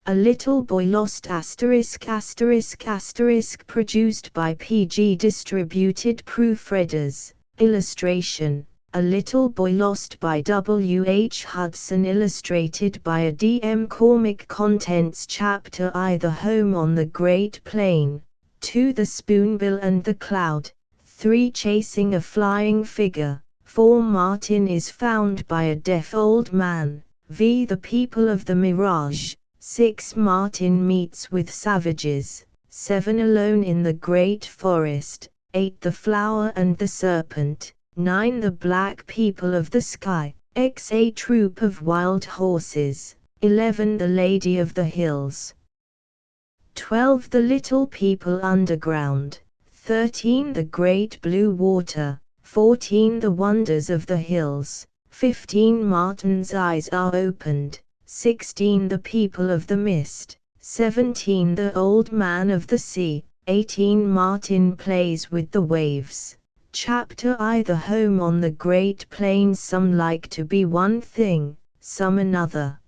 A Little Boy Lost ****, produced by PG Distributed Proofreaders. Illustration, A Little Boy Lost by W. H. Hudson, illustrated by a D. M. Cormick. Contents: Chapter I, The Home on the Great Plain. 2, The Spoonbill and the Cloud. 3, Chasing a Flying Figure. 4, Martin is found by a deaf old man. The People of the Mirage. 6, Martin meets with savages. 7, Alone in the Great Forest. 8, The Flower and the Serpent. 9, The Black People of the Sky. A Troop of Wild Horses. 11, The Lady of the Hills. 12, The Little People Underground. 13, The Great Blue Water. 14, The Wonders of the Hills. 15, Martin's Eyes Are Opened. 16, The People of the Mist. 17, The Old Man of the Sea. 18, Martin Plays with the Waves. Chapter I, The Home on the Great Plains. Some like to be one thing, some another.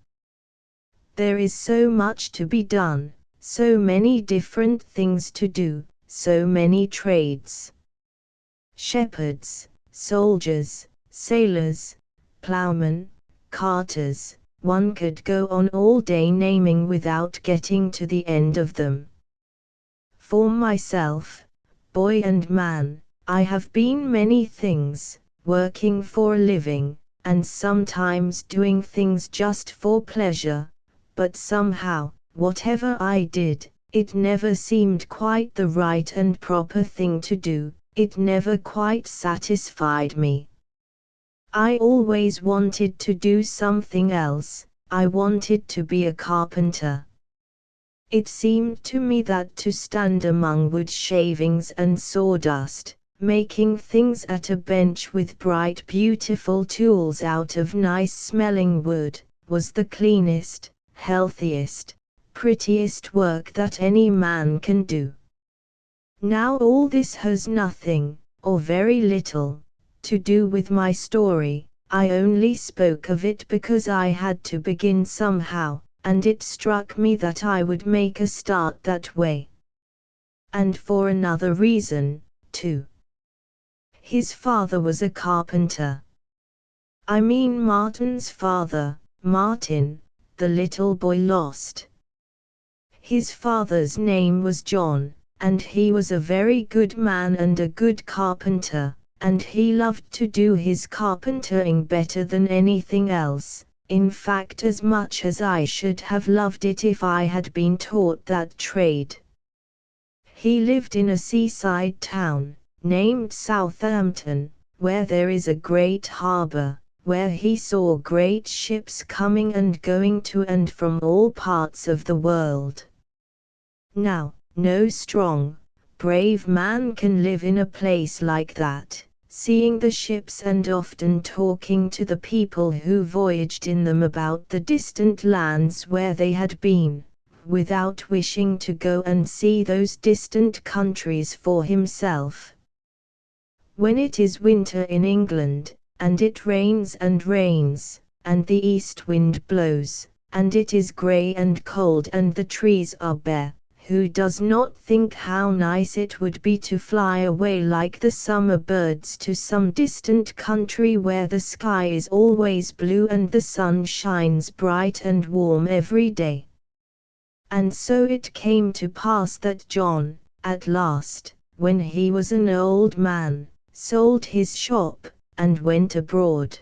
There is so much to be done, so many different things to do, so many trades. Shepherds, soldiers, sailors, plowmen, carters. One could go on all day naming without getting to the end of them. For myself, boy and man, I have been many things, working for a living, and sometimes doing things just for pleasure, but somehow, whatever I did, it never seemed quite the right and proper thing to do, it never quite satisfied me. I always wanted to do something else. I wanted to be a carpenter. It seemed to me that to stand among wood shavings and sawdust, making things at a bench with bright beautiful tools out of nice smelling wood, was the cleanest, healthiest, prettiest work that any man can do. Now all this has nothing, or very little, to do with my story. I only spoke of it because I had to begin somehow, and it struck me that I would make a start that way. And for another reason, too. His father was a carpenter. I mean Martin's father, Martin, the little boy lost. His father's name was John, and he was a very good man and a good carpenter. And he loved to do his carpentering better than anything else, in fact as much as I should have loved it if I had been taught that trade. He lived in a seaside town, named Southampton, where there is a great harbor, where he saw great ships coming and going to and from all parts of the world. Now, no strong, brave man can live in a place like that, seeing the ships and often talking to the people who voyaged in them about the distant lands where they had been, without wishing to go and see those distant countries for himself. When it is winter in England, and it rains, and the east wind blows, and it is grey and cold and the trees are bare, who does not think how nice it would be to fly away like the summer birds to some distant country where the sky is always blue and the sun shines bright and warm every day? And so it came to pass that John, at last, when he was an old man, sold his shop, and went abroad.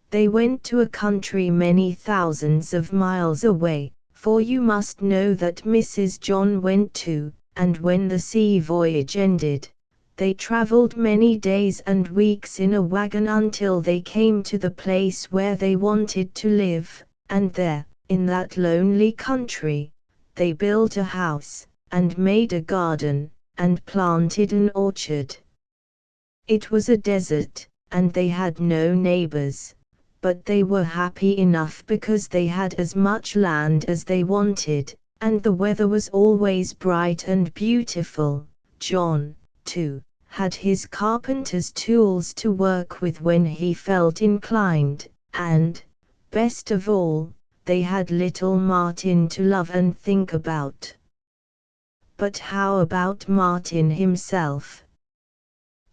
They went to a country many thousands of miles away, for you must know that Mrs. John went too, and when the sea voyage ended, they travelled many days and weeks in a wagon until they came to the place where they wanted to live, and there, in that lonely country, they built a house, and made a garden, and planted an orchard. It was a desert, and they had no neighbors, but they were happy enough because they had as much land as they wanted, and the weather was always bright and beautiful. John, too, had his carpenter's tools to work with when he felt inclined, and, best of all, they had little Martin to love and think about. But how about Martin himself?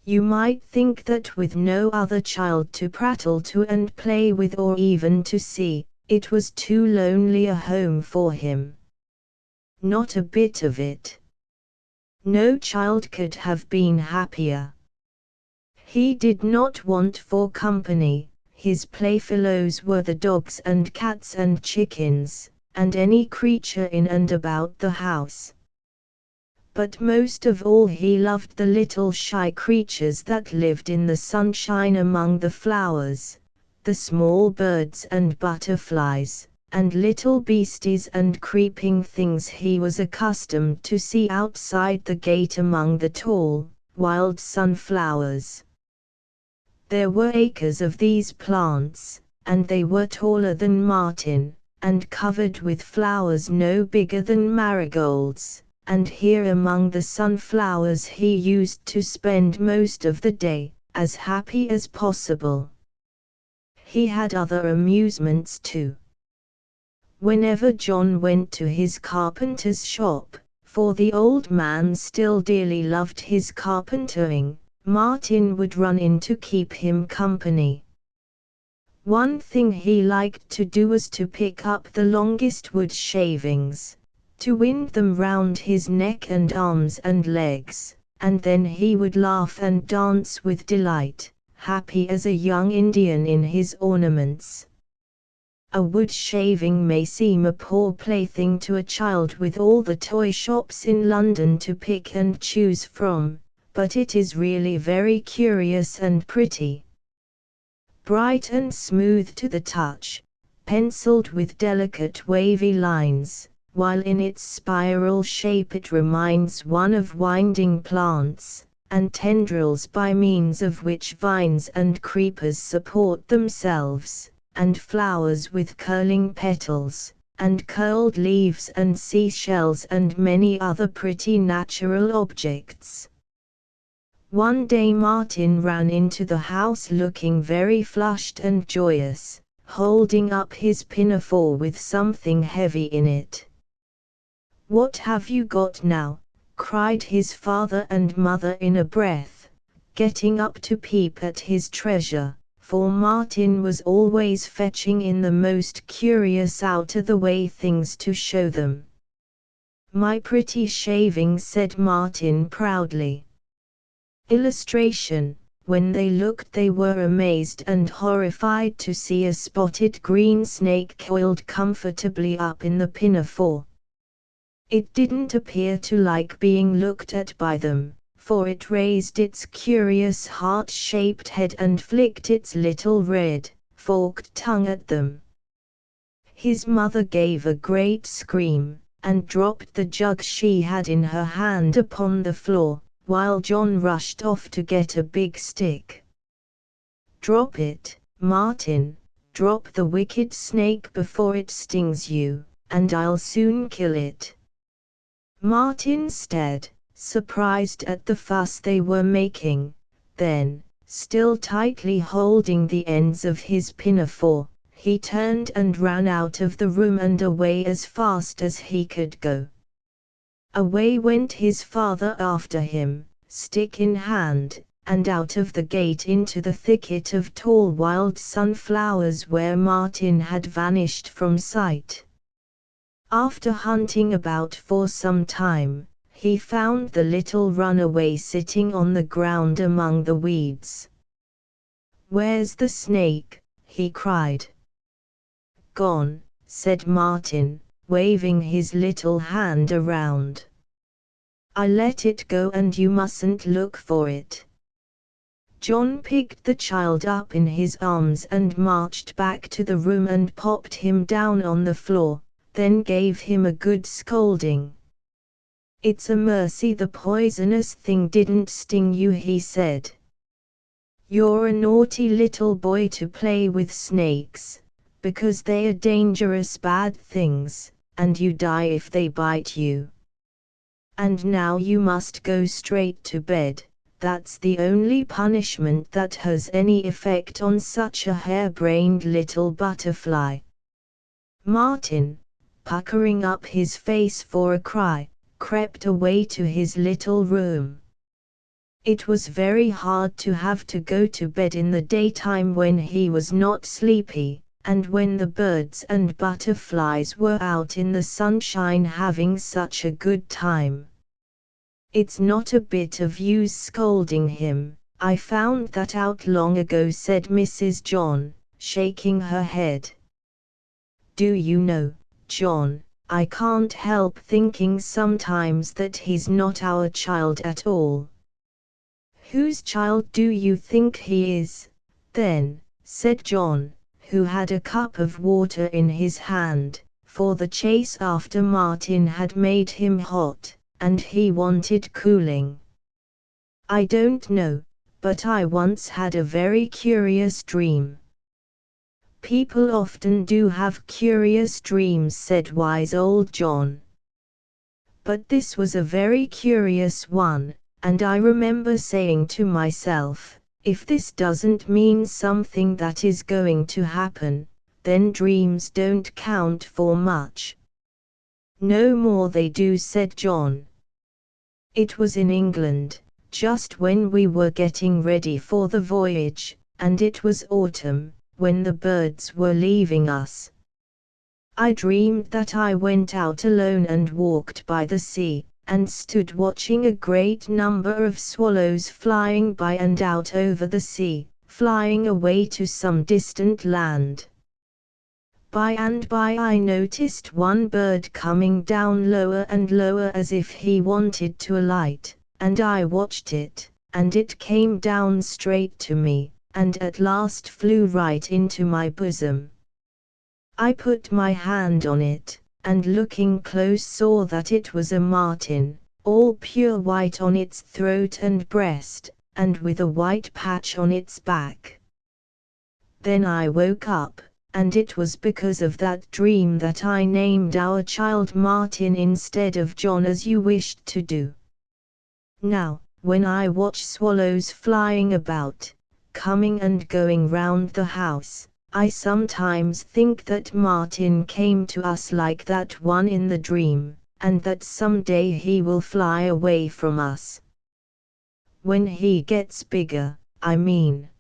You might think that with no other child to prattle to and play with or even to see, it was too lonely a home for him. Not a bit of it. No child could have been happier. He did not want for company. His playfellows were the dogs and cats and chickens, and any creature in and about the house. But most of all he loved the little shy creatures that lived in the sunshine among the flowers, the small birds and butterflies, and little beasties and creeping things he was accustomed to see outside the gate among the tall, wild sunflowers. There were acres of these plants, and they were taller than Martin, and covered with flowers no bigger than marigolds. And here among the sunflowers he used to spend most of the day, as happy as possible. He had other amusements too. Whenever John went to his carpenter's shop, for the old man still dearly loved his carpentering, Martin would run in to keep him company. One thing he liked to do was to pick up the longest wood shavings, to wind them round his neck and arms and legs, and then he would laugh and dance with delight, happy as a young Indian in his ornaments. A wood shaving may seem a poor plaything to a child with all the toy shops in London to pick and choose from, but it is really very curious and pretty. Bright and smooth to the touch, penciled with delicate wavy lines, while in its spiral shape it reminds one of winding plants, and tendrils by means of which vines and creepers support themselves, and flowers with curling petals, and curled leaves and seashells and many other pretty natural objects. One day Martin ran into the house looking very flushed and joyous, holding up his pinafore with something heavy in it. "What have you got now?" cried his father and mother in a breath, getting up to peep at his treasure, for Martin was always fetching in the most curious out-of-the-way things to show them. "My pretty shaving," said Martin proudly. Illustration: when they looked they were amazed and horrified to see a spotted green snake coiled comfortably up in the pinafore. It didn't appear to like being looked at by them, for it raised its curious heart-shaped head and flicked its little red, forked tongue at them. His mother gave a great scream, and dropped the jug she had in her hand upon the floor, while John rushed off to get a big stick. "Drop it, Martin, drop the wicked snake before it stings you, and I'll soon kill it." Martin stared, surprised at the fuss they were making, then, still tightly holding the ends of his pinafore, he turned and ran out of the room and away as fast as he could go. Away went his father after him, stick in hand, and out of the gate into the thicket of tall wild sunflowers where Martin had vanished from sight. After hunting about for some time, he found the little runaway sitting on the ground among the weeds. "Where's the snake?" he cried. "Gone," said Martin, waving his little hand around. "I let it go and you mustn't look for it." John picked the child up in his arms and marched back to the room and popped him down on the floor, then gave him a good scolding. "It's a mercy the poisonous thing didn't sting you," he said. "You're a naughty little boy to play with snakes, because they are dangerous bad things, and you die if they bite you. And now you must go straight to bed, that's the only punishment that has any effect on such a hair-brained little butterfly." Martin, puckering up his face for a cry, crept away to his little room. It was very hard to have to go to bed in the daytime when he was not sleepy, and when the birds and butterflies were out in the sunshine having such a good time. "It's not a bit of use scolding him, I found that out long ago," said Mrs. John, shaking her head. "Do you know, John, I can't help thinking sometimes that he's not our child at all." "Whose child do you think he is, then?" said John, who had a cup of water in his hand, for the chase after Martin had made him hot, and he wanted cooling. "I don't know, but I once had a very curious dream." "People often do have curious dreams," said wise old John. "But this was a very curious one, and I remember saying to myself, if this doesn't mean something that is going to happen, then dreams don't count for much." "No more they do," said John. "It was in England, just when we were getting ready for the voyage, and it was autumn, when the birds were leaving us. I dreamed that I went out alone and walked by the sea, and stood watching a great number of swallows flying by and out over the sea, flying away to some distant land. By and by I noticed one bird coming down lower and lower as if he wanted to alight, and I watched it, and it came down straight to me, and at last flew right into my bosom. I put my hand on it, and looking close saw that it was a martin, all pure white on its throat and breast, and with a white patch on its back. Then I woke up, and it was because of that dream that I named our child Martin instead of John as you wished to do. Now, when I watch swallows flying about, coming and going round the house, I sometimes think that Martin came to us like that one in the dream, and that someday he will fly away from us. When he gets bigger, I mean."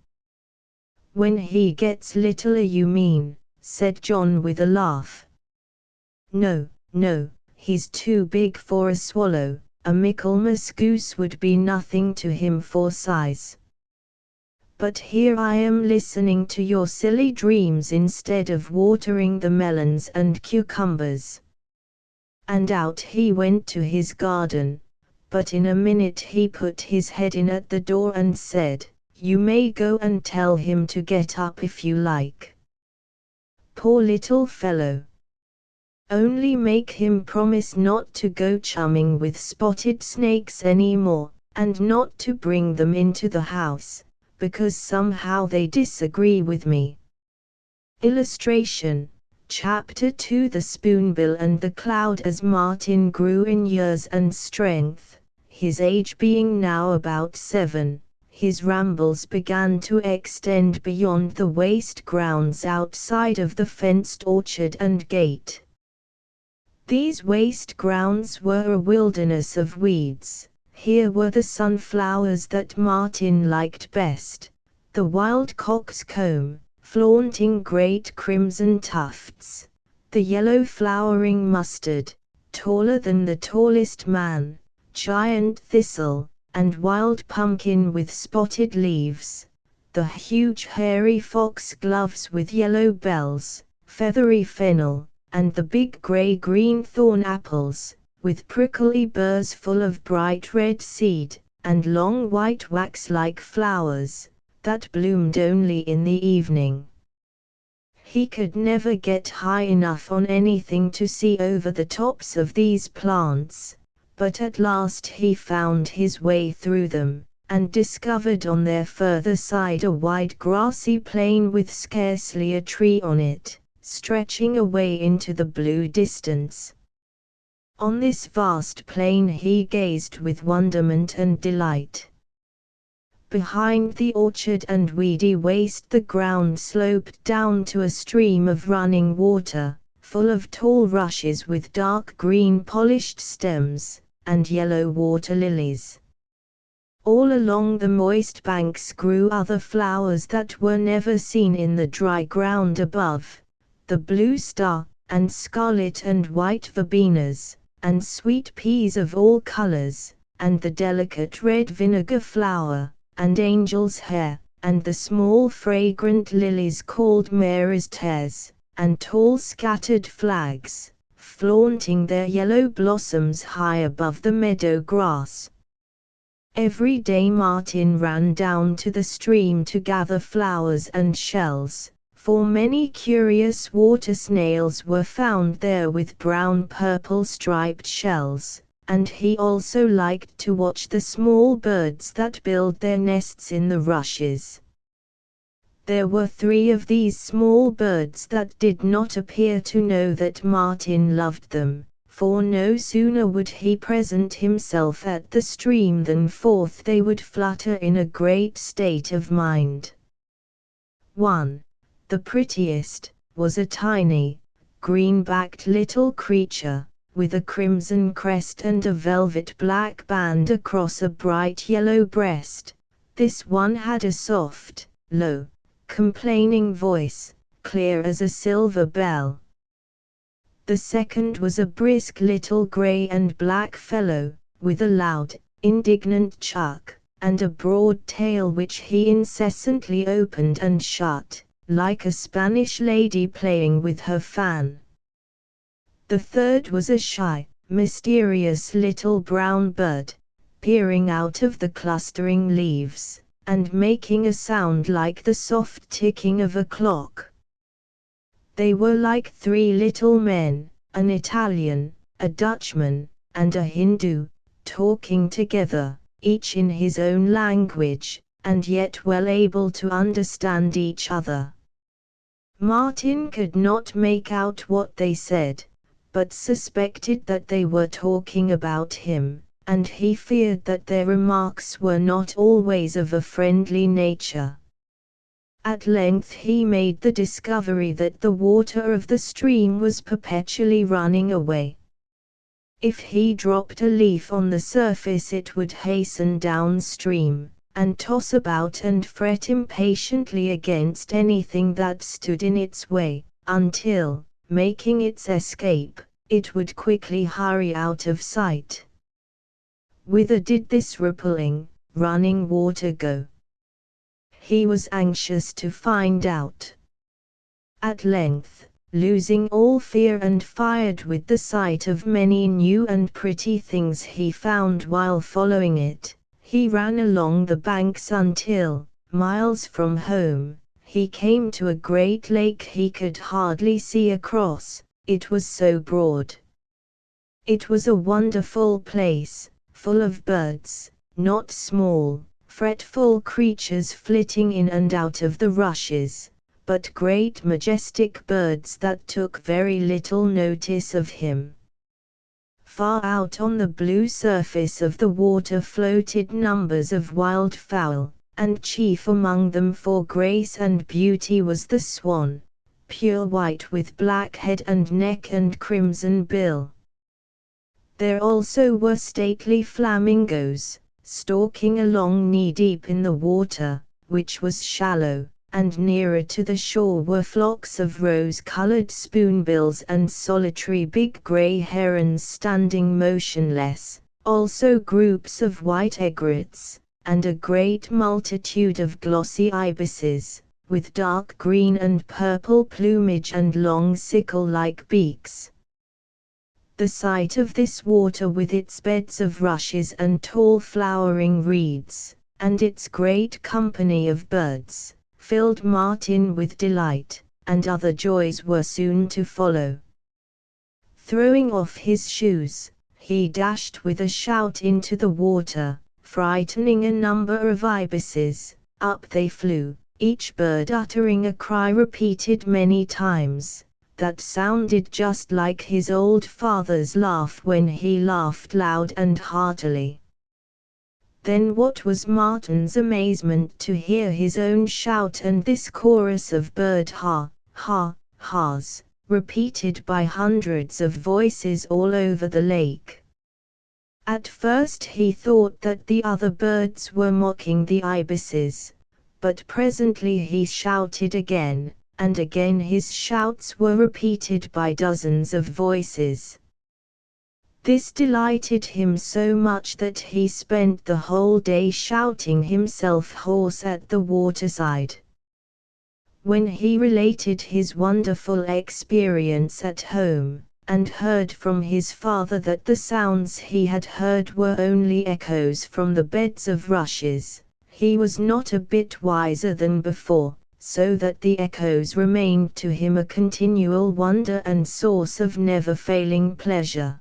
"When he gets littler, you mean," said John with a laugh. "No, no, he's too big for a swallow, a Michaelmas goose would be nothing to him for size. But here I am listening to your silly dreams instead of watering the melons and cucumbers." And out he went to his garden, but in a minute he put his head in at the door and said, "You may go and tell him to get up if you like." Poor little fellow. Only make him promise not to go chumming with spotted snakes any more, and not to bring them into the house, because somehow they disagree with me. Illustration, Chapter 2. The Spoonbill and the Cloud. As Martin grew in years and strength, his age being now about 7, his rambles began to extend beyond the waste grounds outside of the fenced orchard and gate. These waste grounds were a wilderness of weeds. Here were the sunflowers that Martin liked best, the wild coxcomb, flaunting great crimson tufts, the yellow flowering mustard, taller than the tallest man, giant thistle, and wild pumpkin with spotted leaves, the huge hairy foxgloves with yellow bells, feathery fennel, and the big gray-green thorn apples, with prickly burrs full of bright red seed, and long white wax-like flowers, that bloomed only in the evening. He could never get high enough on anything to see over the tops of these plants, but at last he found his way through them, and discovered on their further side a wide grassy plain with scarcely a tree on it, stretching away into the blue distance. On this vast plain he gazed with wonderment and delight. Behind the orchard and weedy waste the ground sloped down to a stream of running water, full of tall rushes with dark green polished stems, and yellow water lilies. All along the moist banks grew other flowers that were never seen in the dry ground above, the blue star, and scarlet and white verbenas, and sweet peas of all colors, and the delicate red vinegar flower, and angel's hair, and the small fragrant lilies called Mary's tears, and tall scattered flags, flaunting their yellow blossoms high above the meadow grass. Every day Martin ran down to the stream to gather flowers and shells, for many curious water snails were found there with brown-purple striped shells, and he also liked to watch the small birds that build their nests in the rushes. There were 3 of these small birds that did not appear to know that Martin loved them, for no sooner would he present himself at the stream than forth they would flutter in a great state of mind. 1. The prettiest, was a tiny, green-backed little creature, with a crimson crest and a velvet black band across a bright yellow breast. This one had a soft, low, complaining voice, clear as a silver bell. The second was a brisk little grey and black fellow, with a loud, indignant chuck, and a broad tail which he incessantly opened and shut, like a Spanish lady playing with her fan. The third was a shy, mysterious little brown bird, peering out of the clustering leaves, and making a sound like the soft ticking of a clock. They were like 3 little men, an Italian, a Dutchman, and a Hindu, talking together, each in his own language, and yet well able to understand each other. Martin could not make out what they said, but suspected that they were talking about him, and he feared that their remarks were not always of a friendly nature. At length he made the discovery that the water of the stream was perpetually running away. If he dropped a leaf on the surface it would hasten downstream, and toss about and fret impatiently against anything that stood in its way, until, making its escape, it would quickly hurry out of sight. Whither did this rippling, running water go? He was anxious to find out. At length, losing all fear and fired with the sight of many new and pretty things he found while following it, he ran along the banks until, miles from home, he came to a great lake he could hardly see across, it was so broad. It was a wonderful place, full of birds, not small, fretful creatures flitting in and out of the rushes, but great majestic birds that took very little notice of him. Far out on the blue surface of the water floated numbers of wild fowl, and chief among them for grace and beauty was the swan, pure white with black head and neck and crimson bill. There also were stately flamingos, stalking along knee-deep in the water, which was shallow, and nearer to the shore were flocks of rose-colored spoonbills and solitary big gray herons standing motionless, also groups of white egrets, and a great multitude of glossy ibises, with dark green and purple plumage and long sickle-like beaks. The sight of this water with its beds of rushes and tall flowering reeds, and its great company of birds, filled Martin with delight, and other joys were soon to follow. Throwing off his shoes, he dashed with a shout into the water, frightening a number of ibises. Up they flew, each bird uttering a cry repeated many times, that sounded just like his old father's laugh when he laughed loud and heartily. Then what was Martin's amazement to hear his own shout and this chorus of bird ha, ha, ha's, repeated by hundreds of voices all over the lake. At first he thought that the other birds were mocking the ibises, but presently he shouted again, and again his shouts were repeated by dozens of voices. This delighted him so much that he spent the whole day shouting himself hoarse at the waterside. When he related his wonderful experience at home, and heard from his father that the sounds he had heard were only echoes from the beds of rushes, he was not a bit wiser than before, so that the echoes remained to him a continual wonder and source of never-failing pleasure.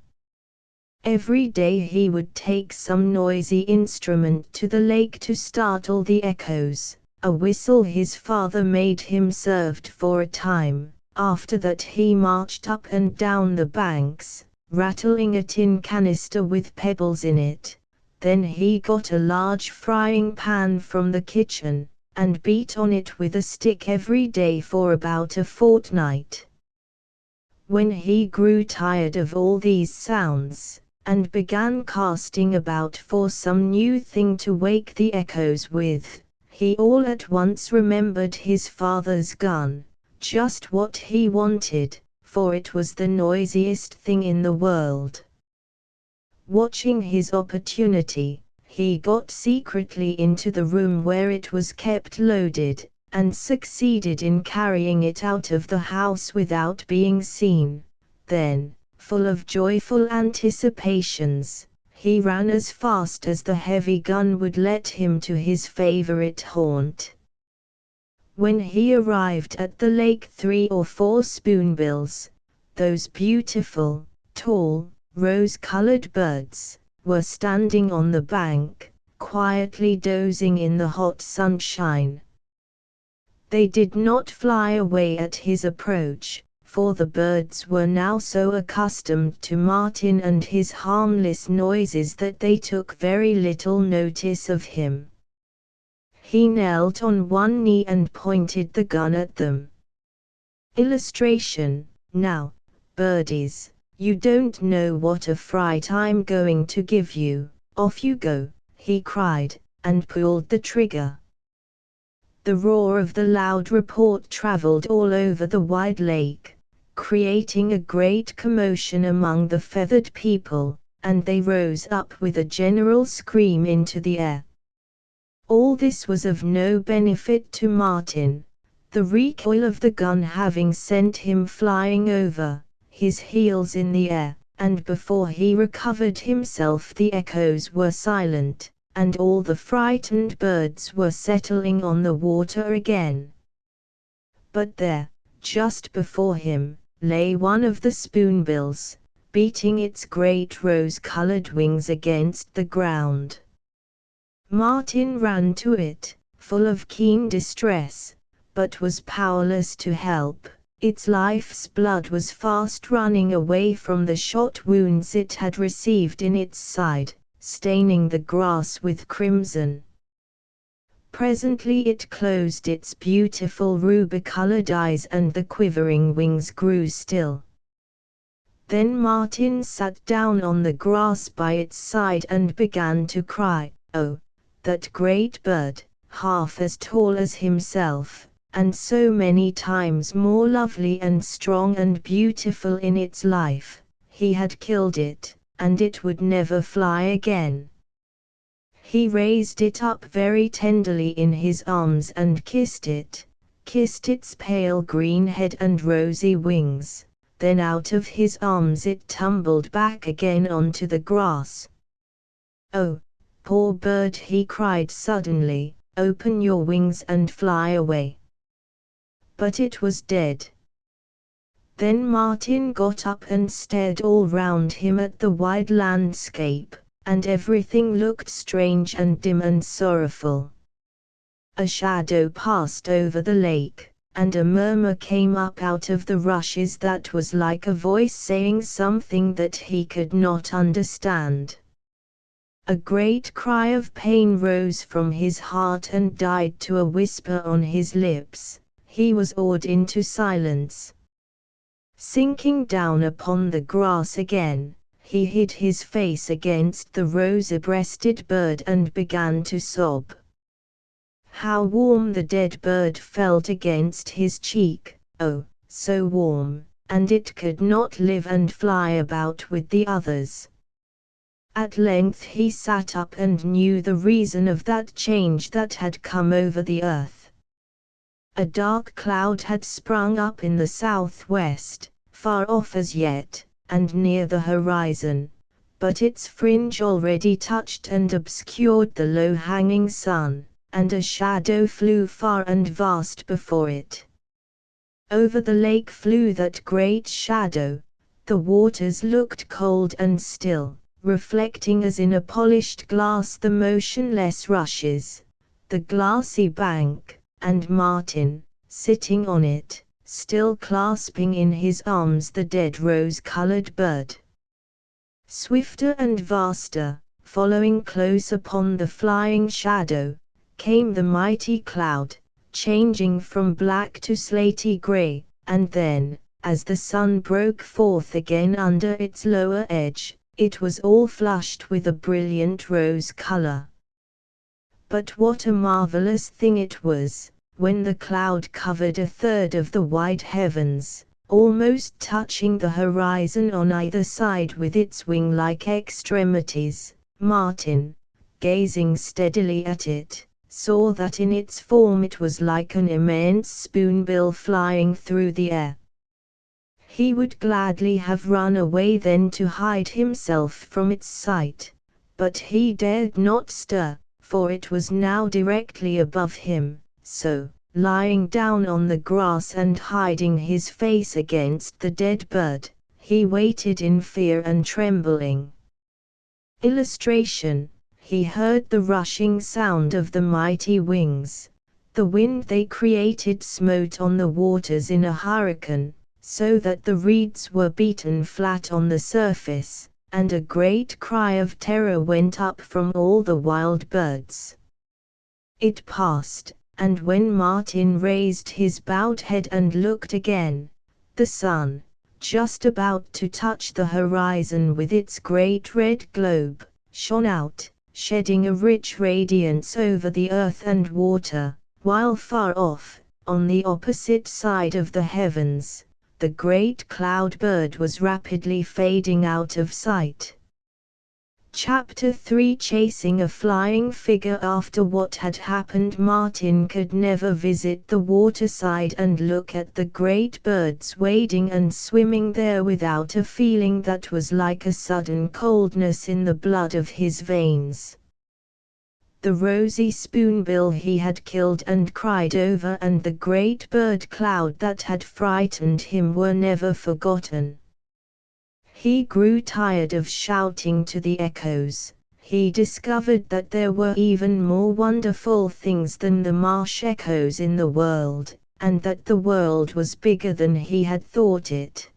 Every day he would take some noisy instrument to the lake to startle the echoes. A whistle his father made him served for a time. After that he marched up and down the banks, rattling a tin canister with pebbles in it. Then he got a large frying pan from the kitchen, and beat on it with a stick every day for about a fortnight. When he grew tired of all these sounds, and began casting about for some new thing to wake the echoes with, he all at once remembered his father's gun, just what he wanted, for it was the noisiest thing in the world. Watching his opportunity, he got secretly into the room where it was kept loaded, and succeeded in carrying it out of the house without being seen. Then, full of joyful anticipations, he ran as fast as the heavy gun would let him to his favorite haunt. When he arrived at the lake, 3 or 4 spoonbills, those beautiful, tall, rose-colored birds, were standing on the bank, quietly dozing in the hot sunshine. They did not fly away at his approach, for the birds were now so accustomed to Martin and his harmless noises that they took very little notice of him. He knelt on one knee and pointed the gun at them. Illustration: Now, birdies, you don't know what a fright I'm going to give you. Off you go, he cried, and pulled the trigger. The roar of the loud report traveled all over the wide lake, creating a great commotion among the feathered people, and they rose up with a general scream into the air. All this was of no benefit to Martin, the recoil of the gun having sent him flying over, his heels in the air, and before he recovered himself the echoes were silent, and all the frightened birds were settling on the water again. But there, just before him, lay one of the spoonbills, beating its great rose-colored wings against the ground. Martin ran to it, full of keen distress, but was powerless to help. Its life's blood was fast running away from the shot wounds it had received in its side, staining the grass with crimson. Presently it closed its beautiful ruby-colored eyes and the quivering wings grew still. Then Martin sat down on the grass by its side and began to cry, "Oh, that great bird, half as tall as himself, and so many times more lovely and strong and beautiful in its life, he had killed it, and it would never fly again." He raised it up very tenderly in his arms and kissed its pale green head and rosy wings, then out of his arms it tumbled back again onto the grass. "Oh, poor bird," he cried suddenly, "open your wings and fly away." But it was dead. Then Martin got up and stared all round him at the wide landscape, and everything looked strange and dim and sorrowful. A shadow passed over the lake, and a murmur came up out of the rushes that was like a voice saying something that he could not understand. A great cry of pain rose from his heart and died to a whisper on his lips. He was awed into silence. Sinking down upon the grass again, he hid his face against the rosy-breasted bird and began to sob. How warm the dead bird felt against his cheek, oh, so warm, and it could not live and fly about with the others. At length he sat up and knew the reason of that change that had come over the earth. A dark cloud had sprung up in the southwest, far off as yet, and near the horizon, but its fringe already touched and obscured the low-hanging sun, and a shadow flew far and vast before it. Over the lake flew that great shadow. The waters looked cold and still, reflecting as in a polished glass the motionless rushes, the glassy bank, and Martin, sitting on it, still clasping in his arms the dead rose-colored bird. Swifter and vaster, following close upon the flying shadow, came the mighty cloud, changing from black to slaty gray, and then, as the sun broke forth again under its lower edge, it was all flushed with a brilliant rose color. But what a marvelous thing it was, when the cloud covered a third of the wide heavens, almost touching the horizon on either side with its wing-like extremities. Martin, gazing steadily at it, saw that in its form it was like an immense spoonbill flying through the air. He would gladly have run away then to hide himself from its sight, but he dared not stir, for it was now directly above him, so, lying down on the grass and hiding his face against the dead bird, he waited in fear and trembling. Illustration: he heard the rushing sound of the mighty wings. The wind they created smote on the waters in a hurricane, so that the reeds were beaten flat on the surface, and a great cry of terror went up from all the wild birds. It passed, and when Martin raised his bowed head and looked again, the sun, just about to touch the horizon with its great red globe, shone out, shedding a rich radiance over the earth and water, while far off, on the opposite side of the heavens, the great cloud bird was rapidly fading out of sight. Chapter 3: Chasing a flying figure. After what had happened, Martin could never visit the waterside and look at the great birds wading and swimming there without a feeling that was like a sudden coldness in the blood of his veins. The rosy spoonbill he had killed and cried over and the great bird cloud that had frightened him were never forgotten. He grew tired of shouting to the echoes. He discovered that there were even more wonderful things than the marsh echoes in the world, and that the world was bigger than he had thought it.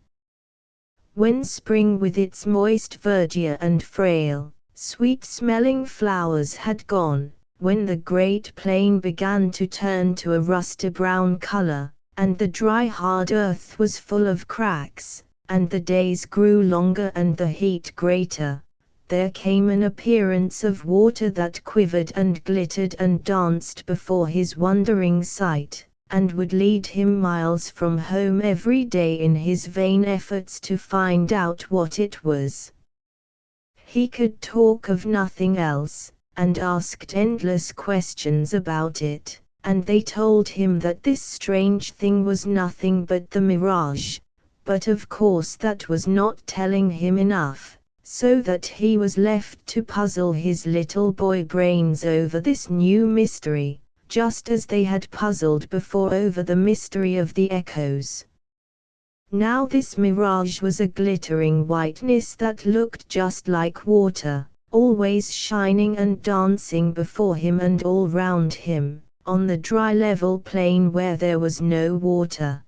When spring with its moist verdure and frail, sweet-smelling flowers had gone, when the great plain began to turn to a rusty-brown color, and the dry hard earth was full of cracks, and the days grew longer and the heat greater, there came an appearance of water that quivered and glittered and danced before his wondering sight, and would lead him miles from home every day in his vain efforts to find out what it was. He could talk of nothing else, and asked endless questions about it, and they told him that this strange thing was nothing but the mirage. But of course that was not telling him enough, so that he was left to puzzle his little boy brains over this new mystery, just as they had puzzled before over the mystery of the echoes. Now this mirage was a glittering whiteness that looked just like water, always shining and dancing before him and all round him, on the dry level plain where there was no water.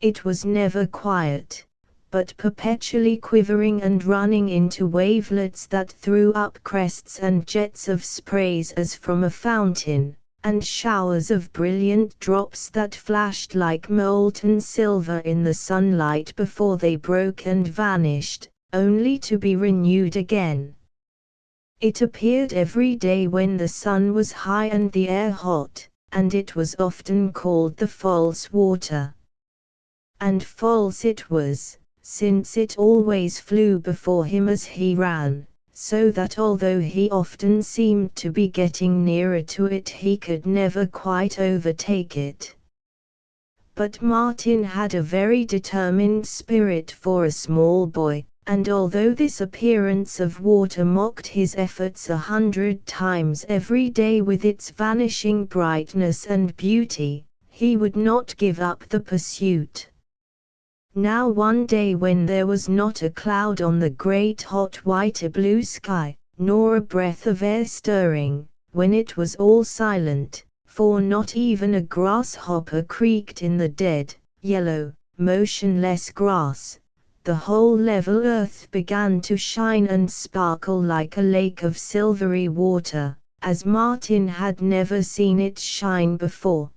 It was never quiet, but perpetually quivering and running into wavelets that threw up crests and jets of sprays as from a fountain, and showers of brilliant drops that flashed like molten silver in the sunlight before they broke and vanished, only to be renewed again. It appeared every day when the sun was high and the air hot, and it was often called the false water. And false it was, since it always flew before him as he ran, so that although he often seemed to be getting nearer to it, he could never quite overtake it. But Martin had a very determined spirit for a small boy, and although this appearance of water mocked his efforts 100 times every day with its vanishing brightness and beauty, he would not give up the pursuit. Now one day, when there was not a cloud on the great hot white blue sky, nor a breath of air stirring, when it was all silent, for not even a grasshopper creaked in the dead, yellow, motionless grass, the whole level earth began to shine and sparkle like a lake of silvery water, as Martin had never seen it shine before.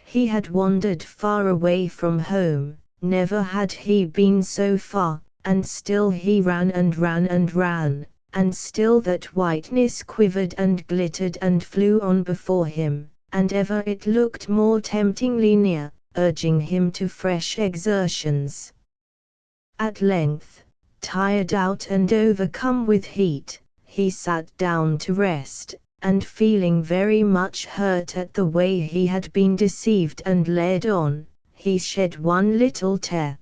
He had wandered far away from home. Never had he been so far, and still he ran and ran and ran, and still that whiteness quivered and glittered and flew on before him, and ever it looked more temptingly near, urging him to fresh exertions. At length, tired out and overcome with heat, he sat down to rest, and feeling very much hurt at the way he had been deceived and led on, he shed one little tear.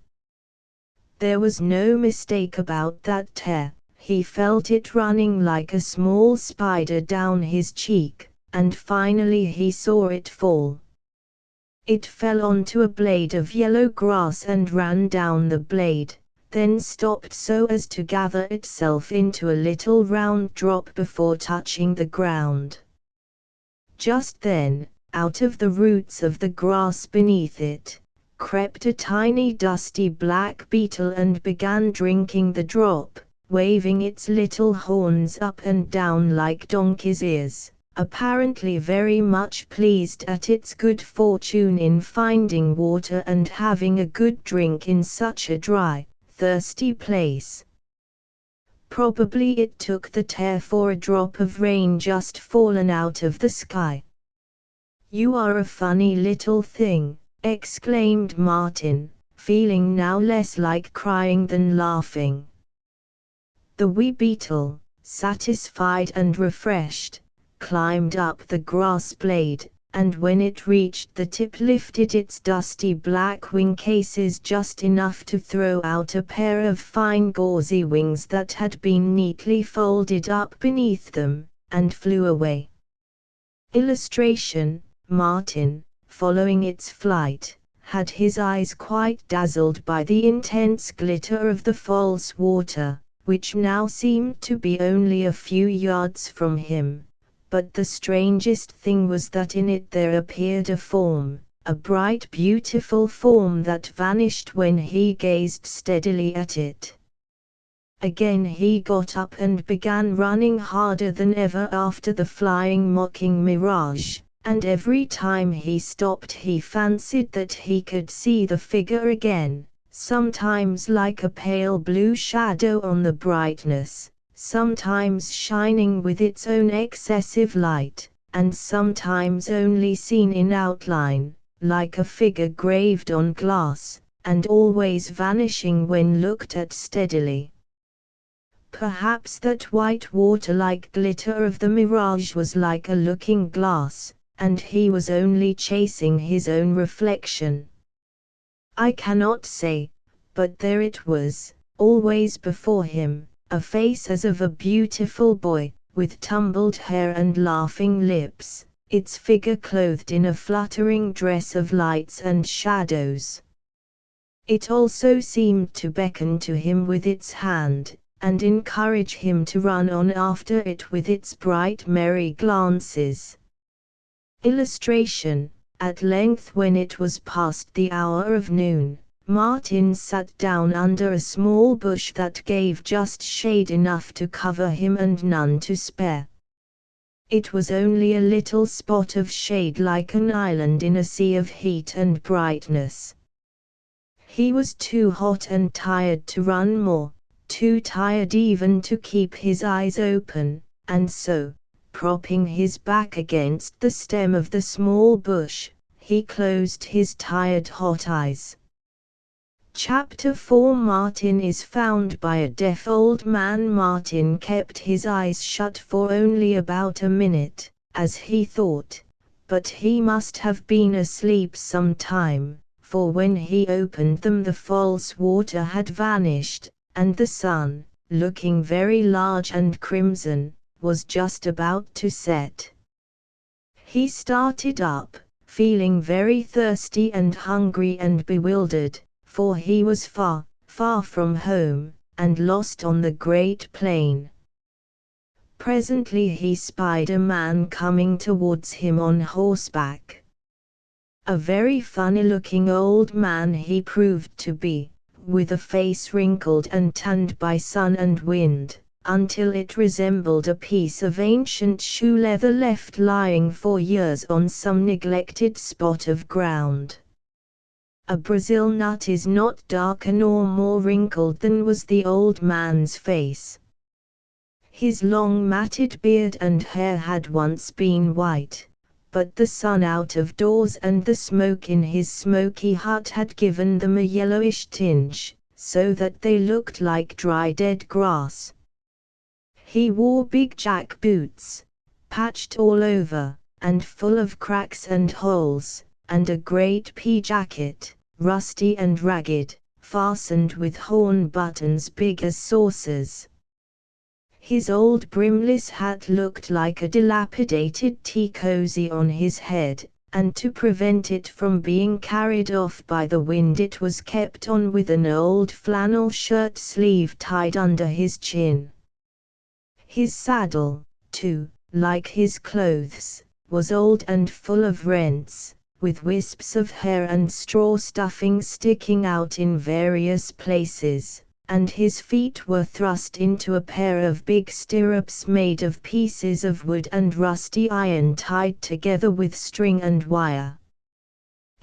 There was no mistake about that tear, he felt it running like a small spider down his cheek, and finally he saw it fall. It fell onto a blade of yellow grass and ran down the blade, then stopped so as to gather itself into a little round drop before touching the ground. Just then, out of the roots of the grass beneath it, crept a tiny dusty black beetle and began drinking the drop, waving its little horns up and down like donkey's ears, apparently very much pleased at its good fortune in finding water and having a good drink in such a dry, thirsty place. Probably it took the tear for a drop of rain just fallen out of the sky. "You are a funny little thing," exclaimed Martin, feeling now less like crying than laughing. The wee beetle, satisfied and refreshed, climbed up the grass blade, and when it reached the tip lifted its dusty black wing cases just enough to throw out a pair of fine gauzy wings that had been neatly folded up beneath them, and flew away. Illustration: Martin, following its flight, had his eyes quite dazzled by the intense glitter of the false water, which now seemed to be only a few yards from him. But the strangest thing was that in it there appeared a form, a bright beautiful form that vanished when he gazed steadily at it. Again he got up and began running harder than ever after the flying mocking mirage, and every time he stopped he fancied that he could see the figure again, sometimes like a pale blue shadow on the brightness, sometimes shining with its own excessive light, and sometimes only seen in outline, like a figure graved on glass, and always vanishing when looked at steadily. Perhaps that white water-like glitter of the mirage was like a looking glass, and he was only chasing his own reflection. I cannot say, but there it was, always before him, a face as of a beautiful boy, with tumbled hair and laughing lips, its figure clothed in a fluttering dress of lights and shadows. It also seemed to beckon to him with its hand, and encourage him to run on after it with its bright merry glances. Illustration: At length, when it was past the hour of noon, Martin sat down under a small bush that gave just shade enough to cover him and none to spare. It was only a little spot of shade like an island in a sea of heat and brightness. He was too hot and tired to run more, too tired even to keep his eyes open, and so, propping his back against the stem of the small bush, he closed his tired hot eyes. Chapter 4 Martin is found by a deaf old man. Martin kept his eyes shut for only about a minute, as he thought, but he must have been asleep some time, for when he opened them the false water had vanished, and the sun, looking very large and crimson, was just about to set. He started up, feeling very thirsty and hungry and bewildered, for he was far, far from home, and lost on the great plain. Presently he spied a man coming towards him on horseback. A very funny-looking old man he proved to be, with a face wrinkled and tanned by sun and wind, until it resembled a piece of ancient shoe leather left lying for years on some neglected spot of ground. A Brazil nut is not darker nor more wrinkled than was the old man's face. His long matted beard and hair had once been white, but the sun out of doors and the smoke in his smoky hut had given them a yellowish tinge, so that they looked like dry dead grass. He wore big jack boots, patched all over, and full of cracks and holes, and a great pea jacket, rusty and ragged, fastened with horn buttons big as saucers. His old brimless hat looked like a dilapidated tea cozy on his head, and to prevent it from being carried off by the wind it was kept on with an old flannel shirt sleeve tied under his chin. His saddle, too, like his clothes, was old and full of rents, with wisps of hair and straw stuffing sticking out in various places, and his feet were thrust into a pair of big stirrups made of pieces of wood and rusty iron tied together with string and wire.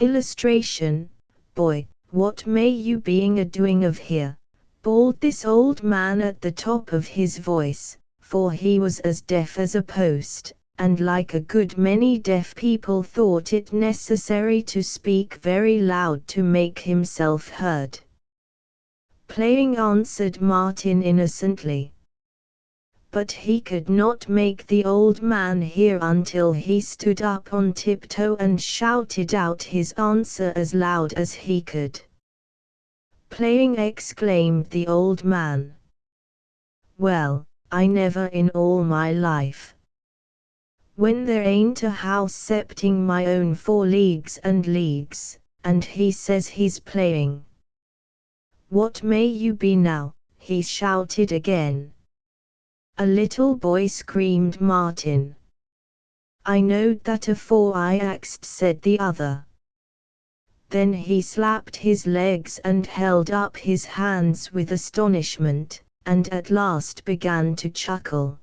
Illustration: Boy, what may you being a-doing of here? Bawled this old man at the top of his voice, for he was as deaf as a post, and like a good many deaf people thought it necessary to speak very loud to make himself heard. Playing, answered Martin innocently. But he could not make the old man hear until he stood up on tiptoe and shouted out his answer as loud as he could. Playing, exclaimed the old man. Well, I never in all my life. When there ain't a house septing my own 4 leagues and leagues, and he says he's playing. What may you be now? He shouted again. A little boy, screamed Martin. I knowed that afore I axed, said the other. Then he slapped his legs and held up his hands with astonishment, and at last began to chuckle.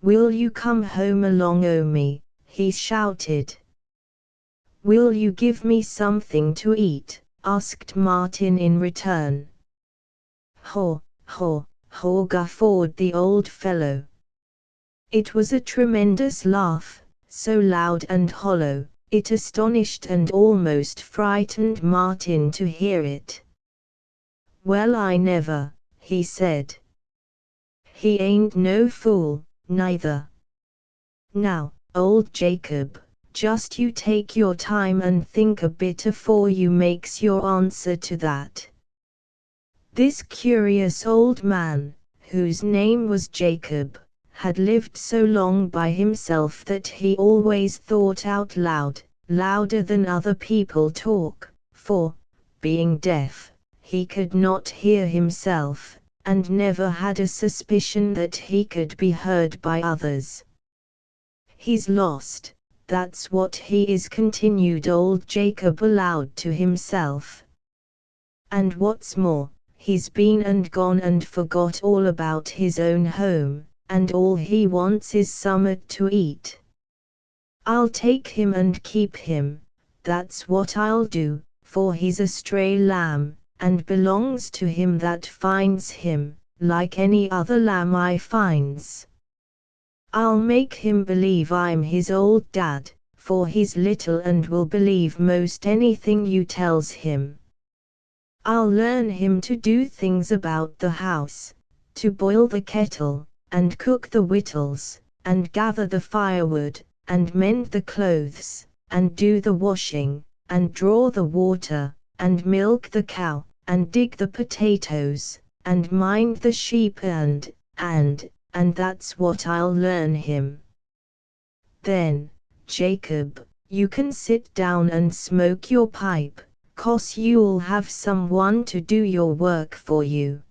Will you come home along o' me? He shouted. Will you give me something to eat? Asked Martin in return. Haw, haw, haw, guffawed the old fellow. It was a tremendous laugh, so loud and hollow, it astonished and almost frightened Martin to hear it. Well, I never, he said. He ain't no fool, neither. Now, old Jacob, just you take your time and think a bit afore you makes your answer to that. This curious old man, whose name was Jacob, had lived so long by himself that he always thought out loud, louder than other people talk, for, being deaf, he could not hear himself, and never had a suspicion that he could be heard by others. He's lost. That's what he is, continued old Jacob aloud to himself. And what's more, he's been and gone and forgot all about his own home, and all he wants is summat to eat. I'll take him and keep him, that's what I'll do, for he's a stray lamb, and belongs to him that finds him, like any other lamb I finds. I'll make him believe I'm his old dad, for he's little and will believe most anything you tells him. I'll learn him to do things about the house, to boil the kettle, and cook the victuals, and gather the firewood, and mend the clothes, and do the washing, and draw the water, and milk the cow, and dig the potatoes, and mind the sheep and that's what I'll learn him. Then, Jacob, you can sit down and smoke your pipe, 'cause you'll have someone to do your work for you."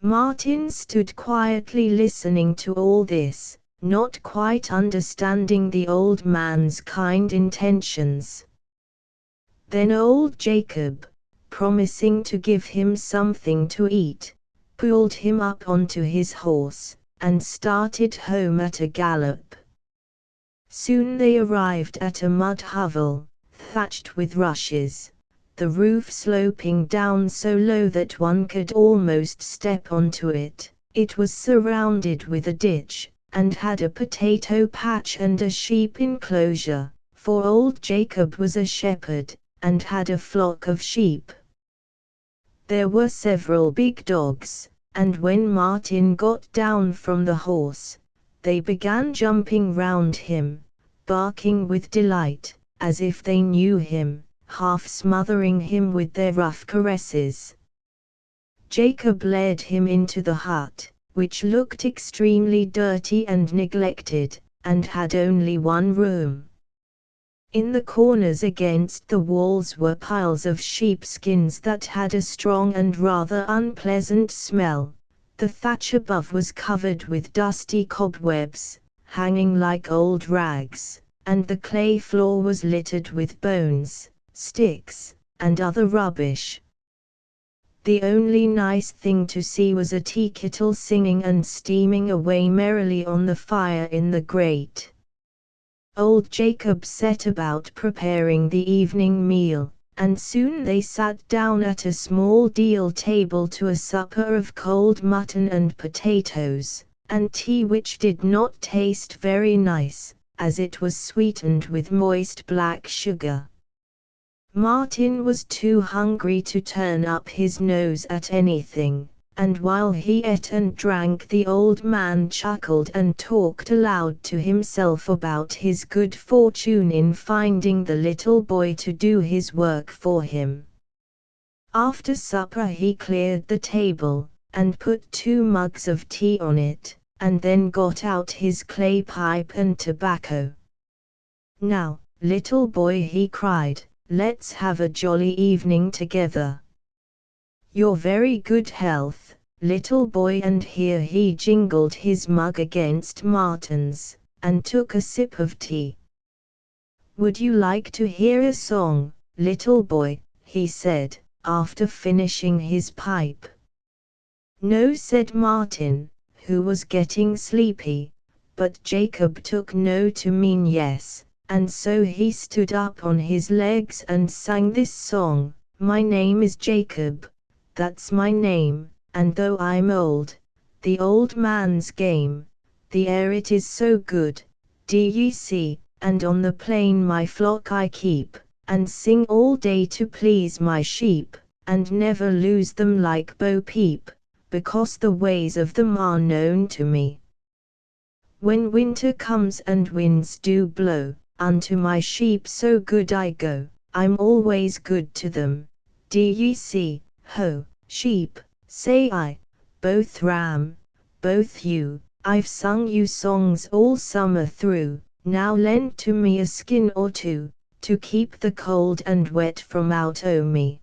Martin stood quietly listening to all this, not quite understanding the old man's kind intentions. Then old Jacob, promising to give him something to eat, pulled him up onto his horse, and started home at a gallop. Soon they arrived at a mud hovel, thatched with rushes, the roof sloping down so low that one could almost step onto it. It was surrounded with a ditch, and had a potato patch and a sheep enclosure, for old Jacob was a shepherd, and had a flock of sheep. There were several big dogs, and when Martin got down from the horse, they began jumping round him, barking with delight, as if they knew him, half smothering him with their rough caresses. Jacob led him into the hut, which looked extremely dirty and neglected, and had only one room. In the corners against the walls were piles of sheepskins that had a strong and rather unpleasant smell. The thatch above was covered with dusty cobwebs, hanging like old rags, and the clay floor was littered with bones, sticks, and other rubbish. The only nice thing to see was a tea kettle singing and steaming away merrily on the fire in the grate. Old Jacob set about preparing the evening meal, and soon they sat down at a small deal table to a supper of cold mutton and potatoes, and tea which did not taste very nice, as it was sweetened with moist black sugar. Martin was too hungry to turn up his nose at anything, and while he ate and drank the old man chuckled and talked aloud to himself about his good fortune in finding the little boy to do his work for him. After supper he cleared the table, and put 2 mugs of tea on it, and then got out his clay pipe and tobacco. "Now, little boy," he cried, "let's have a jolly evening together. Your very good health, little boy," and here he jingled his mug against Martin's, and took a sip of tea. "Would you like to hear a song, little boy?" he said, after finishing his pipe. "No," said Martin, who was getting sleepy, but Jacob took no to mean yes, and so he stood up on his legs and sang this song: "My name is Jacob, that's my name, and though I'm old, the old man's game, the air it is so good, d'ye see, and on the plain my flock I keep, and sing all day to please my sheep, and never lose them like Bo Peep, because the ways of them are known to me. When winter comes and winds do blow, unto my sheep so good I go, I'm always good to them, d'ye see, ho, sheep, say I, both ram, both ewe, I've sung you songs all summer through, now lend to me a skin or two, to keep the cold and wet from out o' me."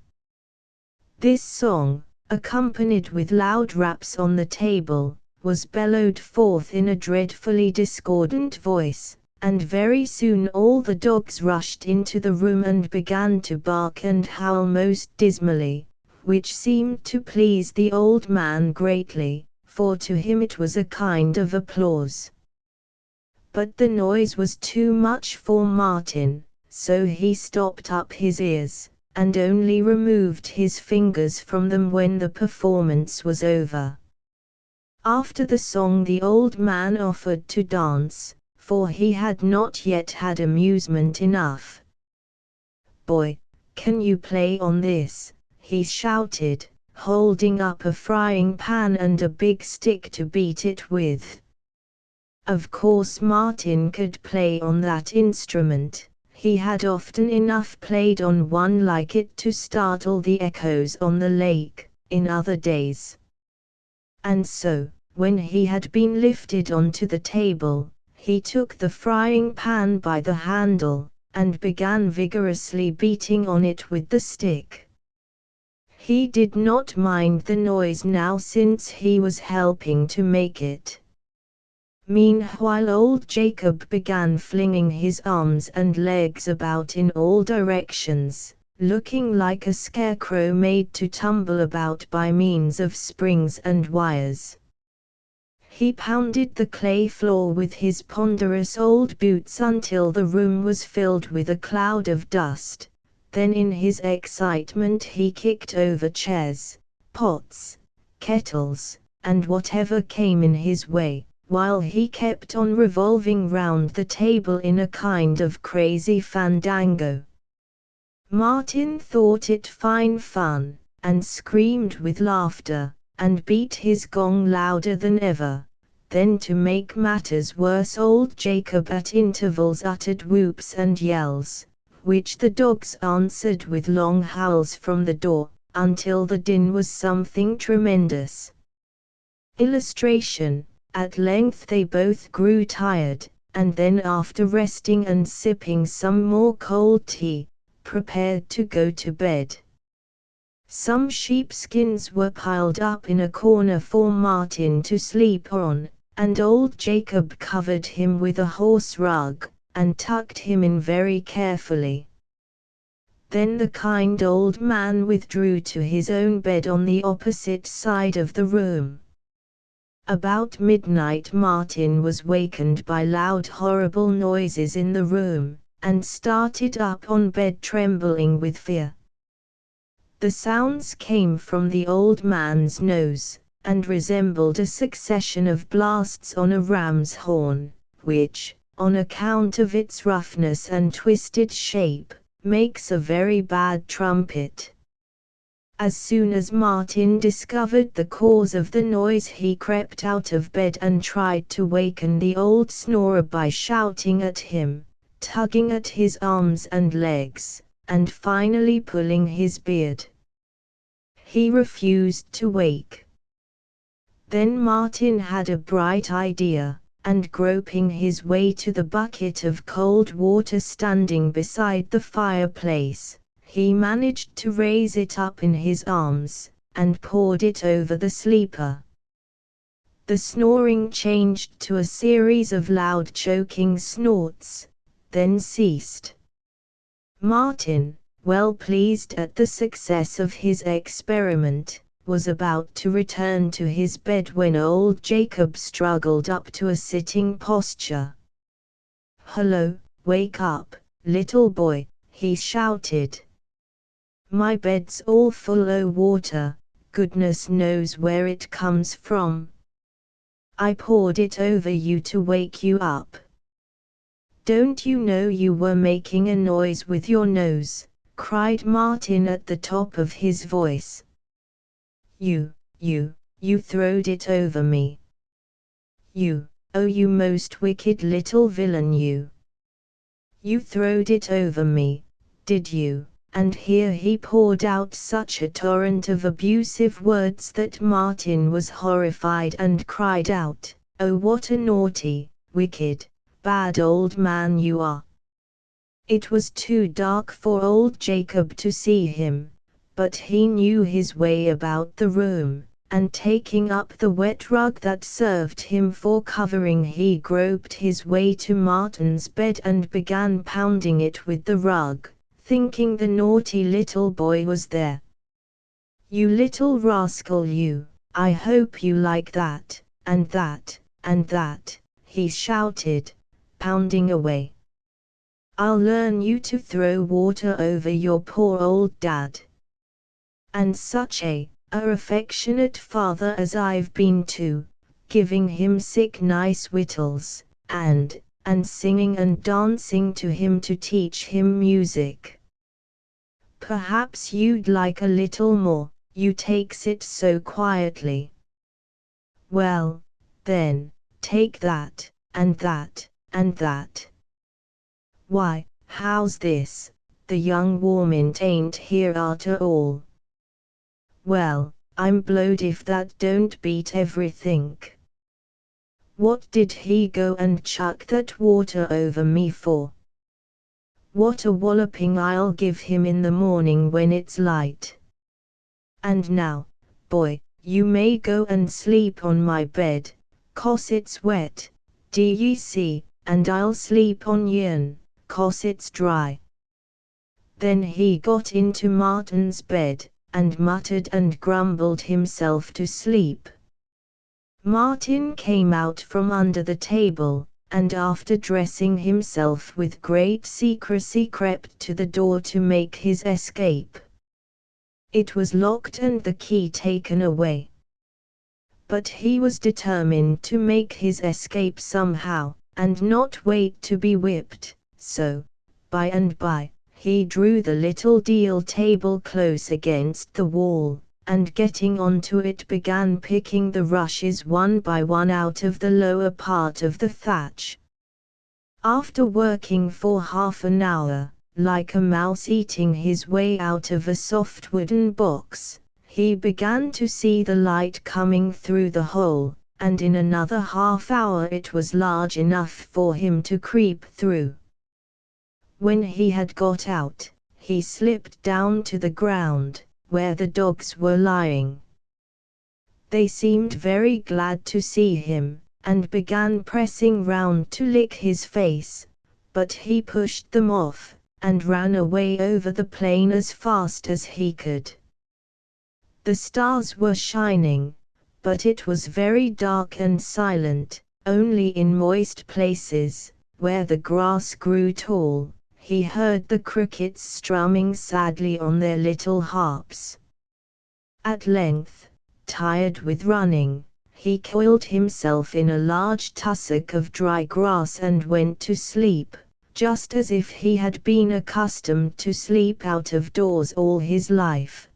This song, accompanied with loud raps on the table, was bellowed forth in a dreadfully discordant voice, and very soon all the dogs rushed into the room and began to bark and howl most dismally, which seemed to please the old man greatly, for to him it was a kind of applause. But the noise was too much for Martin, so he stopped up his ears, and only removed his fingers from them when the performance was over. After the song the old man offered to dance, for he had not yet had amusement enough. "Boy, can you play on this?" he shouted, holding up a frying pan and a big stick to beat it with. Of course Martin could play on that instrument. He had often enough played on one like it to startle the echoes on the lake, in other days. And so, when he had been lifted onto the table, he took the frying pan by the handle, and began vigorously beating on it with the stick. He did not mind the noise now since he was helping to make it. Meanwhile old Jacob began flinging his arms and legs about in all directions, looking like a scarecrow made to tumble about by means of springs and wires. He pounded the clay floor with his ponderous old boots until the room was filled with a cloud of dust. Then in his excitement he kicked over chairs, pots, kettles, and whatever came in his way, while he kept on revolving round the table in a kind of crazy fandango. Martin thought it fine fun, and screamed with laughter, and beat his gong louder than ever. Then to make matters worse old Jacob at intervals uttered whoops and yells, which the dogs answered with long howls from the door, until the din was something tremendous. Illustration: at length they both grew tired, and then after resting and sipping some more cold tea, prepared to go to bed. Some sheepskins were piled up in a corner for Martin to sleep on, and old Jacob covered him with a horse rug, and tucked him in very carefully. Then the kind old man withdrew to his own bed on the opposite side of the room. About midnight Martin was wakened by loud horrible noises in the room, and started up on bed trembling with fear. The sounds came from the old man's nose, and resembled a succession of blasts on a ram's horn, which, on account of its roughness and twisted shape, makes a very bad trumpet. As soon as Martin discovered the cause of the noise he crept out of bed and tried to waken the old snorer by shouting at him, tugging at his arms and legs, and finally pulling his beard. He refused to wake. Then Martin had a bright idea, and groping his way to the bucket of cold water standing beside the fireplace, he managed to raise it up in his arms, and poured it over the sleeper. The snoring changed to a series of loud choking snorts, then ceased. Martin, well pleased at the success of his experiment, was about to return to his bed when old Jacob struggled up to a sitting posture. "Hello, wake up, little boy," he shouted. "My bed's all full o' water, goodness knows where it comes from. I poured it over you to wake you up. Don't you know you were making a noise with your nose?" cried Martin at the top of his voice. You throwed it over me. Oh you most wicked little villain you. You throwed it over me, did you?" And here he poured out such a torrent of abusive words that Martin was horrified and cried out, "Oh what a naughty, wicked, bad old man you are." It was too dark for old Jacob to see him, but he knew his way about the room, and taking up the wet rug that served him for covering he groped his way to Martin's bed and began pounding it with the rug, thinking the naughty little boy was there. "You little rascal you, I hope you like that, and that, and that, he shouted, pounding away. I'll learn you to throw water over your poor old dad. And such a affectionate father as I've been to, giving him sick nice victuals, and singing and dancing to him to teach him music. Perhaps you'd like a little more, you takes it so quietly. Well, then, take that, and that, and that. Why, how's this? The young woman ain't here after all. Well, I'm blowed if that don't beat everything. What did he go and chuck that water over me for? What a walloping I'll give him in the morning when it's light. And now, boy, you may go and sleep on my bed, 'cause it's wet, d'ye see, and I'll sleep on yourn, 'cause it's dry. Then he got into Martin's bed, and muttered and grumbled himself to sleep. Martin came out from under the table, and after dressing himself with great secrecy crept to the door to make his escape. It was locked and the key taken away. But he was determined to make his escape somehow, and not wait to be whipped, so, by and by, he drew the little deal table close against the wall, and getting onto it began picking the rushes one by one out of the lower part of the thatch. After working for half an hour, like a mouse eating his way out of a soft wooden box, he began to see the light coming through the hole, and in another half hour it was large enough for him to creep through. When he had got out, he slipped down to the ground, where the dogs were lying. They seemed very glad to see him, and began pressing round to lick his face, but he pushed them off, and ran away over the plain as fast as he could. The stars were shining, but it was very dark and silent. Only in moist places, where the grass grew tall, he heard the crickets strumming sadly on their little harps. At length, tired with running, he coiled himself in a large tussock of dry grass and went to sleep, just as if he had been accustomed to sleep out of doors all his life.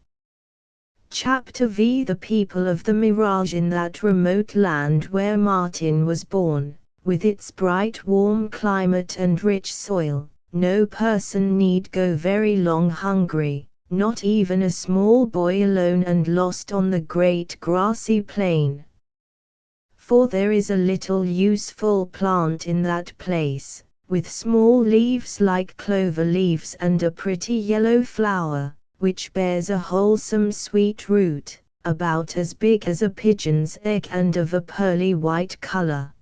Chapter V. The people of the mirage. In that remote land where Martin was born, with its bright warm climate and rich soil, no person need go very long hungry, not even a small boy alone and lost on the great grassy plain. For there is a little useful plant in that place, with small leaves like clover leaves and a pretty yellow flower, which bears a wholesome sweet root, about as big as a pigeon's egg and of a pearly white color.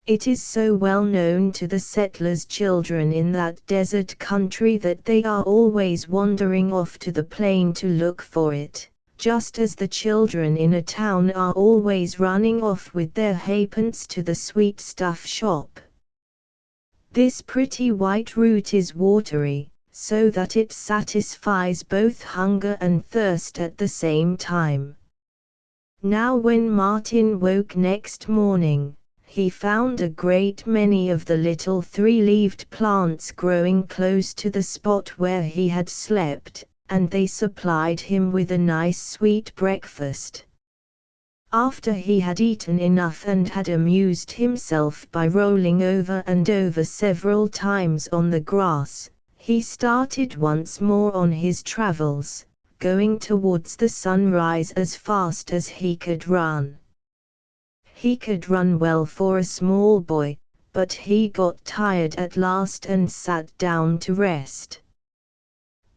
It is so well known to the settlers' children in that desert country that they are always wandering off to the plain to look for it, just as the children in a town are always running off with their halfpence to the sweet stuff shop. This pretty white root is watery, so that it satisfies both hunger and thirst at the same time. Now when Martin woke next morning, he found a great many of the little three-leaved plants growing close to the spot where he had slept, and they supplied him with a nice sweet breakfast. After he had eaten enough and had amused himself by rolling over and over several times on the grass, he started once more on his travels, going towards the sunrise as fast as he could run. He could run well for a small boy, but he got tired at last and sat down to rest.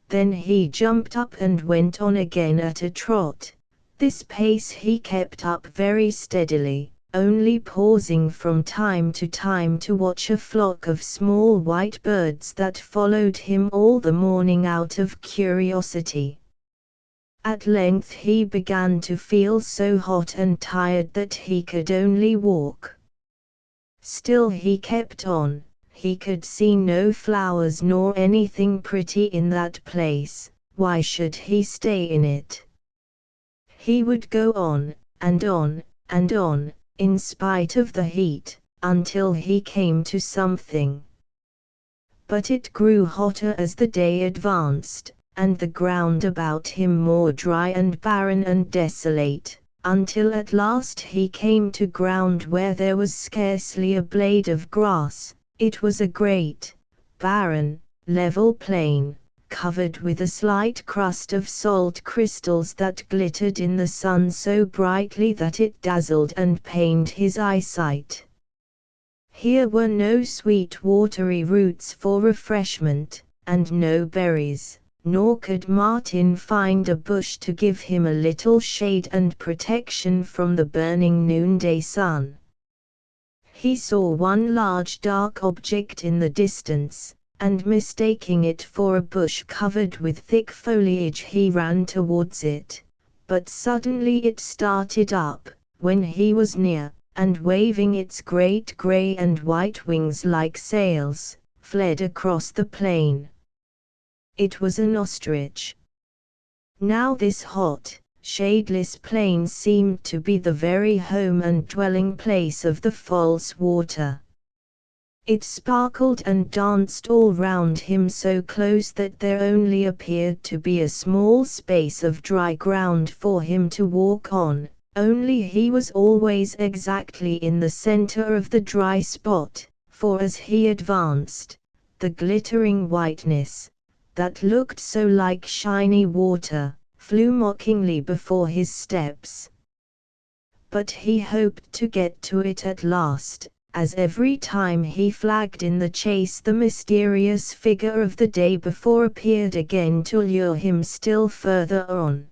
Then he jumped up and went on again at a trot. This pace he kept up very steadily, only pausing from time to time to watch a flock of small white birds that followed him all the morning out of curiosity. At length he began to feel so hot and tired that he could only walk. Still he kept on. He could see no flowers nor anything pretty in that place. Why should he stay in it? He would go on, and on, and on, in spite of the heat, until he came to something. But it grew hotter as the day advanced, and the ground about him more dry and barren and desolate, until at last he came to ground where there was scarcely a blade of grass. It was a great, barren, level plain, covered with a slight crust of salt crystals that glittered in the sun so brightly that it dazzled and pained his eyesight. Here were no sweet watery roots for refreshment, and no berries, nor could Martin find a bush to give him a little shade and protection from the burning noonday sun. He saw one large dark object in the distance, and mistaking it for a bush covered with thick foliage he ran towards it, but suddenly it started up, when he was near, and waving its great grey and white wings like sails, fled across the plain. It was an ostrich. Now this hot, shadeless plain seemed to be the very home and dwelling place of the false water. It sparkled and danced all round him so close that there only appeared to be a small space of dry ground for him to walk on, only he was always exactly in the center of the dry spot, for as he advanced, the glittering whiteness, that looked so like shiny water, flew mockingly before his steps. But he hoped to get to it at last, as every time he flagged in the chase the mysterious figure of the day before appeared again to lure him still further on.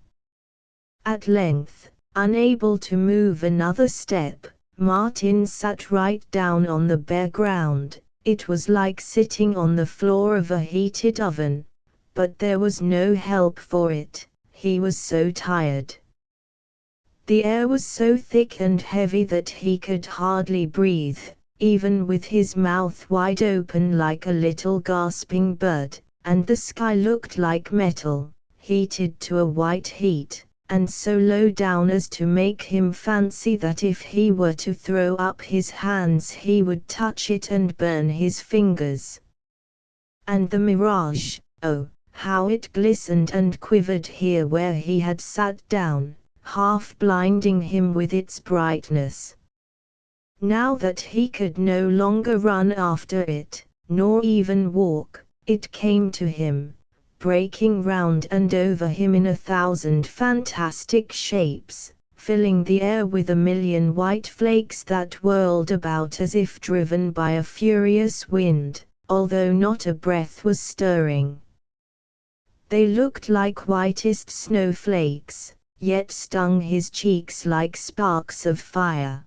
At length, unable to move another step, Martin sat right down on the bare ground. It was like sitting on the floor of a heated oven, but there was no help for it. He was so tired. The air was so thick and heavy that he could hardly breathe, even with his mouth wide open like a little gasping bird, and the sky looked like metal, heated to a white heat, and so low down as to make him fancy that if he were to throw up his hands he would touch it and burn his fingers. And the mirage, oh, how it glistened and quivered here where he had sat down, half blinding him with its brightness. Now that he could no longer run after it, nor even walk, it came to him, breaking round and over him in 1,000 fantastic shapes, filling the air with 1,000,000 white flakes that whirled about as if driven by a furious wind, although not a breath was stirring. They looked like whitest snowflakes, yet stung his cheeks like sparks of fire.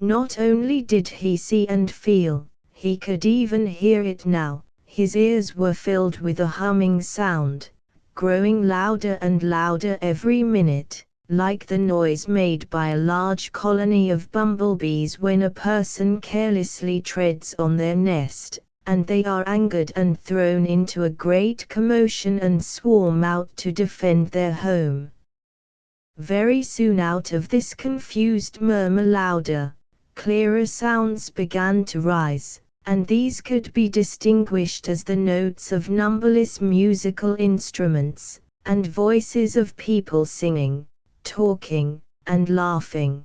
Not only did he see and feel, he could even hear it now. His ears were filled with a humming sound, growing louder and louder every minute, like the noise made by a large colony of bumblebees when a person carelessly treads on their nest, and they are angered and thrown into a great commotion and swarm out to defend their home. Very soon out of this confused murmur louder, clearer sounds began to rise, and these could be distinguished as the notes of numberless musical instruments, and voices of people singing, talking, and laughing.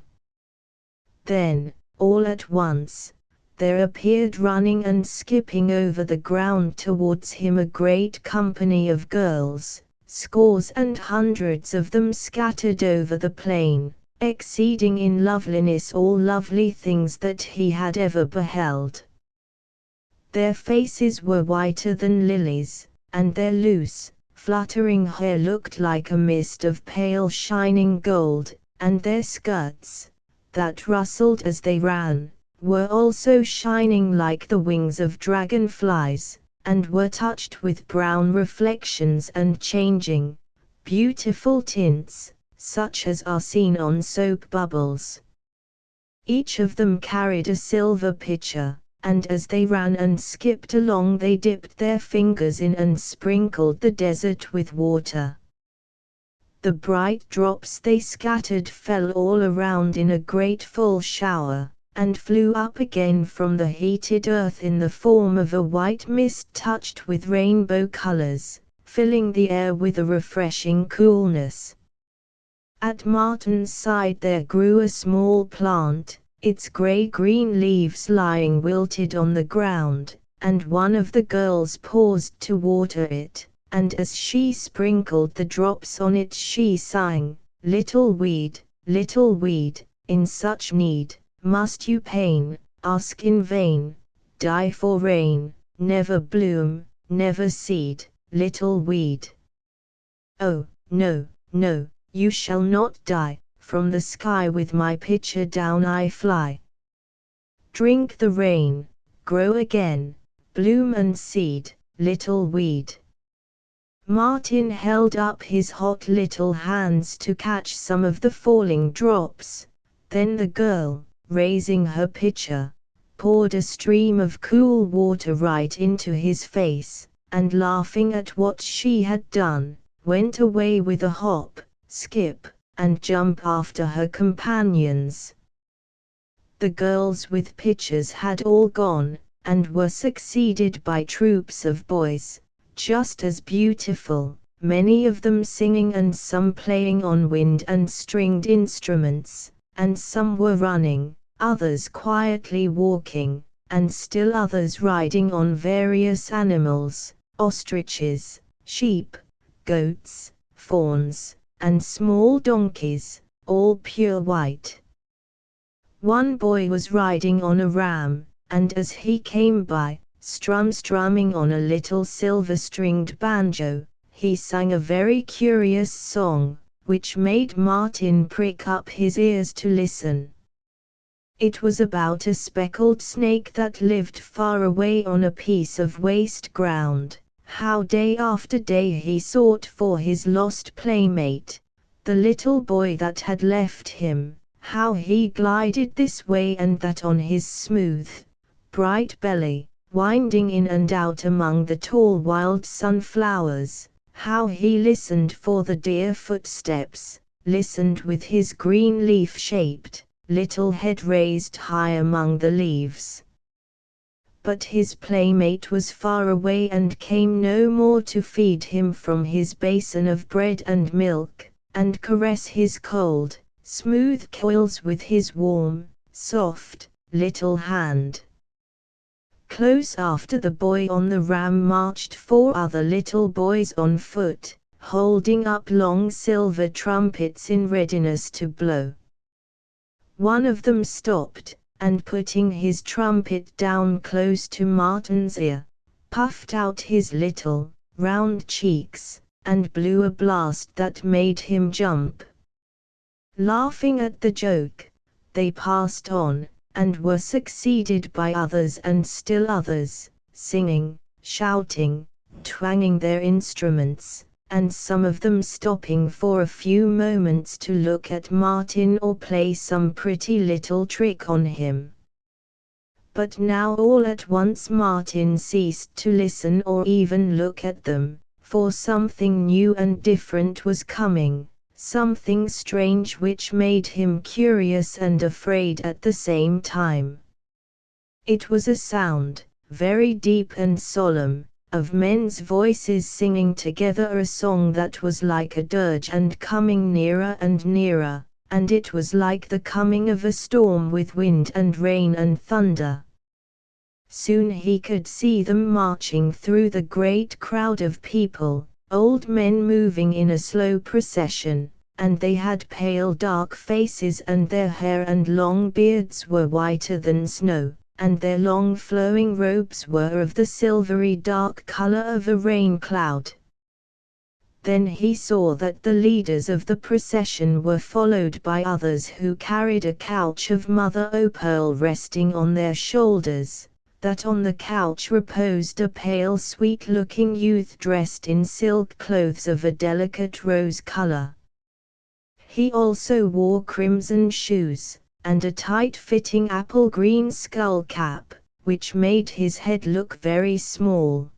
Then, all at once, there appeared running and skipping over the ground towards him a great company of girls, scores and hundreds of them scattered over the plain, exceeding in loveliness all lovely things that he had ever beheld. Their faces were whiter than lilies, and their loose, fluttering hair looked like a mist of pale shining gold, and their skirts, that rustled as they ran, were also shining like the wings of dragonflies, and were touched with brown reflections and changing, beautiful tints, such as are seen on soap bubbles. Each of them carried a silver pitcher, and as they ran and skipped along they dipped their fingers in and sprinkled the desert with water. The bright drops they scattered fell all around in a grateful shower, and flew up again from the heated earth in the form of a white mist touched with rainbow colors, filling the air with a refreshing coolness. At Martin's side there grew a small plant, its gray-green leaves lying wilted on the ground, and one of the girls paused to water it, and as she sprinkled the drops on it she sang, little weed, in such need, must you pain, ask in vain, die for rain, never bloom, never seed, little weed. Oh, no, no, you shall not die, from the sky with my pitcher down I fly. Drink the rain, grow again, bloom and seed, little weed. Martin held up his hot little hands to catch some of the falling drops, then the girl, raising her pitcher, poured a stream of cool water right into his face, and laughing at what she had done, went away with a hop, skip, and jump after her companions. The girls with pitchers had all gone, and were succeeded by troops of boys, just as beautiful, many of them singing and some playing on wind and stringed instruments, and some were running, others quietly walking, and still others riding on various animals, ostriches, sheep, goats, fawns, and small donkeys, all pure white. One boy was riding on a ram, and as he came by, strumming on a little silver-stringed banjo, he sang a very curious song, which made Martin prick up his ears to listen. It was about a speckled snake that lived far away on a piece of waste ground, how day after day he sought for his lost playmate, the little boy that had left him, how he glided this way and that on his smooth, bright belly, winding in and out among the tall wild sunflowers, how he listened for the dear footsteps, listened with his green leaf-shaped, little head raised high among the leaves. But his playmate was far away and came no more to feed him from his basin of bread and milk, and caress his cold, smooth coils with his warm, soft, little hand. Close after the boy on the ram marched 4 other little boys on foot, holding up long silver trumpets in readiness to blow. One of them stopped, and putting his trumpet down close to Martin's ear, puffed out his little, round cheeks, and blew a blast that made him jump. Laughing at the joke, they passed on, and were succeeded by others and still others, singing, shouting, twanging their instruments, and some of them stopping for a few moments to look at Martin or play some pretty little trick on him. But now all at once Martin ceased to listen or even look at them, for something new and different was coming, something strange which made him curious and afraid at the same time. It was a sound, very deep and solemn, of men's voices singing together a song that was like a dirge and coming nearer and nearer, and it was like the coming of a storm with wind and rain and thunder. Soon he could see them marching through the great crowd of people, old men moving in a slow procession, and they had pale dark faces and their hair and long beards were whiter than snow, and their long flowing robes were of the silvery dark color of a rain cloud. Then he saw that the leaders of the procession were followed by others who carried a couch of mother o' pearl resting on their shoulders, that on the couch reposed a pale sweet-looking youth dressed in silk clothes of a delicate rose color. He also wore crimson shoes, and a tight-fitting apple-green skull cap, which made his head look very small.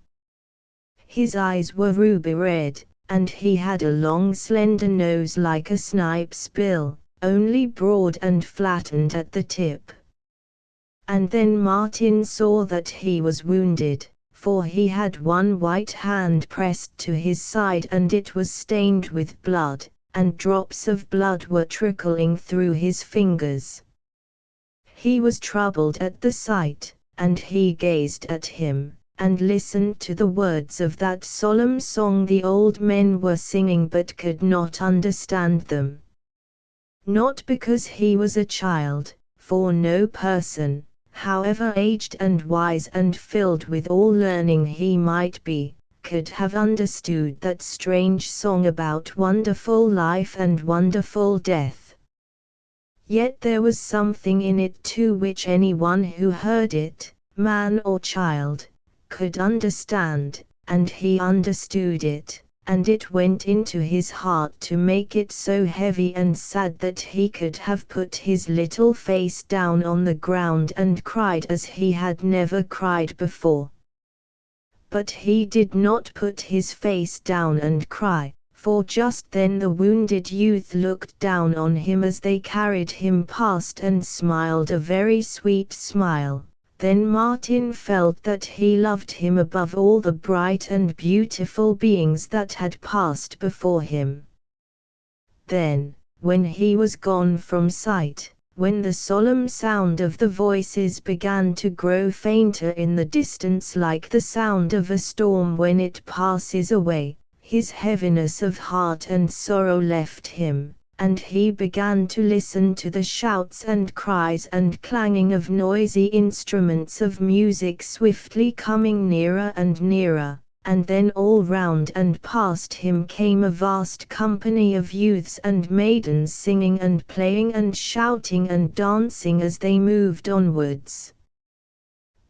His eyes were ruby red, and he had a long slender nose like a snipe's bill, only broad and flattened at the tip. And then Martin saw that he was wounded, for he had one white hand pressed to his side and it was stained with blood, and drops of blood were trickling through his fingers. He was troubled at the sight, and he gazed at him, and listened to the words of that solemn song the old men were singing but could not understand them. Not because he was a child, for no person, however aged and wise and filled with all learning he might be, could have understood that strange song about wonderful life and wonderful death. Yet there was something in it too which anyone who heard it, man or child, could understand, and he understood it, and it went into his heart to make it so heavy and sad that he could have put his little face down on the ground and cried as he had never cried before. But he did not put his face down and cry, for just then the wounded youth looked down on him as they carried him past and smiled a very sweet smile. Then Martin felt that he loved him above all the bright and beautiful beings that had passed before him. Then, when he was gone from sight, when the solemn sound of the voices began to grow fainter in the distance like the sound of a storm when it passes away, his heaviness of heart and sorrow left him, and he began to listen to the shouts and cries and clanging of noisy instruments of music swiftly coming nearer and nearer, and then all round and past him came a vast company of youths and maidens singing and playing and shouting and dancing as they moved onwards.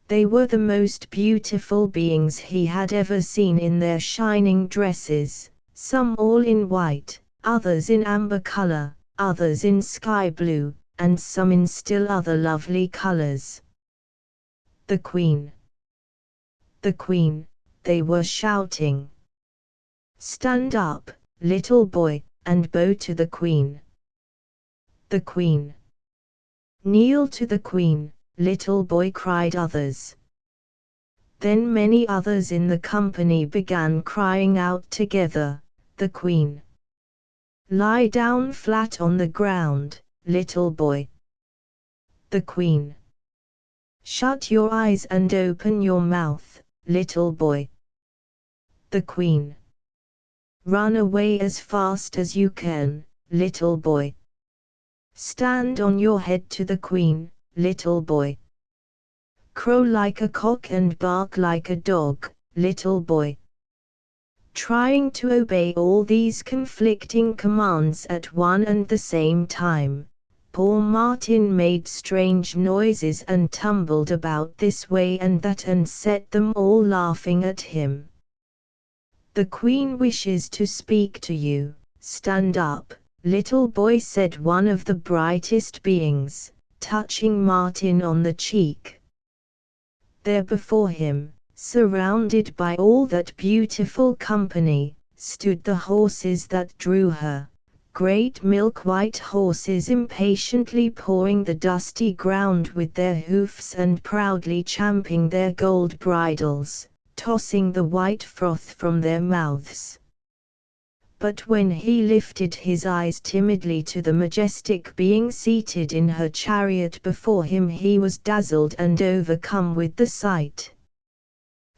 They were the most beautiful beings he had ever seen in their shining dresses, some all in white, others in amber color, others in sky blue, and some in still other lovely colors. The Queen! The Queen! They were shouting. Stand up, little boy, and bow to the Queen. The Queen! Kneel to the Queen, little boy, cried others. Then many others in the company began crying out together, the Queen! Lie down flat on the ground, little boy. The Queen! Shut your eyes and open your mouth, little boy. The Queen! Run away as fast as you can, little boy. Stand on your head to the Queen, little boy. Crow like a cock and bark like a dog, little boy. Trying to obey all these conflicting commands at one and the same time, poor Martin made strange noises and tumbled about this way and that and set them all laughing at him. The Queen wishes to speak to you. Stand up, little boy, said one of the brightest beings, touching Martin on the cheek. There before him, surrounded by all that beautiful company, stood the horses that drew her, great milk-white horses impatiently pawing the dusty ground with their hoofs and proudly champing their gold bridles, tossing the white froth from their mouths. But when he lifted his eyes timidly to the majestic being seated in her chariot before him, he was dazzled and overcome with the sight.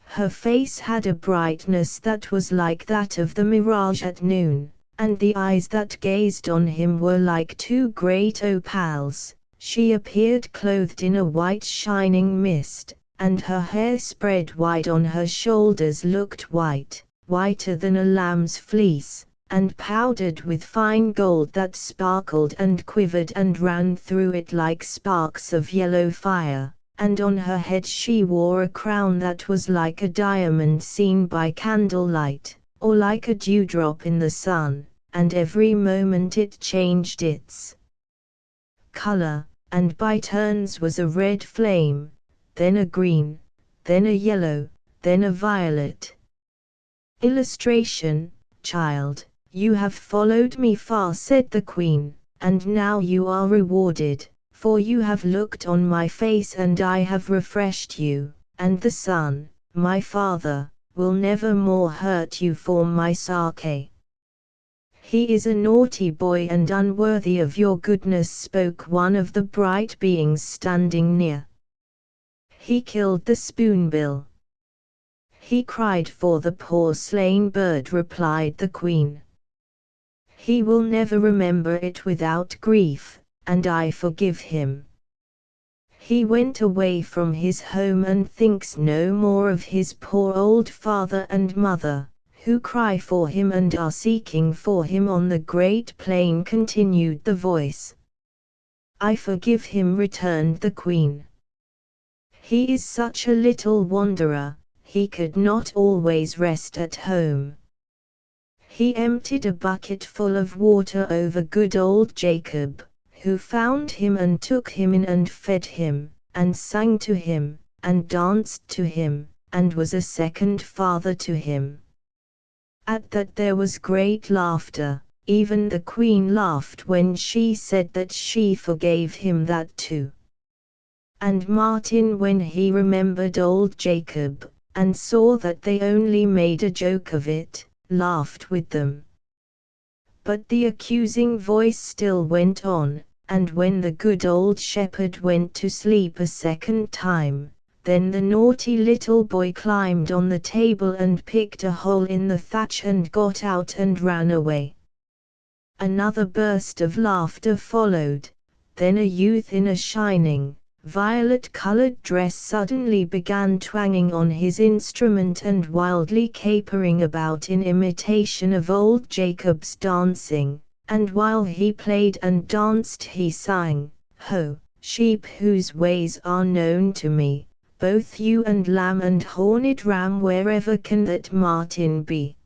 Her face had a brightness that was like that of the mirage at noon, and the eyes that gazed on him were like two great opals. She appeared clothed in a white shining mist, and her hair spread wide on her shoulders looked white, whiter than a lamb's fleece, and powdered with fine gold that sparkled and quivered and ran through it like sparks of yellow fire. and on her head she wore a crown that was like a diamond seen by candlelight, or like a dewdrop in the sun, and every moment it changed its color, and by turns was a red flame, then a green, then a yellow, then a violet. Illustration: Child, you have followed me far, said the queen, and now you are rewarded, for you have looked on my face and I have refreshed you, and the sun, my father, will never more hurt you for my sake. He is a naughty boy and unworthy of your goodness, spoke one of the bright beings standing near. He killed the spoonbill. He cried for the poor slain bird, replied the queen. He will never remember it without grief, and I forgive him. He went away from his home and thinks no more of his poor old father and mother, who cry for him and are seeking for him on the great plain, continued the voice. I forgive him, returned the queen. He is such a little wanderer, he could not always rest at home. He emptied a bucket full of water over good old Jacob, who found him and took him in and fed him, and sang to him, and danced to him, and was a second father to him. At that there was great laughter, even the queen laughed when she said that she forgave him that too. And Martin, when he remembered old Jacob, and saw that they only made a joke of it, laughed with them. But the accusing voice still went on, and when the good old shepherd went to sleep a second time, then the naughty little boy climbed on the table and picked a hole in the thatch and got out and ran away. Another burst of laughter followed, then a youth in a shining, violet-colored dress suddenly began twanging on his instrument and wildly capering about in imitation of old Jacob's dancing, and while he played and danced he sang, Ho, sheep whose ways are known to me, both ewe and lamb and horned ram, wherever can that Martin be.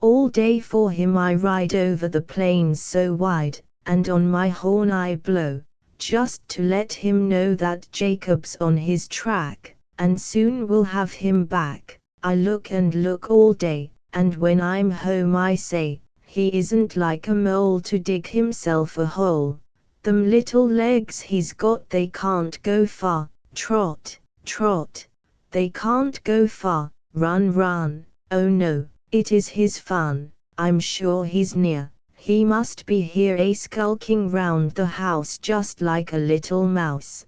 All day for him I ride over the plains so wide, and on my horn I blow, just to let him know that Jacob's on his track, and soon will have him back. I look and look all day, and when I'm home I say, he isn't like a mole to dig himself a hole. Them little legs he's got, they can't go far. Trot, trot, they can't go far. Run, run, oh no, it is his fun. I'm sure he's near. He must be here, skulking round the house just like a little mouse.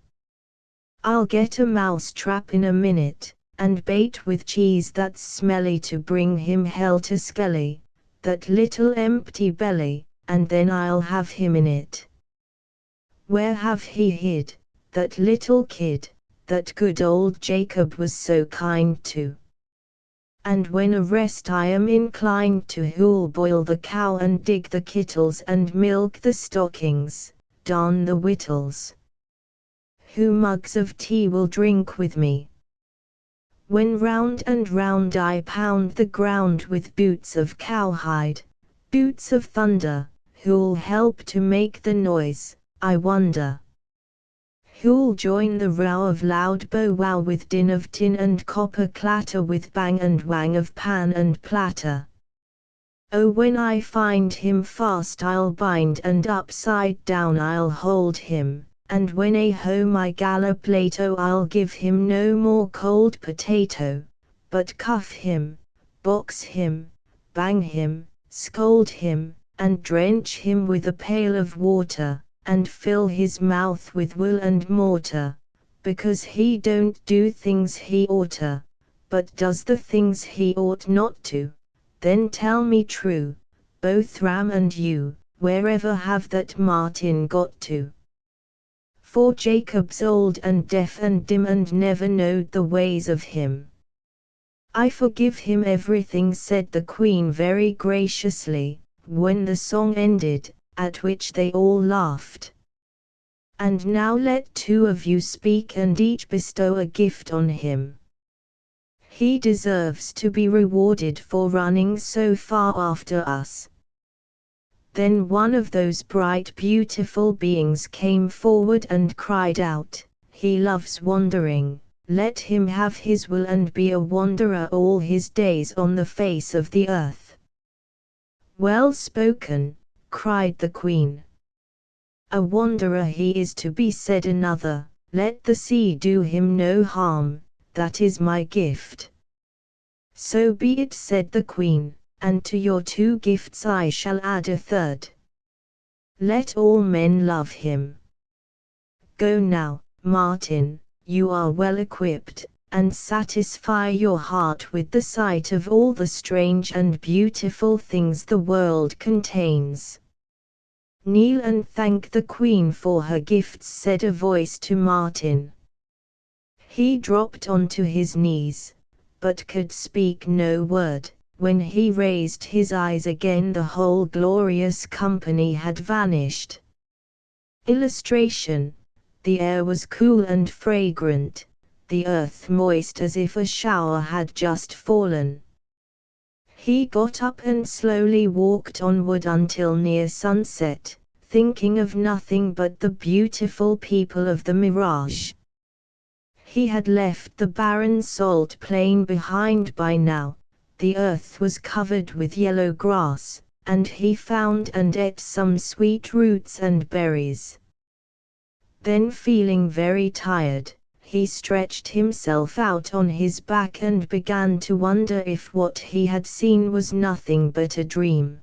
I'll get a mouse trap in a minute, and bait with cheese that's smelly to bring him helter-skelly, that little empty belly, and then I'll have him in it. Where have he hid, that little kid, that good old Jacob was so kind to? And when a rest I am inclined to, who'll boil the cow and dig the kittles and milk the stockings, darn the wittles? Who mugs of tea will drink with me? When round and round I pound the ground with boots of cowhide, boots of thunder, who'll help to make the noise, I wonder? Who'll join the row of loud bow-wow with din of tin and copper clatter, with bang and wang of pan and platter? Oh, when I find him fast I'll bind, and upside down I'll hold him, and when a home I gallop late, oh, I'll give him no more cold potato, but cuff him, box him, bang him, scold him, and drench him with a pail of water, and fill his mouth with wool and mortar, because he don't do things he oughta, but does the things he ought not to. Then tell me true, both ram and you, wherever have that Martin got to? For Jacob's old and deaf and dim and never knowed the ways of him. I forgive him everything, said the queen very graciously, when the song ended, at which they all laughed. And now let two of you speak and each bestow a gift on him. He deserves to be rewarded for running so far after us." Then one of those bright beautiful beings came forward and cried out, "He loves wandering, let him have his will and be a wanderer all his days on the face of the earth." "Well spoken," cried the queen. "A wanderer he is to be," said another, "let the sea do him no harm, that is my gift." "So be it," said the queen, "and to your two gifts I shall add a third. Let all men love him. Go now, Martin, you are well equipped, and satisfy your heart with the sight of all the strange and beautiful things the world contains." "Kneel and thank the queen for her gifts," said a voice to Martin. He dropped onto his knees, but could speak no word. When he raised his eyes again, the whole glorious company had vanished. Illustration: the air was cool and fragrant, the earth moist as if a shower had just fallen. He got up and slowly walked onward until near sunset, thinking of nothing but the beautiful people of the mirage. He had left the barren salt plain behind by now. The earth was covered with yellow grass, and he found and ate some sweet roots and berries. Then, feeling very tired, he stretched himself out on his back and began to wonder if what he had seen was nothing but a dream.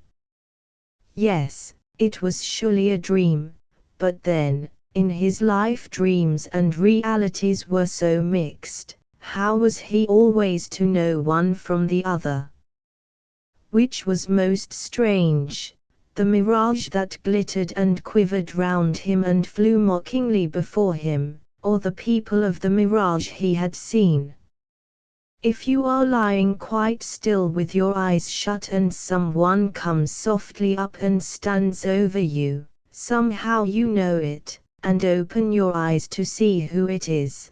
Yes, it was surely a dream, but then, in his life dreams and realities were so mixed. How was he always to know one from the other? Which was most strange, the mirage that glittered and quivered round him and flew mockingly before him, or the people of the mirage he had seen? If you are lying quite still with your eyes shut and someone comes softly up and stands over you, somehow you know it, and open your eyes to see who it is.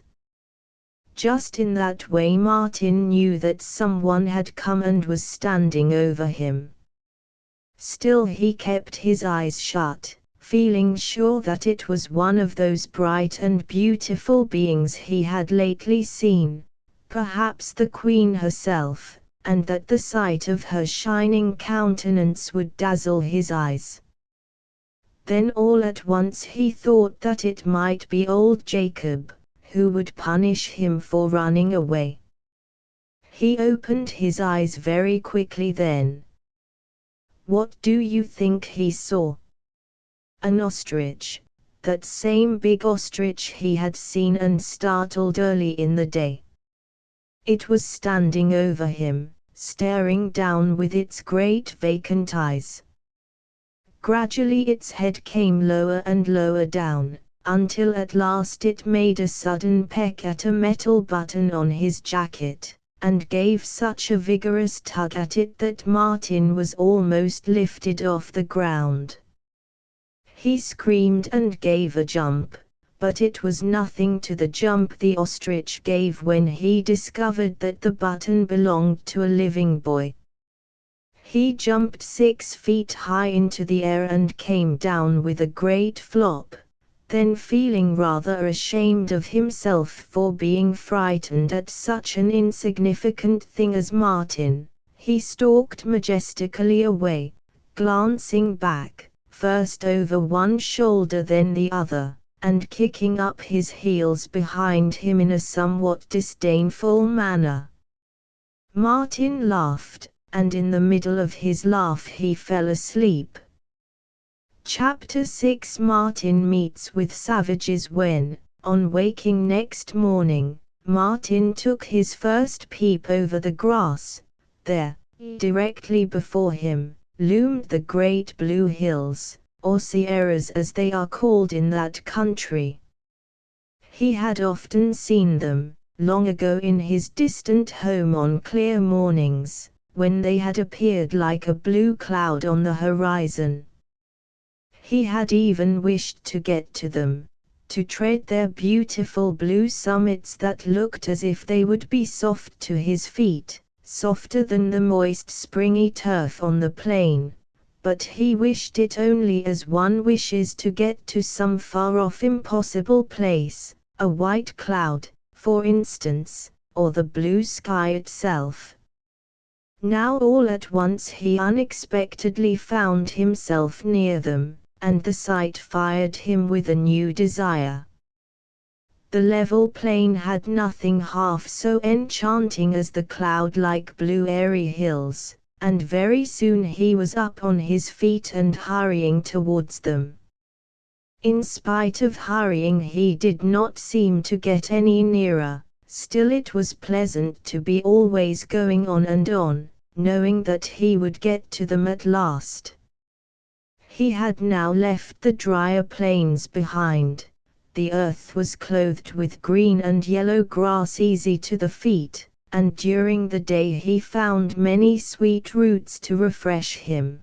Just in that way Martin knew that someone had come and was standing over him. Still he kept his eyes shut, feeling sure that it was one of those bright and beautiful beings he had lately seen, perhaps the queen herself, and that the sight of her shining countenance would dazzle his eyes. Then all at once he thought that it might be old Jacob, who would punish him for running away. He opened his eyes very quickly then. What do you think he saw? An ostrich, that same big ostrich he had seen and startled early in the day. It was standing over him, staring down with its great vacant eyes. Gradually its head came lower and lower down, until at last it made a sudden peck at a metal button on his jacket, and gave such a vigorous tug at it that Martin was almost lifted off the ground. He screamed and gave a jump, but it was nothing to the jump the ostrich gave when he discovered that the button belonged to a living boy. He jumped 6 feet high into the air and came down with a great flop. Then, feeling rather ashamed of himself for being frightened at such an insignificant thing as Martin, he stalked majestically away, glancing back, first over one shoulder then the other, and kicking up his heels behind him in a somewhat disdainful manner. Martin laughed, and in the middle of his laugh he fell asleep. Chapter 6 Martin meets with savages. When, on waking next morning, Martin took his first peep over the grass, there, directly before him, loomed the great blue hills, or sierras as they are called in that country. He had often seen them, long ago in his distant home on clear mornings, when they had appeared like a blue cloud on the horizon. He had even wished to get to them, to tread their beautiful blue summits that looked as if they would be soft to his feet, softer than the moist springy turf on the plain. But he wished it only as one wishes to get to some far-off impossible place, a white cloud, for instance, or the blue sky itself. Now all at once he unexpectedly found himself near them, and the sight fired him with a new desire. The level plain had nothing half so enchanting as the cloud-like blue airy hills, and very soon he was up on his feet and hurrying towards them. In spite of hurrying, he did not seem to get any nearer. Still, it was pleasant to be always going on and on, knowing that he would get to them at last. He had now left the drier plains behind. The earth was clothed with green and yellow grass easy to the feet, and during the day he found many sweet roots to refresh him.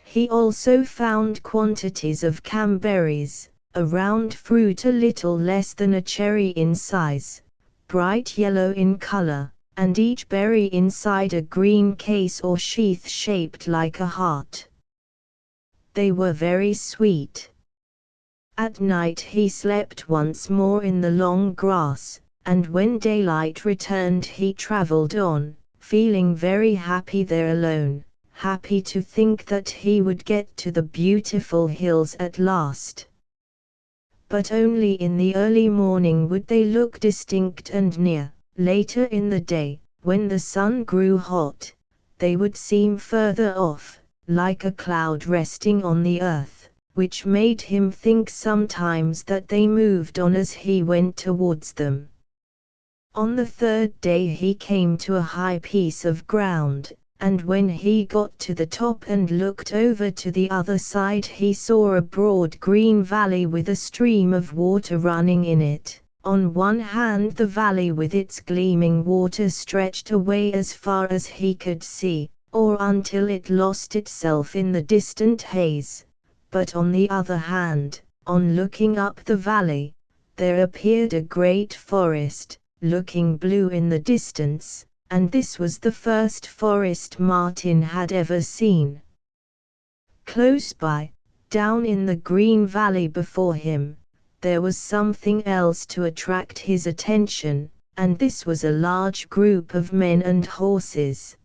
He also found quantities of camberries, a round fruit a little less than a cherry in size, bright yellow in color, and each berry inside a green case or sheath shaped like a heart. They were very sweet. At night he slept once more in the long grass, and when daylight returned he traveled on, feeling very happy there alone, happy to think that he would get to the beautiful hills at last. But only in the early morning would they look distinct and near. Later in the day, when the sun grew hot, they would seem further off, like a cloud resting on the earth, which made him think sometimes that they moved on as he went towards them. On the third day he came to a high piece of ground, and when he got to the top and looked over to the other side he saw a broad green valley with a stream of water running in it. On one hand the valley with its gleaming water stretched away as far as he could see, or until it lost itself in the distant haze, but on the other hand, on looking up the valley, there appeared a great forest, looking blue in the distance, and this was the first forest Martin had ever seen. Close by, down in the green valley before him, there was something else to attract his attention, and this was a large group of men and horses.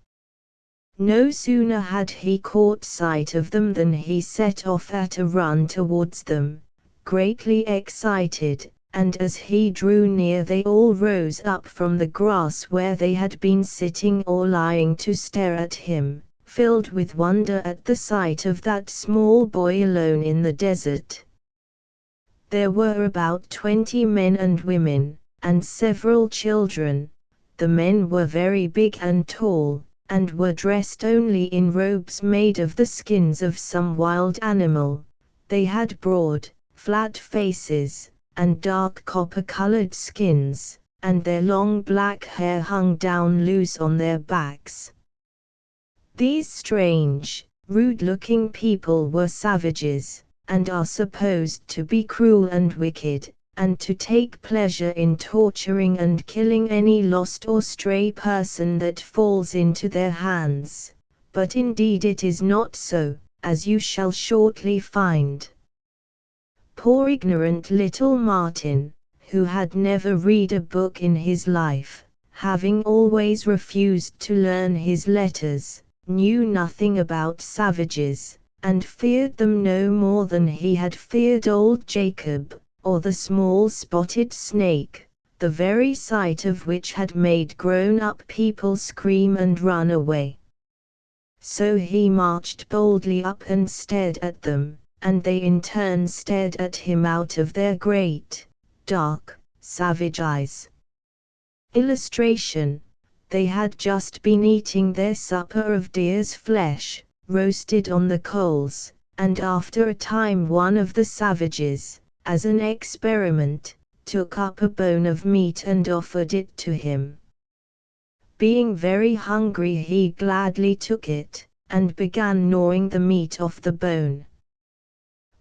No sooner had he caught sight of them than he set off at a run towards them, greatly excited, and as he drew near they all rose up from the grass where they had been sitting or lying to stare at him, filled with wonder at the sight of that small boy alone in the desert. There were about 20 men and women, and several children. The men were very big and tall, and were dressed only in robes made of the skins of some wild animal. They had broad, flat faces, and dark copper-colored skins, and their long black hair hung down loose on their backs. These strange, rude-looking people were savages, and are supposed to be cruel and wicked, and to take pleasure in torturing and killing any lost or stray person that falls into their hands. But indeed it is not so, as you shall shortly find. Poor ignorant little Martin, who had never read a book in his life, having always refused to learn his letters, knew nothing about savages, and feared them no more than he had feared old Jacob, or the small spotted snake, the very sight of which had made grown-up people scream and run away. So he marched boldly up and stared at them, and they in turn stared at him out of their great, dark, savage eyes. Illustration: they had just been eating their supper of deer's flesh, roasted on the coals, and after a time one of the savages, as an experiment, took up a bone of meat and offered it to him. Being very hungry he gladly took it, and began gnawing the meat off the bone.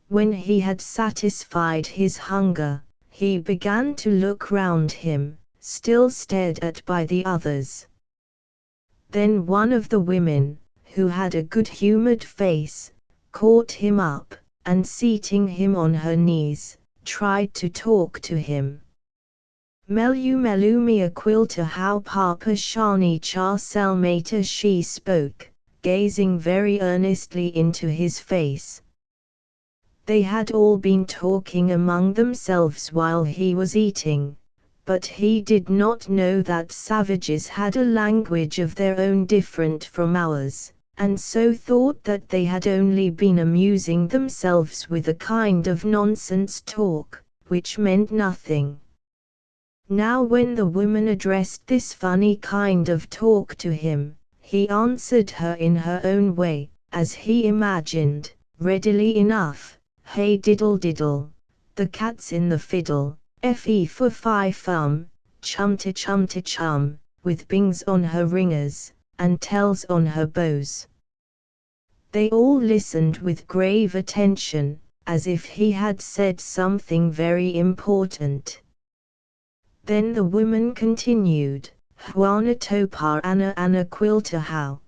When he had satisfied his hunger, he began to look round him, still stared at by the others. Then one of the women, who had a good-humored face, caught him up, and seating him on her knees, tried to talk to him. Melu melu mia quilta how papa shani cha selmata, she spoke, gazing very earnestly into his face. They had all been talking among themselves while he was eating, but he did not know that savages had a language of their own different from ours, and so thought that they had only been amusing themselves with a kind of nonsense talk, which meant nothing. Now when the woman addressed this funny kind of talk to him, he answered her in her own way, as he imagined, readily enough. Hey diddle diddle, the cat's in the fiddle, fe for fi fum, chum to chum, with bings on her ringers, and tells on her bows. They all listened with grave attention, as if he had said something very important. Then the woman continued, Juana topar Anna quilta how.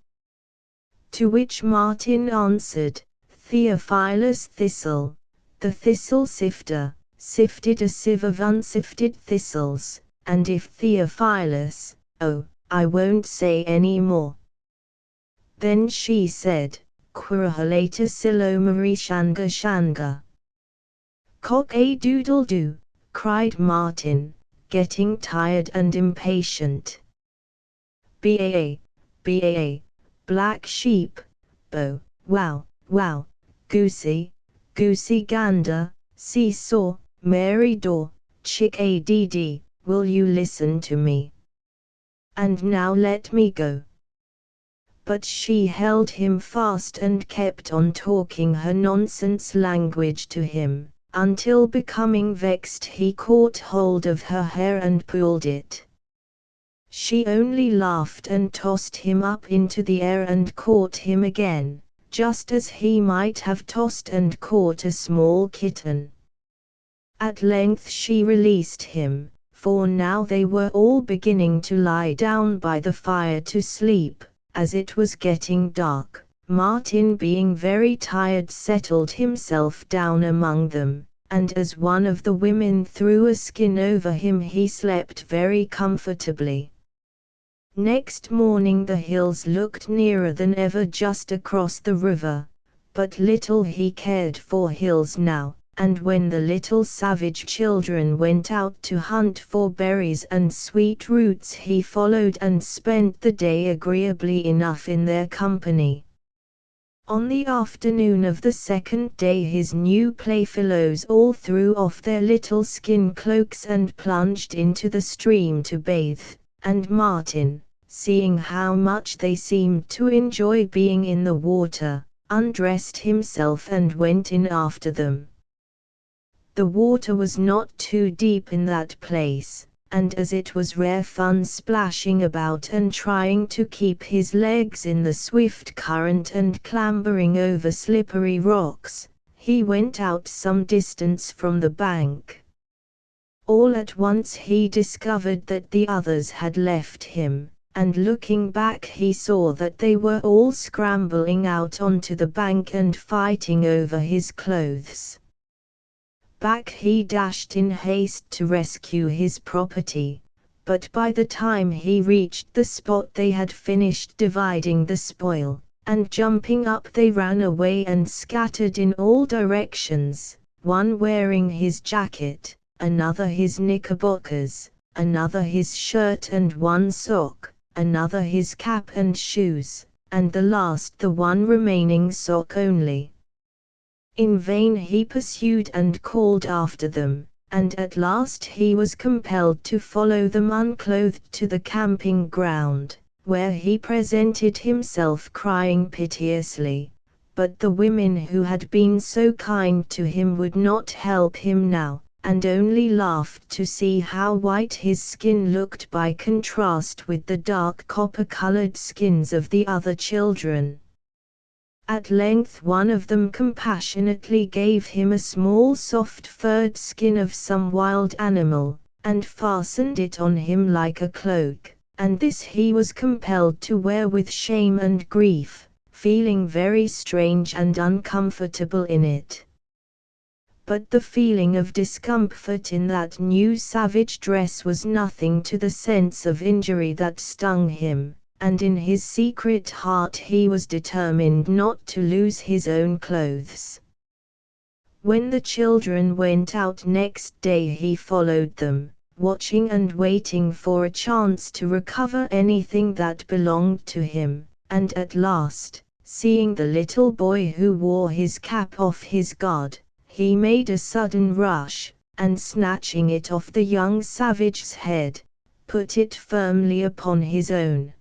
To which Martin answered, Theophilus thistle, the thistle sifter, sifted a sieve of unsifted thistles, and if Theophilus, oh, I won't say any more. Then she said, Quirahalata silomari shanga. Cock a doodle doo, cried Martin, getting tired and impatient. Baa, black sheep, bo, wow, goosey gander, seesaw, Mary Daw, chick add, will you listen to me? And now let me go. But she held him fast and kept on talking her nonsense language to him, until becoming vexed he caught hold of her hair and pulled it. She only laughed and tossed him up into the air and caught him again, just as he might have tossed and caught a small kitten. At length she released him, for now they were all beginning to lie down by the fire to sleep, as it was getting dark. Martin, being very tired, settled himself down among them, and as one of the women threw a skin over him he slept very comfortably. Next morning the hills looked nearer than ever just across the river, but little he cared for hills now, and when the little savage children went out to hunt for berries and sweet roots he followed and spent the day agreeably enough in their company. On the afternoon of the second day his new playfellows all threw off their little skin cloaks and plunged into the stream to bathe, and Martin, seeing how much they seemed to enjoy being in the water, undressed himself and went in after them. The water was not too deep in that place, and as it was rare fun splashing about and trying to keep his legs in the swift current and clambering over slippery rocks, he went out some distance from the bank. All at once he discovered that the others had left him, and looking back he saw that they were all scrambling out onto the bank and fighting over his clothes. Back he dashed in haste to rescue his property, but by the time he reached the spot they had finished dividing the spoil, and jumping up they ran away and scattered in all directions, one wearing his jacket, another his knickerbockers, another his shirt and one sock, another his cap and shoes, and the last the one remaining sock only. In vain he pursued and called after them, and at last he was compelled to follow them unclothed to the camping ground, where he presented himself crying piteously, but the women who had been so kind to him would not help him now, and only laughed to see how white his skin looked by contrast with the dark copper-colored skins of the other children. At length one of them compassionately gave him a small soft-furred skin of some wild animal, and fastened it on him like a cloak, and this he was compelled to wear with shame and grief, feeling very strange and uncomfortable in it. But the feeling of discomfort in that new savage dress was nothing to the sense of injury that stung him, and in his secret heart he was determined not to lose his own clothes. When the children went out next day he followed them, watching and waiting for a chance to recover anything that belonged to him, and at last, seeing the little boy who wore his cap off his guard, he made a sudden rush, and snatching it off the young savage's head, put it firmly upon his own.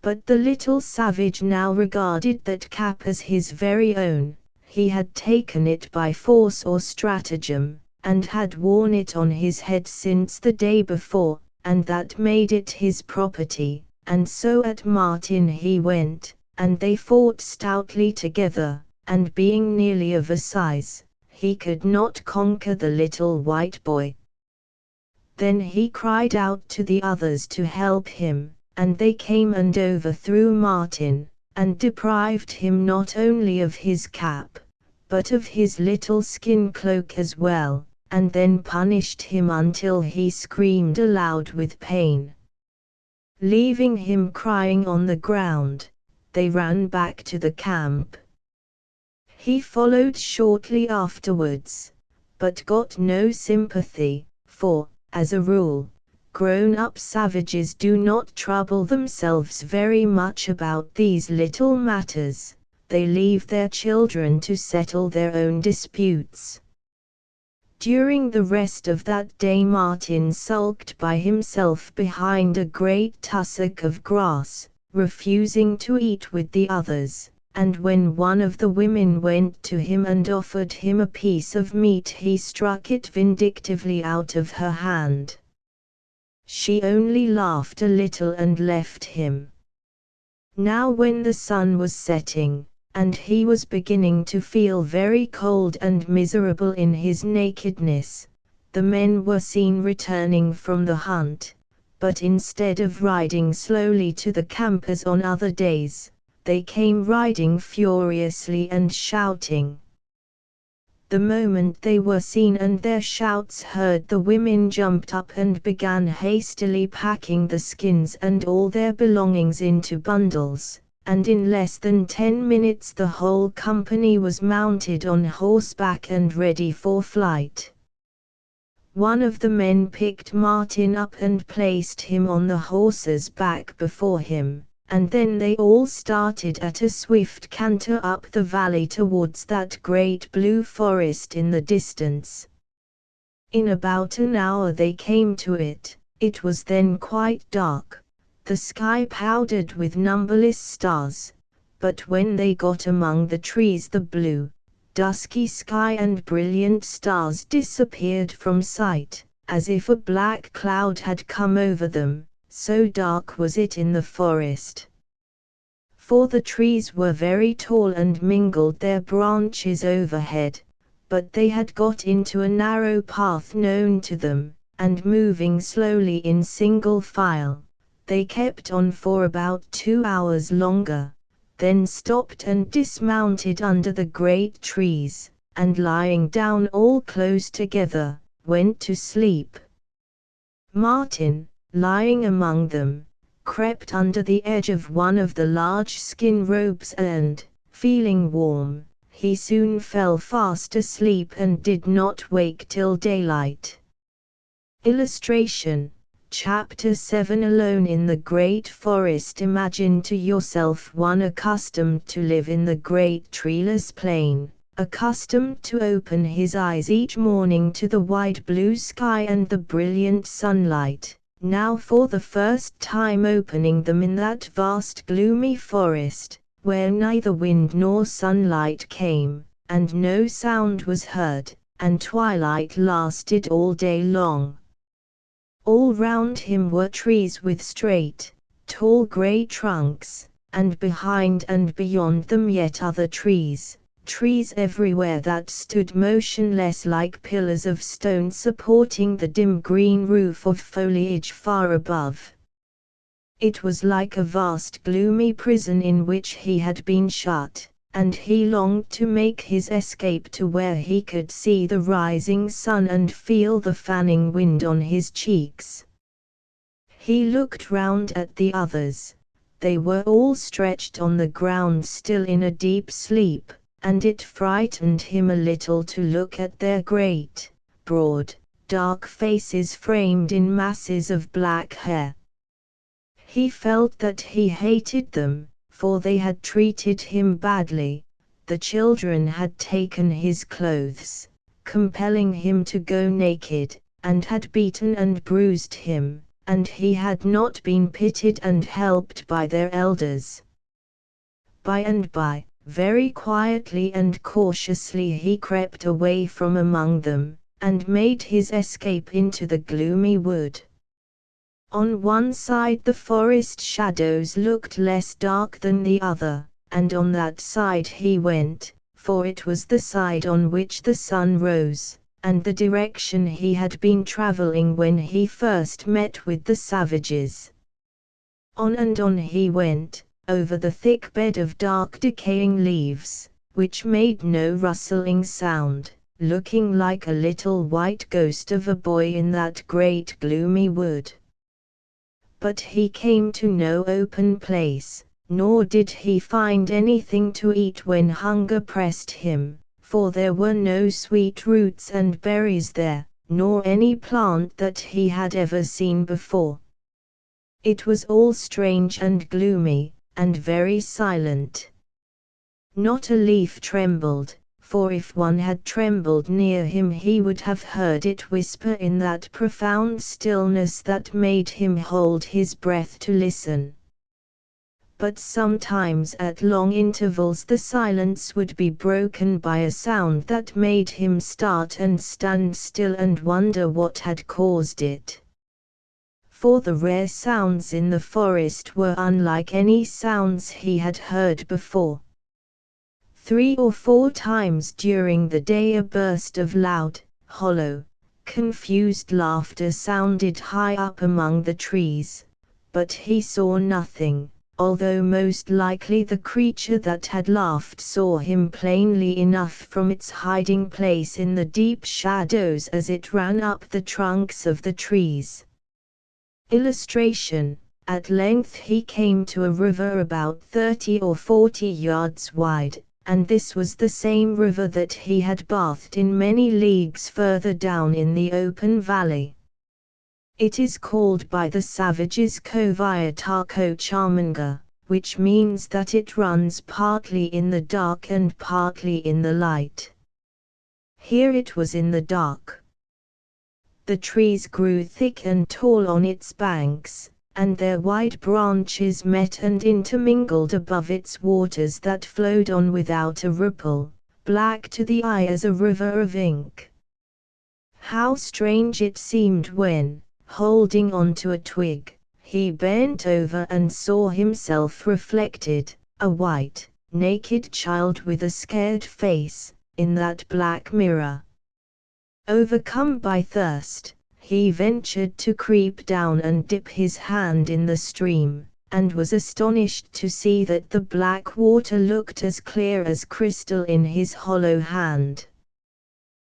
But the little savage now regarded that cap as his very own. He had taken it by force or stratagem, and had worn it on his head since the day before, and that made it his property, and so at Martin he went, and they fought stoutly together, and being nearly of a size, he could not conquer the little white boy. Then he cried out to the others to help him, and they came and overthrew Martin, and deprived him not only of his cap, but of his little skin cloak as well, and then punished him until he screamed aloud with pain. Leaving him crying on the ground, they ran back to the camp. He followed shortly afterwards, but got no sympathy, for, as a rule, grown-up savages do not trouble themselves very much about these little matters. They leave their children to settle their own disputes. During the rest of that day Martin sulked by himself behind a great tussock of grass, refusing to eat with the others, and when one of the women went to him and offered him a piece of meat he struck it vindictively out of her hand. She only laughed a little and left him. Now when the sun was setting, and he was beginning to feel very cold and miserable in his nakedness, the men were seen returning from the hunt, but instead of riding slowly to the camp as on other days, they came riding furiously and shouting. The moment they were seen and their shouts heard, the women jumped up and began hastily packing the skins and all their belongings into bundles, and in less than 10 minutes the whole company was mounted on horseback and ready for flight. One of the men picked Martin up and placed him on the horse's back before him, and then they all started at a swift canter up the valley towards that great blue forest in the distance. In about an hour they came to it. It was then quite dark, the sky powdered with numberless stars, but when they got among the trees the blue, dusky sky and brilliant stars disappeared from sight, as if a black cloud had come over them, so dark was it in the forest. For the trees were very tall and mingled their branches overhead, but they had got into a narrow path known to them, and moving slowly in single file, they kept on for about 2 hours longer, then stopped and dismounted under the great trees, and lying down all close together, went to sleep. Martin, lying among them, crept under the edge of one of the large skin robes and, feeling warm, he soon fell fast asleep and did not wake till daylight. Illustration: Chapter 7. Alone in the great forest. Imagine to yourself one accustomed to live in the great treeless plain, accustomed to open his eyes each morning to the wide blue sky and the brilliant sunlight, now for the first time opening them in that vast gloomy forest, where neither wind nor sunlight came, and no sound was heard, and twilight lasted all day long. All round him were trees with straight, tall grey trunks, and behind and beyond them yet other trees, trees everywhere that stood motionless like pillars of stone supporting the dim green roof of foliage far above. It was like a vast gloomy prison in which he had been shut, and he longed to make his escape to where he could see the rising sun and feel the fanning wind on his cheeks. He looked round at the others. They were all stretched on the ground still in a deep sleep, and it frightened him a little to look at their great, broad, dark faces framed in masses of black hair. He felt that he hated them, for they had treated him badly. The children had taken his clothes, compelling him to go naked, and had beaten and bruised him, and he had not been pitied and helped by their elders. By and by, very quietly and cautiously he crept away from among them, and made his escape into the gloomy wood. On one side the forest shadows looked less dark than the other, and on that side he went, for it was the side on which the sun rose, and the direction he had been traveling when he first met with the savages. On and on he went, over the thick bed of dark decaying leaves, which made no rustling sound, looking like a little white ghost of a boy in that great gloomy wood. But he came to no open place, nor did he find anything to eat when hunger pressed him, for there were no sweet roots and berries there, nor any plant that he had ever seen before. It was all strange and gloomy, and very silent. Not a leaf trembled, for if one had trembled near him he would have heard it whisper in that profound stillness that made him hold his breath to listen. But sometimes at long intervals the silence would be broken by a sound that made him start and stand still and wonder what had caused it. For the rare sounds in the forest were unlike any sounds he had heard before. 3 or 4 times during the day a burst of loud, hollow, confused laughter sounded high up among the trees, but he saw nothing, although most likely the creature that had laughed saw him plainly enough from its hiding place in the deep shadows as it ran up the trunks of the trees. Illustration: at length he came to a river about 30 or 40 yards wide, and this was the same river that he had bathed in many leagues further down in the open valley. It is called by the savages Koviatako Chamanga, which means that it runs partly in the dark and partly in the light. Here it was in the dark. The trees grew thick and tall on its banks, and their wide branches met and intermingled above its waters that flowed on without a ripple, black to the eye as a river of ink. How strange it seemed when, holding on to a twig, he bent over and saw himself reflected, a white, naked child with a scared face, in that black mirror. Overcome by thirst, he ventured to creep down and dip his hand in the stream, and was astonished to see that the black water looked as clear as crystal in his hollow hand.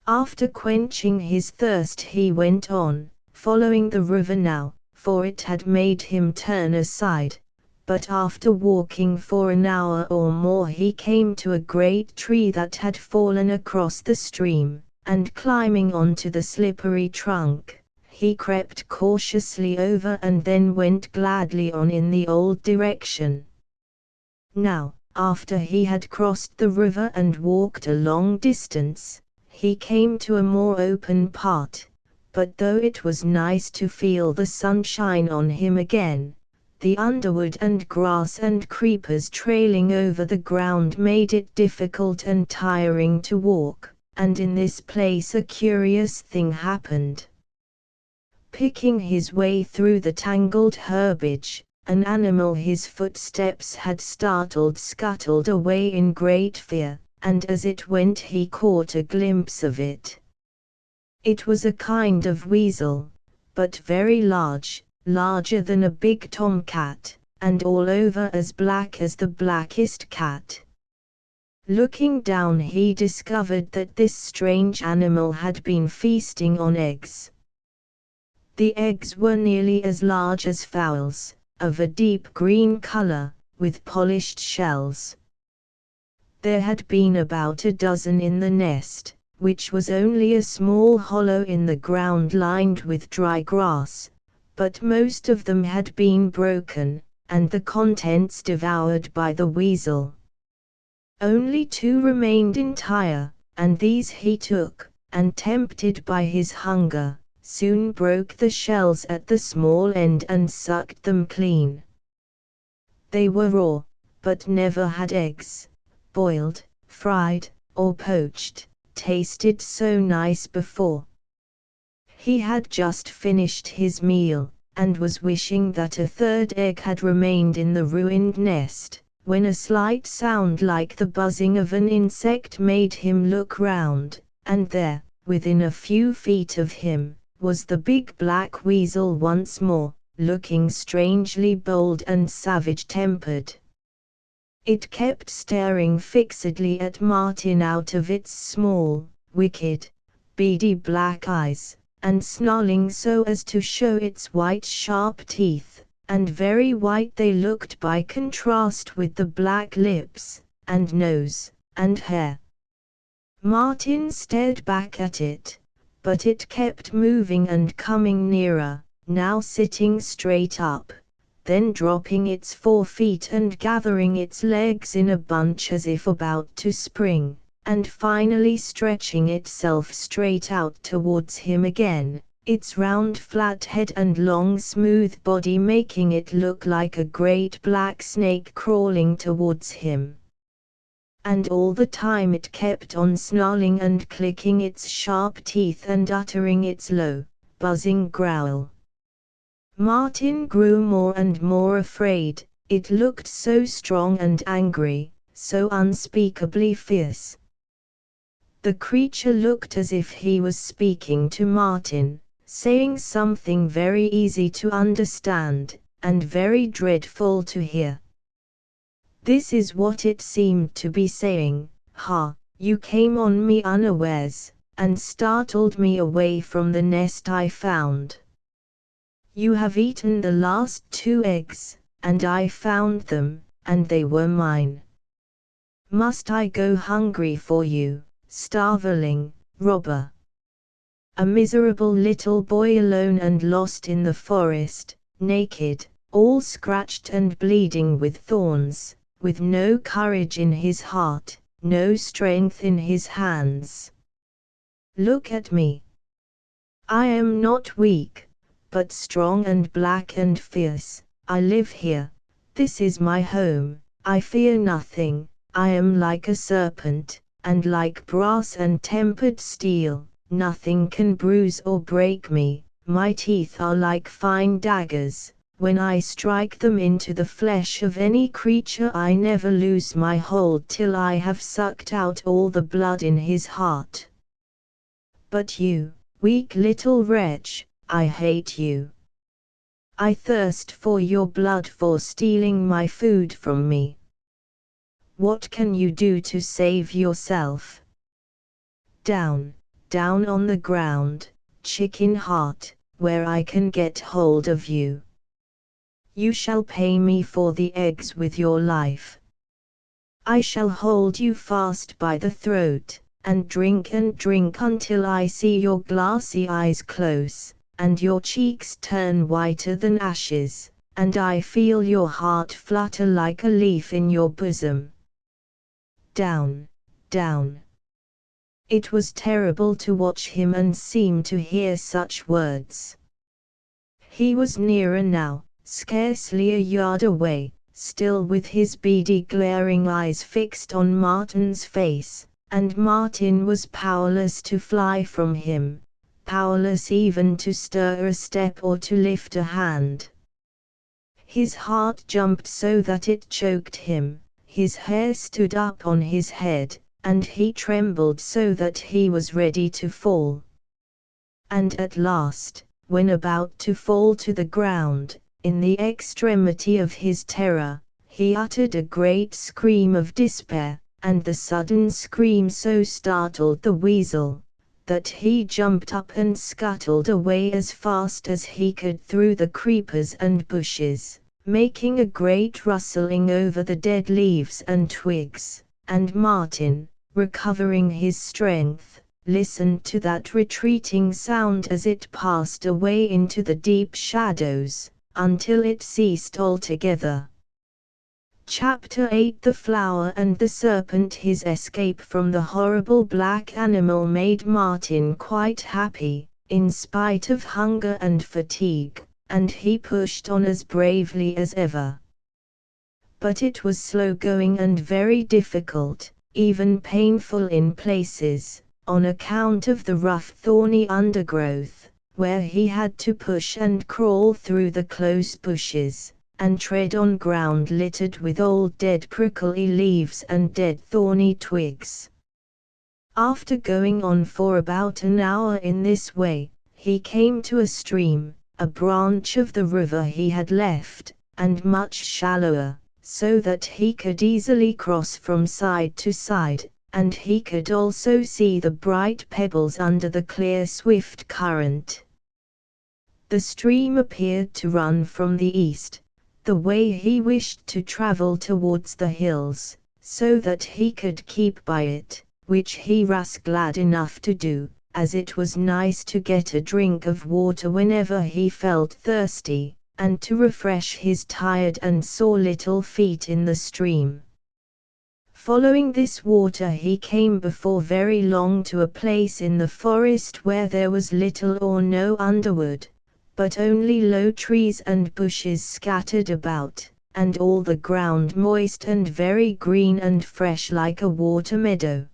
After quenching his thirst he went on, following the river now, for it had made him turn aside, but after walking for an hour or more he came to a great tree that had fallen across the stream, and climbing onto the slippery trunk, he crept cautiously over and then went gladly on in the old direction. Now, after he had crossed the river and walked a long distance, he came to a more open part, but though it was nice to feel the sunshine on him again, the underwood and grass and creepers trailing over the ground made it difficult and tiring to walk. And in this place a curious thing happened. Picking his way through the tangled herbage, An animal his footsteps had startled scuttled away in great fear, and as it went he caught a glimpse of it. It was a kind of weasel, but very large, larger than a big tomcat, and all over as black as the blackest cat. Looking down he discovered that this strange animal had been feasting on eggs. The eggs were nearly as large as fowls, of a deep green color, with polished shells. There had been about a dozen in the nest, which was only a small hollow in the ground lined with dry grass, but most of them had been broken, and the contents devoured by the weasel. Only 2 remained entire, and these he took, and tempted by his hunger, soon broke the shells at the small end and sucked them clean. They were raw, but never had eggs, boiled, fried, or poached, tasted so nice before. He had just finished his meal, and was wishing that a 3rd egg had remained in the ruined nest, when a slight sound like the buzzing of an insect made him look round, and there, within a few feet of him, was the big black weasel once more, looking strangely bold and savage-tempered. It kept staring fixedly at Martin out of its small, wicked, beady black eyes, and snarling so as to show its white sharp teeth, and very white they looked by contrast with the black lips, and nose, and hair. Martin stared back at it, but it kept moving and coming nearer, now sitting straight up, then dropping its 4 feet and gathering its legs in a bunch as if about to spring, and finally stretching itself straight out towards him again, its round flat head and long smooth body making it look like a great black snake crawling towards him. And all the time it kept on snarling and clicking its sharp teeth and uttering its low, buzzing growl. Martin grew more and more afraid, it looked so strong and angry, so unspeakably fierce. The creature looked as if he was speaking to Martin, saying something very easy to understand, and very dreadful to hear. This is what it seemed to be saying: "Ha, you came on me unawares, and startled me away from the nest I found. You have eaten the last 2 eggs, and I found them, and they were mine. Must I go hungry for you, starveling, robber?" A miserable little boy alone and lost in the forest, naked, all scratched and bleeding with thorns, with no courage in his heart, no strength in his hands. Look at me. I am not weak, but strong and black and fierce. I live here, this is my home, I fear nothing, I am like a serpent, and like brass and tempered steel, nothing can bruise or break me, my teeth are like fine daggers, when I strike them into the flesh of any creature I never lose my hold till I have sucked out all the blood in his heart. But you, weak little wretch, I hate you. I thirst for your blood for stealing my food from me. What can you do to save yourself? Down, down on the ground, chicken heart, where I can get hold of you. You shall pay me for the eggs with your life. I shall hold you fast by the throat, and drink until I see your glassy eyes close, and your cheeks turn whiter than ashes, and I feel your heart flutter like a leaf in your bosom. Down, down. It was terrible to watch him and seem to hear such words. He was nearer now, scarcely a yard away, still with his beady glaring eyes fixed on Martin's face, and Martin was powerless to fly from him, powerless even to stir a step or to lift a hand. His heart jumped so that it choked him, his hair stood up on his head, and he trembled so that he was ready to fall. And at last, when about to fall to the ground, in the extremity of his terror, he uttered a great scream of despair, and the sudden scream so startled the weasel, that he jumped up and scuttled away as fast as he could through the creepers and bushes, making a great rustling over the dead leaves and twigs, and Martin, recovering his strength, listened to that retreating sound as it passed away into the deep shadows, until it ceased altogether. Chapter 8 The Flower and the Serpent. His escape from the horrible black animal made Martin quite happy, in spite of hunger and fatigue, and he pushed on as bravely as ever. But it was slow going and very difficult, even painful in places, on account of the rough thorny undergrowth, where he had to push and crawl through the close bushes, and tread on ground littered with old dead prickly leaves and dead thorny twigs. After going on for about an hour in this way, he came to a stream, a branch of the river he had left, and much shallower, so that he could easily cross from side to side, and he could also see the bright pebbles under the clear swift current. The stream appeared to run from the east, the way he wished to travel towards the hills, so that he could keep by it, which he was glad enough to do, as it was nice to get a drink of water whenever he felt thirsty, and to refresh his tired and sore little feet in the stream. Following this water he came before very long to a place in the forest where there was little or no underwood, but only low trees and bushes scattered about, and all the ground moist and very green and fresh like a water meadow.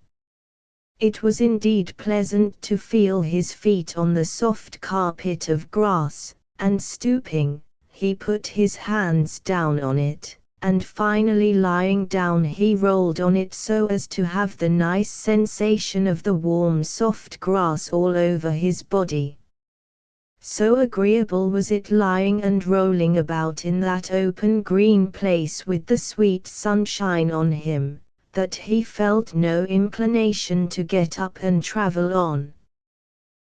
It was indeed pleasant to feel his feet on the soft carpet of grass, and stooping, he put his hands down on it, and finally lying down he rolled on it so as to have the nice sensation of the warm soft grass all over his body. So agreeable was it lying and rolling about in that open green place with the sweet sunshine on him, that he felt no inclination to get up and travel on.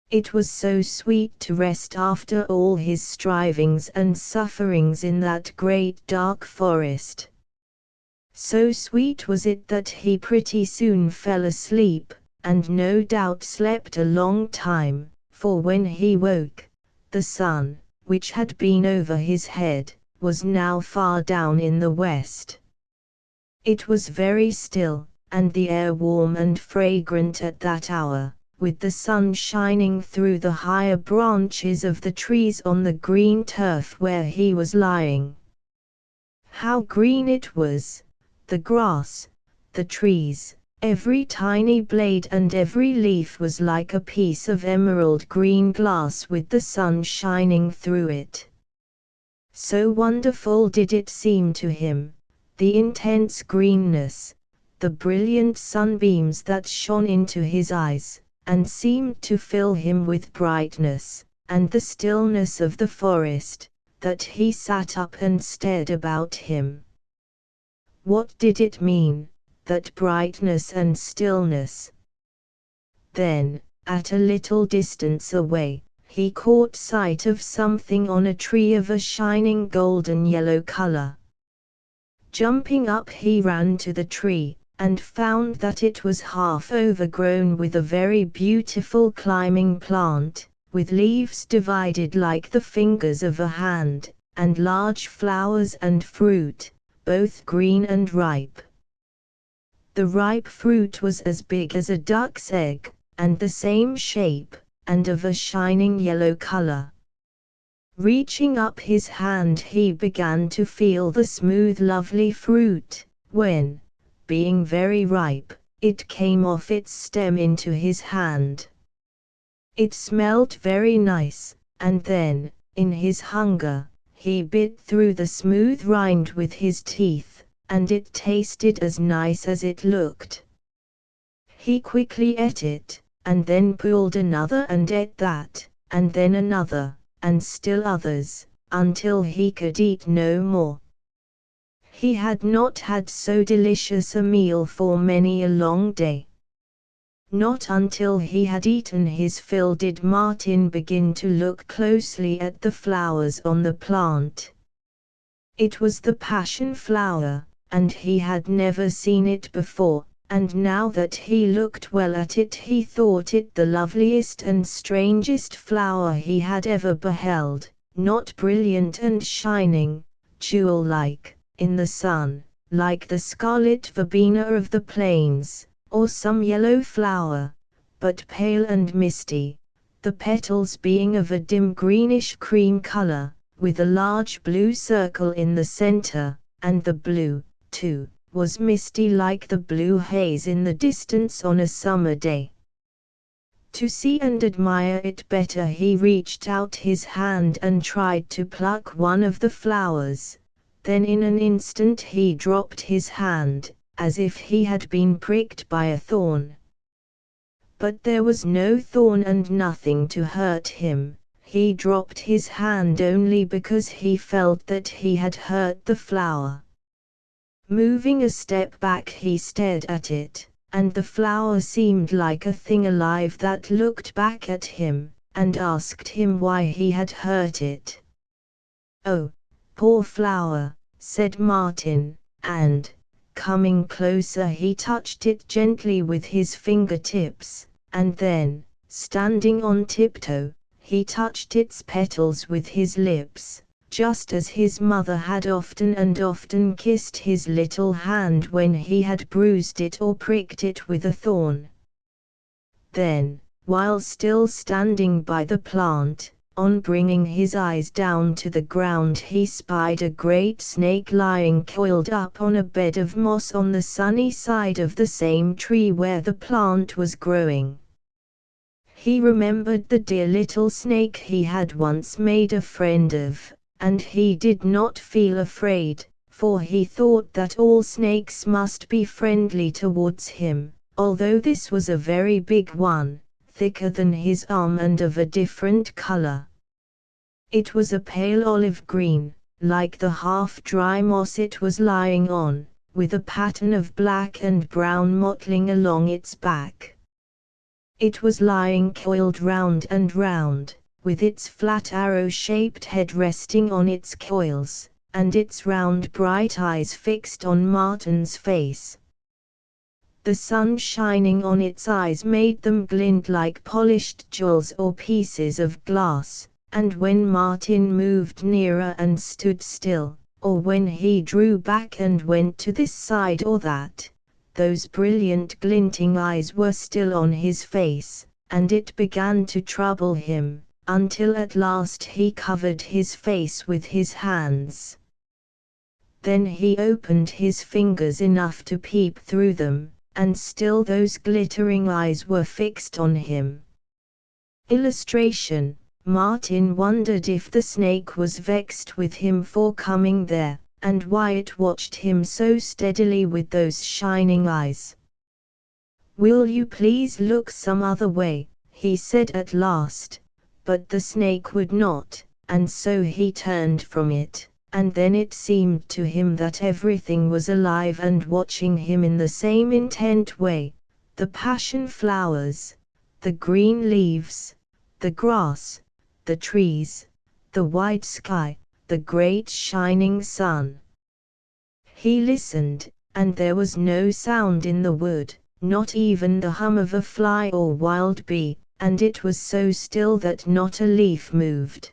It was so sweet to rest after all his strivings and sufferings in that great dark forest. So sweet was it that he pretty soon fell asleep, and no doubt slept a long time, for when he woke, the sun, which had been over his head, was now far down in the west. It was very still, and the air warm and fragrant at that hour, with the sun shining through the higher branches of the trees on the green turf where he was lying. How green it was, the grass, the trees, every tiny blade and every leaf was like a piece of emerald green glass with the sun shining through it. So wonderful did it seem to him, the intense greenness, the brilliant sunbeams that shone into his eyes, and seemed to fill him with brightness, and the stillness of the forest, that he sat up and stared about him. What did it mean, that brightness and stillness? Then, at a little distance away, he caught sight of something on a tree of a shining golden yellow color. Jumping up he ran to the tree, and found that it was half overgrown with a very beautiful climbing plant, with leaves divided like the fingers of a hand, and large flowers and fruit, both green and ripe. The ripe fruit was as big as a duck's egg, and the same shape, and of a shining yellow color. Reaching up his hand he began to feel the smooth lovely fruit, when, being very ripe, it came off its stem into his hand. It smelt very nice, and then, in his hunger, he bit through the smooth rind with his teeth, and it tasted as nice as it looked. He quickly ate it, and then pulled another and ate that, and then another, and still others, until he could eat no more. He had not had so delicious a meal for many a long day. Not until he had eaten his fill did Martin begin to look closely at the flowers on the plant. It was the passion flower, and he had never seen it before, and now that he looked well at it he thought it the loveliest and strangest flower he had ever beheld, not brilliant and shining, jewel-like, in the sun, like the scarlet verbena of the plains, or some yellow flower, but pale and misty, the petals being of a dim greenish cream color, with a large blue circle in the center, and the blue, too, was misty like the blue haze in the distance on a summer day. To see and admire it better he reached out his hand and tried to pluck one of the flowers, then in an instant he dropped his hand, as if he had been pricked by a thorn. But there was no thorn and nothing to hurt him. He dropped his hand only because he felt that he had hurt the flower. Moving a step back he stared at it, and the flower seemed like a thing alive that looked back at him, and asked him why he had hurt it. "Oh, poor flower," said Martin, and, coming closer he touched it gently with his fingertips, and then, standing on tiptoe, he touched its petals with his lips, just as his mother had often and often kissed his little hand when he had bruised it or pricked it with a thorn. Then, while still standing by the plant, on bringing his eyes down to the ground he spied a great snake lying coiled up on a bed of moss on the sunny side of the same tree where the plant was growing. He remembered the dear little snake he had once made a friend of, and he did not feel afraid, for he thought that all snakes must be friendly towards him, although this was a very big one, thicker than his arm and of a different color. It was a pale olive green, like the half-dry moss it was lying on, with a pattern of black and brown mottling along its back. It was lying coiled round and round, with its flat arrow-shaped head resting on its coils, and its round bright eyes fixed on Martin's face. The sun shining on its eyes made them glint like polished jewels or pieces of glass, and when Martin moved nearer and stood still, or when he drew back and went to this side or that, those brilliant glinting eyes were still on his face, and it began to trouble him, until at last he covered his face with his hands. Then he opened his fingers enough to peep through them, and still those glittering eyes were fixed on him. Illustration: Martin wondered if the snake was vexed with him for coming there, and why it watched him so steadily with those shining eyes. "Will you please look some other way?" he said at last, but the snake would not, and so he turned from it. And then it seemed to him that everything was alive and watching him in the same intent way: the passion flowers, the green leaves, the grass, the trees, the wide sky, the great shining sun. He listened, and there was no sound in the wood, not even the hum of a fly or wild bee, and it was so still that not a leaf moved.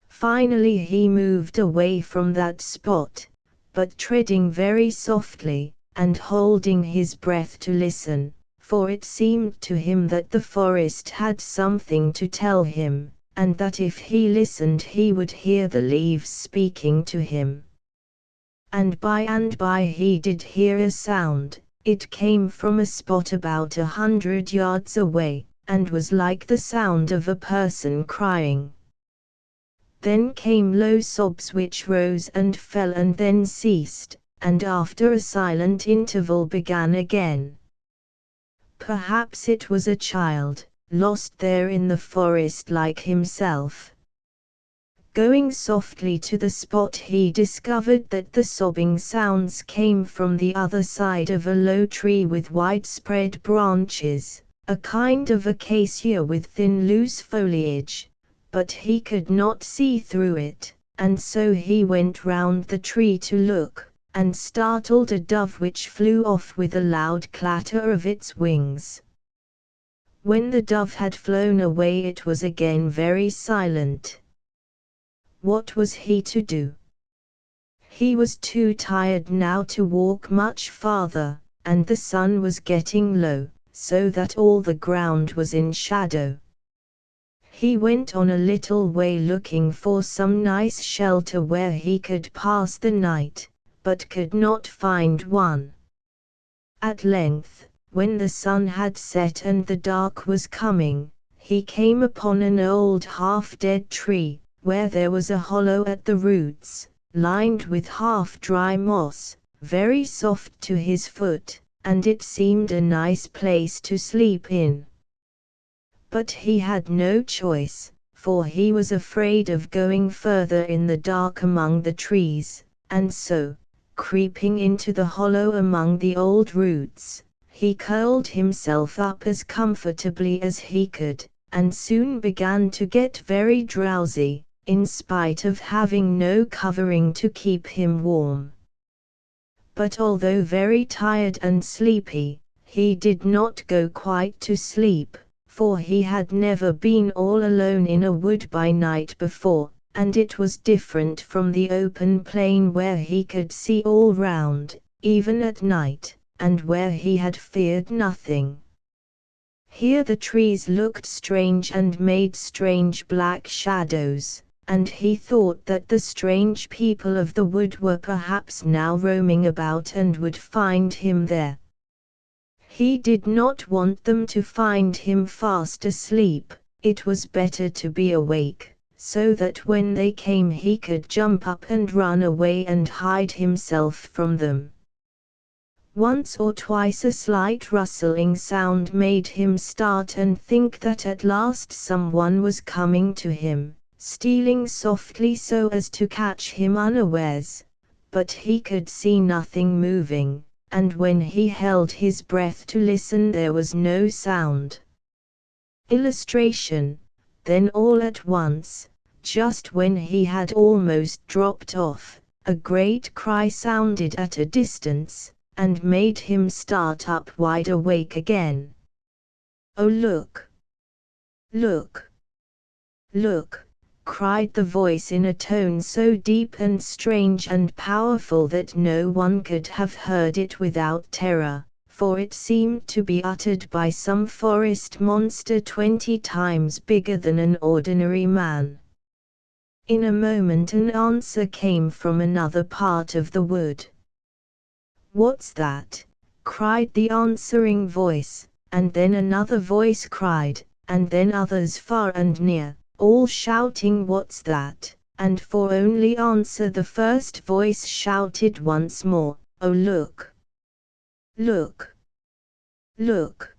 Finally he moved away from that spot, but treading very softly, and holding his breath to listen, for it seemed to him that the forest had something to tell him, and that if he listened he would hear the leaves speaking to him. And by he did hear a sound. It came from a spot about 100 yards away, and was like the sound of a person crying. Then came low sobs which rose and fell and then ceased, and after a silent interval began again. Perhaps it was a child, lost there in the forest like himself. Going softly to the spot, he discovered that the sobbing sounds came from the other side of a low tree with widespread branches, a kind of acacia with thin loose foliage, but he could not see through it, and so he went round the tree to look, and startled a dove which flew off with a loud clatter of its wings. When the dove had flown away, it was again very silent. What was he to do? He was too tired now to walk much farther, and the sun was getting low, so that all the ground was in shadow. He went on a little way looking for some nice shelter where he could pass the night, but could not find one. At length, when the sun had set and the dark was coming, he came upon an old half-dead tree, where there was a hollow at the roots, lined with half-dry moss, very soft to his foot, and it seemed a nice place to sleep in. But he had no choice, for he was afraid of going further in the dark among the trees, and so, creeping into the hollow among the old roots, he curled himself up as comfortably as he could, and soon began to get very drowsy, in spite of having no covering to keep him warm. But although very tired and sleepy, he did not go quite to sleep, for he had never been all alone in a wood by night before, and it was different from the open plain where he could see all round, even at night, and where he had feared nothing. Here the trees looked strange and made strange black shadows, and he thought that the strange people of the wood were perhaps now roaming about and would find him there. He did not want them to find him fast asleep. It was better to be awake, so that when they came he could jump up and run away and hide himself from them. Once or twice a slight rustling sound made him start and think that at last someone was coming to him, stealing softly so as to catch him unawares, but he could see nothing moving, and when he held his breath to listen there was no sound. Illustration. Then all at once, just when he had almost dropped off, a great cry sounded at a distance, and made him start up wide awake again. "Oh, look! Look! Look!" cried the voice in a tone so deep and strange and powerful that no one could have heard it without terror, for it seemed to be uttered by some forest monster 20 times bigger than an ordinary man. In a moment an answer came from another part of the wood. "What's that?" cried the answering voice, and then another voice cried, and then others far and near, all shouting "What's that?" and for only answer the first voice shouted once more, "Oh, look! Look! Look!"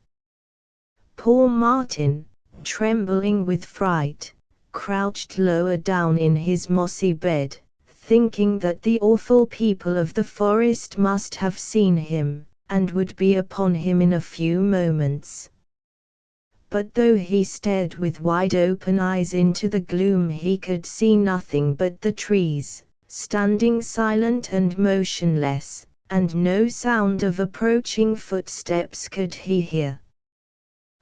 Poor Martin, trembling with fright, crouched lower down in his mossy bed, thinking that the awful people of the forest must have seen him, and would be upon him in a few moments. But though he stared with wide-open eyes into the gloom he could see nothing but the trees, standing silent and motionless, and no sound of approaching footsteps could he hear.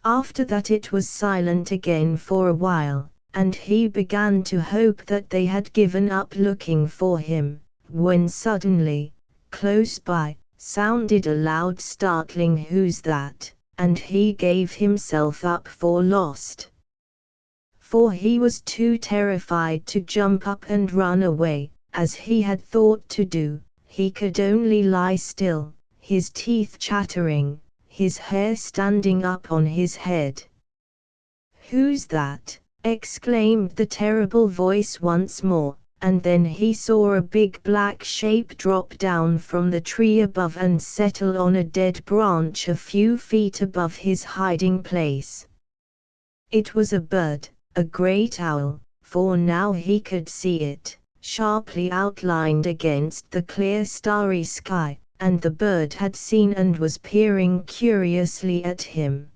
After that it was silent again for a while, and he began to hope that they had given up looking for him, when suddenly, close by, sounded a loud startling "Who's that?" and he gave himself up for lost. For he was too terrified to jump up and run away, as he had thought to do. He could only lie still, his teeth chattering, his hair standing up on his head. "Who's that?" exclaimed the terrible voice once more, and then he saw a big black shape drop down from the tree above and settle on a dead branch a few feet above his hiding place. It was a bird, a great owl, for now he could see it, sharply outlined against the clear starry sky, and the bird had seen and was peering curiously at him.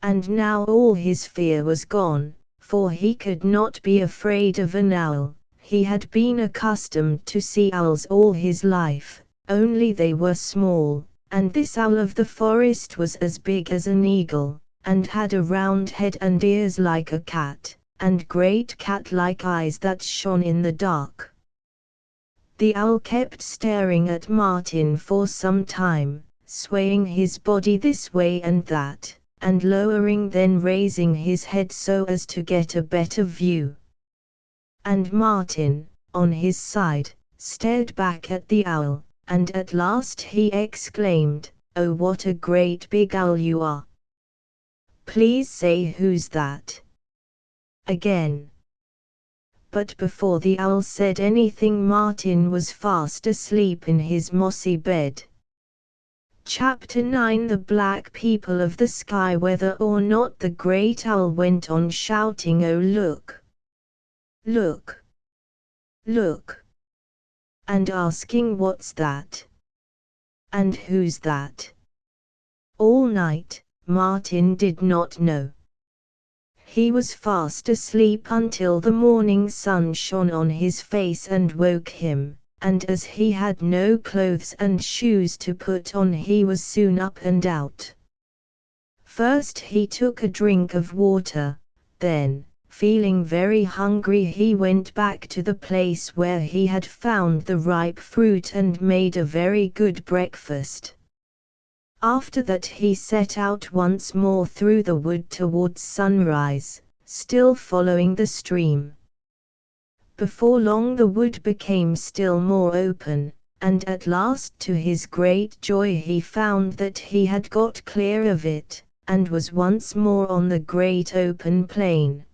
And now all his fear was gone, for he could not be afraid of an owl. He had been accustomed to see owls all his life, only they were small, and this owl of the forest was as big as an eagle, and had a round head and ears like a cat, and great cat-like eyes that shone in the dark. The owl kept staring at Martin for some time, swaying his body this way and that, and lowering then raising his head so as to get a better view. And Martin, on his side, stared back at the owl, and at last he exclaimed, "Oh, what a great big owl you are! Please say who's that?" Again. But before the owl said anything, Martin was fast asleep in his mossy bed. Chapter 9. The black people of the sky. Whether or not the great owl went on shouting, "Oh, look! Look! Look!" and asking, "What's that? And who's that?" all night, Martin did not know. He was fast asleep until the morning sun shone on his face and woke him, and as he had no clothes and shoes to put on, he was soon up and out. First he took a drink of water, then, feeling very hungry, he went back to the place where he had found the ripe fruit and made a very good breakfast. After that he set out once more through the wood towards sunrise, still following the stream. Before long the wood became still more open, and at last to his great joy he found that he had got clear of it, and was once more on the great open plain.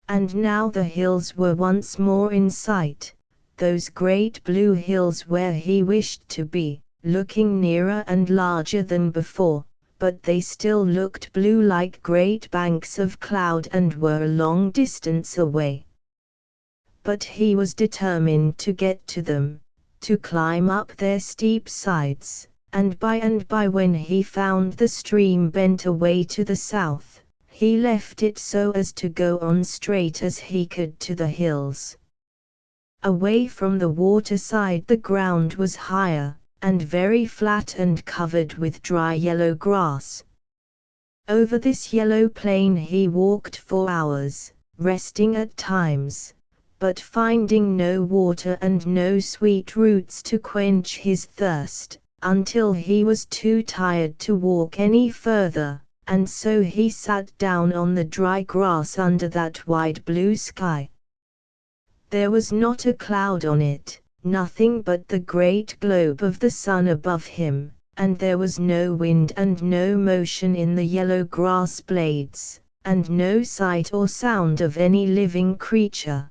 And now the hills were once more in sight, those great blue hills where he wished to be, looking nearer and larger than before, but they still looked blue like great banks of cloud and were a long distance away. But he was determined to get to them, to climb up their steep sides, and by when he found the stream bent away to the south, he left it so as to go on straight as he could to the hills. Away from the waterside the ground was higher, and very flat and covered with dry yellow grass. Over this yellow plain he walked for hours, resting at times, but finding no water and no sweet roots to quench his thirst, until he was too tired to walk any further, and so he sat down on the dry grass under that wide blue sky. There was not a cloud on it, nothing but the great globe of the sun above him, and there was no wind and no motion in the yellow grass blades, and no sight or sound of any living creature.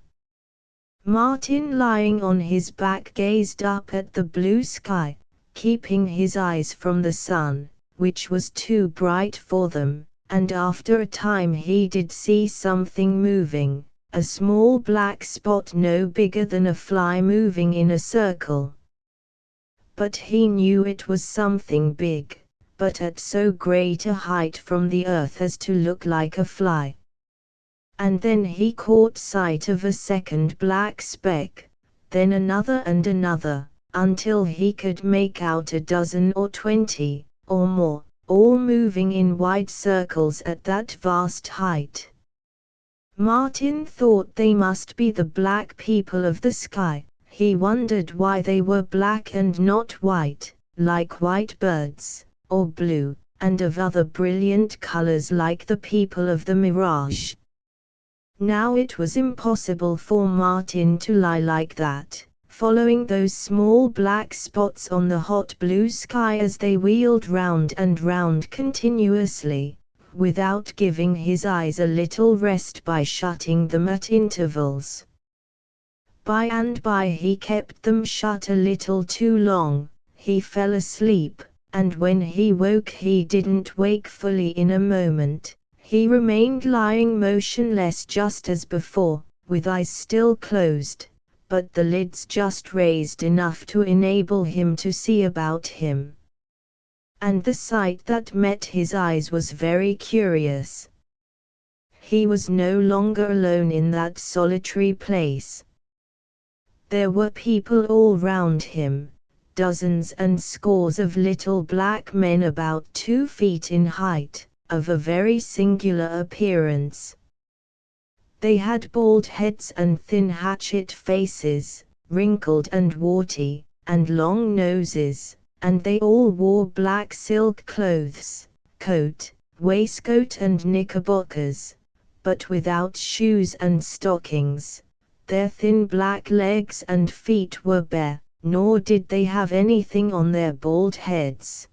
Martin, lying on his back, gazed up at the blue sky, keeping his eyes from the sun, which was too bright for them, and after a time he did see something moving, a small black spot no bigger than a fly moving in a circle. But he knew it was something big, but at so great a height from the earth as to look like a fly. And then he caught sight of a second black speck, then another and another, until he could make out a dozen or 20, or more, all moving in wide circles at that vast height. Martin thought they must be the black people of the sky. He wondered why they were black and not white, like white birds, or blue, and of other brilliant colors like the people of the mirage. Now it was impossible for Martin to lie like that, following those small black spots on the hot blue sky as they wheeled round and round continuously, without giving his eyes a little rest by shutting them at intervals. By and by he kept them shut a little too long, he fell asleep, and when he woke he didn't wake fully in a moment, he remained lying motionless just as before, with eyes still closed, but the lids just raised enough to enable him to see about him. And the sight that met his eyes was very curious. He was no longer alone in that solitary place. There were people all round him, dozens and scores of little black men about 2 feet in height, of a very singular appearance. They had bald heads and thin hatchet faces, wrinkled and warty, and long noses, and they all wore black silk clothes, coat, waistcoat and knickerbockers, but without shoes and stockings. Their thin black legs and feet were bare, nor did they have anything on their bald heads.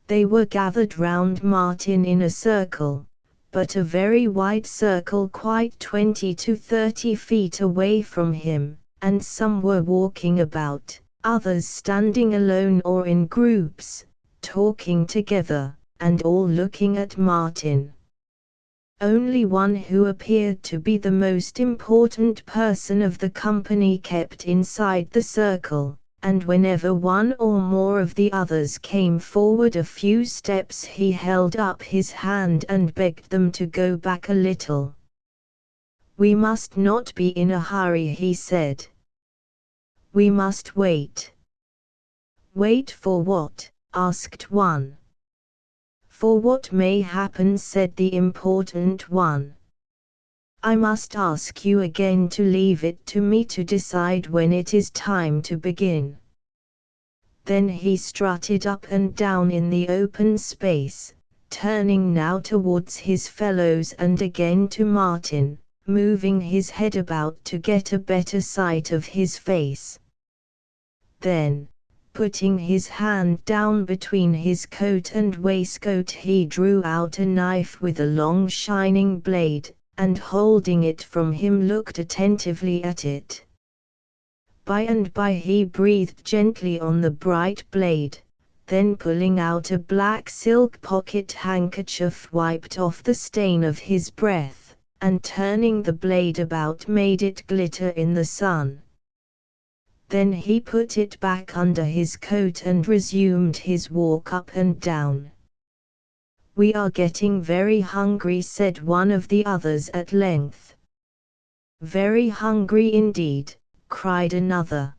They were gathered round Martin in a circle, but a very wide circle quite 20 to 30 feet away from him, and some were walking about, others standing alone or in groups, talking together, and all looking at Martin. Only one who appeared to be the most important person of the company kept inside the circle, and whenever one or more of the others came forward a few steps he held up his hand and begged them to go back a little. "We must not be in a hurry," he said. "We must wait." "Wait for what?" asked one. "For what may happen," said the important one. "I must ask you again to leave it to me to decide when it is time to begin." Then he strutted up and down in the open space, turning now towards his fellows and again to Martin, moving his head about to get a better sight of his face. Then, putting his hand down between his coat and waistcoat, he drew out a knife with a long shining blade, and holding it from him looked attentively at it. By and by he breathed gently on the bright blade, then pulling out a black silk pocket handkerchief wiped off the stain of his breath, and turning the blade about made it glitter in the sun. Then he put it back under his coat and resumed his walk up and down. "We are getting very hungry," said one of the others at length. "Very hungry indeed," cried another.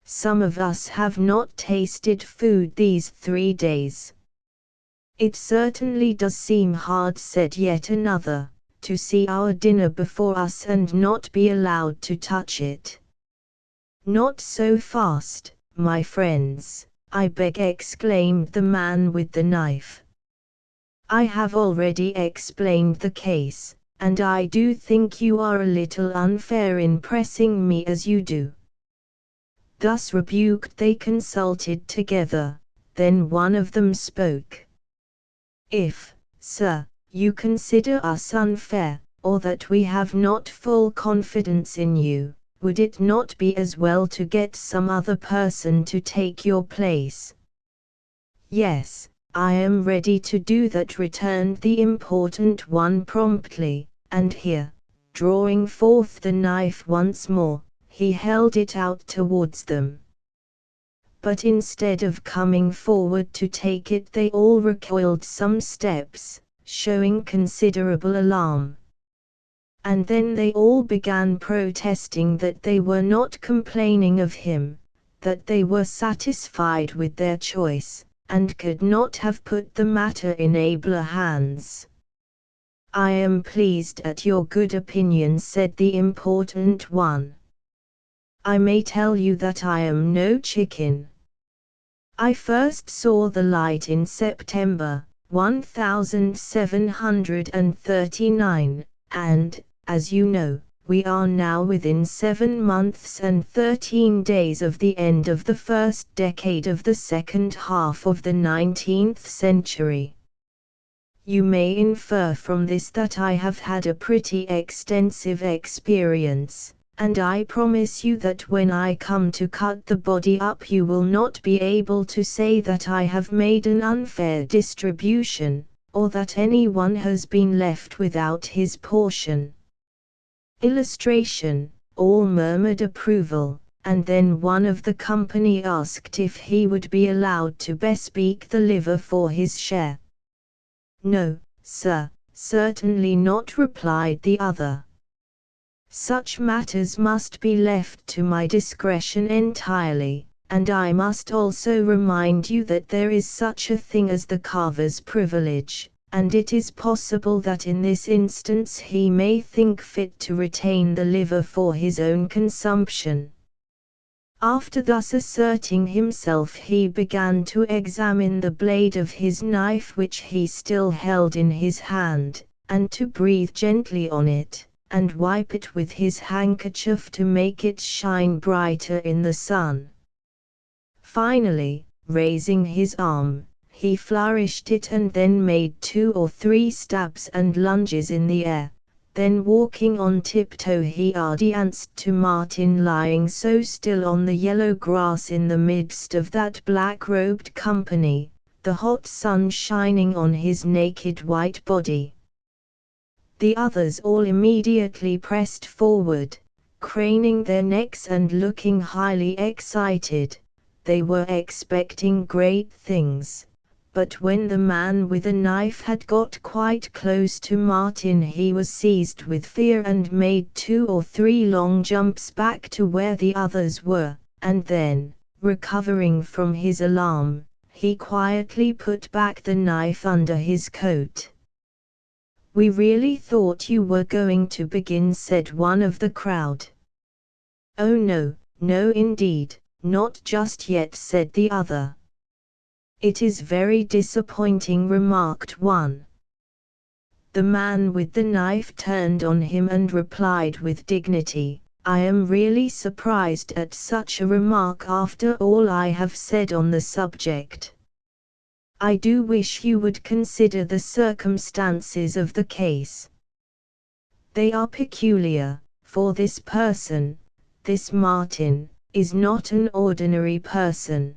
"Some of us have not tasted food these 3 days." "It certainly does seem hard," said yet another, "to see our dinner before us and not be allowed to touch it." "Not so fast, my friends, I beg," exclaimed the man with the knife. "I have already explained the case, and I do think you are a little unfair in pressing me as you do." Thus rebuked they consulted together, then one of them spoke. "If, sir, you consider us unfair, or that we have not full confidence in you, would it not be as well to get some other person to take your place?" "Yes, I am ready to do that," returned the important one promptly, and here, drawing forth the knife once more, he held it out towards them. But instead of coming forward to take it they all recoiled some steps, showing considerable alarm. And then they all began protesting that they were not complaining of him, that they were satisfied with their choice, and could not have put the matter in abler hands. "I am pleased at your good opinion," said the important one. "I may tell you that I am no chicken. I first saw the light in September 1739, and, as you know, we are now within 7 months and 13 days of the end of the first decade of the second half of the 19th century. You may infer from this that I have had a pretty extensive experience, and I promise you that when I come to cut the body up you will not be able to say that I have made an unfair distribution, or that anyone has been left without his portion. Illustration. All murmured approval, and then one of the company asked if he would be allowed to bespeak the liver for his share. No, sir, certainly not, replied the other. Such matters must be left to my discretion entirely, and I must also remind you that there is such a thing as the carver's privilege, and it is possible that in this instance he may think fit to retain the liver for his own consumption. After thus asserting himself, he began to examine the blade of his knife which he still held in his hand, and to breathe gently on it, and wipe it with his handkerchief to make it shine brighter in the sun. Finally, raising his arm, he flourished it and then made 2 or 3 stabs and lunges in the air. Then walking on tiptoe he advanced to Martin lying so still on the yellow grass in the midst of that black-robed company, the hot sun shining on his naked white body. The others all immediately pressed forward, craning their necks and looking highly excited. They were expecting great things. But when the man with the knife had got quite close to Martin he was seized with fear and made 2 or 3 long jumps back to where the others were, and then, recovering from his alarm, he quietly put back the knife under his coat. "We really thought you were going to begin," said one of the crowd. "Oh no, no indeed, not just yet," said the other. "It is very disappointing," remarked one. The man with the knife turned on him and replied with dignity, "I am really surprised at such a remark after all I have said on the subject. I do wish you would consider the circumstances of the case. They are peculiar, for this person, this Martin, is not an ordinary person.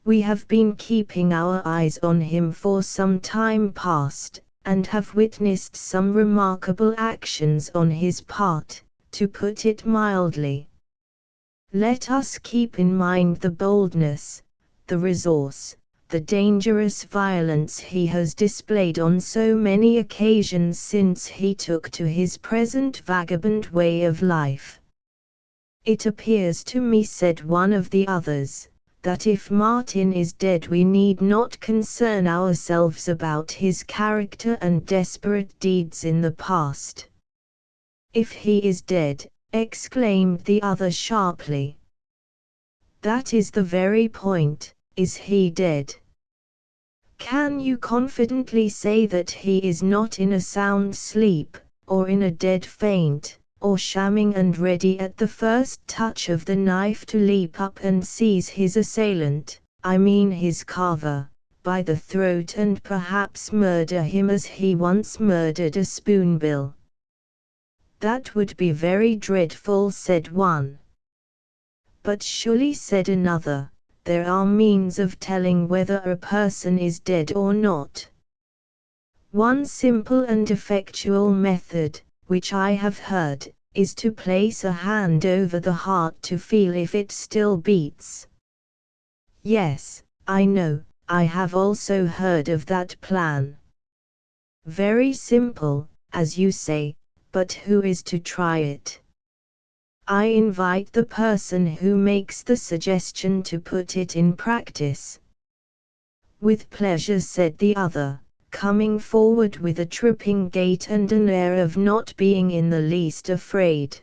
We have been keeping our eyes on him for some time past, and have witnessed some remarkable actions on his part, to put it mildly. Let us keep in mind the boldness, the resource, the dangerous violence he has displayed on so many occasions since he took to his present vagabond way of life. It appears to me," said one of the others, "that if Martin is dead we need not concern ourselves about his character and desperate deeds in the past." "If he is dead," exclaimed the other sharply. "That is the very point, is he dead? Can you confidently say that he is not in a sound sleep, or in a dead faint, or shamming and ready at the first touch of the knife to leap up and seize his assailant, I mean his carver, by the throat and perhaps murder him as he once murdered a spoonbill?" "That would be very dreadful," said one. "But surely," said another, "there are means of telling whether a person is dead or not. One simple and effectual method, which I have heard, is to place a hand over the heart to feel if it still beats." "Yes, I know, I have also heard of that plan. Very simple, as you say, but who is to try it? I invite the person who makes the suggestion to put it in practice." "With pleasure," said the other, coming forward with a tripping gait and an air of not being in the least afraid.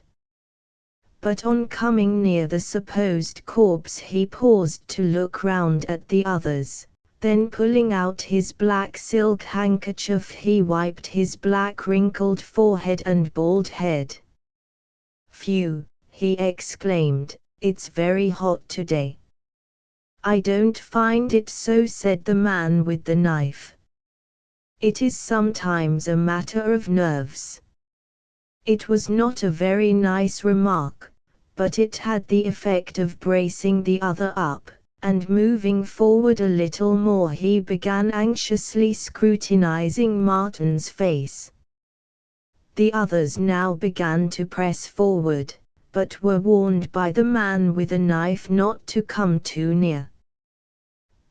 But on coming near the supposed corpse he paused to look round at the others, then pulling out his black silk handkerchief he wiped his black wrinkled forehead and bald head. "Phew!" he exclaimed, "it's very hot today." "I don't find it so," said the man with the knife. It is sometimes a matter of nerves. It was not a very nice remark, but it had the effect of bracing the other up, and moving forward a little more he began anxiously scrutinizing Martin's face. The others now began to press forward, but were warned by the man with a knife not to come too near.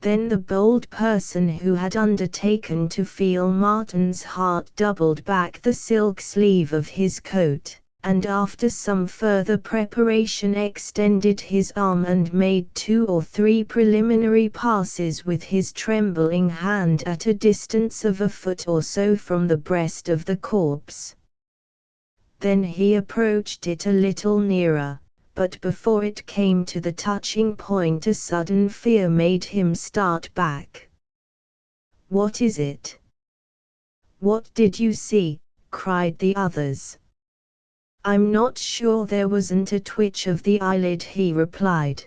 Then the bold person who had undertaken to feel Martin's heart doubled back the silk sleeve of his coat, and after some further preparation extended his arm and made 2 or 3 preliminary passes with his trembling hand at a distance of a foot or so from the breast of the corpse. Then he approached it a little nearer, but before it came to the touching point a sudden fear made him start back. "What is it? What did you see?" cried the others. "I'm not sure, there wasn't a twitch of the eyelid," he replied.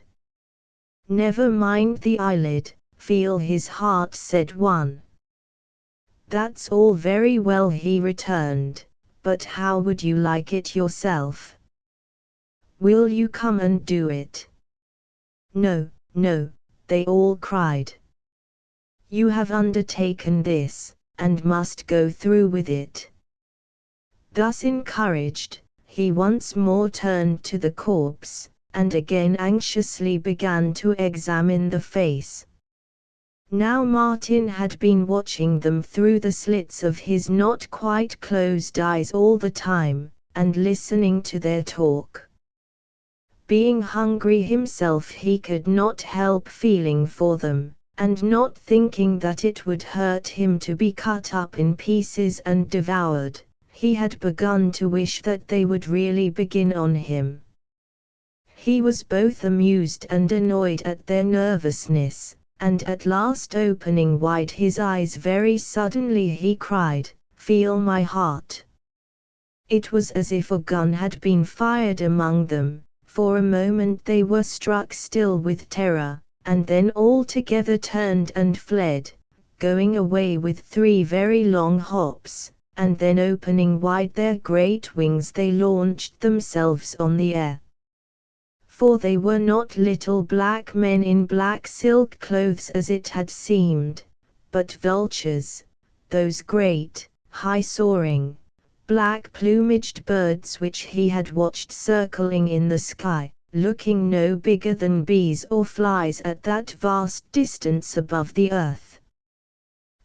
"Never mind the eyelid, feel his heart," said one. "That's all very well," he returned, "but how would you like it yourself? Will you come and do it?" "No, no," they all cried. "You have undertaken this, and must go through with it." Thus encouraged, he once more turned to the corpse, and again anxiously began to examine the face. Now Martin had been watching them through the slits of his not quite closed eyes all the time, and listening to their talk. Being hungry himself, he could not help feeling for them, and not thinking that it would hurt him to be cut up in pieces and devoured, he had begun to wish that they would really begin on him. He was both amused and annoyed at their nervousness, and at last opening wide his eyes very suddenly he cried, "Feel my heart!" It was as if a gun had been fired among them. For a moment they were struck still with terror, and then all together turned and fled, going away with 3 very long hops, and then opening wide their great wings they launched themselves on the air. For they were not little black men in black silk clothes as it had seemed, but vultures, those great, high-soaring, black-plumaged birds which he had watched circling in the sky, looking no bigger than bees or flies at that vast distance above the earth.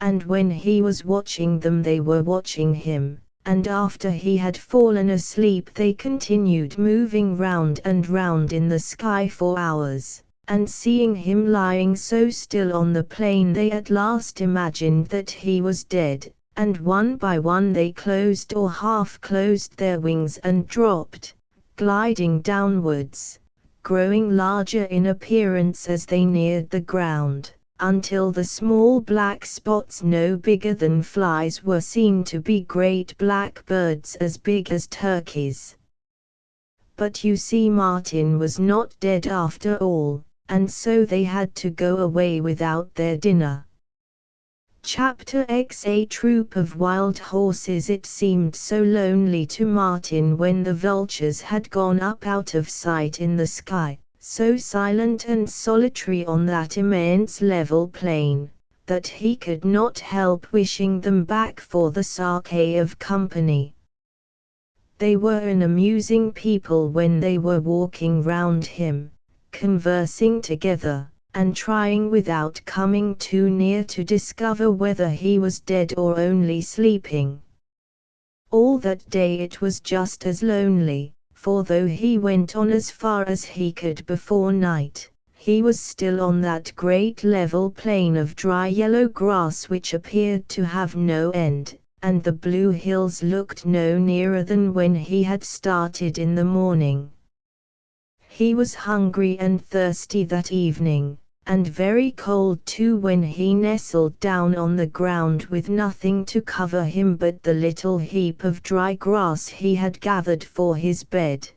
And when he was watching them they were watching him, and after he had fallen asleep they continued moving round and round in the sky for hours, and seeing him lying so still on the plain they at last imagined that he was dead, and one by one they closed or half-closed their wings and dropped, gliding downwards, growing larger in appearance as they neared the ground, until the small black spots no bigger than flies were seen to be great black birds as big as turkeys. But you see, Martin was not dead after all, and so they had to go away without their dinner. Chapter X. A troop of wild horses. It seemed so lonely to Martin when the vultures had gone up out of sight in the sky, so silent and solitary on that immense level plain, that he could not help wishing them back for the sake of company. They were an amusing people when they were walking round him, conversing together, and trying without coming too near to discover whether he was dead or only sleeping. All that day it was just as lonely, for though he went on as far as he could before night, he was still on that great level plain of dry yellow grass which appeared to have no end, and the blue hills looked no nearer than when he had started in the morning. He was hungry and thirsty that evening, and very cold too when he nestled down on the ground with nothing to cover him but the little heap of dry grass he had gathered for his bed.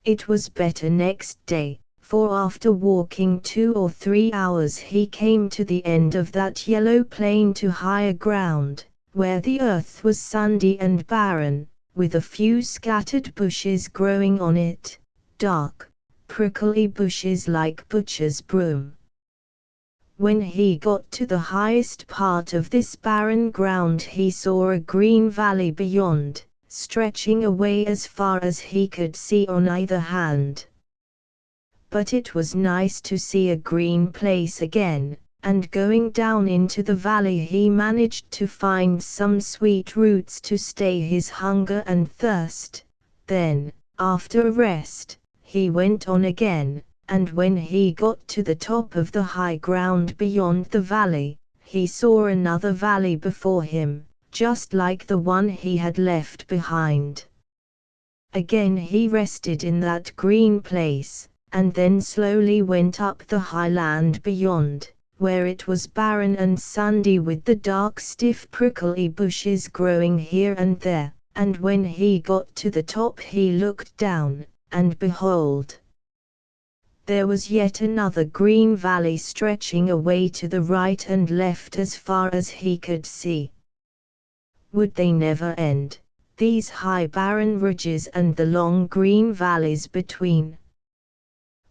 It was better next day, for after walking 2 or 3 hours he came to the end of that yellow plain to higher ground, where the earth was sandy and barren, with a few scattered bushes growing on it, dark, prickly bushes like butcher's broom. When he got to the highest part of this barren ground he saw a green valley beyond, stretching away as far as he could see on either hand. But it was nice to see a green place again, and going down into the valley he managed to find some sweet roots to stay his hunger and thirst. Then, after a rest, he went on again, and when he got to the top of the high ground beyond the valley, he saw another valley before him, just like the one he had left behind. Again he rested in that green place, and then slowly went up the high land beyond, where it was barren and sandy with the dark stiff prickly bushes growing here and there, and when he got to the top he looked down, and behold, there was yet another green valley stretching away to the right and left as far as he could see. Would they never end, these high barren ridges and the long green valleys between?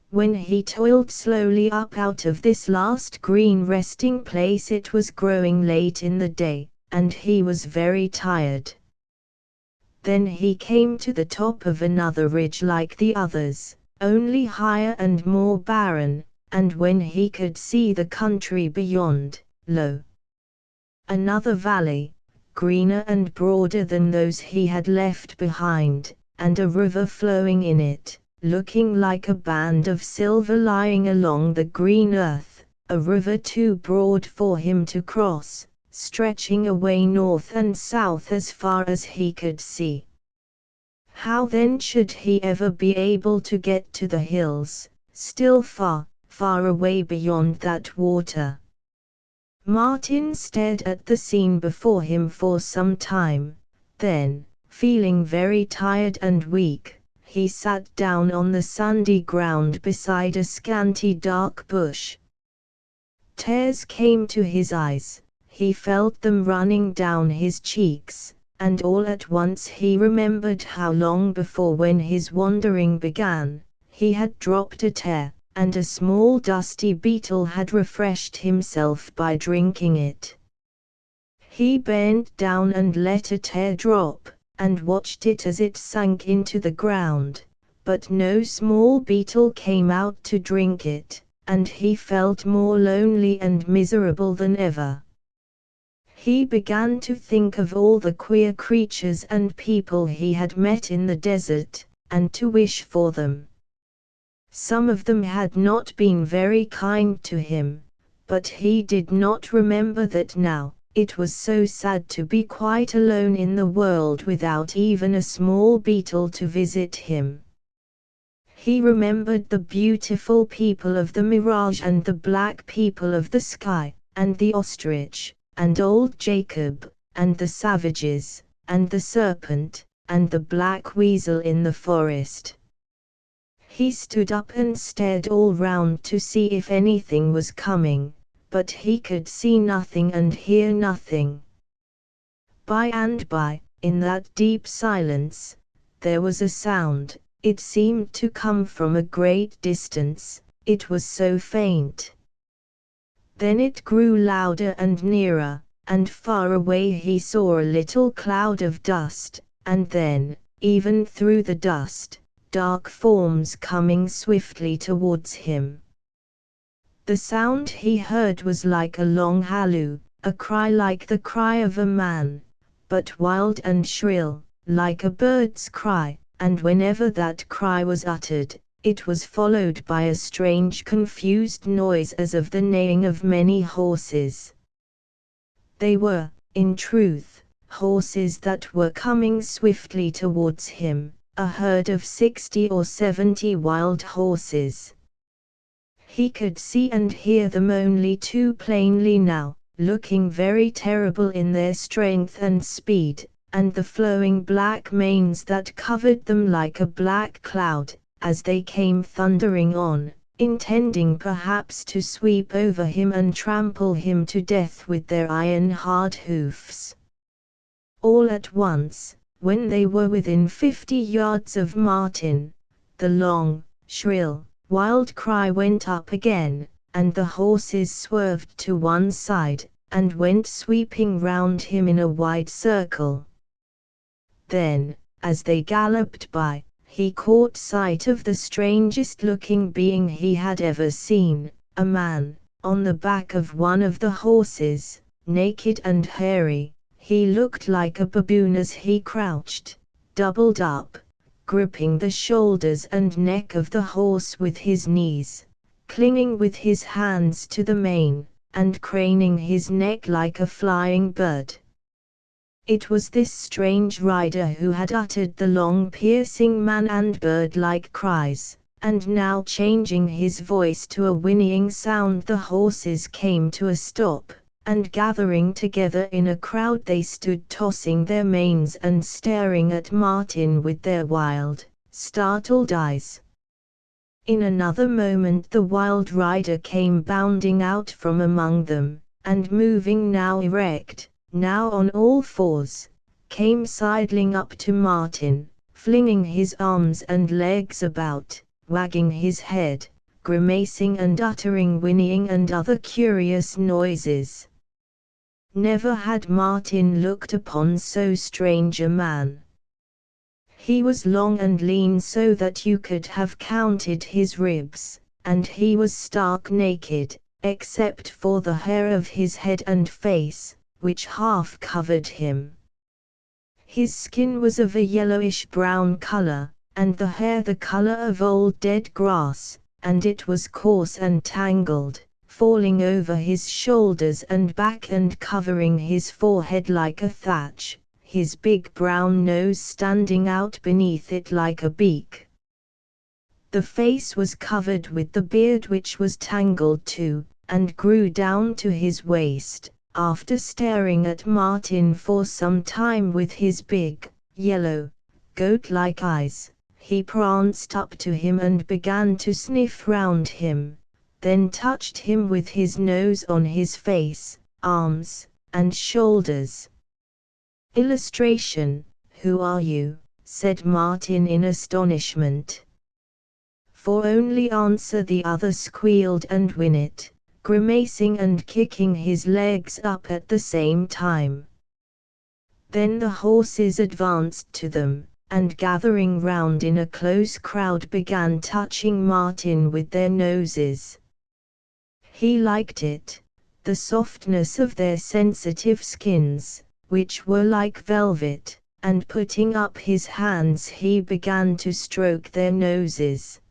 When he toiled slowly up out of this last green resting place it was growing late in the day, and he was very tired. Then he came to the top of another ridge like the others, only higher and more barren, and when he could see the country beyond, lo! Another valley, greener and broader than those he had left behind, and a river flowing in it, looking like a band of silver lying along the green earth, a river too broad for him to cross, stretching away north and south as far as he could see. How then should he ever be able to get to the hills, still far, far away beyond that water? Martin stared at the scene before him for some time, then, feeling very tired and weak, he sat down on the sandy ground beside a scanty dark bush. Tears came to his eyes, he felt them running down his cheeks, and all at once he remembered how long before when his wandering began, he had dropped a tear, and a small dusty beetle had refreshed himself by drinking it. He bent down and let a tear drop, and watched it as it sank into the ground, but no small beetle came out to drink it, and he felt more lonely and miserable than ever. He began to think of all the queer creatures and people he had met in the desert, and to wish for them. Some of them had not been very kind to him, but he did not remember that now. It was so sad to be quite alone in the world without even a small beetle to visit him. He remembered the beautiful people of the mirage and the black people of the sky, and the ostrich, and old Jacob, and the savages, and the serpent, and the black weasel in the forest. He stood up and stared all round to see if anything was coming, but he could see nothing and hear nothing. By and by, in that deep silence, there was a sound. It seemed to come from a great distance, it was so faint. Then it grew louder and nearer, and far away he saw a little cloud of dust, and then, even through the dust, dark forms coming swiftly towards him. The sound he heard was like a long halloo, a cry like the cry of a man, but wild and shrill, like a bird's cry, and whenever that cry was uttered, it was followed by a strange confused noise as of the neighing of many horses. They were, in truth, horses that were coming swiftly towards him, a herd of 60 or 70 wild horses. He could see and hear them only too plainly now, looking very terrible in their strength and speed, and the flowing black manes that covered them like a black cloud, as they came thundering on, intending perhaps to sweep over him and trample him to death with their iron-hard hoofs. All at once, when they were within 50 yards of Martin, the long, shrill, wild cry went up again, and the horses swerved to one side, and went sweeping round him in a wide circle. Then, as they galloped by, he caught sight of the strangest-looking being he had ever seen, a man, on the back of one of the horses, naked and hairy. He looked like a baboon as he crouched, doubled up, gripping the shoulders and neck of the horse with his knees, clinging with his hands to the mane, and craning his neck like a flying bird. It was this strange rider who had uttered the long piercing man and bird-like cries, and now changing his voice to a whinnying sound the horses came to a stop, and gathering together in a crowd they stood tossing their manes and staring at Martin with their wild, startled eyes. In another moment the wild rider came bounding out from among them, and moving now erect, now on all fours, came sidling up to Martin, flinging his arms and legs about, wagging his head, grimacing and uttering whinnying and other curious noises. Never had Martin looked upon so strange a man. He was long and lean so that you could have counted his ribs, and he was stark naked, except for the hair of his head and face, which half covered him. His skin was of a yellowish-brown color, and the hair the color of old dead grass, and it was coarse and tangled, falling over his shoulders and back and covering his forehead like a thatch, his big brown nose standing out beneath it like a beak. The face was covered with the beard which was tangled too, and grew down to his waist. After staring at Martin for some time with his big, yellow, goat-like eyes, he pranced up to him and began to sniff round him, then touched him with his nose on his face, arms, and shoulders. Illustration: "Who are you?" said Martin in astonishment. For only answer the other squealed and whinnied, grimacing and kicking his legs up at the same time. Then the horses advanced to them, and gathering round in a close crowd began touching Martin with their noses. He liked it, the softness of their sensitive skins, which were like velvet, and putting up his hands he began to stroke their noses.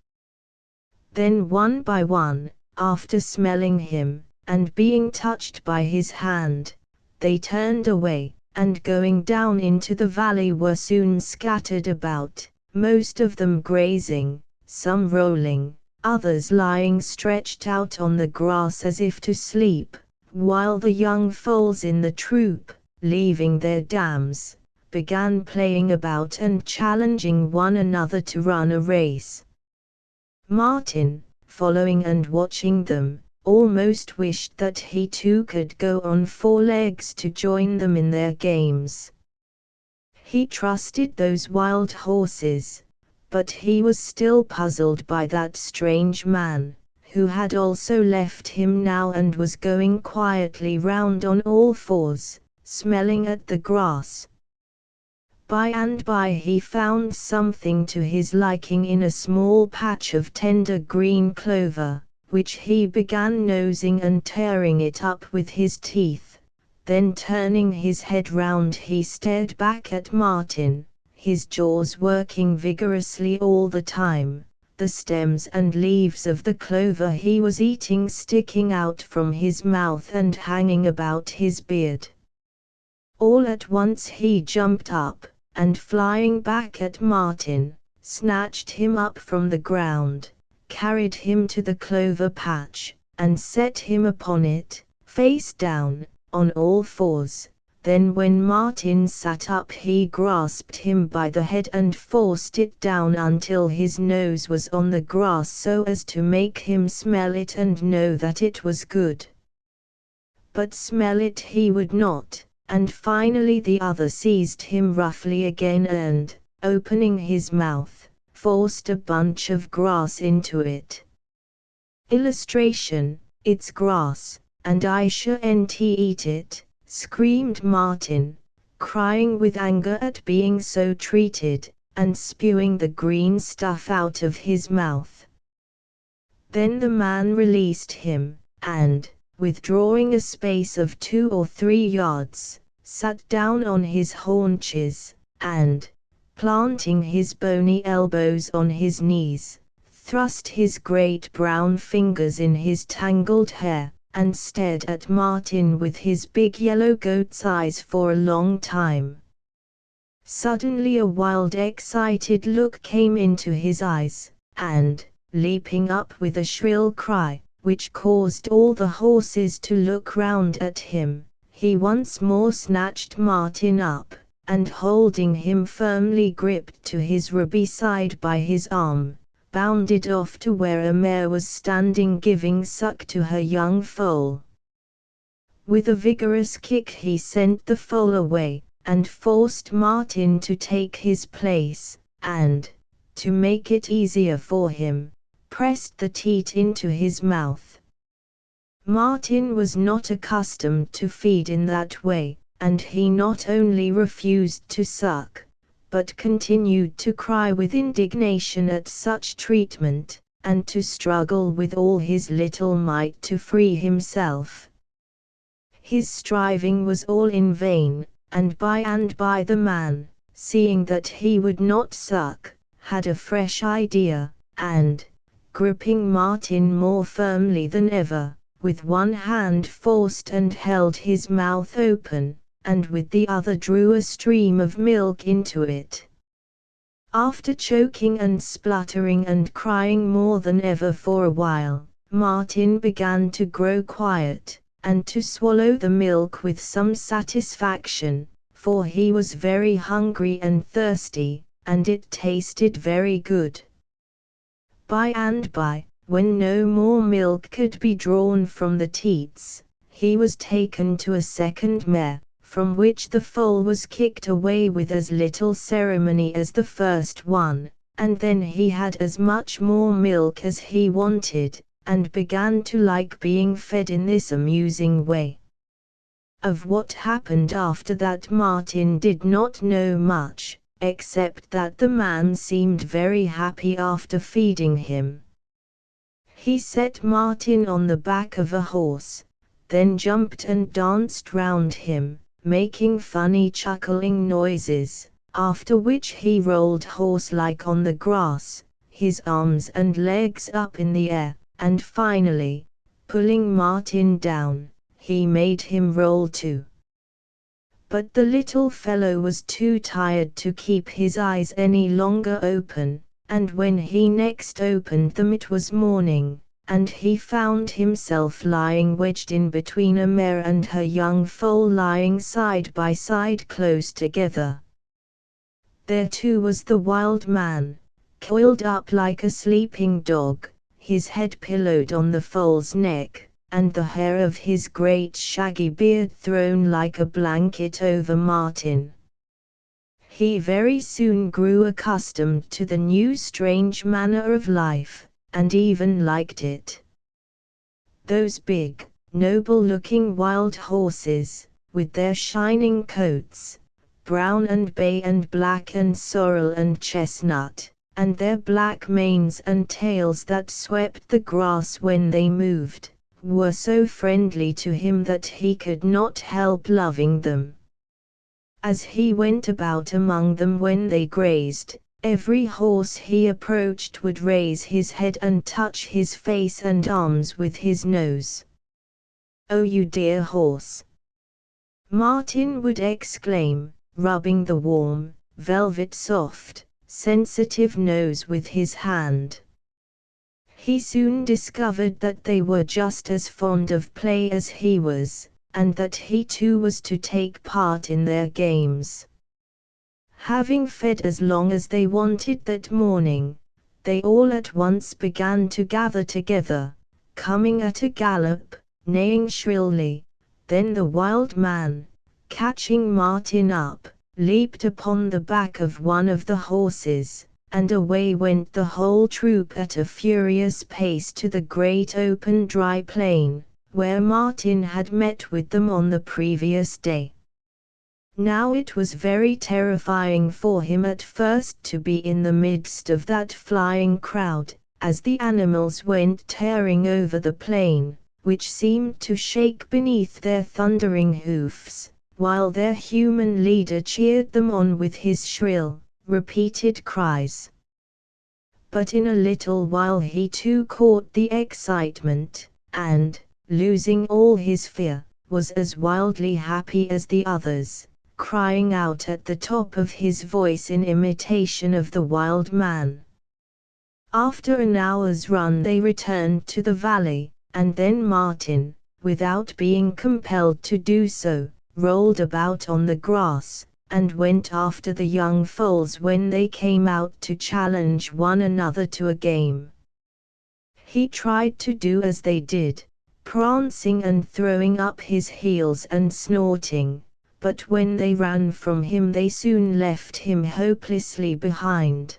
Then one by one, after smelling him, and being touched by his hand, they turned away, and going down into the valley were soon scattered about, most of them grazing, some rolling, others lying stretched out on the grass as if to sleep, while the young foals in the troop, leaving their dams, began playing about and challenging one another to run a race. Martin, following and watching them, almost wished that he too could go on four legs to join them in their games. He trusted those wild horses, but he was still puzzled by that strange man, who had also left him now and was going quietly round on all fours, smelling at the grass. By and by he found something to his liking in a small patch of tender green clover, which he began nosing and tearing it up with his teeth. Then turning his head round he stared back at Martin, his jaws working vigorously all the time, the stems and leaves of the clover he was eating sticking out from his mouth and hanging about his beard. All at once he jumped up, and flying back at Martin, snatched him up from the ground, carried him to the clover patch, and set him upon it, face down, on all fours, Then when Martin sat up he grasped him by the head and forced it down until his nose was on the grass so as to make him smell it and know that it was good. But smell it he would not, and finally the other seized him roughly again and, opening his mouth, forced a bunch of grass into it. Illustration: It's grass, and I shan't eat it, screamed Martin, crying with anger at being so treated, and spewing the green stuff out of his mouth. Then the man released him, and, withdrawing a space of 2 or 3 yards, sat down on his haunches, and, planting his bony elbows on his knees, thrust his great brown fingers in his tangled hair, and stared at Martin with his big yellow goat's eyes for a long time. Suddenly a wild excited look came into his eyes, and, leaping up with a shrill cry, which caused all the horses to look round at him, he once more snatched Martin up, and holding him firmly gripped to his ribby side by his arm, bounded off to where a mare was standing giving suck to her young foal. With a vigorous kick he sent the foal away, and forced Martin to take his place, and, to make it easier for him, pressed the teat into his mouth. Martin was not accustomed to feed in that way, and he not only refused to suck, but continued to cry with indignation at such treatment, and to struggle with all his little might to free himself. His striving was all in vain, and by the man, seeing that he would not suck, had a fresh idea, and, gripping Martin more firmly than ever, with one hand forced and held his mouth open, and with the other drew a stream of milk into it. After choking and spluttering and crying more than ever for a while, Martin began to grow quiet, and to swallow the milk with some satisfaction, for he was very hungry and thirsty, and it tasted very good. By and by, when no more milk could be drawn from the teats, he was taken to a second mare, from which the foal was kicked away with as little ceremony as the first one, and then he had as much more milk as he wanted, and began to like being fed in this amusing way. Of what happened after that Martin did not know much, except that the man seemed very happy after feeding him. He set Martin on the back of a horse, then jumped and danced round him, making funny chuckling noises, after which he rolled horse-like on the grass, his arms and legs up in the air, and finally, pulling Martin down, he made him roll too. But the little fellow was too tired to keep his eyes any longer open, and when he next opened them it was morning, and he found himself lying wedged in between a mare and her young foal lying side by side close together. There too was the wild man, coiled up like a sleeping dog, his head pillowed on the foal's neck, and the hair of his great shaggy beard thrown like a blanket over Martin. He very soon grew accustomed to the new strange manner of life, and even liked it. Those big, noble-looking wild horses, with their shining coats, brown and bay and black and sorrel and chestnut, and their black manes and tails that swept the grass when they moved, were so friendly to him that he could not help loving them. As he went about among them when they grazed, every horse he approached would raise his head and touch his face and arms with his nose. "Oh, you dear horse!" Martin would exclaim, rubbing the warm, velvet-soft, sensitive nose with his hand. He soon discovered that they were just as fond of play as he was, and that he too was to take part in their games. Having fed as long as they wanted that morning, they all at once began to gather together, coming at a gallop, neighing shrilly. Then the wild man, catching Martin up, leaped upon the back of one of the horses, and away went the whole troop at a furious pace to the great open dry plain, where Martin had met with them on the previous day. Now it was very terrifying for him at first to be in the midst of that flying crowd, as the animals went tearing over the plain, which seemed to shake beneath their thundering hoofs, while their human leader cheered them on with his shrill, repeated cries. But in a little while he too caught the excitement, and, losing all his fear, was as wildly happy as the others, crying out at the top of his voice in imitation of the wild man. After an hour's run they returned to the valley, and then Martin, without being compelled to do so, rolled about on the grass, and went after the young foals when they came out to challenge one another to a game. He tried to do as they did, prancing and throwing up his heels and snorting, but when they ran from him they soon left him hopelessly behind.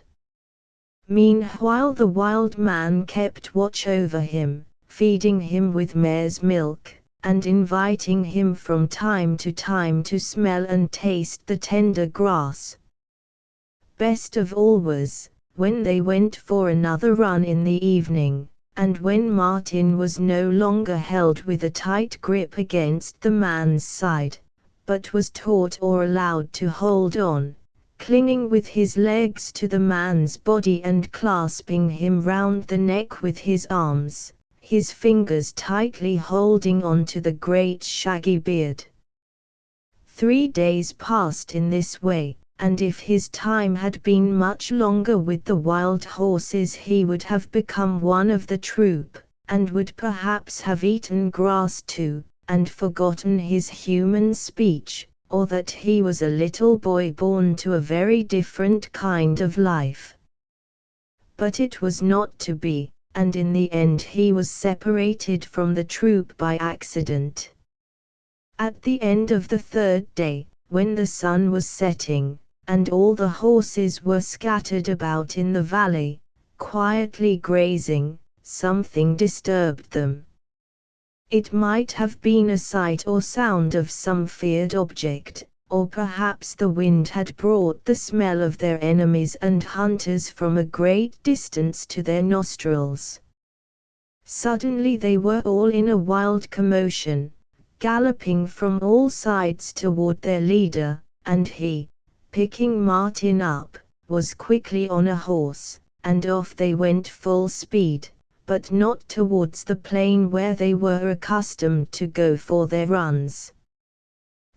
Meanwhile the wild man kept watch over him, feeding him with mare's milk, and inviting him from time to time to smell and taste the tender grass. Best of all was, when they went for another run in the evening, and when Martin was no longer held with a tight grip against the man's side, but was taught or allowed to hold on, clinging with his legs to the man's body and clasping him round the neck with his arms, his fingers tightly holding on to the great shaggy beard. 3 days passed in this way, and if his time had been much longer with the wild horses he would have become one of the troop, and would perhaps have eaten grass too, and forgotten his human speech, or that he was a little boy born to a very different kind of life. But it was not to be, and in the end he was separated from the troop by accident. At the end of the 3rd day, when the sun was setting, and all the horses were scattered about in the valley, quietly grazing, something disturbed them. It might have been a sight or sound of some feared object, or perhaps the wind had brought the smell of their enemies and hunters from a great distance to their nostrils. Suddenly they were all in a wild commotion, galloping from all sides toward their leader, and he, picking Martin up, was quickly on a horse, and off they went full speed, but not towards the plain where they were accustomed to go for their runs.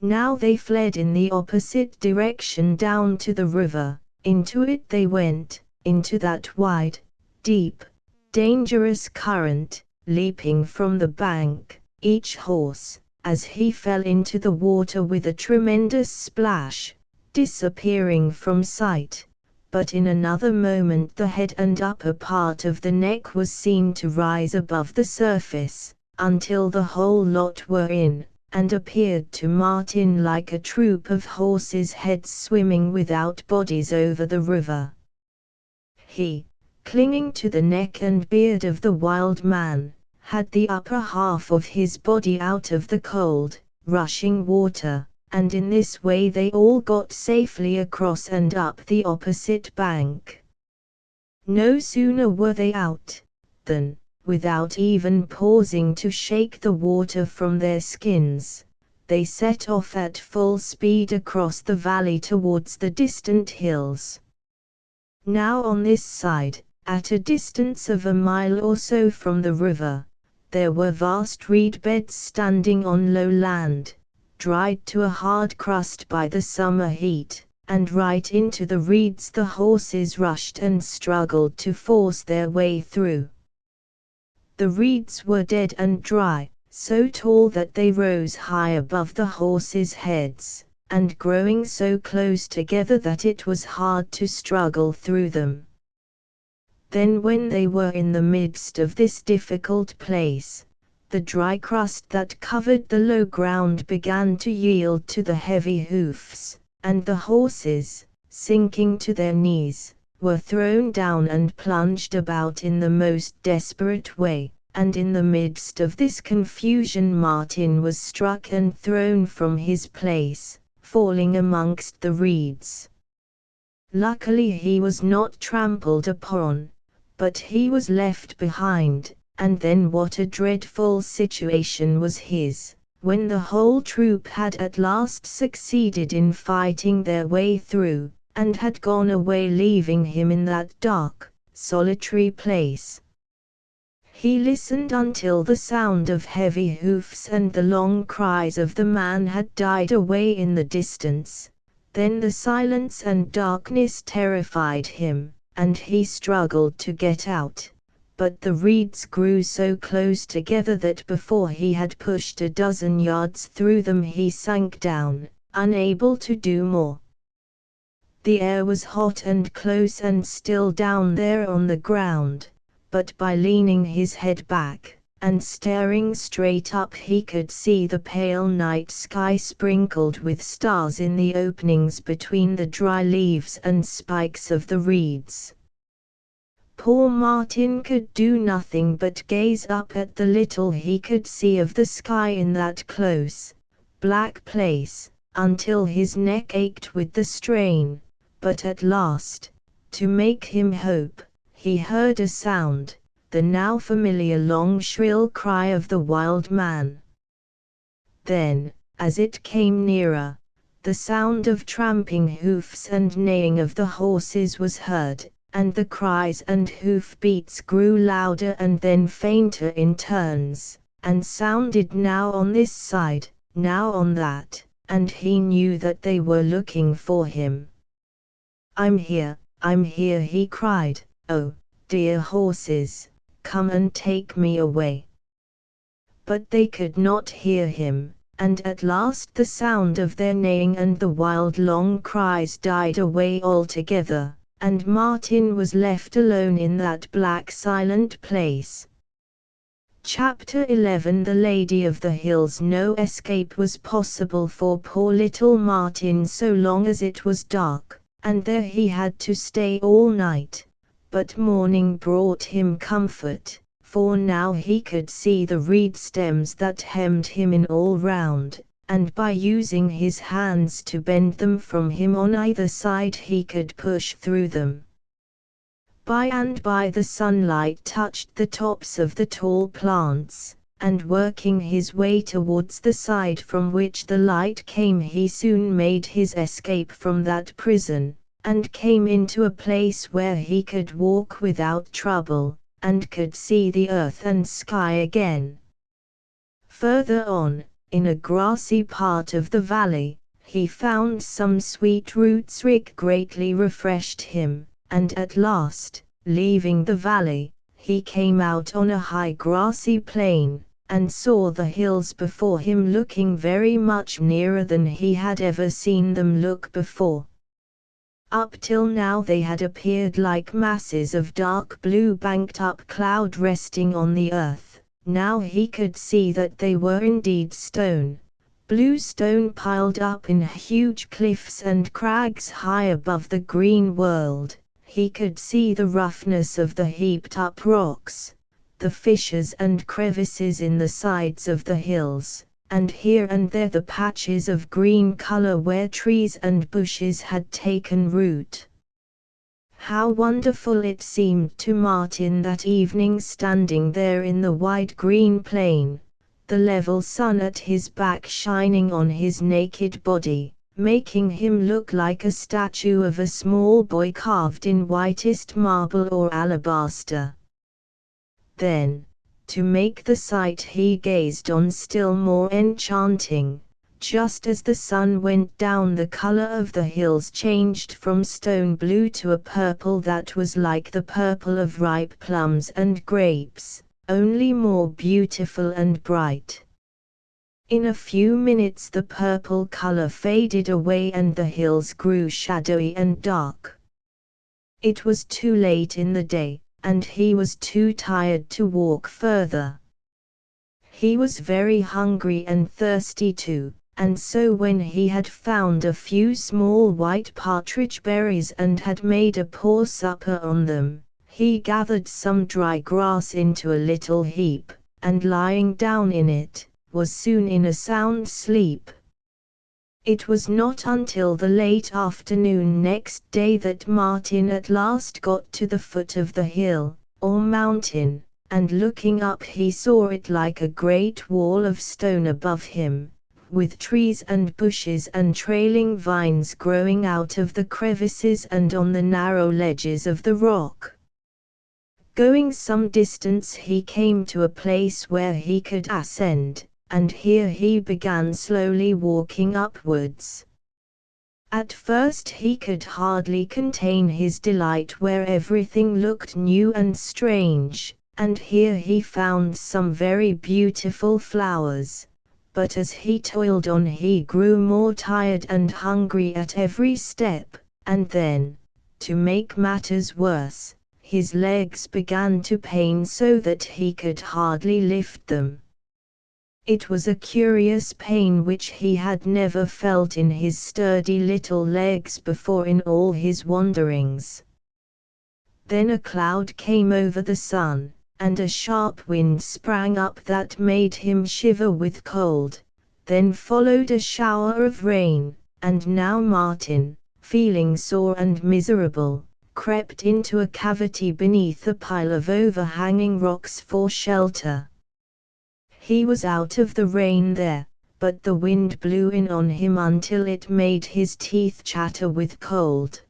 Now they fled in the opposite direction down to the river. Into it they went, into that wide, deep, dangerous current, leaping from the bank, each horse, as he fell into the water with a tremendous splash, disappearing from sight. But in another moment the head and upper part of the neck was seen to rise above the surface, until the whole lot were in, and appeared to Martin like a troop of horses' heads swimming without bodies over the river. He, clinging to the neck and beard of the wild man, had the upper half of his body out of the cold, rushing water, and in this way they all got safely across and up the opposite bank. No sooner were they out, than, without even pausing to shake the water from their skins, they set off at full speed across the valley towards the distant hills. Now on this side, at a distance of a mile or so from the river, there were vast reed beds standing on low land, dried to a hard crust by the summer heat, and right into the reeds the horses rushed and struggled to force their way through. The reeds were dead and dry, so tall that they rose high above the horses' heads, and growing so close together that it was hard to struggle through them. Then when they were in the midst of this difficult place, the dry crust that covered the low ground began to yield to the heavy hoofs, and the horses, sinking to their knees, were thrown down and plunged about in the most desperate way, and in the midst of this confusion Martin was struck and thrown from his place, falling amongst the reeds. Luckily he was not trampled upon, but he was left behind, and then what a dreadful situation was his, when the whole troop had at last succeeded in fighting their way through, and had gone away leaving him in that dark, solitary place. He listened until the sound of heavy hoofs and the long cries of the man had died away in the distance. Then the silence and darkness terrified him, and he struggled to get out. But the reeds grew so close together that before he had pushed a dozen yards through them he sank down, unable to do more. The air was hot and close and still down there on the ground, but by leaning his head back, and staring straight up he could see the pale night sky sprinkled with stars in the openings between the dry leaves and spikes of the reeds. Poor Martin could do nothing but gaze up at the little he could see of the sky in that close, black place, until his neck ached with the strain, but at last, to make him hope, he heard a sound, the now familiar long shrill cry of the wild man. Then, as it came nearer, the sound of tramping hoofs and neighing of the horses was heard, and the cries and hoof-beats grew louder and then fainter in turns, and sounded now on this side, now on that, and he knew that they were looking for him. I'm here, he cried, oh, dear horses, come and take me away. But they could not hear him, and at last the sound of their neighing and the wild long cries died away altogether, and Martin was left alone in that black silent place. Chapter 11 The Lady of the Hills. No escape was possible for poor little Martin so long as it was dark, and there he had to stay all night. But morning brought him comfort, for now he could see the reed stems that hemmed him in all round, and by using his hands to bend them from him on either side he could push through them. By and by the sunlight touched the tops of the tall plants, and working his way towards the side from which the light came he soon made his escape from that prison, and came into a place where he could walk without trouble, and could see the earth and sky again. Further on, in a grassy part of the valley, he found some sweet roots which greatly refreshed him, and at last, leaving the valley, he came out on a high grassy plain, and saw the hills before him looking very much nearer than he had ever seen them look before. Up till now they had appeared like masses of dark blue banked-up cloud resting on the earth. Now he could see that they were indeed stone, blue stone piled up in huge cliffs and crags high above the green world. He could see the roughness of the heaped-up rocks, the fissures and crevices in the sides of the hills, and here and there the patches of green color where trees and bushes had taken root. How wonderful it seemed to Martin that evening standing there in the wide green plain, the level sun at his back shining on his naked body, making him look like a statue of a small boy carved in whitest marble or alabaster. Then, to make the sight he gazed on still more enchanting, just as the sun went down the color of the hills changed from stone blue to a purple that was like the purple of ripe plums and grapes, only more beautiful and bright. In a few minutes the purple color faded away and the hills grew shadowy and dark. It was too late in the day, and he was too tired to walk further. He was very hungry and thirsty too, and so when he had found a few small white partridge berries and had made a poor supper on them, he gathered some dry grass into a little heap, and lying down in it, was soon in a sound sleep. It was not until the late afternoon next day that Martin at last got to the foot of the hill, or mountain, and looking up he saw it like a great wall of stone above him, with trees and bushes and trailing vines growing out of the crevices and on the narrow ledges of the rock. Going some distance he came to a place where he could ascend, and here he began slowly walking upwards. At first he could hardly contain his delight where everything looked new and strange, and here he found some very beautiful flowers, but as he toiled on he grew more tired and hungry at every step, and then, to make matters worse, his legs began to pain so that he could hardly lift them. It was a curious pain which he had never felt in his sturdy little legs before in all his wanderings. Then a cloud came over the sun, and a sharp wind sprang up that made him shiver with cold. Then followed a shower of rain, and now Martin, feeling sore and miserable, crept into a cavity beneath a pile of overhanging rocks for shelter. He was out of the rain there, but the wind blew in on him until it made his teeth chatter with cold.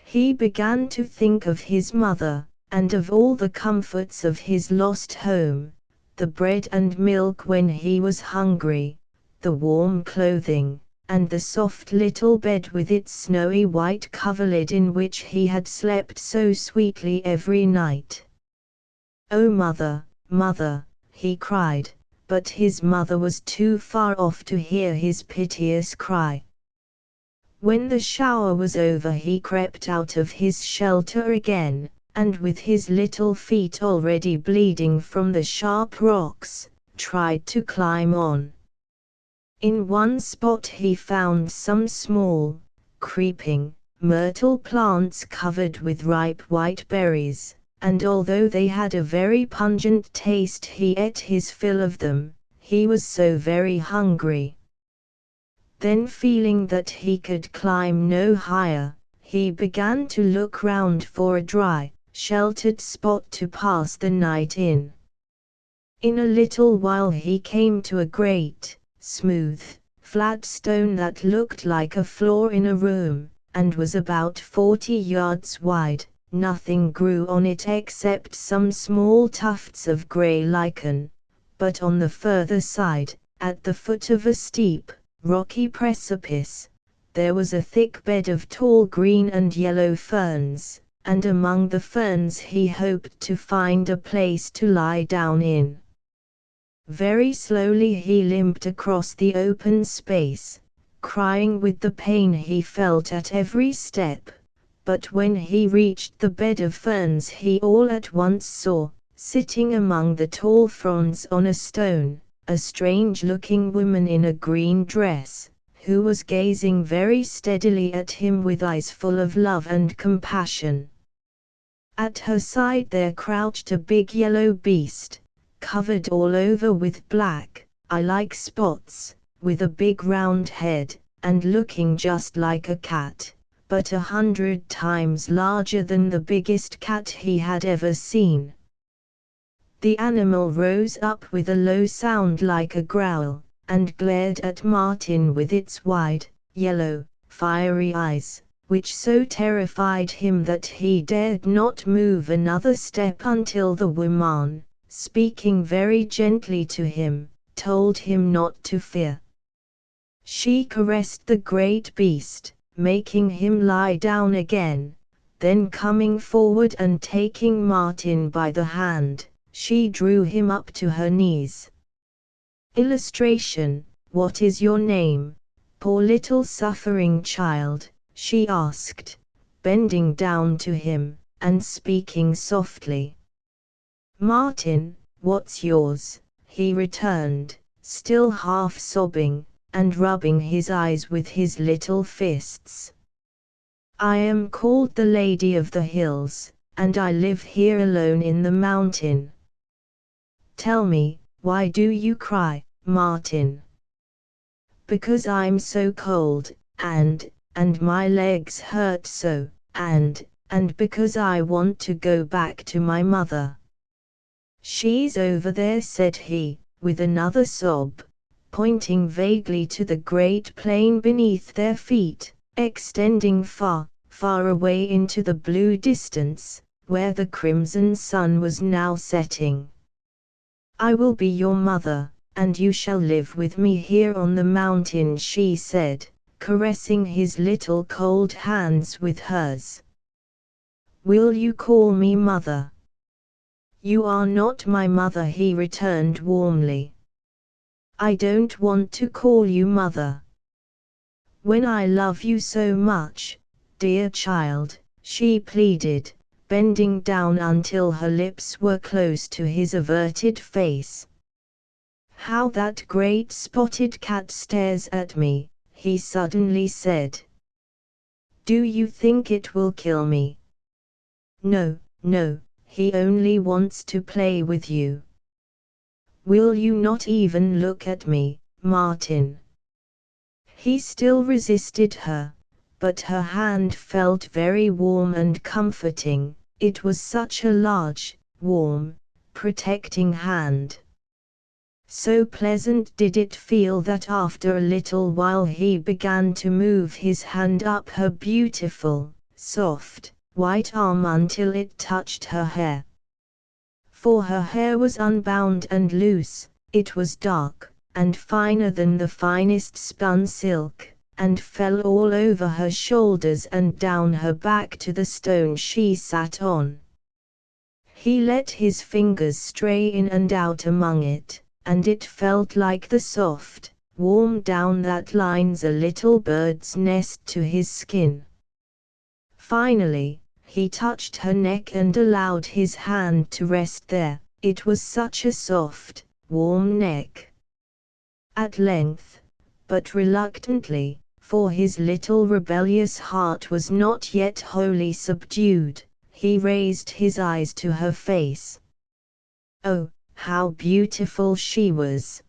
He began to think of his mother, and of all the comforts of his lost home, the bread and milk when he was hungry, the warm clothing, and the soft little bed with its snowy white coverlid in which he had slept so sweetly every night. "Oh mother, mother," he cried, but his mother was too far off to hear his piteous cry. When the shower was over he crept out of his shelter again, and with his little feet already bleeding from the sharp rocks, tried to climb on. In one spot he found some small, creeping, myrtle plants covered with ripe white berries, and although they had a very pungent taste he ate his fill of them, he was so very hungry. Then feeling that he could climb no higher, he began to look round for a dry, sheltered spot to pass the night in. In a little while he came to a great, smooth, flat stone that looked like a floor in a room, and was about 40 yards wide. Nothing grew on it except some small tufts of grey lichen, but on the further side, at the foot of a steep, rocky precipice, there was a thick bed of tall green and yellow ferns, and among the ferns he hoped to find a place to lie down in. Very slowly he limped across the open space, crying with the pain he felt at every step. But when he reached the bed of ferns he all at once saw, sitting among the tall fronds on a stone, a strange-looking woman in a green dress, who was gazing very steadily at him with eyes full of love and compassion. At her side there crouched a big yellow beast, covered all over with black, eye-like spots, with a big round head, and looking just like a cat, but 100 times larger than the biggest cat he had ever seen. The animal rose up with a low sound like a growl, and glared at Martin with its wide, yellow, fiery eyes, which so terrified him that he dared not move another step until the woman, speaking very gently to him, told him not to fear. She caressed the great beast, making him lie down again, then coming forward and taking Martin by the hand, she drew him up to her knees. Illustration: What is your name, poor little suffering child? She asked, bending down to him, and speaking softly. Martin. What's yours? He returned, still half sobbing, and rubbing his eyes with his little fists. I am called the Lady of the Hills, and I live here alone in the mountain. Tell me, why do you cry, Martin? Because I'm so cold, and my legs hurt so, and because I want to go back to my mother. She's over there, said he, with another sob, pointing vaguely to the great plain beneath their feet, extending far, far away into the blue distance, where the crimson sun was now setting. I will be your mother, and you shall live with me here on the mountain, she said, caressing his little cold hands with hers. Will you call me mother? You are not my mother, he returned warmly. I don't want to call you mother. When I love you so much, dear child, she pleaded, bending down until her lips were close to his averted face. How that great spotted cat stares at me, he suddenly said. Do you think it will kill me? No, no, he only wants to play with you. Will you not even look at me, Martin? He still resisted her, but her hand felt very warm and comforting. It was such a large, warm, protecting hand. So pleasant did it feel that after a little while he began to move his hand up her beautiful, soft, white arm until it touched her hair. For her hair was unbound and loose, it was dark, and finer than the finest spun silk, and fell all over her shoulders and down her back to the stone she sat on. He let his fingers stray in and out among it, and it felt like the soft, warm down that lines a little bird's nest to his skin. Finally, he touched her neck and allowed his hand to rest there. It was such a soft, warm neck. At length, but reluctantly, for his little rebellious heart was not yet wholly subdued, he raised his eyes to her face. Oh, how beautiful she was!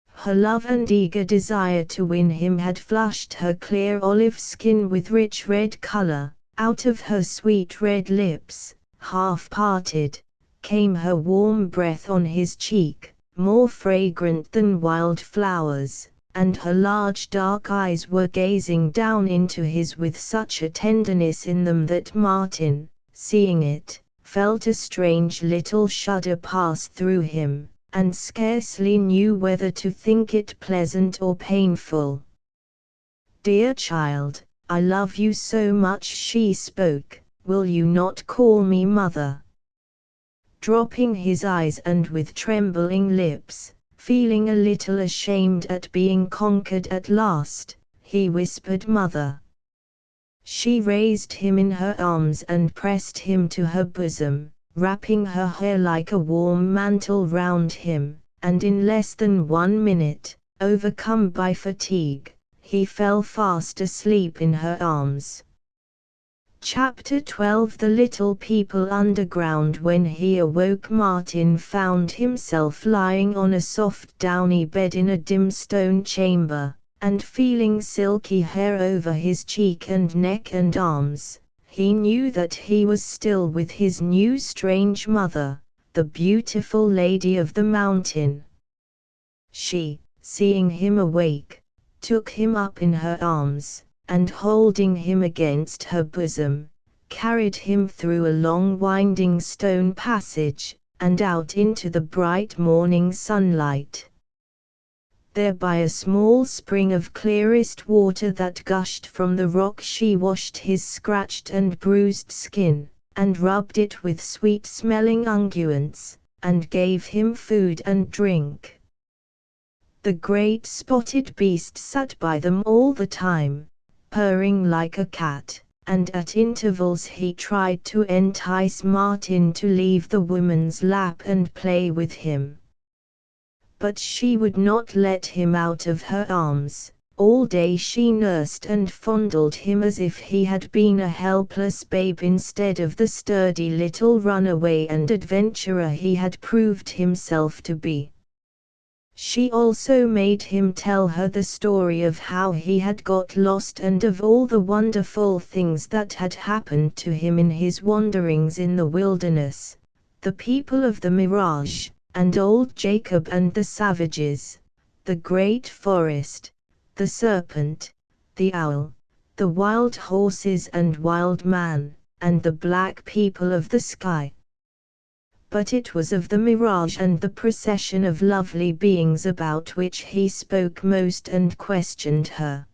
Her love and eager desire to win him had flushed her clear olive skin with rich red color. Out of her sweet red lips, half parted, came her warm breath on his cheek, more fragrant than wild flowers, and her large dark eyes were gazing down into his with such a tenderness in them that Martin, seeing it, felt a strange little shudder pass through him, and scarcely knew whether to think it pleasant or painful. Dear child, I love you so much, she spoke, will you not call me mother? Dropping his eyes and with trembling lips, feeling a little ashamed at being conquered at last, he whispered mother. She raised him in her arms and pressed him to her bosom, wrapping her hair like a warm mantle round him, and in less than 1 minute, overcome by fatigue, he fell fast asleep in her arms. Chapter 12. The Little People Underground. When he awoke, Martin found himself lying on a soft downy bed in a dim stone chamber, and feeling silky hair over his cheek and neck and arms. He knew that he was still with his new strange mother, the beautiful Lady of the Mountain. She, seeing him awake, took him up in her arms, and holding him against her bosom, carried him through a long winding stone passage, and out into the bright morning sunlight. There by a small spring of clearest water that gushed from the rock she washed his scratched and bruised skin, and rubbed it with sweet-smelling unguents, and gave him food and drink. The great spotted beast sat by them all the time, purring like a cat, and at intervals he tried to entice Martin to leave the woman's lap and play with him. But she would not let him out of her arms. All day she nursed and fondled him as if he had been a helpless babe instead of the sturdy little runaway and adventurer he had proved himself to be. She also made him tell her the story of how he had got lost and of all the wonderful things that had happened to him in his wanderings in the wilderness, the people of the mirage, and old Jacob and the savages, the great forest, the serpent, the owl, the wild horses and wild man, and the black people of the sky. But it was of the mirage and the procession of lovely beings about which he spoke most and questioned her.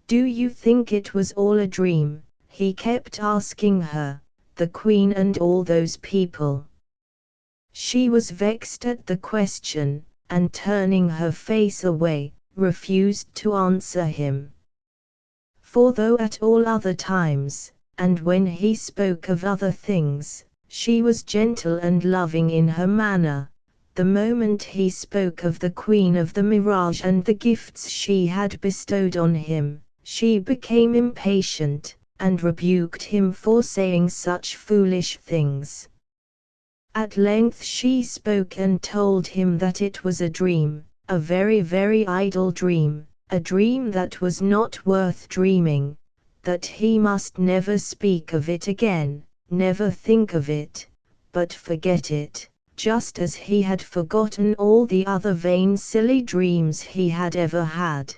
"Do you think it was all a dream?" he kept asking her, "the queen and all those people?" She was vexed at the question, and turning her face away, refused to answer him. For though at all other times, and when he spoke of other things, she was gentle and loving in her manner, the moment he spoke of the queen of the mirage and the gifts she had bestowed on him, she became impatient, and rebuked him for saying such foolish things. At length she spoke and told him that it was a dream, a very, very idle dream, a dream that was not worth dreaming, that he must never speak of it again, never think of it, but forget it, just as he had forgotten all the other vain silly dreams he had ever had.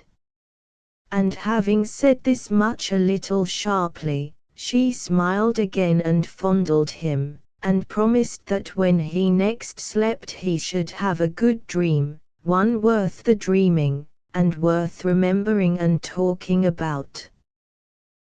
And having said this much a little sharply, she smiled again and fondled him, and promised that when he next slept he should have a good dream, one worth the dreaming, and worth remembering and talking about.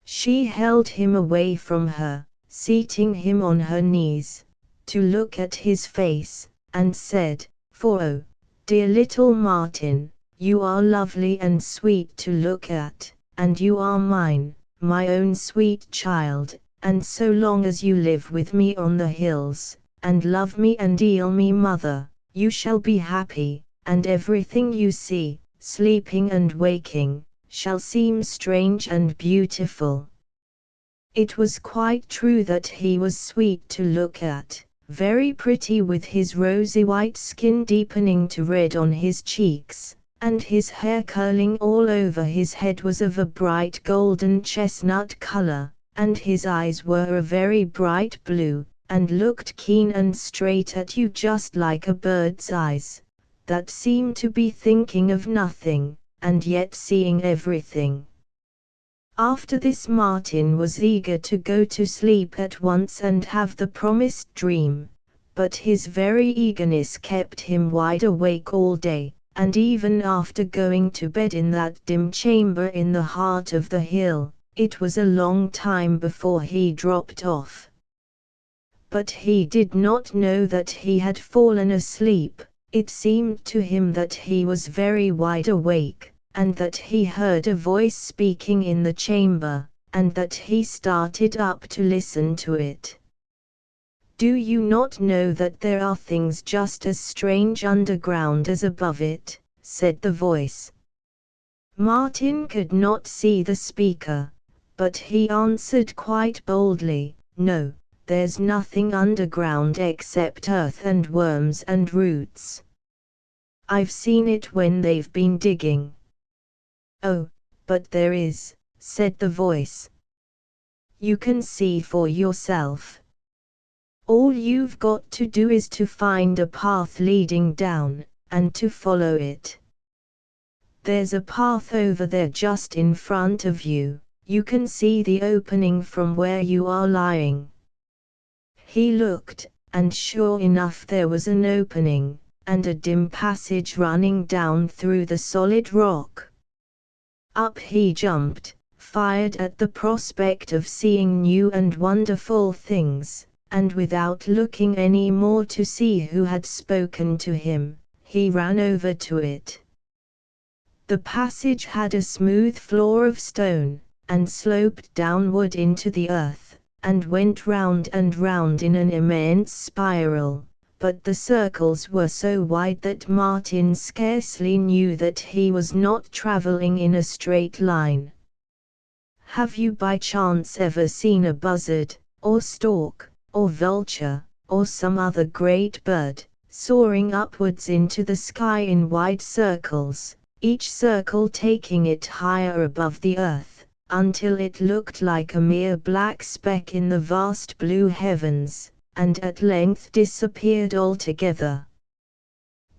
She held him away from her, seating him on her knees, to look at his face, and said, "For oh, dear little Martin, you are lovely and sweet to look at, and you are mine, my own sweet child, and so long as you live with me on the hills, and love me and eel me mother, you shall be happy, and everything you see, sleeping and waking, shall seem strange and beautiful." It was quite true that he was sweet to look at, very pretty with his rosy white skin deepening to red on his cheeks, and his hair curling all over his head was of a bright golden chestnut color, and his eyes were a very bright blue, and looked keen and straight at you just like a bird's eyes, that seemed to be thinking of nothing, and yet seeing everything. After this Martin was eager to go to sleep at once and have the promised dream, but his very eagerness kept him wide awake all day, and even after going to bed in that dim chamber in the heart of the hill, it was a long time before he dropped off. But he did not know that he had fallen asleep. It seemed to him that he was very wide awake, and that he heard a voice speaking in the chamber, and that he started up to listen to it. "Do you not know that there are things just as strange underground as above it?" said the voice. Martin could not see the speaker, but he answered quite boldly, "No, there's nothing underground except earth and worms and roots. I've seen it when they've been digging." "Oh, but there is," said the voice. "You can see for yourself. All you've got to do is to find a path leading down, and to follow it. There's a path over there just in front of you, you can see the opening from where you are lying." He looked, and sure enough there was an opening, and a dim passage running down through the solid rock. Up he jumped, fired at the prospect of seeing new and wonderful things, and without looking any more to see who had spoken to him, he ran over to it, The passage had a smooth floor of stone, and sloped downward into the earth, and went round and round in an immense spiral, but the circles were so wide that Martin scarcely knew that he was not traveling in a straight line. Have you by chance ever seen a buzzard, or stork, or vulture, or some other great bird, soaring upwards into the sky in wide circles, each circle taking it higher above the earth, until it looked like a mere black speck in the vast blue heavens, and at length disappeared altogether?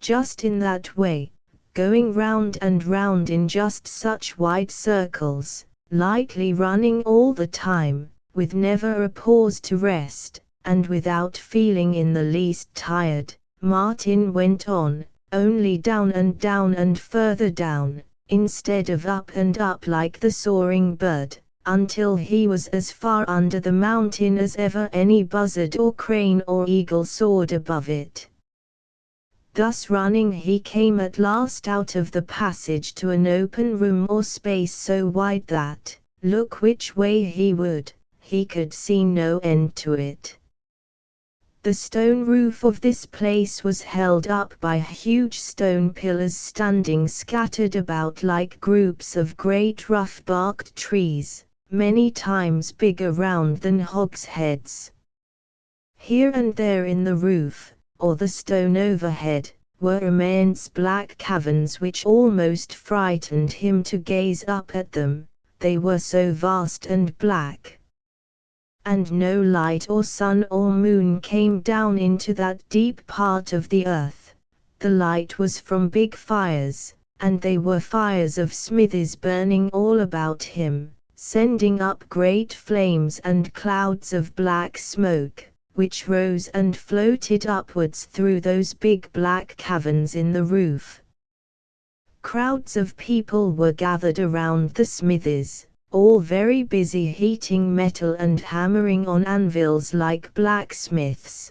Just in that way, going round and round in just such wide circles, lightly running all the time, with never a pause to rest, and without feeling in the least tired, Martin went on, only down and further down, instead of up and up like the soaring bird, until he was as far under the mountain as ever any buzzard or crane or eagle soared above it. Thus running he came at last out of the passage to an open room or space so wide that, look which way he would, he could see no end to it. The stone roof of this place was held up by huge stone pillars standing scattered about like groups of great rough-barked trees, many times bigger round than hogsheads. Here and there in the roof, or the stone overhead, were immense black caverns which almost frightened him to gaze up at them, they were so vast and black. And no light or sun or moon came down into that deep part of the earth. The light was from big fires, and they were fires of smithies burning all about him, sending up great flames and clouds of black smoke, which rose and floated upwards through those big black caverns in the roof. Crowds of people were gathered around the smithies, all very busy heating metal and hammering on anvils like blacksmiths.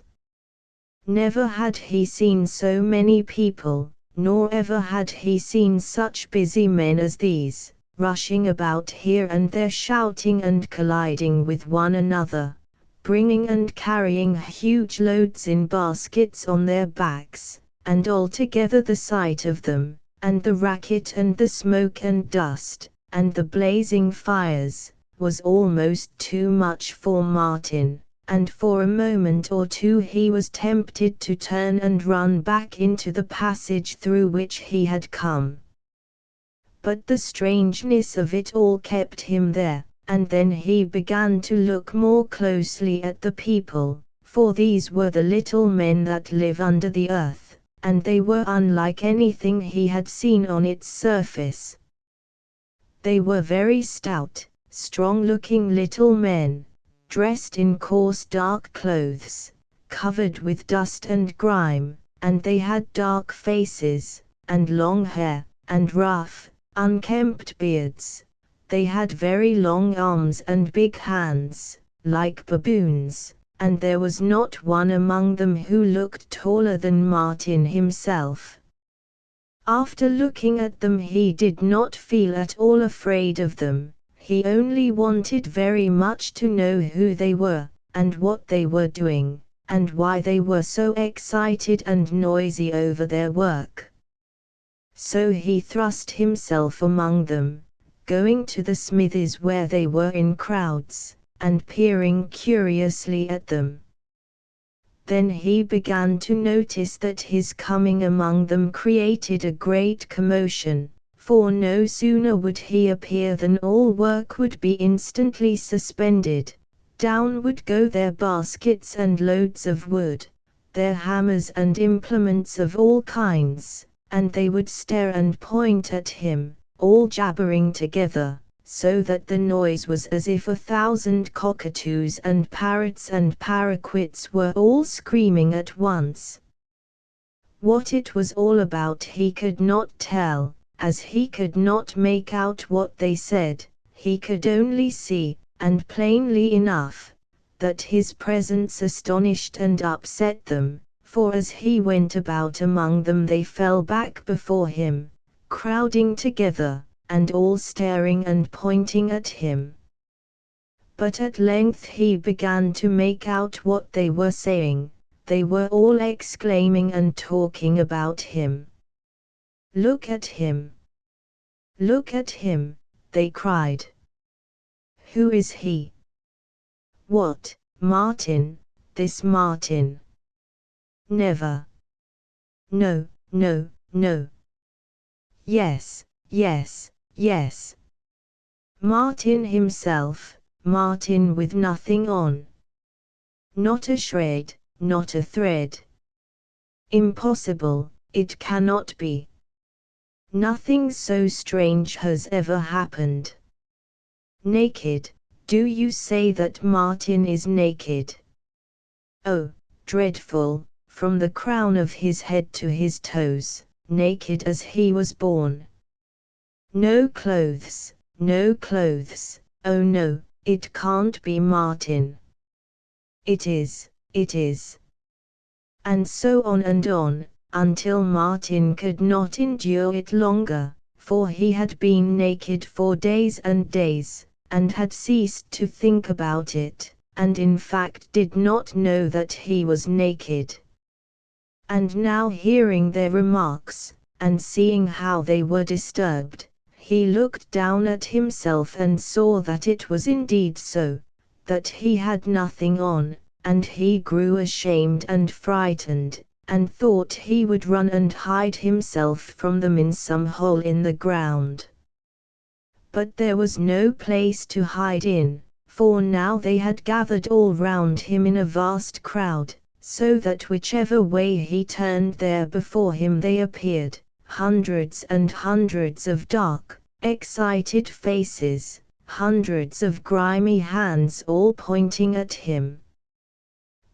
Never had he seen so many people, nor ever had he seen such busy men as these, rushing about here and there shouting and colliding with one another, bringing and carrying huge loads in baskets on their backs, and altogether the sight of them, and the racket and the smoke and dust, and the blazing fires, was almost too much for Martin, and for a moment or two he was tempted to turn and run back into the passage through which he had come. But the strangeness of it all kept him there, and then he began to look more closely at the people, for these were the little men that live under the earth, and they were unlike anything he had seen on its surface. They were very stout, strong-looking little men, dressed in coarse dark clothes, covered with dust and grime, and they had dark faces, and long hair, and rough, unkempt beards. They had very long arms and big hands, like baboons, and there was not one among them who looked taller than Martin himself. After looking at them he did not feel at all afraid of them, he only wanted very much to know who they were, and what they were doing, and why they were so excited and noisy over their work. So he thrust himself among them, going to the smithies where they were in crowds, and peering curiously at them. Then he began to notice that his coming among them created a great commotion, for no sooner would he appear than all work would be instantly suspended, down would go their baskets and loads of wood, their hammers and implements of all kinds, and they would stare and point at him, all jabbering together, so that the noise was as if 1,000 cockatoos and parrots and paraquets were all screaming at once. What it was all about he could not tell, as he could not make out what they said. He could only see, and plainly enough, that his presence astonished and upset them, for as he went about among them they fell back before him, crowding together, and all staring and pointing at him. But at length he began to make out what they were saying. They were all exclaiming and talking about him. "Look at him! Look at him!" they cried. "Who is he?" "What, Martin, this Martin?" "Never." "No, no, no." "Yes, yes, yes. Martin himself, Martin with nothing on. Not a shred, not a thread. Impossible, it cannot be. Nothing so strange has ever happened. Naked, do you say that Martin is naked? Oh, dreadful, from the crown of his head to his toes, naked as he was born. No clothes, no clothes, oh no, it can't be Martin. It is, it is. And so on, until Martin could not endure it longer, for he had been naked for days and days, and had ceased to think about it, and in fact did not know that he was naked. And now hearing their remarks, and seeing how they were disturbed, he looked down at himself and saw that it was indeed so, that he had nothing on, and he grew ashamed and frightened, and thought he would run and hide himself from them in some hole in the ground. But there was no place to hide in, for now they had gathered all round him in a vast crowd, so that whichever way he turned there before him they appeared, hundreds and hundreds of dark, excited faces, hundreds of grimy hands all pointing at him.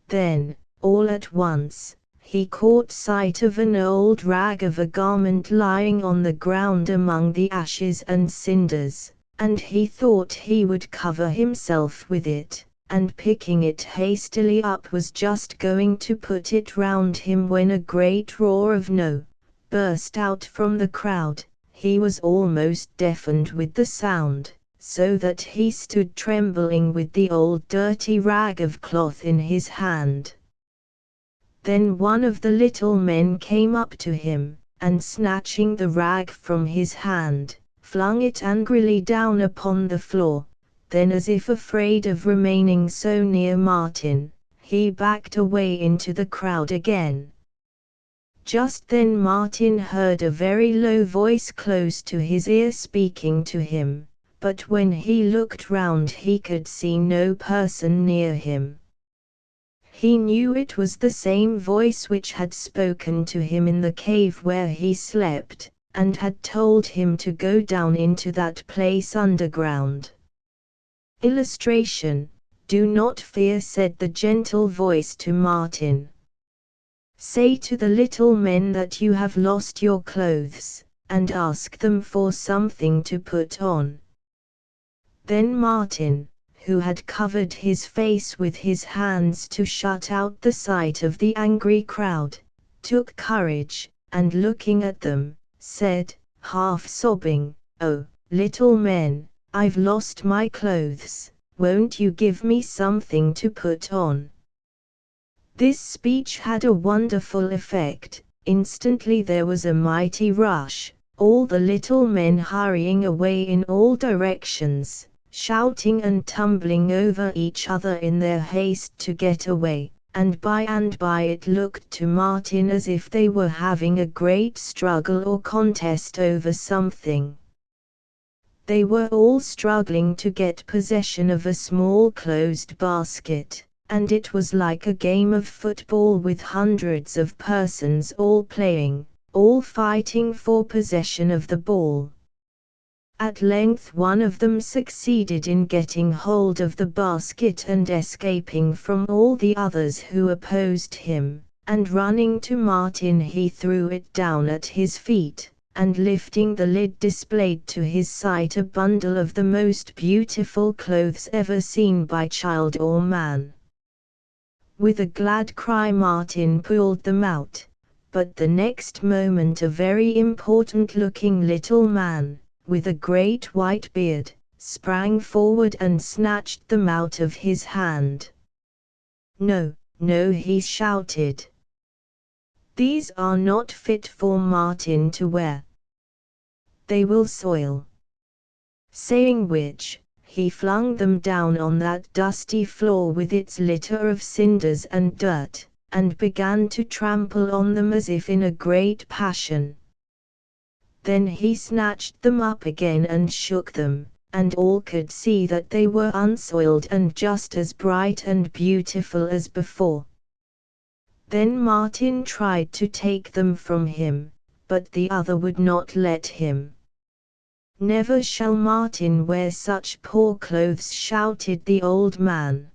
Then, all at once, he caught sight of an old rag of a garment lying on the ground among the ashes and cinders, and he thought he would cover himself with it, and picking it hastily up was just going to put it round him when a great roar of "No!" burst out from the crowd. He was almost deafened with the sound, so that he stood trembling with the old dirty rag of cloth in his hand. Then one of the little men came up to him, and snatching the rag from his hand, flung it angrily down upon the floor. Then, as if afraid of remaining so near Martin, he backed away into the crowd again. Just then Martin heard a very low voice close to his ear speaking to him, but when he looked round he could see no person near him. He knew it was the same voice which had spoken to him in the cave where he slept, and had told him to go down into that place underground. Illustration: "Do not fear," said the gentle voice to Martin. "Say to the little men that you have lost your clothes, and ask them for something to put on." Then Martin, who had covered his face with his hands to shut out the sight of the angry crowd, took courage, and looking at them, said, half sobbing, "Oh, little men, I've lost my clothes, won't you give me something to put on?" This speech had a wonderful effect. Instantly there was a mighty rush, all the little men hurrying away in all directions, shouting and tumbling over each other in their haste to get away, and by it looked to Martin as if they were having a great struggle or contest over something. They were all struggling to get possession of a small closed basket, and it was like a game of football with hundreds of persons all playing, all fighting for possession of the ball. At length one of them succeeded in getting hold of the basket and escaping from all the others who opposed him, and running to Martin he threw it down at his feet, and lifting the lid displayed to his sight a bundle of the most beautiful clothes ever seen by child or man. With a glad cry Martin pulled them out, but the next moment a very important-looking little man, with a great white beard, sprang forward and snatched them out of his hand. "No, no," he shouted. "These are not fit for Martin to wear. They will soil." Saying which, he flung them down on that dusty floor with its litter of cinders and dirt, and began to trample on them as if in a great passion. Then he snatched them up again and shook them, and all could see that they were unsoiled and just as bright and beautiful as before. Then Martin tried to take them from him, but the other would not let him. "Never shall Martin wear such poor clothes," shouted the old man.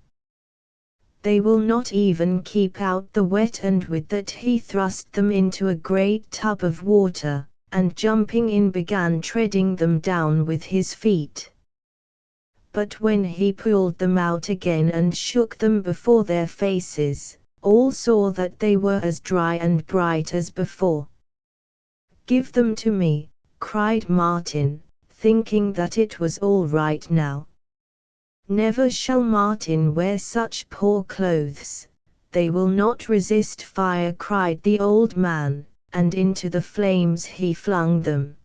"They will not even keep out the wet," and with that he thrust them into a great tub of water, and jumping in began treading them down with his feet. But when he pulled them out again and shook them before their faces, all saw that they were as dry and bright as before. "Give them to me," cried Martin, thinking that it was all right now. "Never shall Martin wear such poor clothes. They will not resist fire," cried the old man, and into the flames he flung them.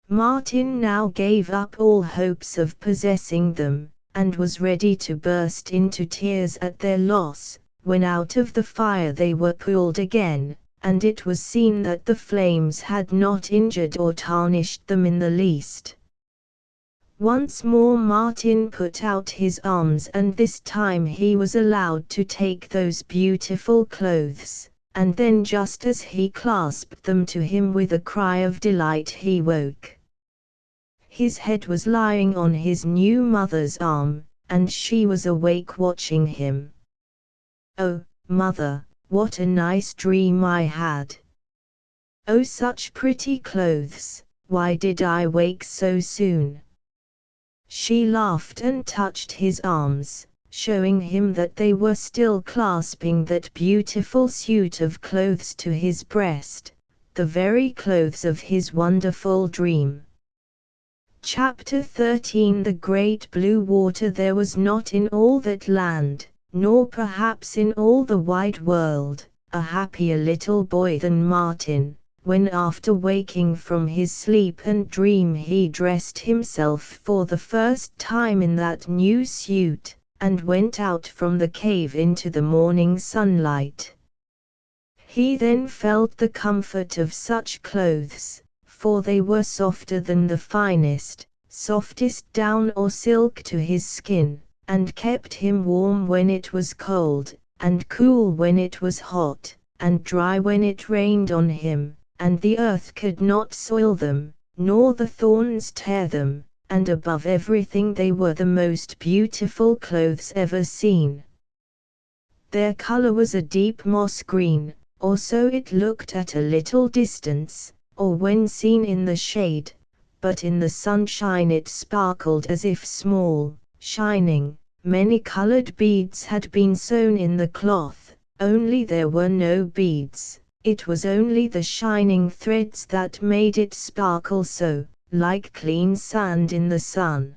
Martin now gave up all hopes of possessing them, and was ready to burst into tears at their loss, when out of the fire they were pulled again, and it was seen that the flames had not injured or tarnished them in the least. Once more Martin put out his arms, and this time he was allowed to take those beautiful clothes, and then just as he clasped them to him with a cry of delight he woke. His head was lying on his new mother's arm, and she was awake watching him. "Oh, mother, what a nice dream I had! Oh, such pretty clothes, why did I wake so soon?" She laughed and touched his arms, showing him that they were still clasping that beautiful suit of clothes to his breast, the very clothes of his wonderful dream. Chapter 13. The great blue water. There was not in all that land, nor perhaps in all the wide world, a happier little boy than Martin, when after waking from his sleep and dream he dressed himself for the first time in that new suit, and went out from the cave into the morning sunlight. He then felt the comfort of such clothes, for they were softer than the finest, softest down or silk to his skin, and kept him warm when it was cold, and cool when it was hot, and dry when it rained on him, and the earth could not soil them, nor the thorns tear them, and above everything they were the most beautiful clothes ever seen. Their color was a deep moss green, or so it looked at a little distance, or when seen in the shade, but in the sunshine it sparkled as if small, shining, many-colored beads had been sewn in the cloth, only there were no beads, it was only the shining threads that made it sparkle so, like clean sand in the sun.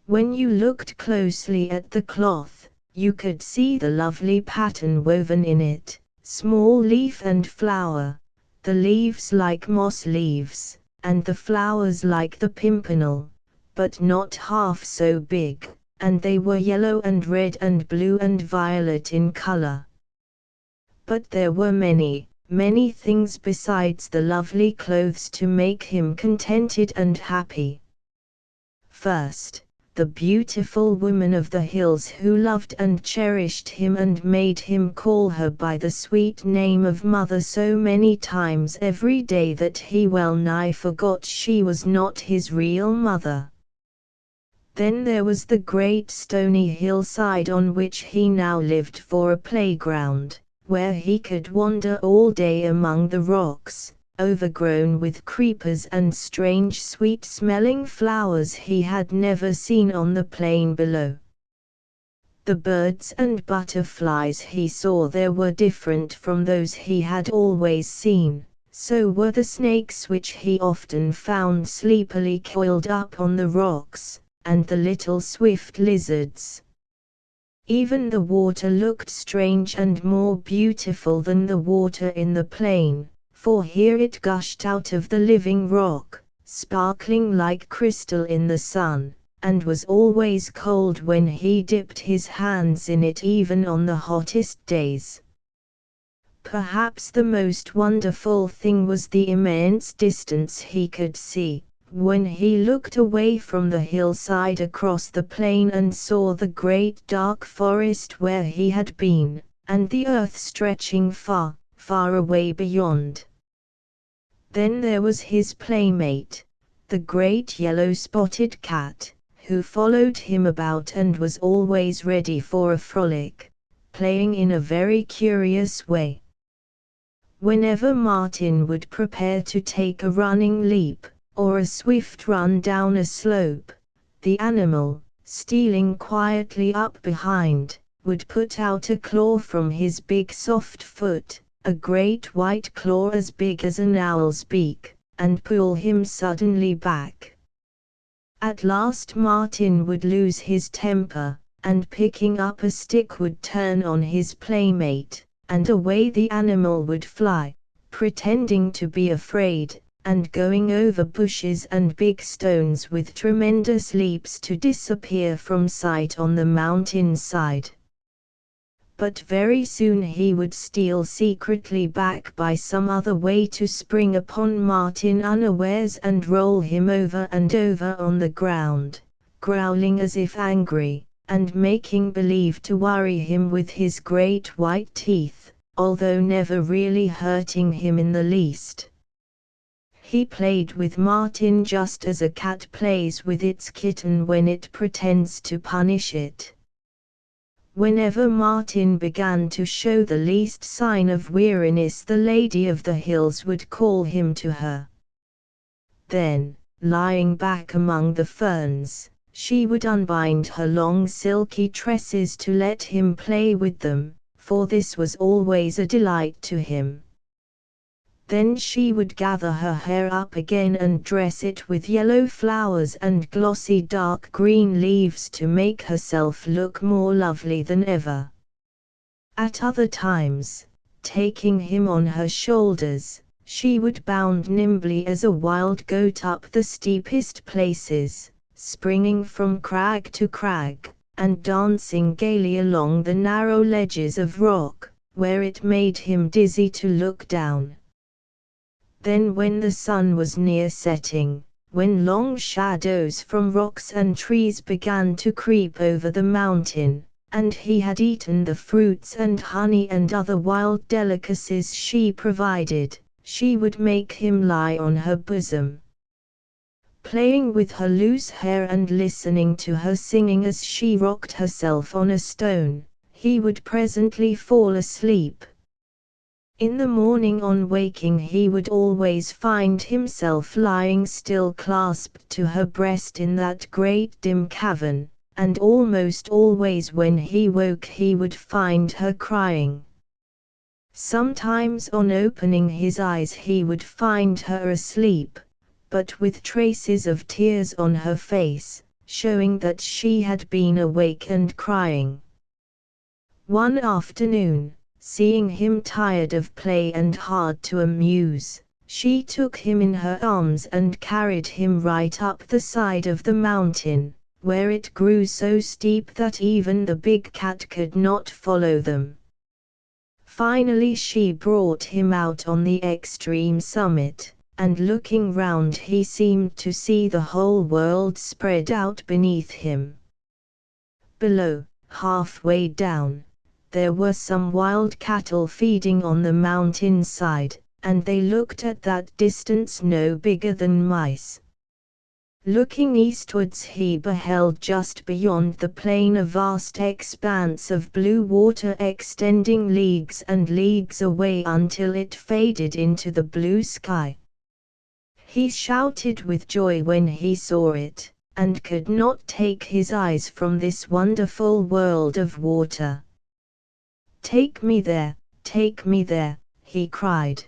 When you looked closely at the cloth, you could see the lovely pattern woven in it, small leaf and flower, the leaves like moss leaves, and the flowers like the pimpernel, but not half so big, and they were yellow and red and blue and violet in color. But there were many, many things besides the lovely clothes to make him contented and happy. First, the beautiful woman of the hills who loved and cherished him and made him call her by the sweet name of mother so many times every day that he well nigh forgot she was not his real mother. Then there was the great stony hillside on which he now lived for a playground, where he could wander all day among the rocks, overgrown with creepers and strange sweet-smelling flowers he had never seen on the plain below. The birds and butterflies he saw there were different from those he had always seen, so were the snakes which he often found sleepily coiled up on the rocks, and the little swift lizards. Even the water looked strange and more beautiful than the water in the plain, for here it gushed out of the living rock, sparkling like crystal in the sun, and was always cold when he dipped his hands in it even on the hottest days. Perhaps the most wonderful thing was the immense distance he could see, when he looked away from the hillside across the plain and saw the great dark forest where he had been, and the earth stretching far, far away beyond. Then there was his playmate, the great yellow-spotted cat, who followed him about and was always ready for a frolic, playing in a very curious way. Whenever Martin would prepare to take a running leap, or a swift run down a slope, the animal, stealing quietly up behind, would put out a claw from his big soft foot, a great white claw as big as an owl's beak, and pull him suddenly back. At last Martin would lose his temper, and picking up a stick would turn on his playmate, and away the animal would fly, pretending to be afraid, and going over bushes and big stones with tremendous leaps to disappear from sight on the mountain side. But very soon he would steal secretly back by some other way to spring upon Martin unawares and roll him over and over on the ground, growling as if angry, and making believe to worry him with his great white teeth, although never really hurting him in the least. He played with Martin just as a cat plays with its kitten when it pretends to punish it. Whenever Martin began to show the least sign of weariness, the Lady of the Hills would call him to her. Then, lying back among the ferns, she would unbind her long silky tresses to let him play with them, for this was always a delight to him. Then she would gather her hair up again and dress it with yellow flowers and glossy dark green leaves to make herself look more lovely than ever. At other times, taking him on her shoulders, she would bound nimbly as a wild goat up the steepest places, springing from crag to crag, and dancing gaily along the narrow ledges of rock, where it made him dizzy to look down. Then when the sun was near setting, when long shadows from rocks and trees began to creep over the mountain, and he had eaten the fruits and honey and other wild delicacies she provided, she would make him lie on her bosom. Playing with her loose hair and listening to her singing as she rocked herself on a stone, he would presently fall asleep. In the morning on waking he would always find himself lying still clasped to her breast in that great dim cavern, and almost always when he woke he would find her crying. Sometimes on opening his eyes he would find her asleep, but with traces of tears on her face, showing that she had been awake and crying. One afternoon, seeing him tired of play and hard to amuse, she took him in her arms and carried him right up the side of the mountain, where it grew so steep that even the big cat could not follow them. Finally she brought him out on the extreme summit, and looking round he seemed to see the whole world spread out beneath him. Below, halfway down, there were some wild cattle feeding on the mountain side, and they looked at that distance no bigger than mice. Looking eastwards he beheld just beyond the plain a vast expanse of blue water extending leagues and leagues away until it faded into the blue sky. He shouted with joy when he saw it, and could not take his eyes from this wonderful world of water. "Take me there, he cried.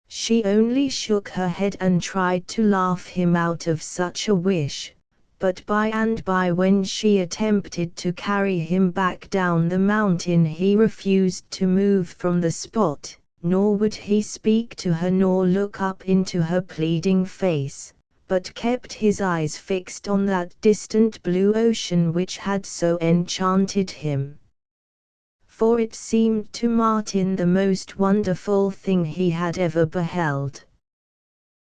She only shook her head and tried to laugh him out of such a wish, but by and by when she attempted to carry him back down the mountain he refused to move from the spot, nor would he speak to her nor look up into her pleading face, but kept his eyes fixed on that distant blue ocean which had so enchanted him. For it seemed to Martin the most wonderful thing he had ever beheld.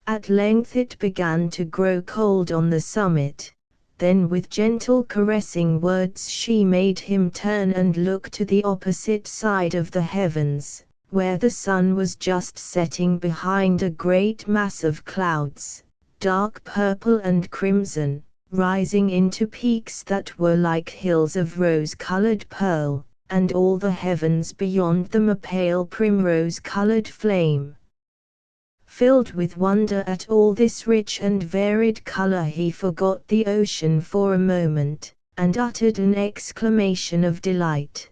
At length it began to grow cold on the summit, then with gentle caressing words she made him turn and look to the opposite side of the heavens, where the sun was just setting behind a great mass of clouds, dark purple and crimson, rising into peaks that were like hills of rose-colored pearl, and all the heavens beyond them a pale primrose-colored flame. Filled with wonder at all this rich and varied color he forgot the ocean for a moment, and uttered an exclamation of delight.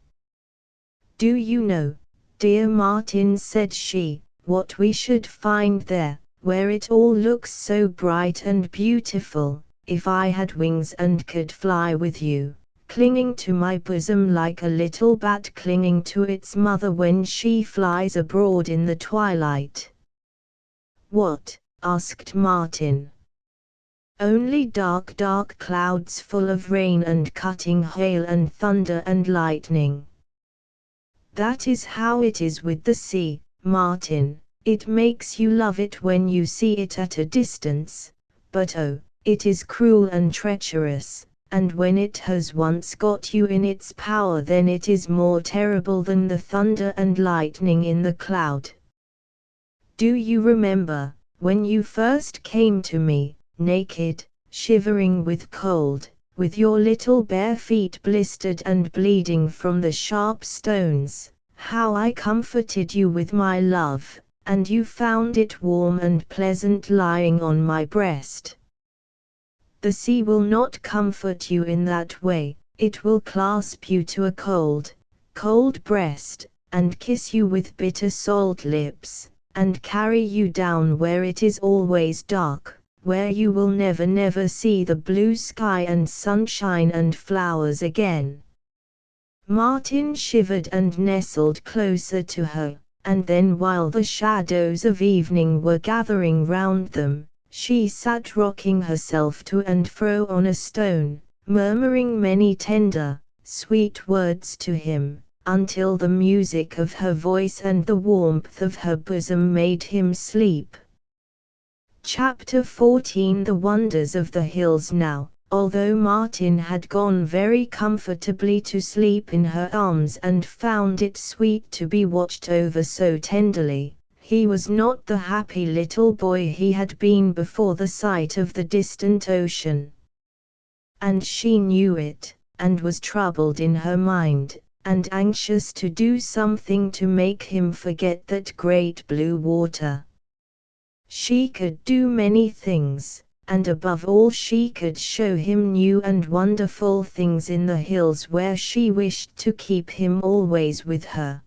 "Do you know, dear Martin," said she, "what we should find there, where it all looks so bright and beautiful, if I had wings and could fly with you, clinging to my bosom like a little bat clinging to its mother when she flies abroad in the twilight?" "What?" asked Martin. "Only dark clouds full of rain and cutting hail and thunder and lightning." "That is how it is with the sea, Martin. It makes you love it when you see it at a distance, but oh, it is cruel and treacherous, and when it has once got you in its power then it is more terrible than the thunder and lightning in the cloud. Do you remember, when you first came to me, naked, shivering with cold, with your little bare feet blistered and bleeding from the sharp stones, how I comforted you with my love, and you found it warm and pleasant lying on my breast? The sea will not comfort you in that way, it will clasp you to a cold breast, and kiss you with bitter salt lips, and carry you down where it is always dark, where you will never see the blue sky and sunshine and flowers again." Martin shivered and nestled closer to her, and then while the shadows of evening were gathering round them, she sat rocking herself to and fro on a stone, murmuring many tender, sweet words to him, until the music of her voice and the warmth of her bosom made him sleep. Chapter 14 The Wonders of the Hills. Now, although Martin had gone very comfortably to sleep in her arms and found it sweet to be watched over so tenderly, he was not the happy little boy he had been before the sight of the distant ocean. And she knew it, and was troubled in her mind, and anxious to do something to make him forget that great blue water. She could do many things, and above all she could show him new and wonderful things in the hills where she wished to keep him always with her.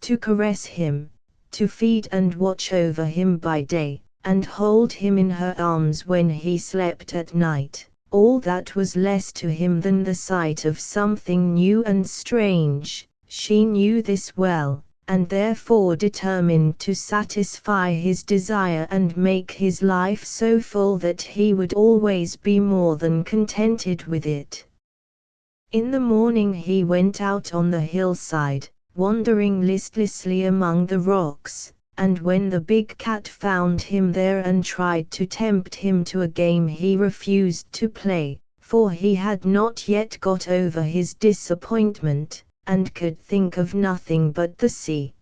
To caress him, to feed and watch over him by day, and hold him in her arms when he slept at night, all that was less to him than the sight of something new and strange. She knew this well, and therefore determined to satisfy his desire and make his life so full that he would always be more than contented with it. In the morning he went out on the hillside, wandering listlessly among the rocks, and when the big cat found him there and tried to tempt him to a game he refused to play, for he had not yet got over his disappointment, and could think of nothing but the sea.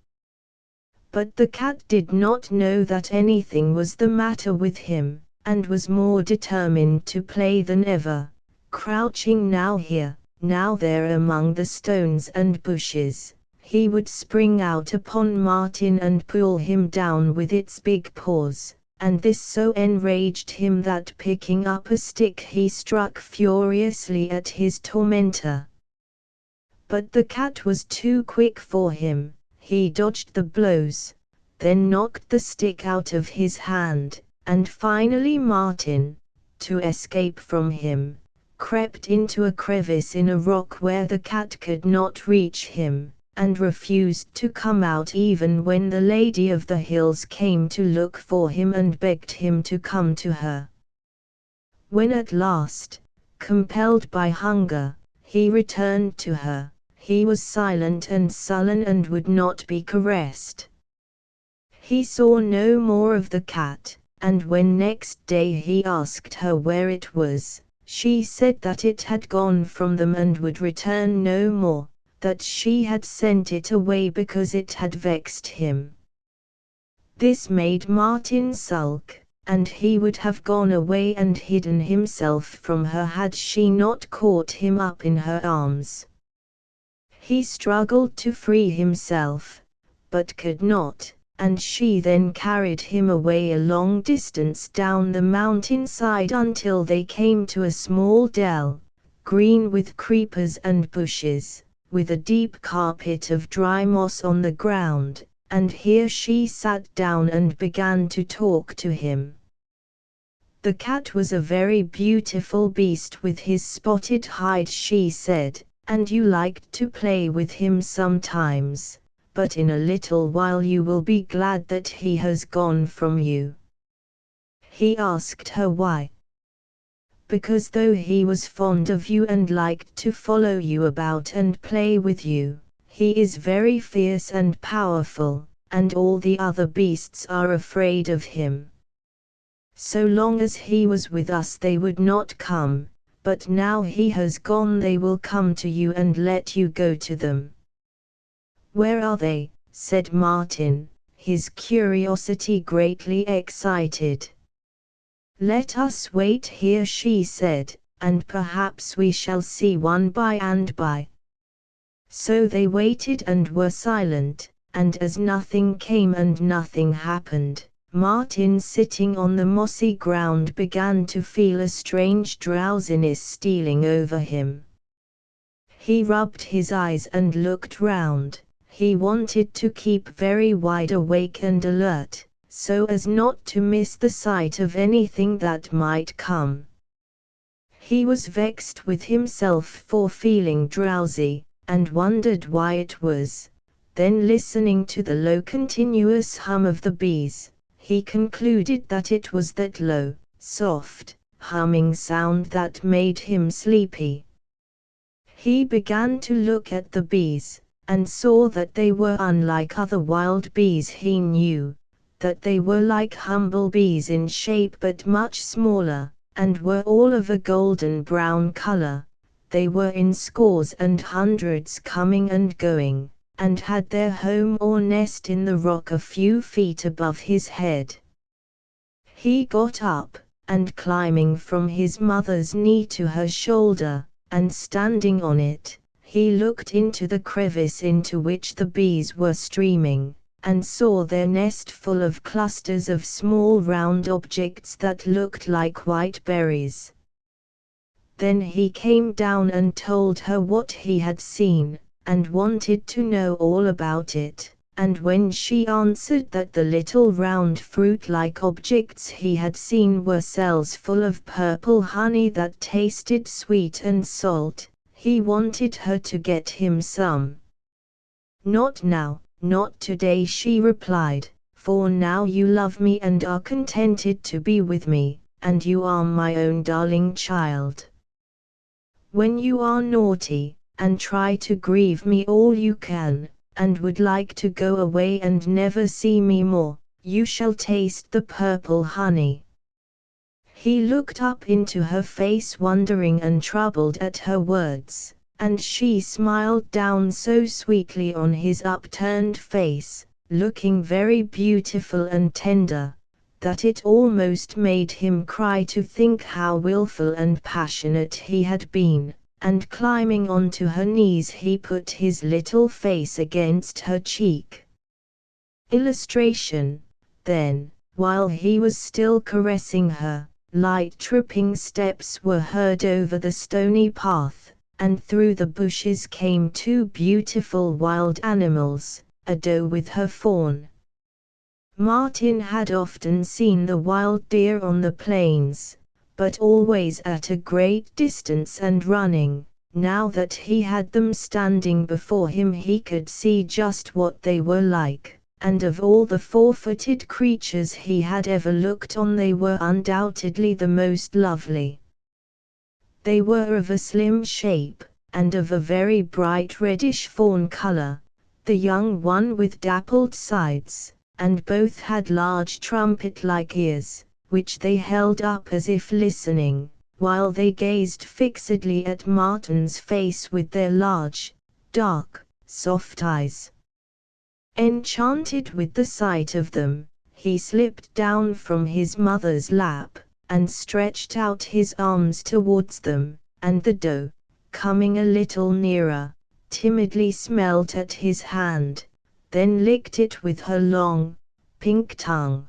But the cat did not know that anything was the matter with him, and was more determined to play than ever, crouching now here, now there among the stones and bushes. He would spring out upon Martin and pull him down with its big paws, and this so enraged him that picking up a stick he struck furiously at his tormentor. But the cat was too quick for him. He dodged the blows, then knocked the stick out of his hand, and finally Martin, to escape from him, crept into a crevice in a rock where the cat could not reach him, and refused to come out even when the Lady of the Hills came to look for him and begged him to come to her. When at last, compelled by hunger, he returned to her, he was silent and sullen and would not be caressed. He saw no more of the cat, and when next day he asked her where it was, she said that it had gone from them and would return no more, that she had sent it away because it had vexed him. This made Martin sulk, and he would have gone away and hidden himself from her had she not caught him up in her arms. He struggled to free himself, but could not, and she then carried him away a long distance down the mountainside until they came to a small dell, green with creepers and bushes, with a deep carpet of dry moss on the ground, and here she sat down and began to talk to him. The cat was a very beautiful beast with his spotted hide, she said, and you liked to play with him sometimes, but in a little while you will be glad that he has gone from you. He asked her why. Because though he was fond of you and liked to follow you about and play with you, he is very fierce and powerful, and all the other beasts are afraid of him. So long as he was with us they would not come, but now he has gone they will come to you and let you go to them. Where are they? Said Martin, his curiosity greatly excited. Let us wait here, she said, and perhaps we shall see one by and by. So they waited and were silent, and as nothing came and nothing happened, Martin, sitting on the mossy ground, began to feel a strange drowsiness stealing over him. He rubbed his eyes and looked round. He wanted to keep very wide awake and alert, so as not to miss the sight of anything that might come. He was vexed with himself for feeling drowsy, and wondered why it was. Then, listening to the low continuous hum of the bees, he concluded that it was that low, soft, humming sound that made him sleepy. He began to look at the bees, and saw that they were unlike other wild bees he knew, that they were like humble bees in shape but much smaller, and were all of a golden brown color. They were in scores and hundreds coming and going, and had their home or nest in the rock a few feet above his head. He got up, and climbing from his mother's knee to her shoulder, and standing on it, he looked into the crevice into which the bees were streaming, and saw their nest full of clusters of small round objects that looked like white berries. Then he came down and told her what he had seen, and wanted to know all about it, and when she answered that the little round fruit-like objects he had seen were cells full of purple honey that tasted sweet and salt, he wanted her to get him some. Not now, not today, she replied, for now you love me and are contented to be with me, and you are my own darling child. When you are naughty, and try to grieve me all you can, and would like to go away and never see me more, you shall taste the purple honey. He looked up into her face, wondering and troubled at her words, and she smiled down so sweetly on his upturned face, looking very beautiful and tender, that it almost made him cry to think how willful and passionate he had been, and climbing onto her knees he put his little face against her cheek. Illustration. Then, While he was still caressing her, light tripping steps were heard over the stony path, and through the bushes came two beautiful wild animals, a doe with her fawn. Martin had often seen the wild deer on the plains, but always at a great distance and running. Now that he had them standing before him, he could see just what they were like, and of all the four-footed creatures he had ever looked on, they were undoubtedly the most lovely. They were of a slim shape, and of a very bright reddish fawn color, the young one with dappled sides, and both had large trumpet-like ears, which they held up as if listening, while they gazed fixedly at Martin's face with their large, dark, soft eyes. Enchanted with the sight of them, he slipped down from his mother's lap, and stretched out his arms towards them, and the doe, coming a little nearer, timidly smelt at his hand, then licked it with her long, pink tongue.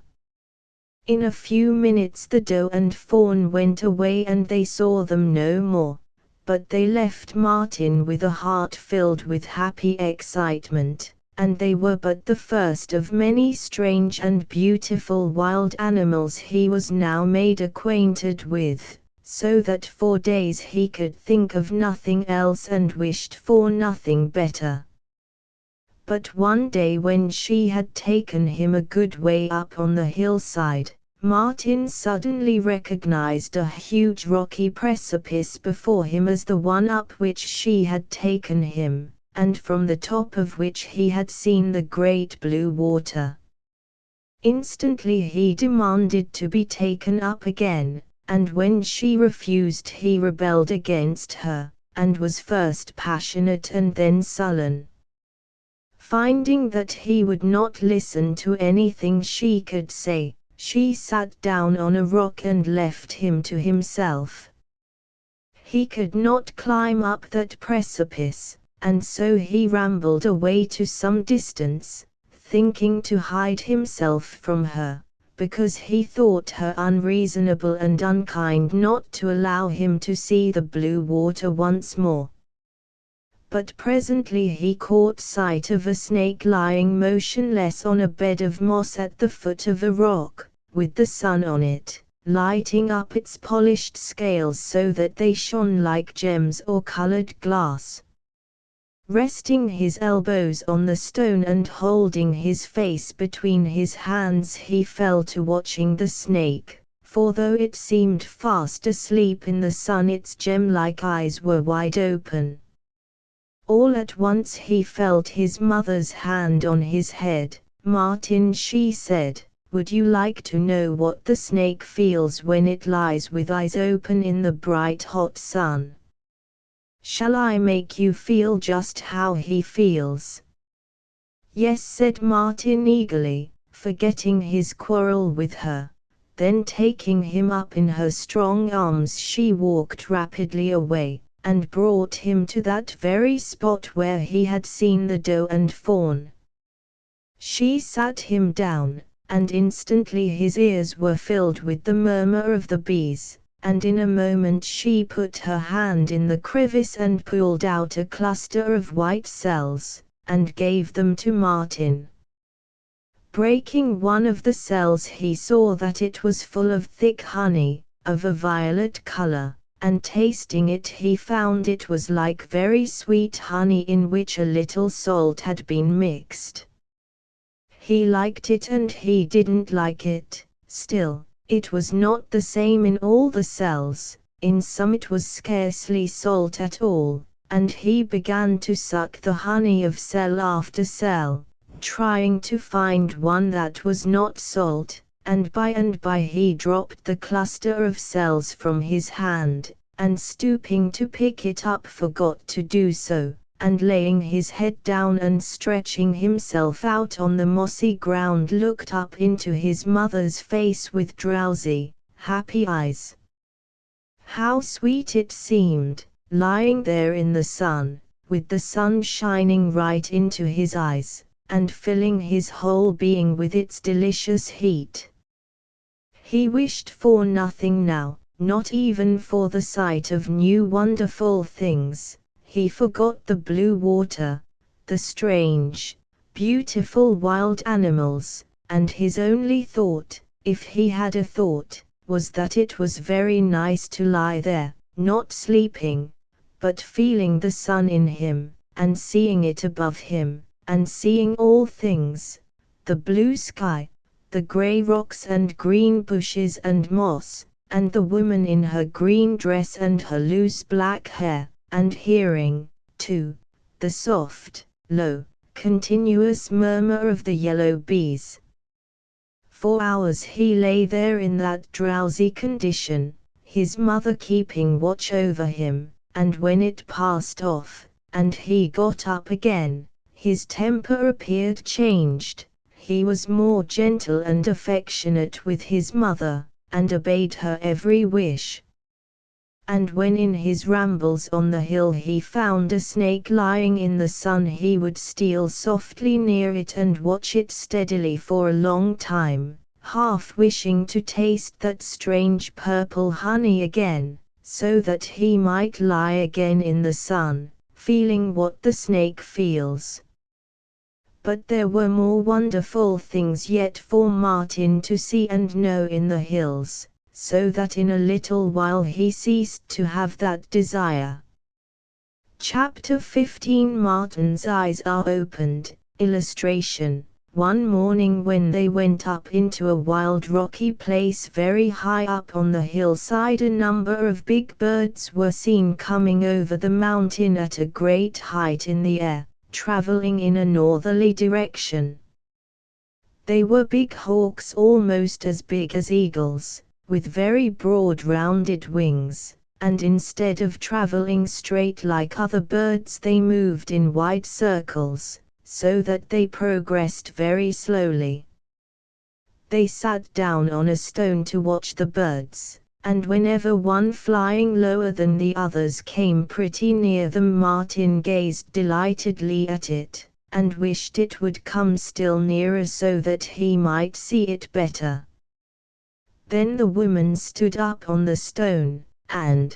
In a few minutes the doe and fawn went away and they saw them no more, but they left Martin with a heart filled with happy excitement, and they were but the first of many strange and beautiful wild animals he was now made acquainted with, so that for days he could think of nothing else and wished for nothing better. But one day when she had taken him a good way up on the hillside, Martin suddenly recognized a huge rocky precipice before him as the one up which she had taken him, and from the top of which he had seen the great blue water. Instantly he demanded to be taken up again, and when she refused he rebelled against her, and was first passionate and then sullen. Finding that he would not listen to anything she could say, she sat down on a rock and left him to himself. He could not climb up that precipice, and so he rambled away to some distance, thinking to hide himself from her, because he thought her unreasonable and unkind not to allow him to see the blue water once more. But presently he caught sight of a snake lying motionless on a bed of moss at the foot of a rock, with the sun on it, lighting up its polished scales so that they shone like gems or colored glass. Resting his elbows on the stone and holding his face between his hands, he fell to watching the snake, for though it seemed fast asleep in the sun, its gem-like eyes were wide open. All at once he felt his mother's hand on his head. "Martin," she said, "would you like to know what the snake feels when it lies with eyes open in the bright hot sun? Shall I make you feel just how he feels?" "Yes," said Martin eagerly, forgetting his quarrel with her. Then taking him up in her strong arms she walked rapidly away, and brought him to that very spot where he had seen the doe and fawn. She sat him down, and instantly his ears were filled with the murmur of the bees, and in a moment she put her hand in the crevice and pulled out a cluster of white cells, and gave them to Martin. Breaking one of the cells, he saw that it was full of thick honey, of a violet color, and tasting it he found it was like very sweet honey in which a little salt had been mixed. He liked it and he didn't like it. Still, it was not the same in all the cells. In some it was scarcely salt at all, and he began to suck the honey of cell after cell, trying to find one that was not salt, and by he dropped the cluster of cells from his hand, and stooping to pick it up forgot to do so, and laying his head down and stretching himself out on the mossy ground looked up into his mother's face with drowsy, happy eyes. How sweet it seemed, lying there in the sun, with the sun shining right into his eyes, and filling his whole being with its delicious heat. He wished for nothing now, not even for the sight of new wonderful things. He forgot the blue water, the strange, beautiful wild animals, and his only thought, if he had a thought, was that it was very nice to lie there, not sleeping, but feeling the sun in him, and seeing it above him, and seeing all things, the blue sky, the grey rocks and green bushes and moss, and the woman in her green dress and her loose black hair, and hearing, too, the soft, low, continuous murmur of the yellow bees. For hours he lay there in that drowsy condition, his mother keeping watch over him, and when it passed off, and he got up again, his temper appeared changed. He was more gentle and affectionate with his mother, and obeyed her every wish. And when in his rambles on the hill he found a snake lying in the sun, he would steal softly near it and watch it steadily for a long time, half wishing to taste that strange purple honey again, so that he might lie again in the sun, feeling what the snake feels. But there were more wonderful things yet for Martin to see and know in the hills, so that in a little while he ceased to have that desire. Chapter 15 Martin's eyes are opened. Illustration. One morning when they went up into a wild rocky place very high up on the hillside, a number of big birds were seen coming over the mountain at a great height in the air, traveling in a northerly direction. They were big hawks almost as big as eagles, with very broad rounded wings, and instead of traveling straight like other birds they moved in wide circles, so that they progressed very slowly. They sat down on a stone to watch the birds, and whenever one flying lower than the others came pretty near them, Martin gazed delightedly at it, and wished it would come still nearer so that he might see it better. Then the woman stood up on the stone, and,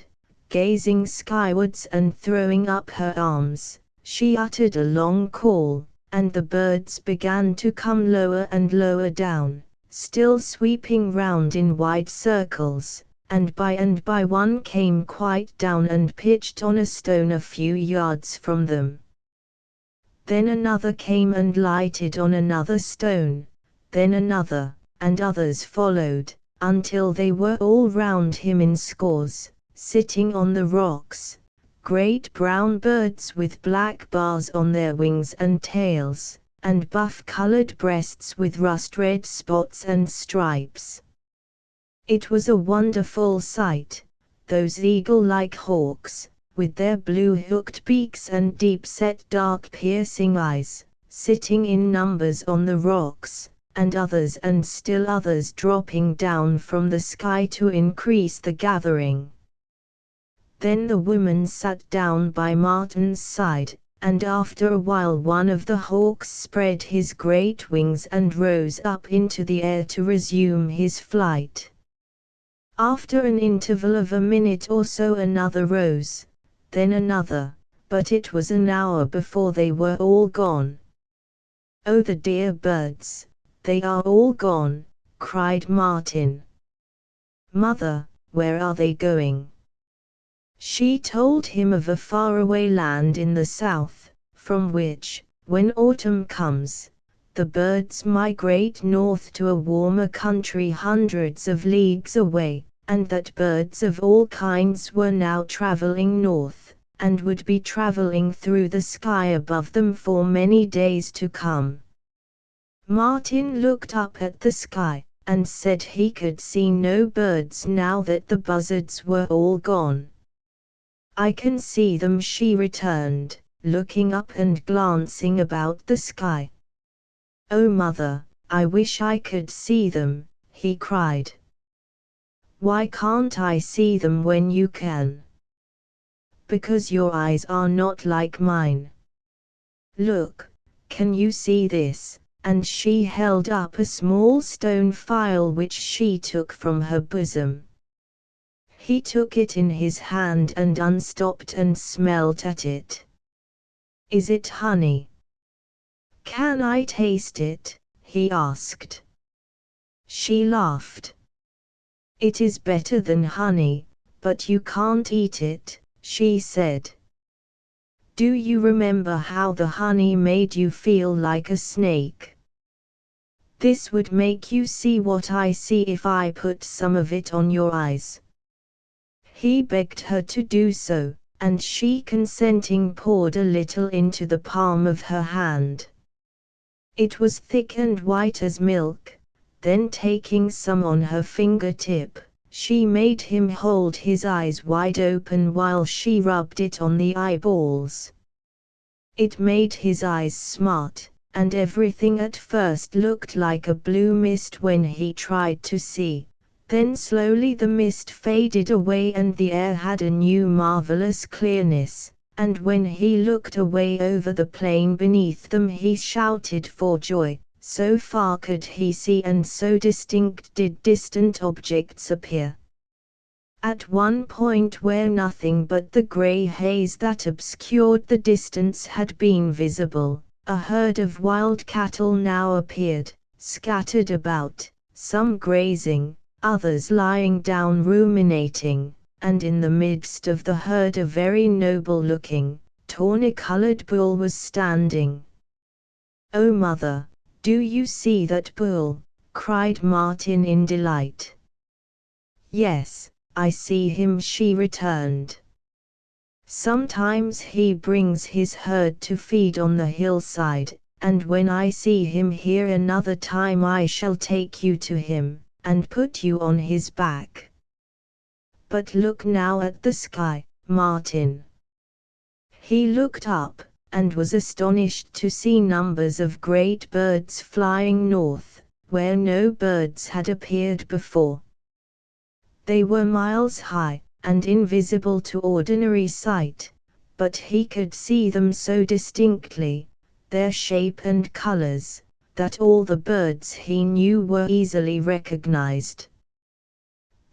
gazing skywards and throwing up her arms, she uttered a long call, and the birds began to come lower and lower down, still sweeping round in wide circles, and by one came quite down and pitched on a stone a few yards from them. Then another came and lighted on another stone, then another, and others followed, until they were all round him in scores, sitting on the rocks, great brown birds with black bars on their wings and tails, and buff-colored breasts with rust-red spots and stripes. It was a wonderful sight, those eagle-like hawks, with their blue hooked beaks and deep-set dark piercing eyes, sitting in numbers on the rocks, and others and still others dropping down from the sky to increase the gathering. Then the woman sat down by Martin's side, and after a while one of the hawks spread his great wings and rose up into the air to resume his flight. After an interval of a minute or so another rose, then another, but it was an hour before they were all gone. "Oh, the dear birds! They are all gone," cried Martin. "Mother, where are they going?" She told him of a faraway land in the south, from which, when autumn comes, the birds migrate north to a warmer country hundreds of leagues away, and that birds of all kinds were now traveling north, and would be traveling through the sky above them for many days to come. Martin looked up at the sky, and said he could see no birds now that the buzzards were all gone. "I can see them," she returned, looking up and glancing about the sky. "Oh, Mother, I wish I could see them," he cried. "Why can't I see them when you can?" "Because your eyes are not like mine. Look, can you see this?" and she held up a small stone phial which she took from her bosom. He took it in his hand and unstopped and smelt at it. "Is it honey? Can I taste it?" he asked. She laughed. "It is better than honey, but you can't eat it," she said. "Do you remember how the honey made you feel like a snake? This would make you see what I see if I put some of it on your eyes." He begged her to do so, and she consenting poured a little into the palm of her hand. It was thick and white as milk. Then taking some on her fingertip, she made him hold his eyes wide open while she rubbed it on the eyeballs. It made his eyes smart, and everything at first looked like a blue mist when he tried to see. Then slowly the mist faded away and the air had a new marvelous clearness, and when he looked away over the plain beneath them he shouted for joy. So far could he see and so distinct did distant objects appear. At one point where nothing but the grey haze that obscured the distance had been visible, a herd of wild cattle now appeared, scattered about, some grazing, others lying down ruminating, and in the midst of the herd a very noble-looking, tawny-colored bull was standing. "Oh mother, do you see that bull?" cried Martin in delight. "Yes, I see him," she returned. "Sometimes he brings his herd to feed on the hillside, and when I see him here another time I shall take you to him, and put you on his back. But look now at the sky, Martin." He looked up, and was astonished to see numbers of great birds flying north, where no birds had appeared before. They were miles high, and invisible to ordinary sight, but he could see them so distinctly, their shape and colors, that all the birds he knew were easily recognized.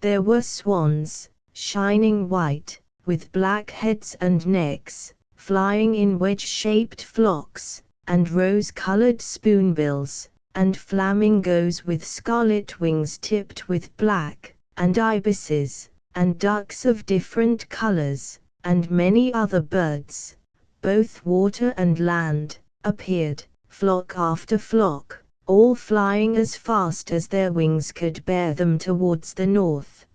There were swans, shining white, with black heads and necks, flying in wedge-shaped flocks, and rose-colored spoonbills, and flamingos with scarlet wings tipped with black, and ibises, and ducks of different colors, and many other birds, both water and land, appeared, flock after flock, all flying as fast as their wings could bear them towards the north.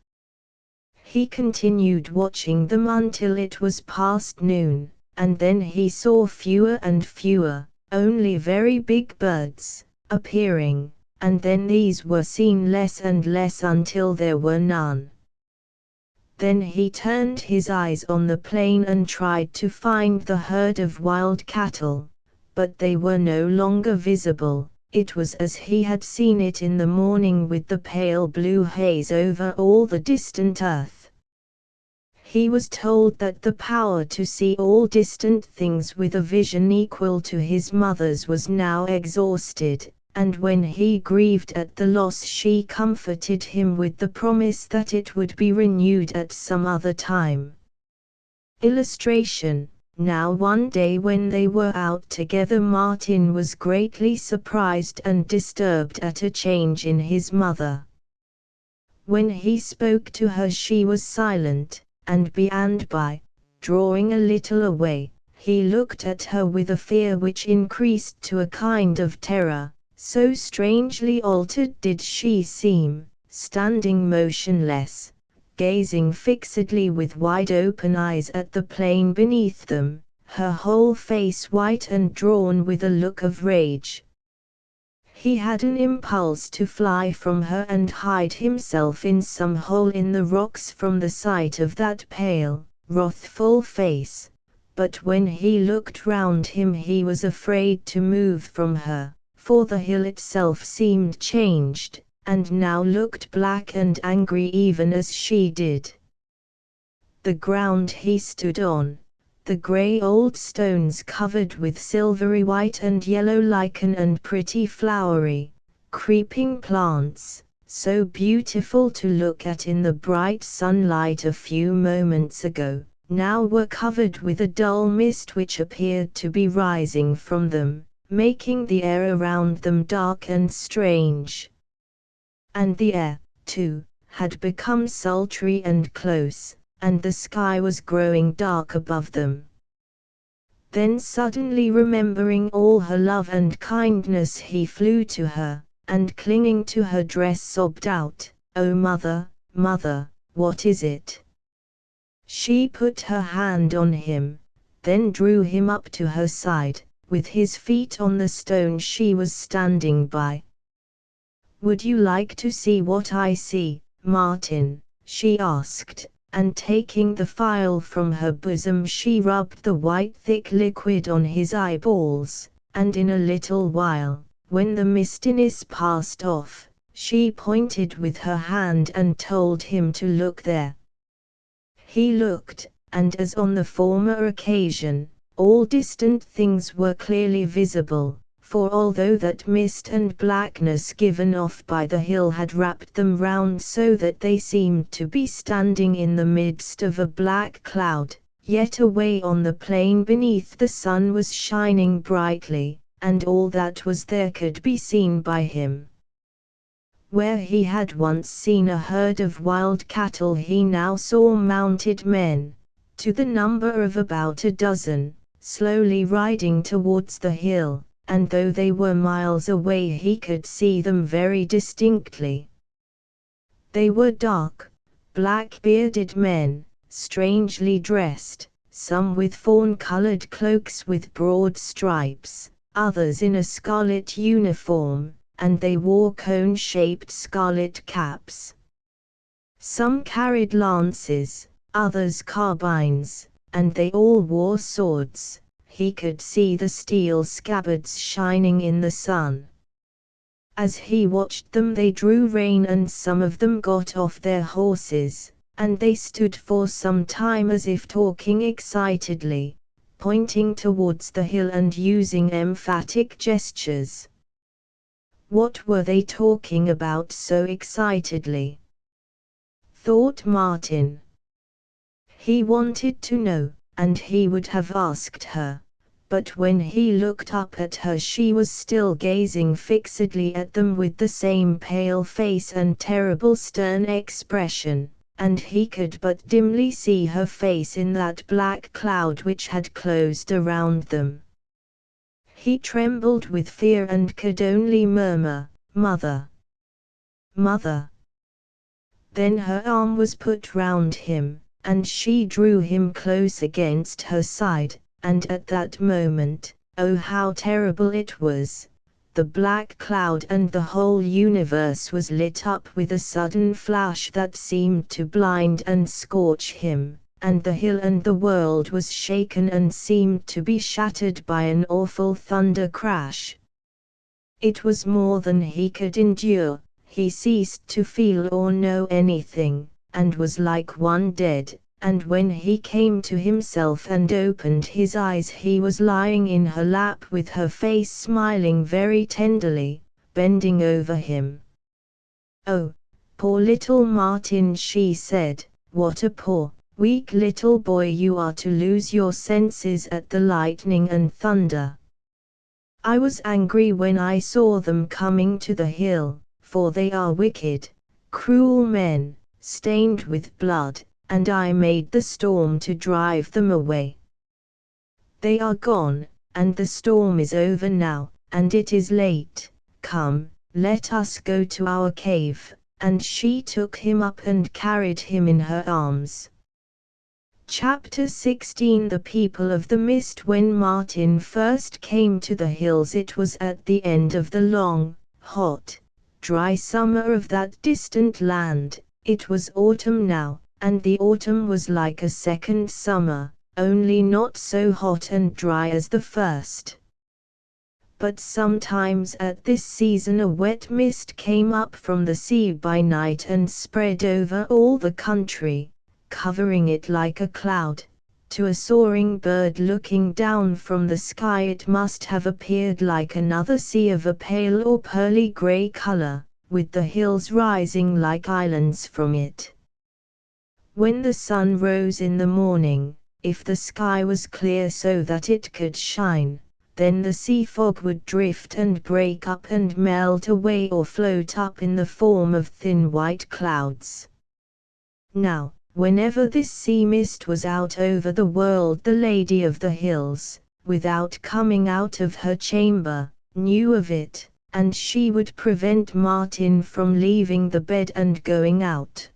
He continued watching them until it was past noon, and then he saw fewer and fewer, only very big birds, appearing, and then these were seen less and less until there were none. Then he turned his eyes on the plain and tried to find the herd of wild cattle, but they were no longer visible. It was as he had seen it in the morning with the pale blue haze over all the distant earth. He was told that the power to see all distant things with a vision equal to his mother's was now exhausted, and when he grieved at the loss she comforted him with the promise that it would be renewed at some other time. Illustration. Now one day when they were out together Martin was greatly surprised and disturbed at a change in his mother. When he spoke to her she was silent, and by drawing a little away, he looked at her with a fear which increased to a kind of terror, so strangely altered did she seem, standing motionless, gazing fixedly with wide-open eyes at the plain beneath them, her whole face white and drawn with a look of rage. He had an impulse to fly from her and hide himself in some hole in the rocks from the sight of that pale, wrathful face, but when he looked round him he was afraid to move from her, for the hill itself seemed changed, and now looked black and angry even as she did. The ground he stood on, the grey old stones covered with silvery white and yellow lichen and pretty flowery, creeping plants, so beautiful to look at in the bright sunlight a few moments ago, now were covered with a dull mist which appeared to be rising from them, making the air around them dark and strange. And the air, too, had become sultry and close, and the sky was growing dark above them. Then suddenly remembering all her love and kindness, he flew to her, and clinging to her dress sobbed out, "Oh mother, mother, what is it?" She put her hand on him, then drew him up to her side, with his feet on the stone she was standing by. "Would you like to see what I see, Martin?" she asked, and taking the phial from her bosom she rubbed the white thick liquid on his eyeballs, and in a little while, when the mistiness passed off, she pointed with her hand and told him to look there. He looked, and as on the former occasion, all distant things were clearly visible, for although that mist and blackness given off by the hill had wrapped them round so that they seemed to be standing in the midst of a black cloud, yet away on the plain beneath the sun was shining brightly, and all that was there could be seen by him. Where he had once seen a herd of wild cattle he now saw mounted men, to the number of about a dozen, slowly riding towards the hill, and though they were miles away he could see them very distinctly. They were dark, black-bearded men, strangely dressed, some with fawn-colored cloaks with broad stripes, others in a scarlet uniform, and they wore cone-shaped scarlet caps. Some carried lances, others carbines, and they all wore swords. He could see the steel scabbards shining in the sun. As he watched them they drew rein and some of them got off their horses, and they stood for some time as if talking excitedly, pointing towards the hill and using emphatic gestures. What were they talking about so excitedly? Thought Martin. He wanted to know, and he would have asked her, but when he looked up at her she was still gazing fixedly at them with the same pale face and terrible stern expression, and he could but dimly see her face in that black cloud which had closed around them. He trembled with fear and could only murmur, "Mother! Mother!" Then her arm was put round him, and she drew him close against her side, and at that moment, oh how terrible it was, the black cloud and the whole universe was lit up with a sudden flash that seemed to blind and scorch him, and the hill and the world was shaken and seemed to be shattered by an awful thunder crash. It was more than he could endure. He ceased to feel or know anything, and was like one dead, and when he came to himself and opened his eyes he was lying in her lap with her face smiling very tenderly, bending over him. "Oh, poor little Martin," she said, "what a poor, weak little boy you are to lose your senses at the lightning and thunder. I was angry when I saw them coming to the hill, for they are wicked, cruel men, stained with blood, and I made the storm to drive them away. They are gone, and the storm is over now, and it is late. Come, let us go to our cave," and she took him up and carried him in her arms. Chapter 16 The People of the Mist. When Martin first came to the hills it was at the end of the long, hot, dry summer of that distant land. It was autumn now, and the autumn was like a second summer, only not so hot and dry as the first. But sometimes at this season a wet mist came up from the sea by night and spread over all the country, covering it like a cloud, To a soaring bird looking down from the sky it must have appeared like another sea of a pale or pearly grey color, with the hills rising like islands from it. When the sun rose in the morning, if the sky was clear so that it could shine, then the sea fog would drift and break up and melt away or float up in the form of thin white clouds. Now, whenever this sea mist was out over the world, the Lady of the Hills, without coming out of her chamber, knew of it, and she would prevent Martin from leaving the bed and going out.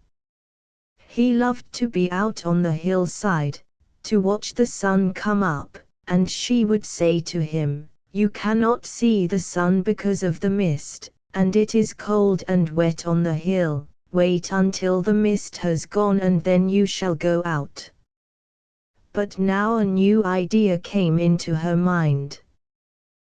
He loved to be out on the hillside, to watch the sun come up, and she would say to him, "You cannot see the sun because of the mist, and it is cold and wet on the hill. Wait until the mist has gone and then you shall go out." But now a new idea came into her mind.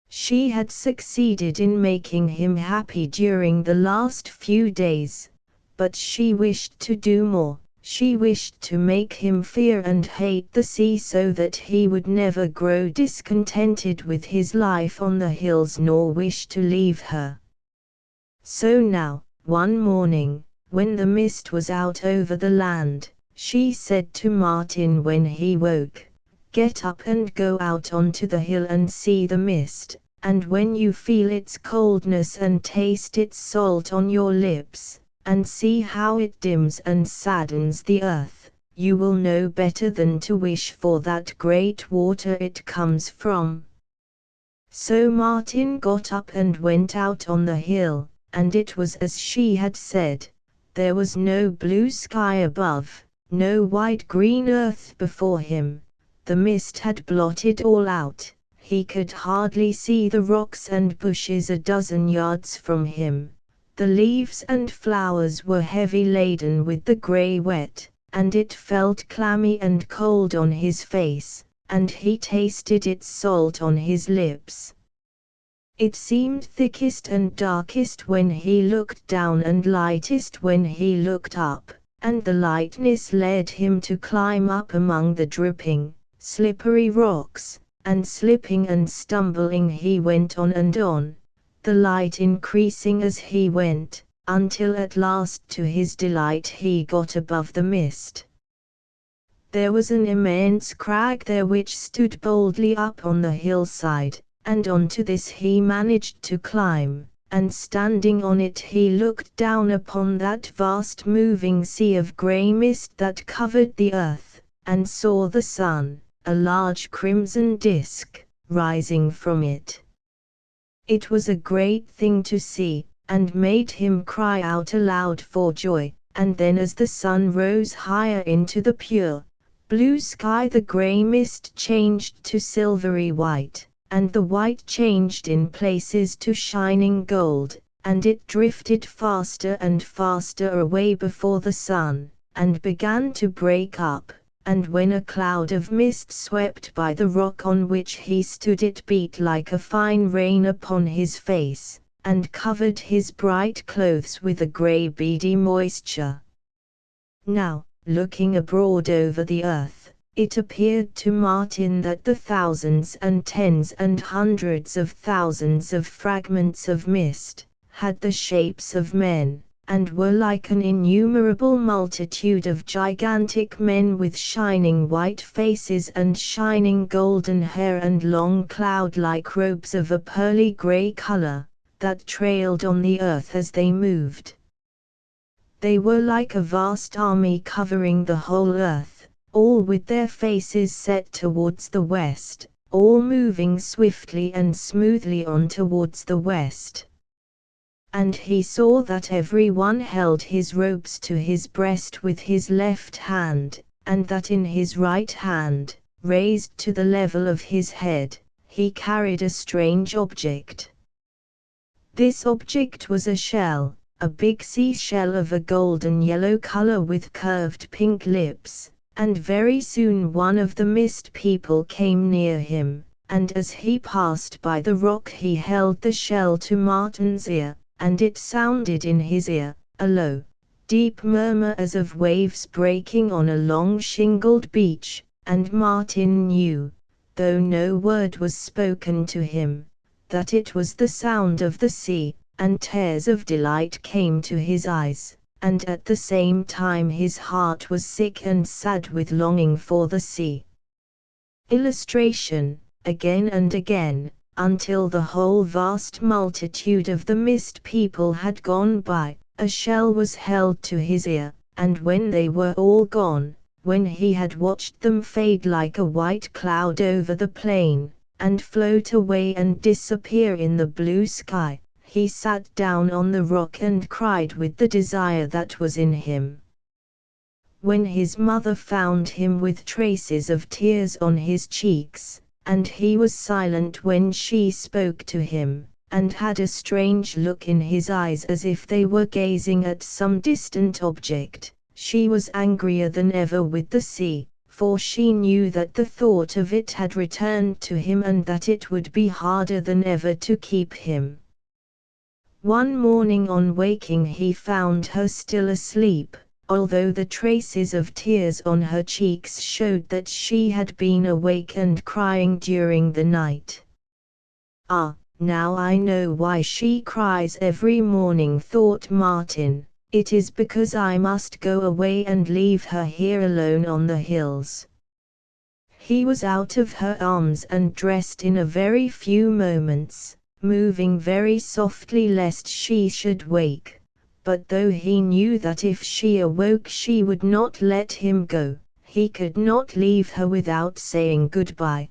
She had succeeded in making him happy during the last few days, but she wished to do more. She wished to make him fear and hate the sea so that he would never grow discontented with his life on the hills nor wish to leave her. So now, one morning, when the mist was out over the land, she said to Martin when he woke, "Get up and go out onto the hill and see the mist, and when you feel its coldness and taste its salt on your lips, and see how it dims and saddens the earth, you will know better than to wish for that great water it comes from." So Martin got up and went out on the hill, and it was as she had said. There was no blue sky above, no wide green earth before him. The mist had blotted all out. He could hardly see the rocks and bushes a dozen yards from him. The leaves and flowers were heavy laden with the grey wet, and it felt clammy and cold on his face, and he tasted its salt on his lips. It seemed thickest and darkest when he looked down and lightest when he looked up, and the lightness led him to climb up among the dripping, slippery rocks, and slipping and stumbling he went on and on, the light increasing as he went, until at last to his delight he got above the mist. There was an immense crag there which stood boldly up on the hillside, and onto this he managed to climb, and standing on it he looked down upon that vast moving sea of grey mist that covered the earth, and saw the sun, a large crimson disk, rising from it. It was a great thing to see, and made him cry out aloud for joy, and then as the sun rose higher into the pure, blue sky the grey mist changed to silvery white, and the white changed in places to shining gold, and it drifted faster and faster away before the sun, and began to break up, and when a cloud of mist swept by the rock on which he stood it beat like a fine rain upon his face, and covered his bright clothes with a grey beady moisture. Now, looking abroad over the earth, it appeared to Martin that the thousands and tens and hundreds of thousands of fragments of mist had the shapes of men, and were like an innumerable multitude of gigantic men with shining white faces and shining golden hair and long cloud-like robes of a pearly grey color, that trailed on the earth as they moved. They were like a vast army covering the whole earth, all with their faces set towards the west, all moving swiftly and smoothly on towards the west. And he saw that every one held his robes to his breast with his left hand, and that in his right hand, raised to the level of his head, he carried a strange object. This object was a shell, a big seashell of a golden yellow color with curved pink lips, and very soon one of the mist people came near him, and as he passed by the rock he held the shell to Martin's ear, and it sounded in his ear, a low, deep murmur as of waves breaking on a long shingled beach, and Martin knew, though no word was spoken to him, that it was the sound of the sea, and tears of delight came to his eyes, and at the same time his heart was sick and sad with longing for the sea. Illustration, again and again, until the whole vast multitude of the mist people had gone by, a shell was held to his ear, and when they were all gone, when he had watched them fade like a white cloud over the plain, and float away and disappear in the blue sky, he sat down on the rock and cried with the desire that was in him. When his mother found him with traces of tears on his cheeks, and he was silent when she spoke to him, and had a strange look in his eyes as if they were gazing at some distant object, she was angrier than ever with the sea, for she knew that the thought of it had returned to him and that it would be harder than ever to keep him. One morning on waking he found her still asleep, although the traces of tears on her cheeks showed that she had been awake and crying during the night. "Ah, now I know why she cries every morning," thought Martin. "It is because I must go away and leave her here alone on the hills." He was out of her arms and dressed in a very few moments, moving very softly lest she should wake. But though he knew that if she awoke she would not let him go, he could not leave her without saying goodbye.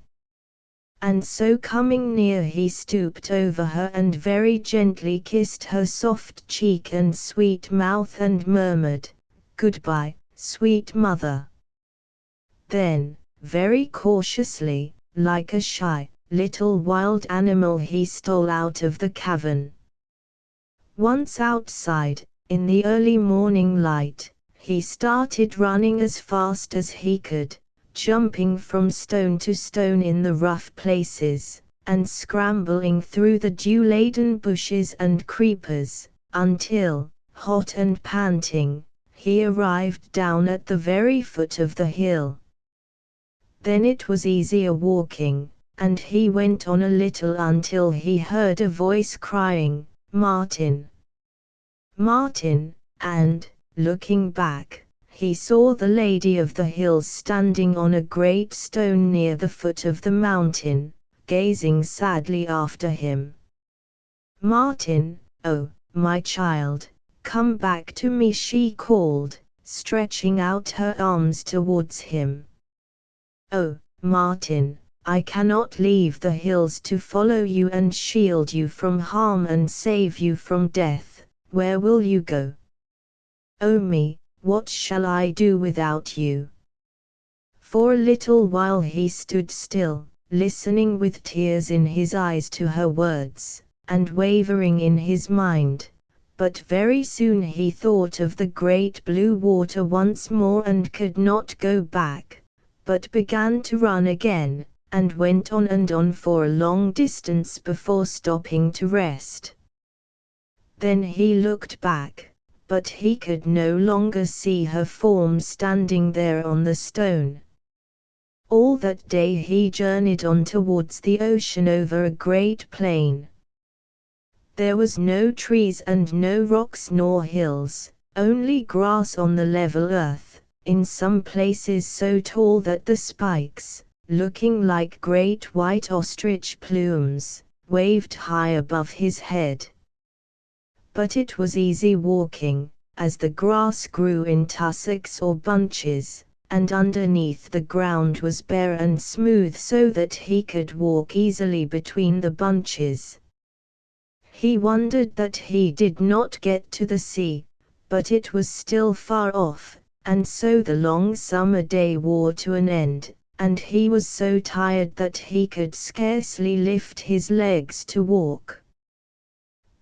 And so coming near he stooped over her and very gently kissed her soft cheek and sweet mouth and murmured, "Goodbye, sweet mother." Then, very cautiously, like a shy, little wild animal he stole out of the cavern. Once outside, in the early morning light, he started running as fast as he could, jumping from stone to stone in the rough places, and scrambling through the dew-laden bushes and creepers, until, hot and panting, he arrived down at the very foot of the hill. Then it was easier walking, and he went on a little until he heard a voice crying, "Martin! Martin!" and, looking back, he saw the Lady of the Hills standing on a great stone near the foot of the mountain, gazing sadly after him. "Martin, oh, my child, come back to me," she called, stretching out her arms towards him. "Oh, Martin, I cannot leave the hills to follow you and shield you from harm and save you from death. Where will you go? Oh me, what shall I do without you?" For a little while he stood still, listening with tears in his eyes to her words, and wavering in his mind, but very soon he thought of the great blue water once more and could not go back, but began to run again, and went on and on for a long distance before stopping to rest. Then he looked back, but he could no longer see her form standing there on the stone. All that day he journeyed on towards the ocean over a great plain. There was no trees and no rocks nor hills, only grass on the level earth, in some places so tall that the spikes, looking like great white ostrich plumes, waved high above his head. But it was easy walking, as the grass grew in tussocks or bunches, and underneath the ground was bare and smooth so that he could walk easily between the bunches. He wondered that he did not get to the sea, but it was still far off, and so the long summer day wore to an end, and he was so tired that he could scarcely lift his legs to walk.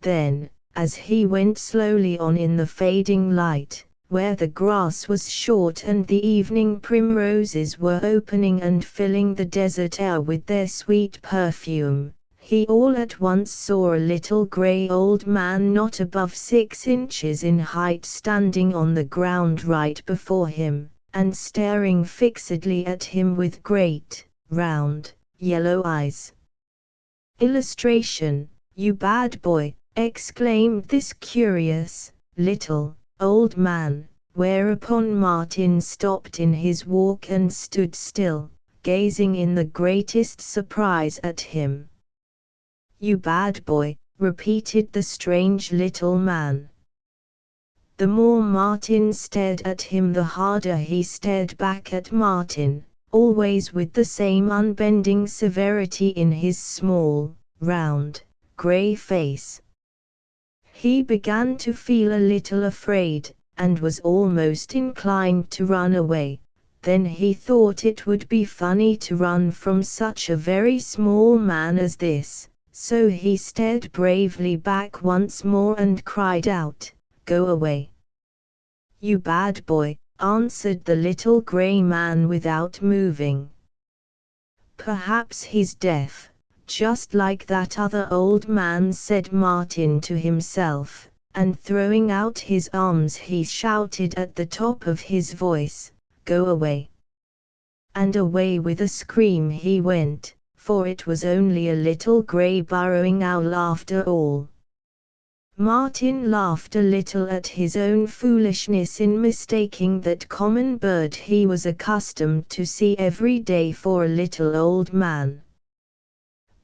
Then, as he went slowly on in the fading light, where the grass was short and the evening primroses were opening and filling the desert air with their sweet perfume, he all at once saw a little grey old man not above 6 inches in height standing on the ground right before him, and staring fixedly at him with great, round, yellow eyes. Illustration, "You bad boy," exclaimed this curious, little, old man, whereupon Martin stopped in his walk and stood still, gazing in the greatest surprise at him. "You bad boy," repeated the strange little man. The more Martin stared at him, the harder he stared back at Martin, always with the same unbending severity in his small, round, grey face. He began to feel a little afraid, and was almost inclined to run away. Then he thought it would be funny to run from such a very small man as this, so he stared bravely back once more and cried out, "Go away." "You bad boy," answered the little grey man without moving. "Perhaps he's deaf, just like that other old man," said Martin to himself, and throwing out his arms he shouted at the top of his voice, "Go away." And away with a scream he went, for it was only a little grey burrowing owl after all. Martin laughed a little at his own foolishness in mistaking that common bird he was accustomed to see every day for a little old man.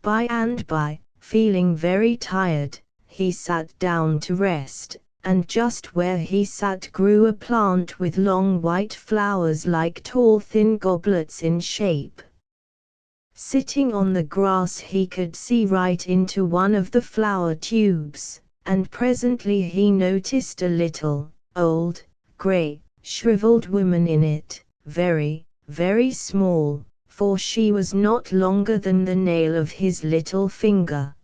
By and by, feeling very tired, he sat down to rest, and just where he sat grew a plant with long white flowers like tall thin goblets in shape. Sitting on the grass he could see right into one of the flower tubes, and presently he noticed a little, old, grey, shriveled woman in it, very, very small, for she was not longer than the nail of his little finger.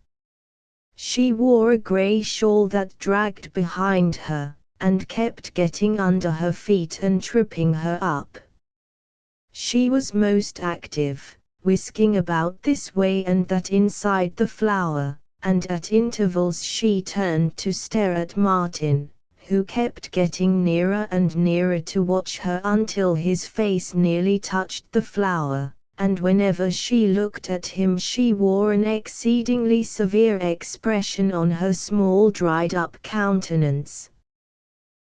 She wore a grey shawl that dragged behind her, and kept getting under her feet and tripping her up. She was most active, whisking about this way and that inside the flower, and at intervals she turned to stare at Martin, who kept getting nearer and nearer to watch her until his face nearly touched the flower, and whenever she looked at him she wore an exceedingly severe expression on her small dried-up countenance.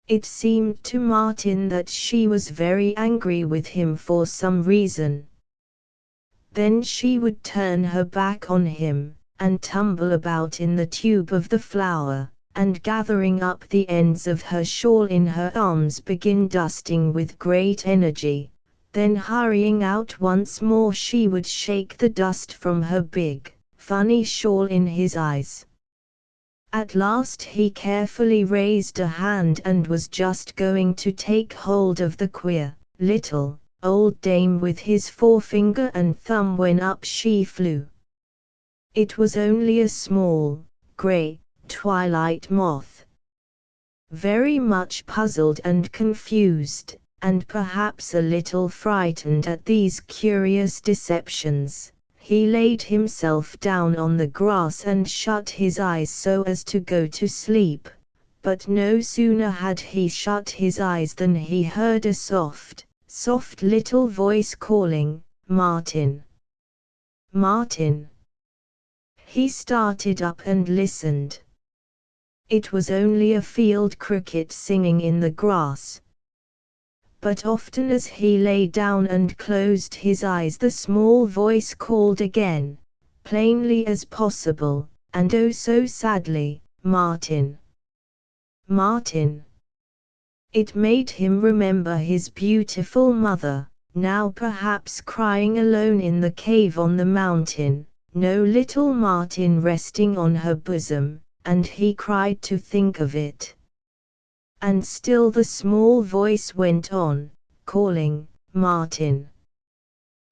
It seemed to Martin that she was very angry with him for some reason. Then she would turn her back on him, and tumble about in the tube of the flower, and gathering up the ends of her shawl in her arms begin dusting with great energy. Then hurrying out once more she would shake the dust from her big, funny shawl in his eyes. At last he carefully raised a hand and was just going to take hold of the queer, little, old dame with his forefinger and thumb when up she flew. It was only a small, grey, twilight moth. Very much puzzled and confused, and perhaps a little frightened at these curious deceptions, he laid himself down on the grass and shut his eyes so as to go to sleep, but no sooner had he shut his eyes than he heard a soft, soft little voice calling, "Martin! Martin!" He started up and listened. It was only a field cricket singing in the grass. But often as he lay down and closed his eyes the small voice called again, plainly as possible, and oh so sadly, "Martin! Martin!" It made him remember his beautiful mother, now perhaps crying alone in the cave on the mountain, no little Martin resting on her bosom, and he cried to think of it. And still the small voice went on, calling, "Martin!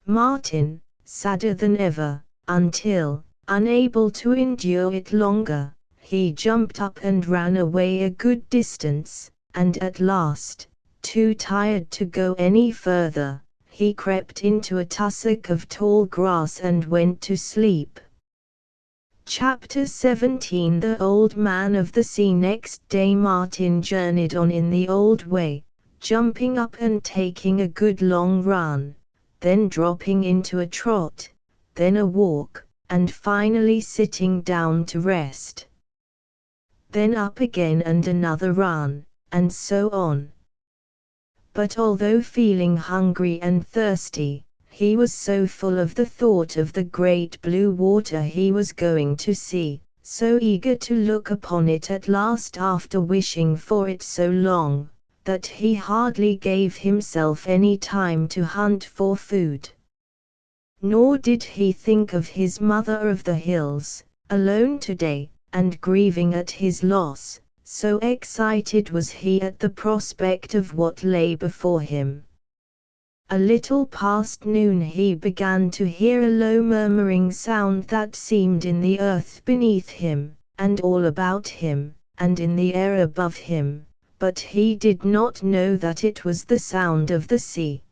Martin!" sadder than ever, until, unable to endure it longer, he jumped up and ran away a good distance, and at last, too tired to go any further, he crept into a tussock of tall grass and went to sleep. Chapter 17 The Old Man of the Sea. Next day Martin journeyed on in the old way, jumping up and taking a good long run, then dropping into a trot, then a walk, and finally sitting down to rest. Then up again and another run, and so on. But although feeling hungry and thirsty, he was so full of the thought of the great blue water he was going to see, so eager to look upon it at last after wishing for it so long, that he hardly gave himself any time to hunt for food. Nor did he think of his mother of the hills, alone today, and grieving at his loss, so excited was he at the prospect of what lay before him. A little past noon he began to hear a low murmuring sound that seemed in the earth beneath him, and all about him, and in the air above him, but he did not know that it was the sound of the sea.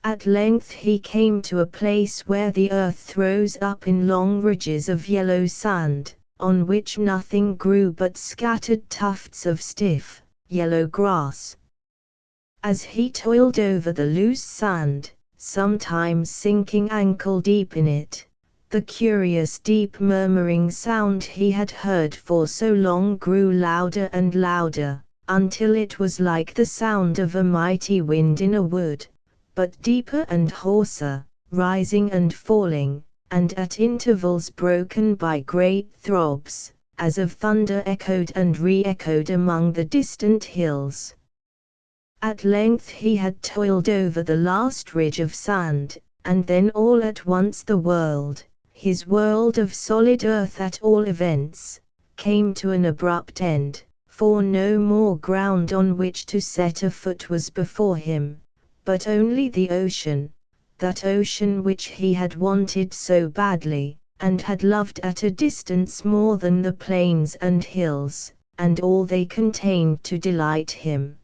At length he came to a place where the earth rose up in long ridges of yellow sand, on which nothing grew but scattered tufts of stiff, yellow grass. As he toiled over the loose sand, sometimes sinking ankle deep in it, the curious deep murmuring sound he had heard for so long grew louder and louder, until it was like the sound of a mighty wind in a wood, but deeper and hoarser, rising and falling, and at intervals broken by great throbs, as of thunder echoed and re-echoed among the distant hills. At length he had toiled over the last ridge of sand, and then all at once the world, his world of solid earth at all events, came to an abrupt end, for no more ground on which to set a foot was before him, but only the ocean, that ocean which he had wanted so badly, and had loved at a distance more than the plains and hills, and all they contained to delight him.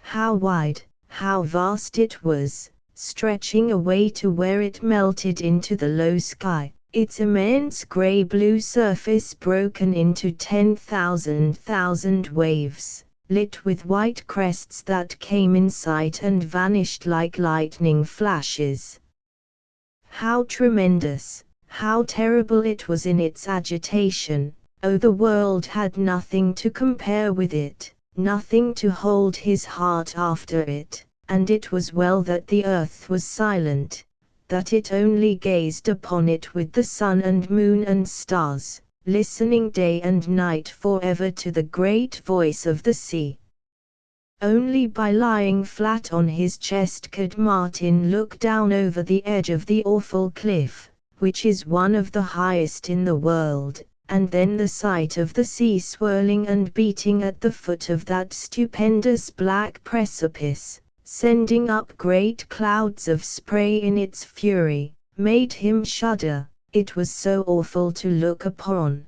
How wide, how vast it was, stretching away to where it melted into the low sky, its immense grey-blue surface broken into 10,000 waves, lit with white crests that came in sight and vanished like lightning flashes. How tremendous, how terrible it was in its agitation! Oh, the world had nothing to compare with it, nothing to hold his heart after it, and it was well that the earth was silent, that it only gazed upon it with the sun and moon and stars, listening day and night forever to the great voice of the sea. Only by lying flat on his chest could Martin look down over the edge of the awful cliff, which is one of the highest in the world, and then the sight of the sea swirling and beating at the foot of that stupendous black precipice, sending up great clouds of spray in its fury, made him shudder. It was so awful to look upon.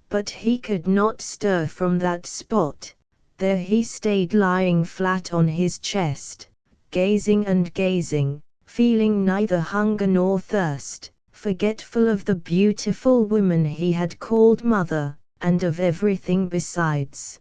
But he could not stir from that spot. There he stayed lying flat on his chest, gazing and gazing, feeling neither hunger nor thirst, forgetful of the beautiful woman he had called mother, and of everything besides.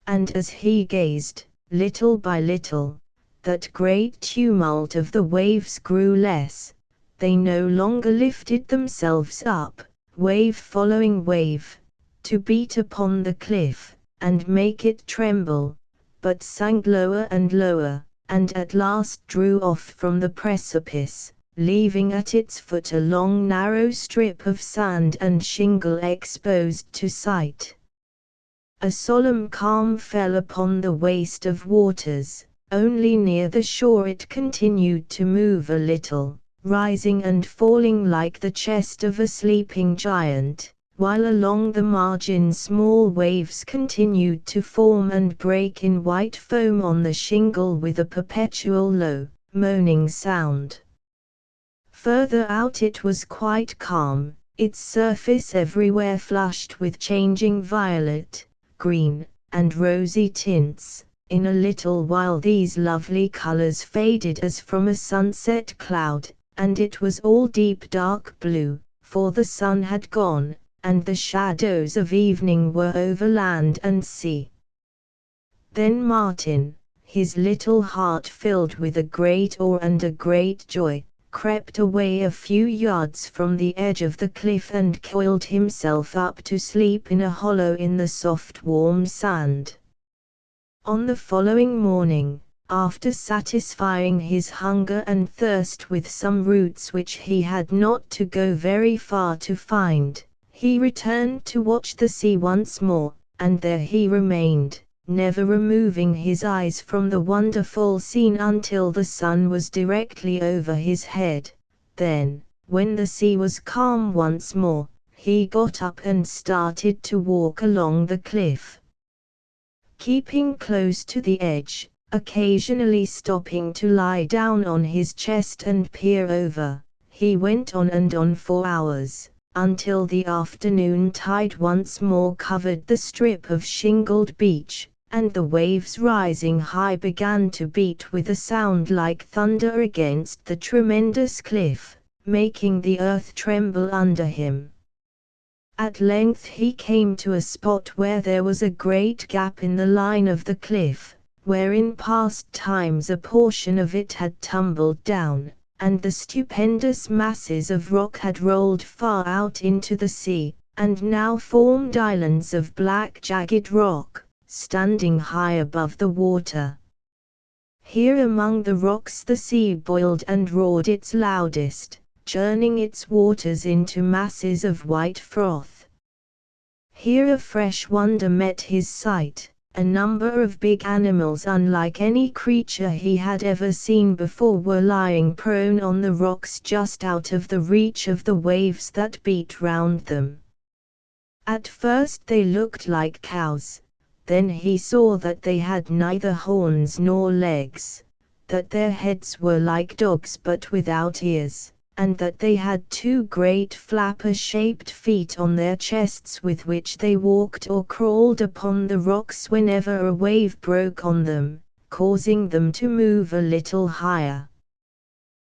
And as he gazed, little by little, that great tumult of the waves grew less. They no longer lifted themselves up, wave following wave, to beat upon the cliff, and make it tremble, but sank lower and lower, and at last drew off from the precipice, leaving at its foot a long narrow strip of sand and shingle exposed to sight. A solemn calm fell upon the waste of waters, only near the shore it continued to move a little, rising and falling like the chest of a sleeping giant, while along the margin small waves continued to form and break in white foam on the shingle with a perpetual low, moaning sound. Further out it was quite calm, its surface everywhere flushed with changing violet, green, and rosy tints. In a little while these lovely colors faded as from a sunset cloud, and it was all deep dark blue, for the sun had gone, and the shadows of evening were over land and sea. Then Martin, his little heart filled with a great awe and a great joy, crept away a few yards from the edge of the cliff and coiled himself up to sleep in a hollow in the soft warm sand. On the following morning, after satisfying his hunger and thirst with some roots which he had not to go very far to find, he returned to watch the sea once more, and there he remained, never removing his eyes from the wonderful scene until the sun was directly over his head. Then, when the sea was calm once more, he got up and started to walk along the cliff. Keeping close to the edge, occasionally stopping to lie down on his chest and peer over, he went on and on for hours, until the afternoon tide once more covered the strip of shingled beach, and the waves rising high began to beat with a sound like thunder against the tremendous cliff, making the earth tremble under him. At length he came to a spot where there was a great gap in the line of the cliff, where in past times a portion of it had tumbled down, and the stupendous masses of rock had rolled far out into the sea, and now formed islands of black jagged rock, standing high above the water. Here among the rocks the sea boiled and roared its loudest, churning its waters into masses of white froth. Here a fresh wonder met his sight. A number of big animals unlike any creature he had ever seen before were lying prone on the rocks just out of the reach of the waves that beat round them. At first they looked like cows, then he saw that they had neither horns nor legs, that their heads were like dogs but without ears, and that they had two great flapper-shaped feet on their chests with which they walked or crawled upon the rocks whenever a wave broke on them, causing them to move a little higher.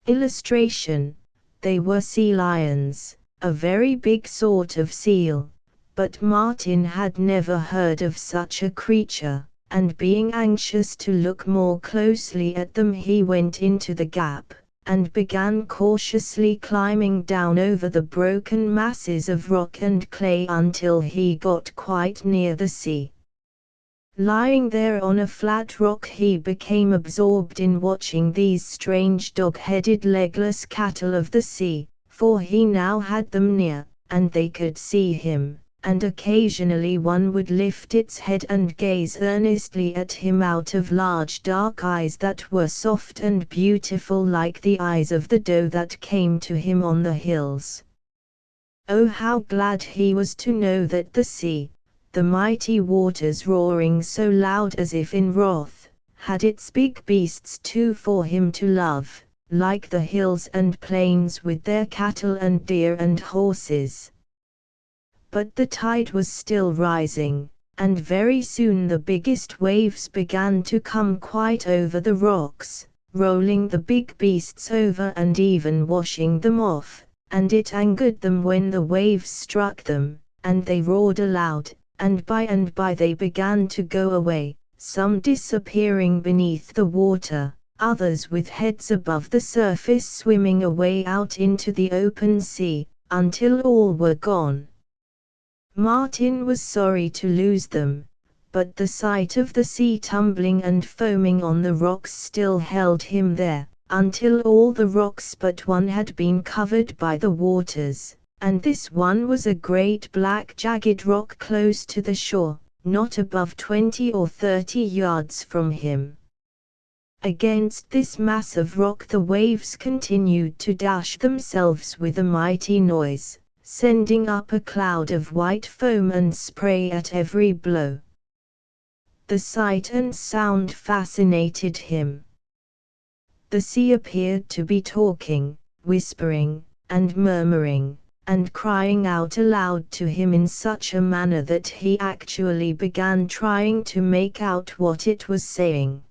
Illustration: they were sea lions, a very big sort of seal, but Martin had never heard of such a creature, and being anxious to look more closely at them he went into the gap, and began cautiously climbing down over the broken masses of rock and clay until he got quite near the sea. Lying there on a flat rock he became absorbed in watching these strange dog-headed legless cattle of the sea, for he now had them near, and they could see him, and occasionally one would lift its head and gaze earnestly at him out of large dark eyes that were soft and beautiful like the eyes of the doe that came to him on the hills. Oh, how glad he was to know that the sea, the mighty waters roaring so loud as if in wrath, had its big beasts too for him to love, like the hills and plains with their cattle and deer and horses. But the tide was still rising, and very soon the biggest waves began to come quite over the rocks, rolling the big beasts over and even washing them off, and it angered them when the waves struck them, and they roared aloud, and by they began to go away, some disappearing beneath the water, others with heads above the surface swimming away out into the open sea, until all were gone. Martin was sorry to lose them, but the sight of the sea tumbling and foaming on the rocks still held him there, until all the rocks but one had been covered by the waters, and this one was a great black jagged rock close to the shore, not above 20 or 30 yards from him. Against this mass of rock the waves continued to dash themselves with a mighty noise, sending up a cloud of white foam and spray at every blow. The sight and sound fascinated him. The sea appeared to be talking, whispering, and murmuring, and crying out aloud to him in such a manner that he actually began trying to make out what it was saying.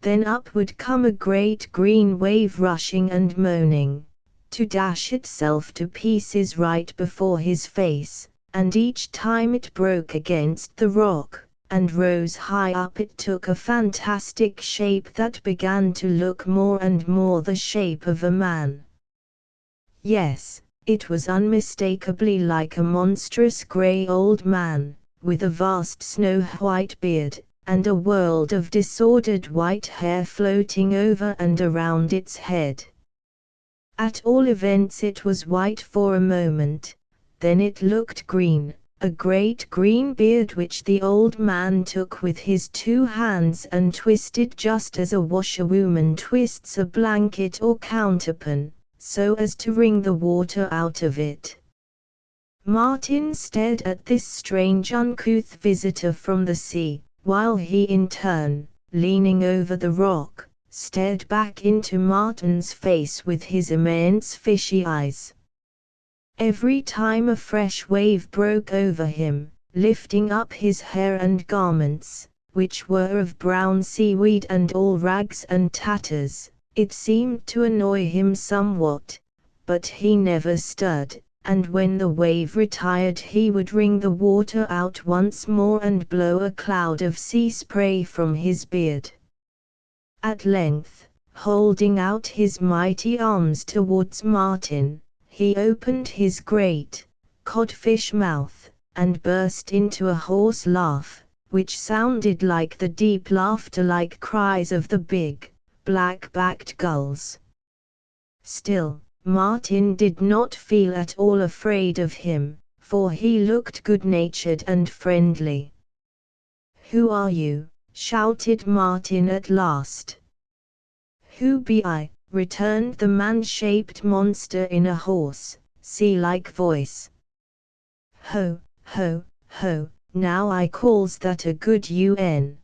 Then up would come a great green wave rushing and moaning, to dash itself to pieces right before his face, and each time it broke against the rock, and rose high up. It took a fantastic shape that began to look more and more the shape of a man. Yes, it was unmistakably like a monstrous grey old man, with a vast snow-white beard, and a world of disordered white hair floating over and around its head. At all events it was white for a moment, then it looked green, a great green beard which the old man took with his 2 hands and twisted just as a washerwoman twists a blanket or counterpane, so as to wring the water out of it. Martin stared at this strange uncouth visitor from the sea, while he in turn, leaning over the rock, stared back into Martin's face with his immense fishy eyes. Every time a fresh wave broke over him, lifting up his hair and garments, which were of brown seaweed and all rags and tatters, it seemed to annoy him somewhat, but he never stirred, and when the wave retired he would wring the water out once more and blow a cloud of sea spray from his beard. At length, holding out his mighty arms towards Martin, he opened his great, codfish mouth, and burst into a hoarse laugh, which sounded like the deep laughter-like cries of the big, black-backed gulls. Still, Martin did not feel at all afraid of him, for he looked good-natured and friendly. "Who are you?" shouted Martin at last. "Who be I?" returned the man-shaped monster in a hoarse, sea-like voice. "Ho, ho, ho, now I calls that a good UN.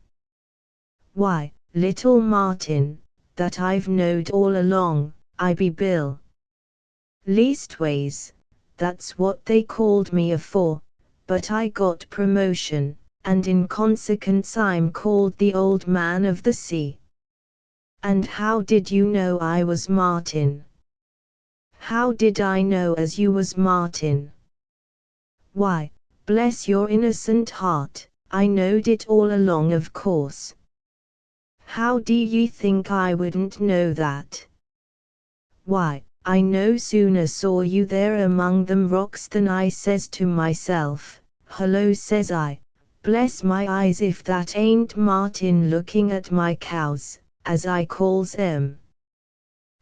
Why, little Martin, that I've knowed all along, I be Bill. Leastways, that's what they called me afore, but I got promotion, and in consequence I'm called the Old Man of the Sea." "And how did you know I was Martin?" "How did I know as you was Martin? Why, bless your innocent heart, I knowed it all along of course. How do ye think I wouldn't know that? Why, I no sooner saw you there among them rocks than I says to myself, hello, says I, bless my eyes if that ain't Martin looking at my cows, as I calls 'em.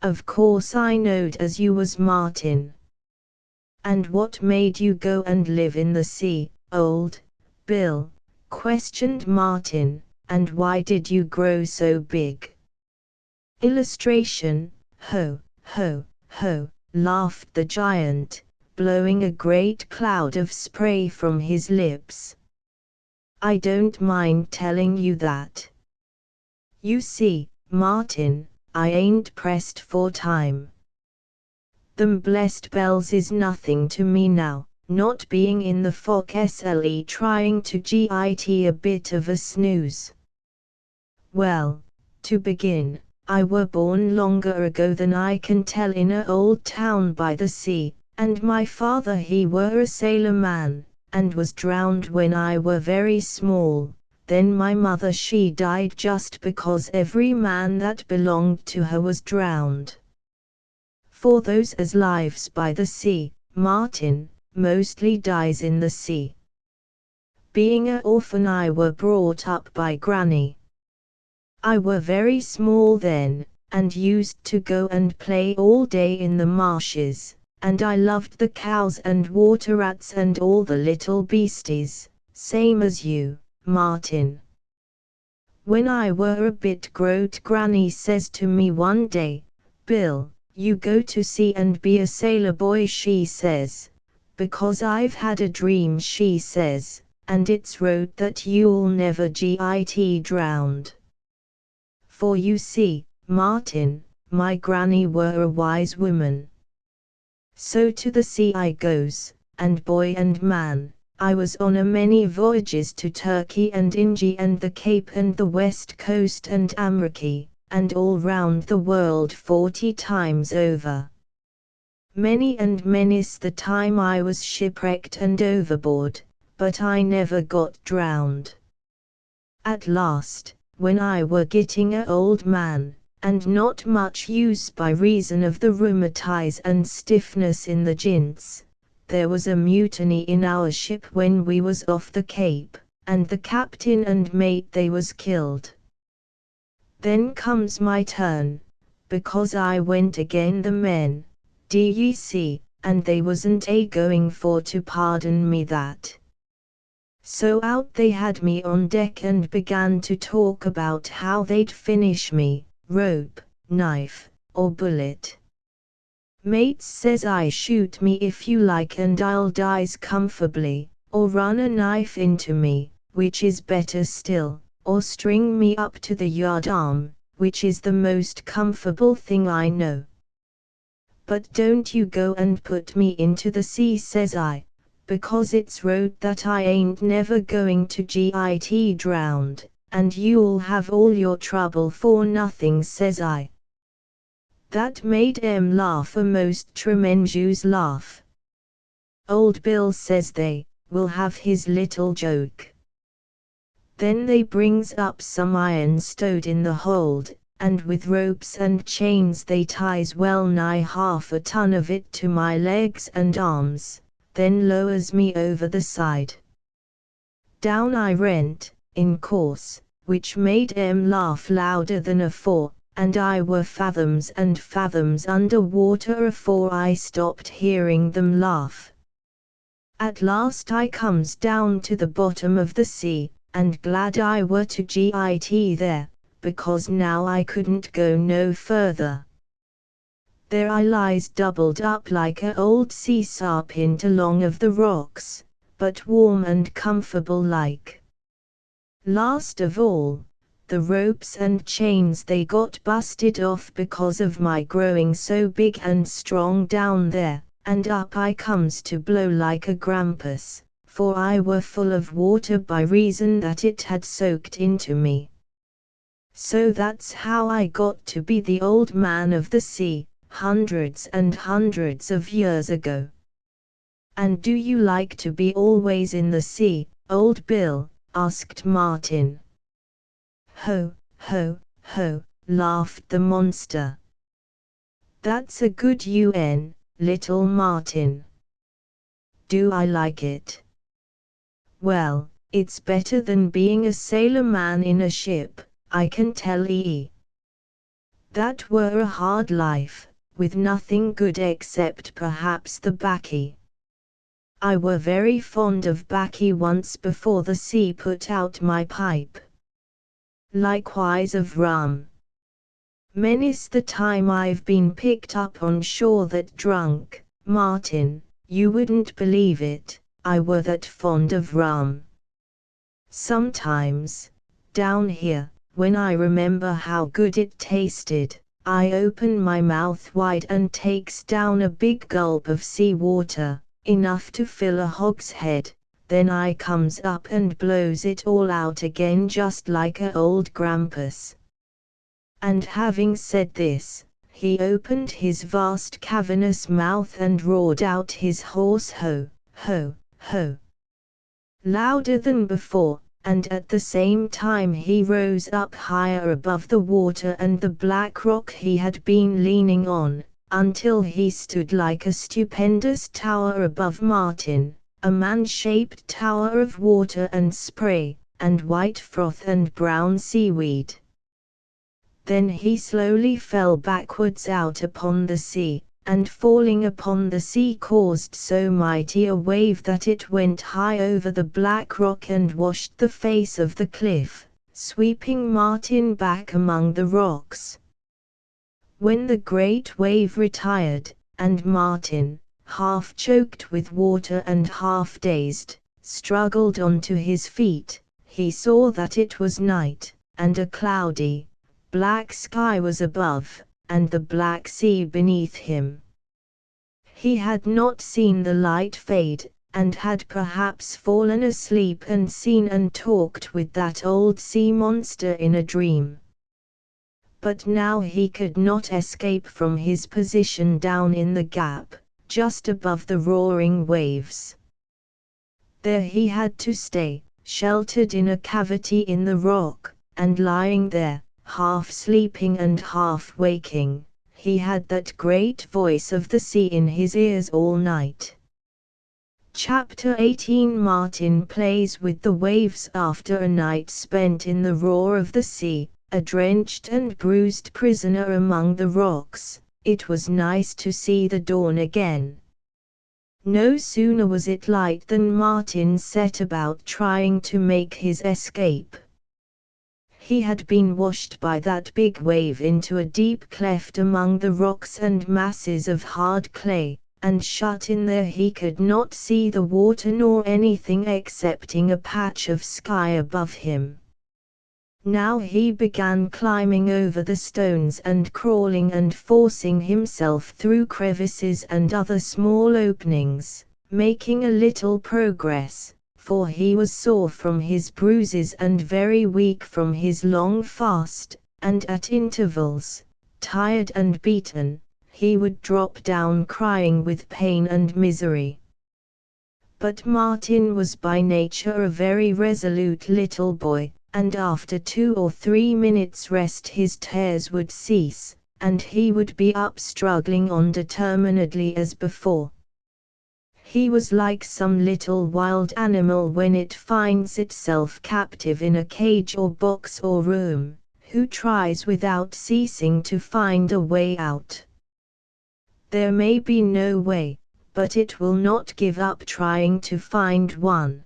Of course I knowed as you was Martin." "And what made you go and live in the sea, old Bill?" questioned Martin, "and why did you grow so big?" Illustration, ho, ho, ho, laughed the giant, blowing a great cloud of spray from his lips. "I don't mind telling you that. You see, Martin, I ain't pressed for time. Them blessed bells is nothing to me now, not being in the forecastle trying to get a bit of a snooze. Well, to begin, I were born longer ago than I can tell in a old town by the sea, and my father he were a sailor man, and was drowned when I were very small. Then my mother she died just because every man that belonged to her was drowned. For those as lives by the sea, Martin, mostly dies in the sea. Being a orphan I were brought up by granny. I were very small then, and used to go and play all day in the marshes, and I loved the cows and water rats and all the little beasties, same as you, Martin. When I were a bit growed granny says to me one day, Bill, you go to sea and be a sailor boy she says, because I've had a dream she says, and it's wrote that you'll never get drowned. For you see, Martin, my granny were a wise woman. So to the sea I goes, and boy and man, I was on a many voyages to Turkey and India and the Cape and the West Coast and America, and all round the world 40 times over. Many and many's the time I was shipwrecked and overboard, but I never got drowned. At last, when I were getting a old man, and not much use by reason of the rheumatize and stiffness in the jints, there was a mutiny in our ship when we was off the Cape, and the captain and mate they was killed. Then comes my turn, because I went again the men, d'ye see, and they wasn't a-going for to pardon me that. So out they had me on deck and began to talk about how they'd finish me, rope, knife, or bullet. Mates says I shoot me if you like and I'll dies comfortably, or run a knife into me, which is better still, or string me up to the yardarm, which is the most comfortable thing I know. But don't you go and put me into the sea, says I, because it's wrote that I ain't never going to get drowned, and you'll have all your trouble for nothing, says I. That made 'em laugh a most tremendous laugh. Old Bill says they will have his little joke. Then they brings up some iron stowed in the hold, and with ropes and chains they ties well nigh half a ton of it to my legs and arms, then lowers me over the side. Down I rent, in course, which made 'em laugh louder than afore, and I were fathoms and fathoms under water afore I stopped hearing them laugh. At last I comes down to the bottom of the sea, and glad I were to get there, because now I couldn't go no further. There I lies doubled up like a old sea serpent along of the rocks, but warm and comfortable like. Last of all, the ropes and chains they got busted off because of my growing so big and strong down there, and up I comes to blow like a grampus, for I were full of water by reason that it had soaked into me. So that's how I got to be the old man of the sea, hundreds and hundreds of years ago. And do you like to be always in the sea, old Bill? Asked Martin. Ho, ho, ho, laughed the monster. That's a good UN, little Martin. Do I like it? Well, it's better than being a sailor man in a ship, I can tell ye. That were a hard life, with nothing good except perhaps the baccy. I were very fond of baccy once before the sea put out my pipe. Likewise of rum. Many's the time I've been picked up on shore that drunk, Martin, you wouldn't believe it, I were that fond of rum. Sometimes, down here, when I remember how good it tasted, I open my mouth wide and takes down a big gulp of sea water, enough to fill a hogshead, then I comes up and blows it all out again just like a old grampus. And having said this, he opened his vast cavernous mouth and roared out his hoarse ho, ho, ho, louder than before, and at the same time he rose up higher above the water and the black rock he had been leaning on, until he stood like a stupendous tower above Martin, a man-shaped tower of water and spray, and white froth and brown seaweed. Then he slowly fell backwards out upon the sea, and falling upon the sea caused so mighty a wave that it went high over the black rock and washed the face of the cliff, sweeping Martin back among the rocks. When the great wave retired, and Martin, half choked with water and half dazed, struggled onto his feet, he saw that it was night, and a cloudy, black sky was above, and the black sea beneath him. He had not seen the light fade, and had perhaps fallen asleep and seen and talked with that old sea monster in a dream. But now he could not escape from his position down in the gap, just above the roaring waves. There he had to stay, sheltered in a cavity in the rock, and lying there, half sleeping and half waking, he had that great voice of the sea in his ears all night. Chapter 18 Martin plays with the waves after a night spent in the roar of the sea, a drenched and bruised prisoner among the rocks. It was nice to see the dawn again. No sooner was it light than Martin set about trying to make his escape. He had been washed by that big wave into a deep cleft among the rocks and masses of hard clay, and shut in there he could not see the water nor anything excepting a patch of sky above him. Now he began climbing over the stones and crawling and forcing himself through crevices and other small openings, making a little progress, for he was sore from his bruises and very weak from his long fast, and at intervals, tired and beaten, he would drop down crying with pain and misery. But Martin was by nature a very resolute little boy, and after 2 or 3 minutes' rest his tears would cease, and he would be up struggling on determinedly as before. He was like some little wild animal when it finds itself captive in a cage or box or room, who tries without ceasing to find a way out. There may be no way, but it will not give up trying to find one.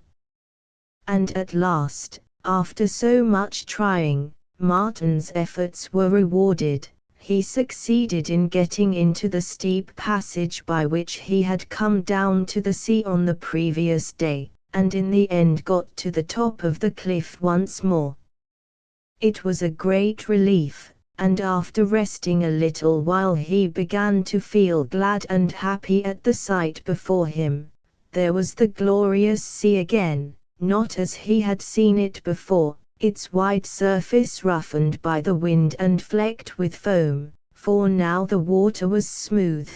And at last, after so much trying, Martin's efforts were rewarded. He succeeded in getting into the steep passage by which he had come down to the sea on the previous day, and in the end got to the top of the cliff once more. It was a great relief, and after resting a little while he began to feel glad and happy at the sight before him. There was the glorious sea again, not as he had seen it before, its wide surface roughened by the wind and flecked with foam, for now the water was smooth,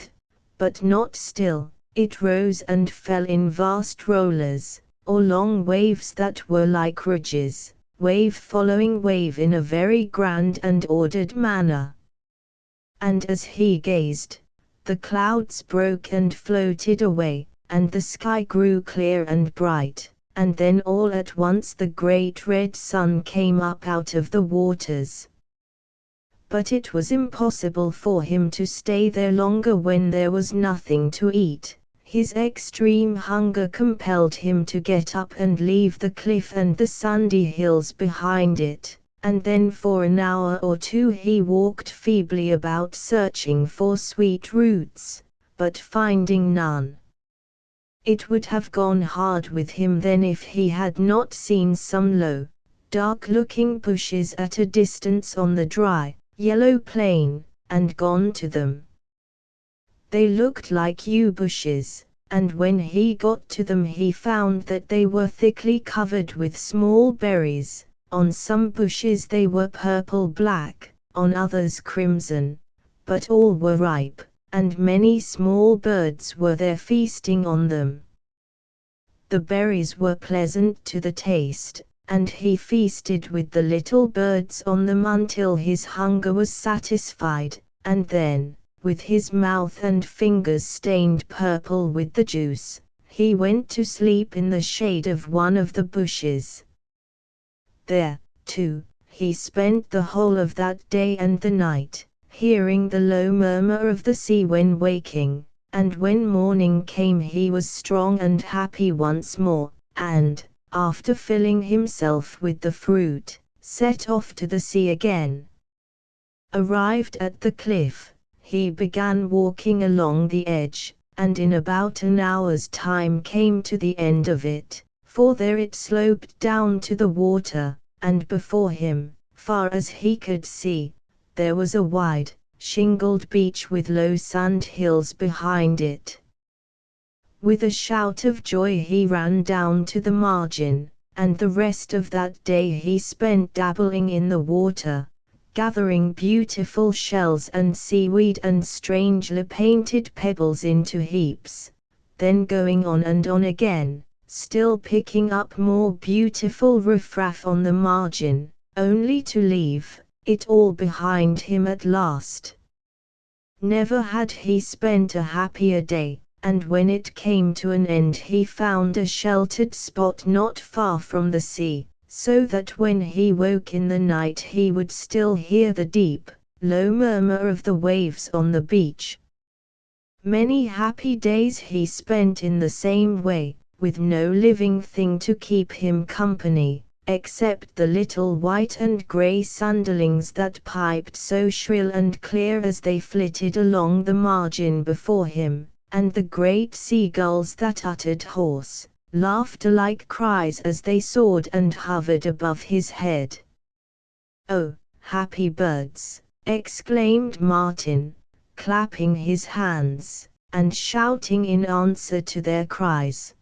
but not still. It rose and fell in vast rollers, or long waves that were like ridges, wave following wave in a very grand and ordered manner. And as he gazed, the clouds broke and floated away, and the sky grew clear and bright, and then all at once the great red sun came up out of the waters. But it was impossible for him to stay there longer when there was nothing to eat. His extreme hunger compelled him to get up and leave the cliff and the sandy hills behind it, and then for an hour or 2 he walked feebly about searching for sweet roots, but finding none. It would have gone hard with him then if he had not seen some low, dark-looking bushes at a distance on the dry, yellow plain, and gone to them. They looked like yew bushes, and when he got to them he found that they were thickly covered with small berries. On some bushes they were purple-black, on others crimson, but all were ripe, and many small birds were there feasting on them. The berries were pleasant to the taste, and he feasted with the little birds on them until his hunger was satisfied, and then, with his mouth and fingers stained purple with the juice, he went to sleep in the shade of one of the bushes. There, too, he spent the whole of that day and the night, hearing the low murmur of the sea when waking, and when morning came he was strong and happy once more, and, after filling himself with the fruit, set off to the sea again. Arrived at the cliff, he began walking along the edge, and in about an hour's time came to the end of it, for there it sloped down to the water, and before him, far as he could see, there was a wide, shingled beach with low sand hills behind it. With a shout of joy he ran down to the margin, and the rest of that day he spent dabbling in the water, gathering beautiful shells and seaweed and strangely painted pebbles into heaps, then going on and on again, still picking up more beautiful riffraff on the margin, only to leave it all behind him at last. Never had he spent a happier day, and when it came to an end he found a sheltered spot not far from the sea, so that when he woke in the night he would still hear the deep, low murmur of the waves on the beach. Many happy days he spent in the same way, with no living thing to keep him company, except the little white and grey sunderlings that piped so shrill and clear as they flitted along the margin before him, and the great seagulls that uttered hoarse, laughter-like cries as they soared and hovered above his head. "Oh, happy birds!" exclaimed Martin, clapping his hands, and shouting in answer to their cries.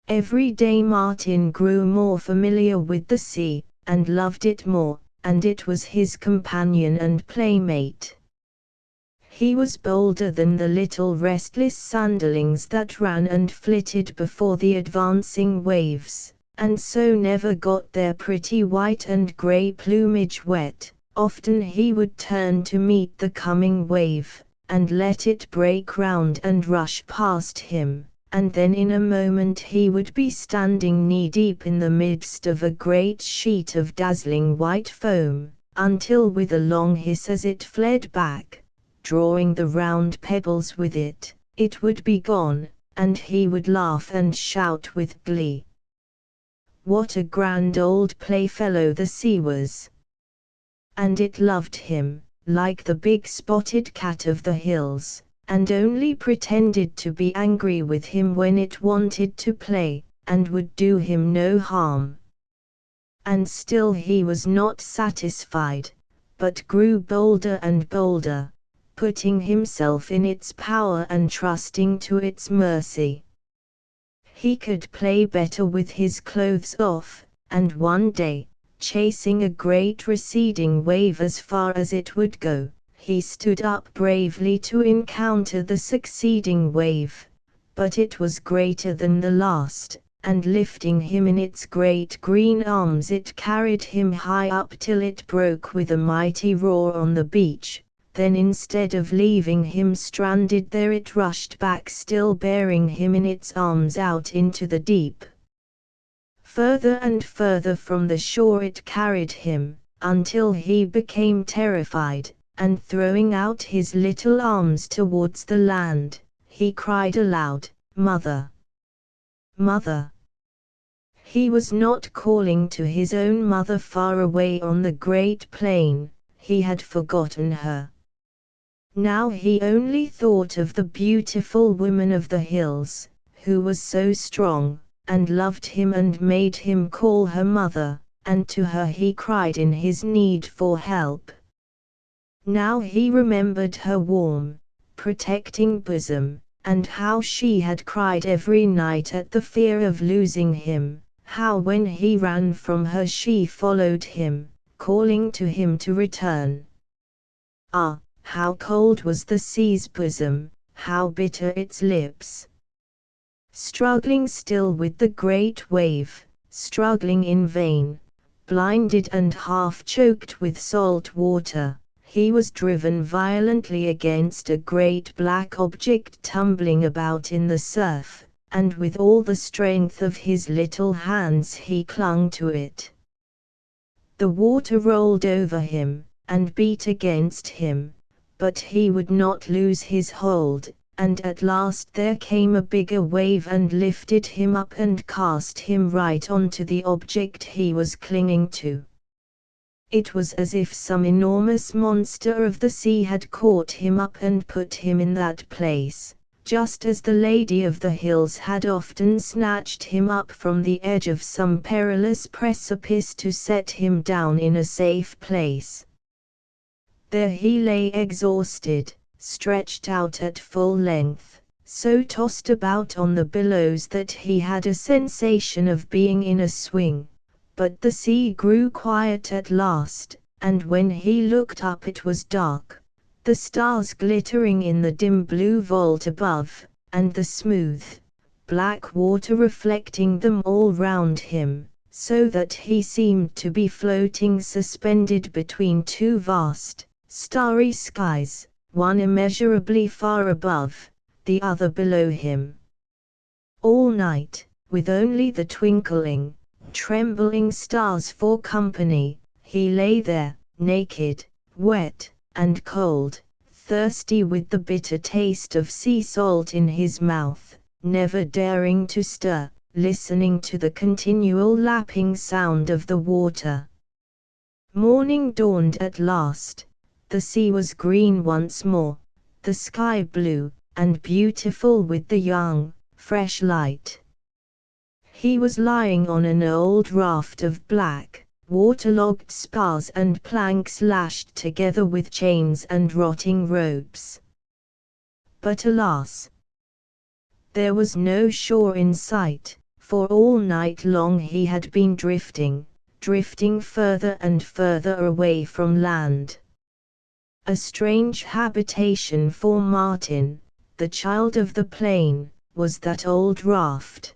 Every day Martin grew more familiar with the sea, and loved it more, and it was his companion and playmate. He was bolder than the little restless sunderlings that ran and flitted before the advancing waves, and so never got their pretty white and grey plumage wet. Often he would turn to meet the coming wave, and let it break round and rush past him, and then in a moment he would be standing knee-deep in the midst of a great sheet of dazzling white foam, until with a long hiss as it fled back, drawing the round pebbles with it, it would be gone, and he would laugh and shout with glee. What a grand old playfellow the sea was! And it loved him, like the big spotted cat of the hills, and only pretended to be angry with him when it wanted to play, and would do him no harm. And still he was not satisfied, but grew bolder and bolder, putting himself in its power and trusting to its mercy. He could play better with his clothes off, and one day, chasing a great receding wave as far as it would go, he stood up bravely to encounter the succeeding wave, but it was greater than the last, and lifting him in its great green arms it carried him high up till it broke with a mighty roar on the beach. Then instead of leaving him stranded there it rushed back still bearing him in its arms out into the deep. Further and further from the shore it carried him, until he became terrified, and throwing out his little arms towards the land, he cried aloud, "Mother! Mother!" He was not calling to his own mother far away on the great plain, he had forgotten her. Now he only thought of the beautiful woman of the hills, who was so strong, and loved him and made him call her mother, and to her he cried in his need for help. Now he remembered her warm, protecting bosom, and how she had cried every night at the fear of losing him, how when he ran from her she followed him, calling to him to return. Ah, how cold was the sea's bosom, how bitter its lips! Struggling still with the great wave, struggling in vain, blinded and half choked with salt water, he was driven violently against a great black object tumbling about in the surf, and with all the strength of his little hands he clung to it. The water rolled over him, and beat against him, but he would not lose his hold, and at last there came a bigger wave and lifted him up and cast him right onto the object he was clinging to. It was as if some enormous monster of the sea had caught him up and put him in that place, just as the Lady of the Hills had often snatched him up from the edge of some perilous precipice to set him down in a safe place. There he lay exhausted, stretched out at full length, so tossed about on the billows that he had a sensation of being in a swing. But the sea grew quiet at last, and when he looked up it was dark, the stars glittering in the dim blue vault above, and the smooth, black water reflecting them all round him, so that he seemed to be floating suspended between two vast, starry skies, one immeasurably far above, the other below him. All night, with only the twinkling, trembling stars for company, he lay there, naked, wet, and cold, thirsty with the bitter taste of sea salt in his mouth, never daring to stir, listening to the continual lapping sound of the water. Morning dawned at last. The sea was green once more, the sky blue, and beautiful with the young, fresh light. He was lying on an old raft of black, waterlogged spars and planks lashed together with chains and rotting ropes. But alas! There was no shore in sight, for all night long he had been drifting further and further away from land. A strange habitation for Martin, the child of the plain, was that old raft.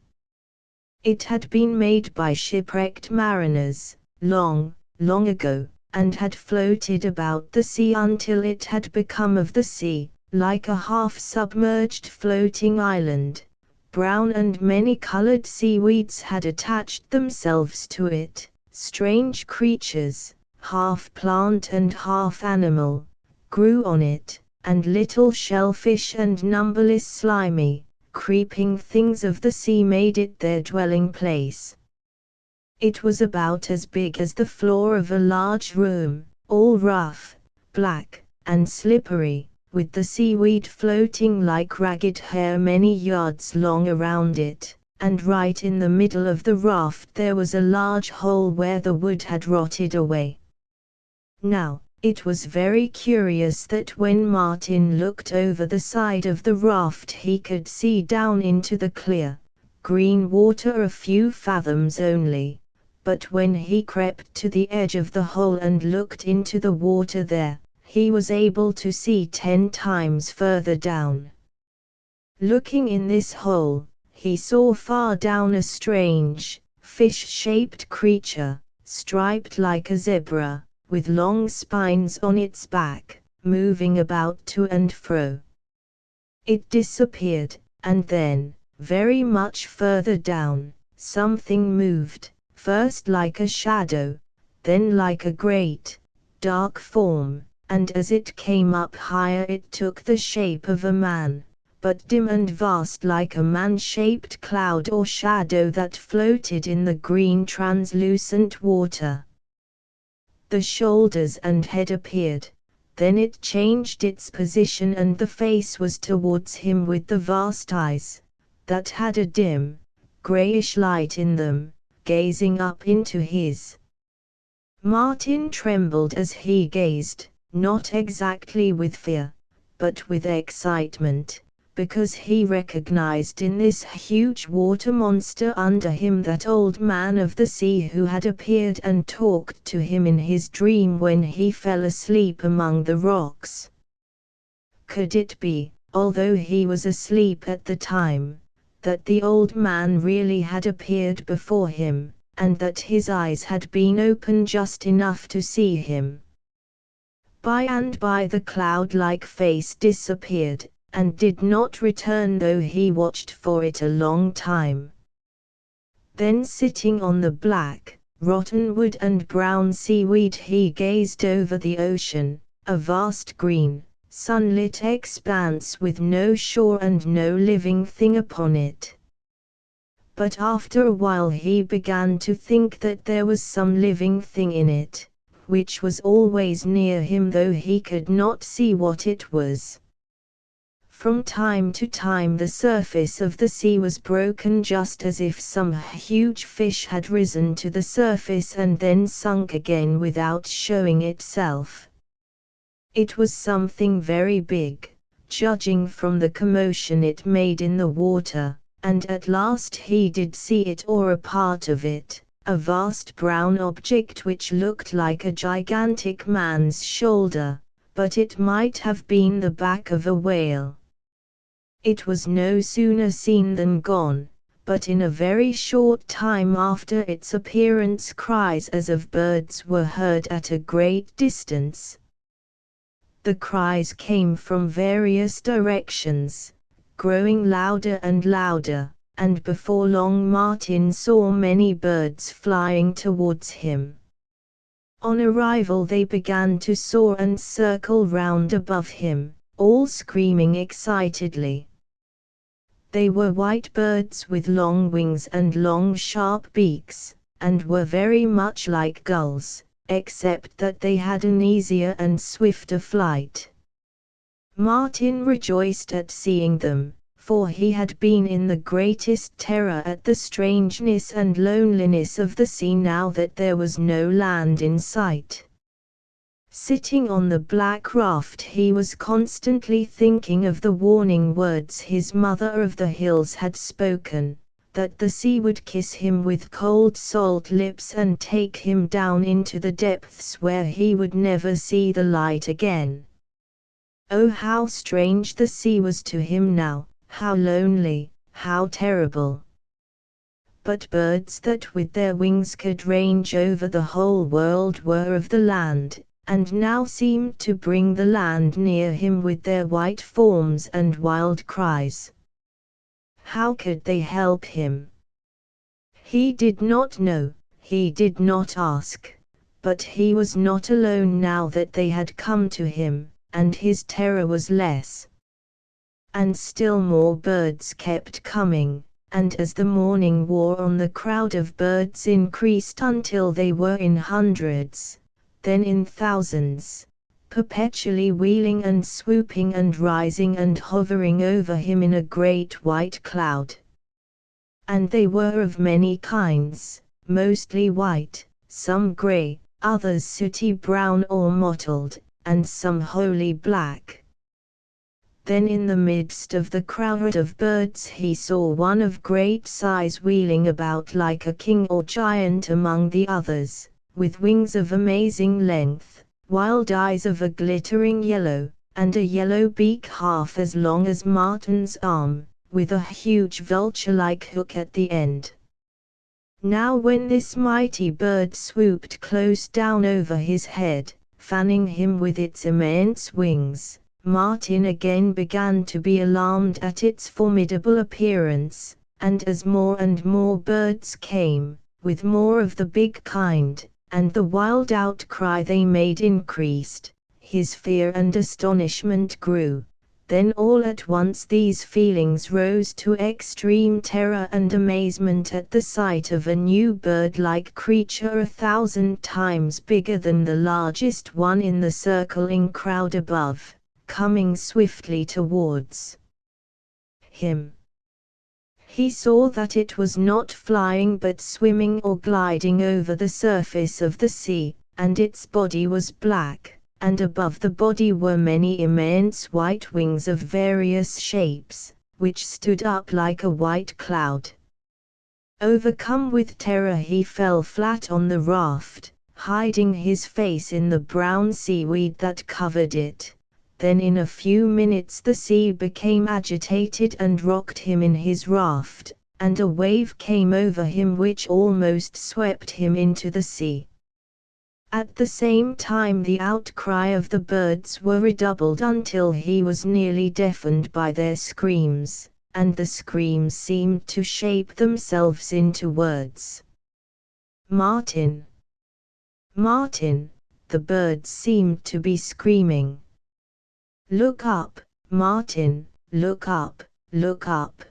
It had been made by shipwrecked mariners, long, long ago, and had floated about the sea until it had become of the sea, like a half-submerged floating island. Brown and many-colored seaweeds had attached themselves to it, strange creatures, half plant and half animal, grew on it, and little shellfish and numberless slimy, creeping things of the sea made it their dwelling place. It was about as big as the floor of a large room, all rough, black, and slippery, with the seaweed floating like ragged hair many yards long around it, and right in the middle of the raft there was a large hole where the wood had rotted away. Now, it was very curious that when Martin looked over the side of the raft he could see down into the clear, green water a few fathoms only, but when he crept to the edge of the hole and looked into the water there, he was able to see 10 times further down. Looking in this hole, he saw far down a strange, fish-shaped creature, striped like a zebra, with long spines on its back, moving about to and fro. It disappeared, and then, very much further down, something moved, first like a shadow, then like a great, dark form, and as it came up higher it took the shape of a man, but dim and vast like a man-shaped cloud or shadow that floated in the green translucent water. The shoulders and head appeared, then it changed its position and the face was towards him with the vast eyes, that had a dim, greyish light in them, gazing up into his. Martin trembled as he gazed, not exactly with fear, but with excitement, because he recognized in this huge water monster under him that old man of the sea who had appeared and talked to him in his dream when he fell asleep among the rocks. Could it be, although he was asleep at the time, that the old man really had appeared before him, and that his eyes had been open just enough to see him? By and by the cloud-like face disappeared, and did not return though he watched for it a long time. Then sitting on the black, rotten wood and brown seaweed he gazed over the ocean, a vast green, sunlit expanse with no shore and no living thing upon it. But after a while he began to think that there was some living thing in it, which was always near him though he could not see what it was. From time to time the surface of the sea was broken just as if some huge fish had risen to the surface and then sunk again without showing itself. It was something very big, judging from the commotion it made in the water, and at last he did see it or a part of it, a vast brown object which looked like a gigantic man's shoulder, but it might have been the back of a whale. It was no sooner seen than gone, but in a very short time after its appearance cries as of birds were heard at a great distance. The cries came from various directions, growing louder and louder, and before long Martin saw many birds flying towards him. On arrival they began to soar and circle round above him, all screaming excitedly. They were white birds with long wings and long sharp beaks, and were very much like gulls, except that they had an easier and swifter flight. Martin rejoiced at seeing them, for he had been in the greatest terror at the strangeness and loneliness of the sea now that there was no land in sight. Sitting on the black raft he was constantly thinking of the warning words his mother of the hills had spoken, that the sea would kiss him with cold salt lips and take him down into the depths where he would never see the light again. Oh, how strange the sea was to him now, how lonely, how terrible. But birds that with their wings could range over the whole world were of the land, and now seemed to bring the land near him with their white forms and wild cries. How could they help him? He did not know, he did not ask, but he was not alone now that they had come to him, and his terror was less. And still more birds kept coming, and as the morning wore on the crowd of birds increased until they were in hundreds, then in thousands, perpetually wheeling and swooping and rising and hovering over him in a great white cloud. And they were of many kinds, mostly white, some grey, others sooty brown or mottled, and some wholly black. Then in the midst of the crowd of birds he saw one of great size wheeling about like a king or giant among the others, with wings of amazing length, wild eyes of a glittering yellow, and a yellow beak half as long as Martin's arm, with a huge vulture-like hook at the end. Now when this mighty bird swooped close down over his head, fanning him with its immense wings, Martin again began to be alarmed at its formidable appearance, and as more and more birds came, with more of the big kind, and the wild outcry they made increased, his fear and astonishment grew. Then all at once these feelings rose to extreme terror and amazement at the sight of a new bird-like creature 1,000 times bigger than the largest one in the circling crowd above, coming swiftly towards him. He saw that it was not flying but swimming or gliding over the surface of the sea, and its body was black, and above the body were many immense white wings of various shapes, which stood up like a white cloud. Overcome with terror he fell flat on the raft, hiding his face in the brown seaweed that covered it. Then in a few minutes the sea became agitated and rocked him in his raft, and a wave came over him which almost swept him into the sea. At the same time the outcry of the birds were redoubled until he was nearly deafened by their screams, and the screams seemed to shape themselves into words. "Martin! Martin!" the birds seemed to be screaming. "Look up, Martin, look up, look up."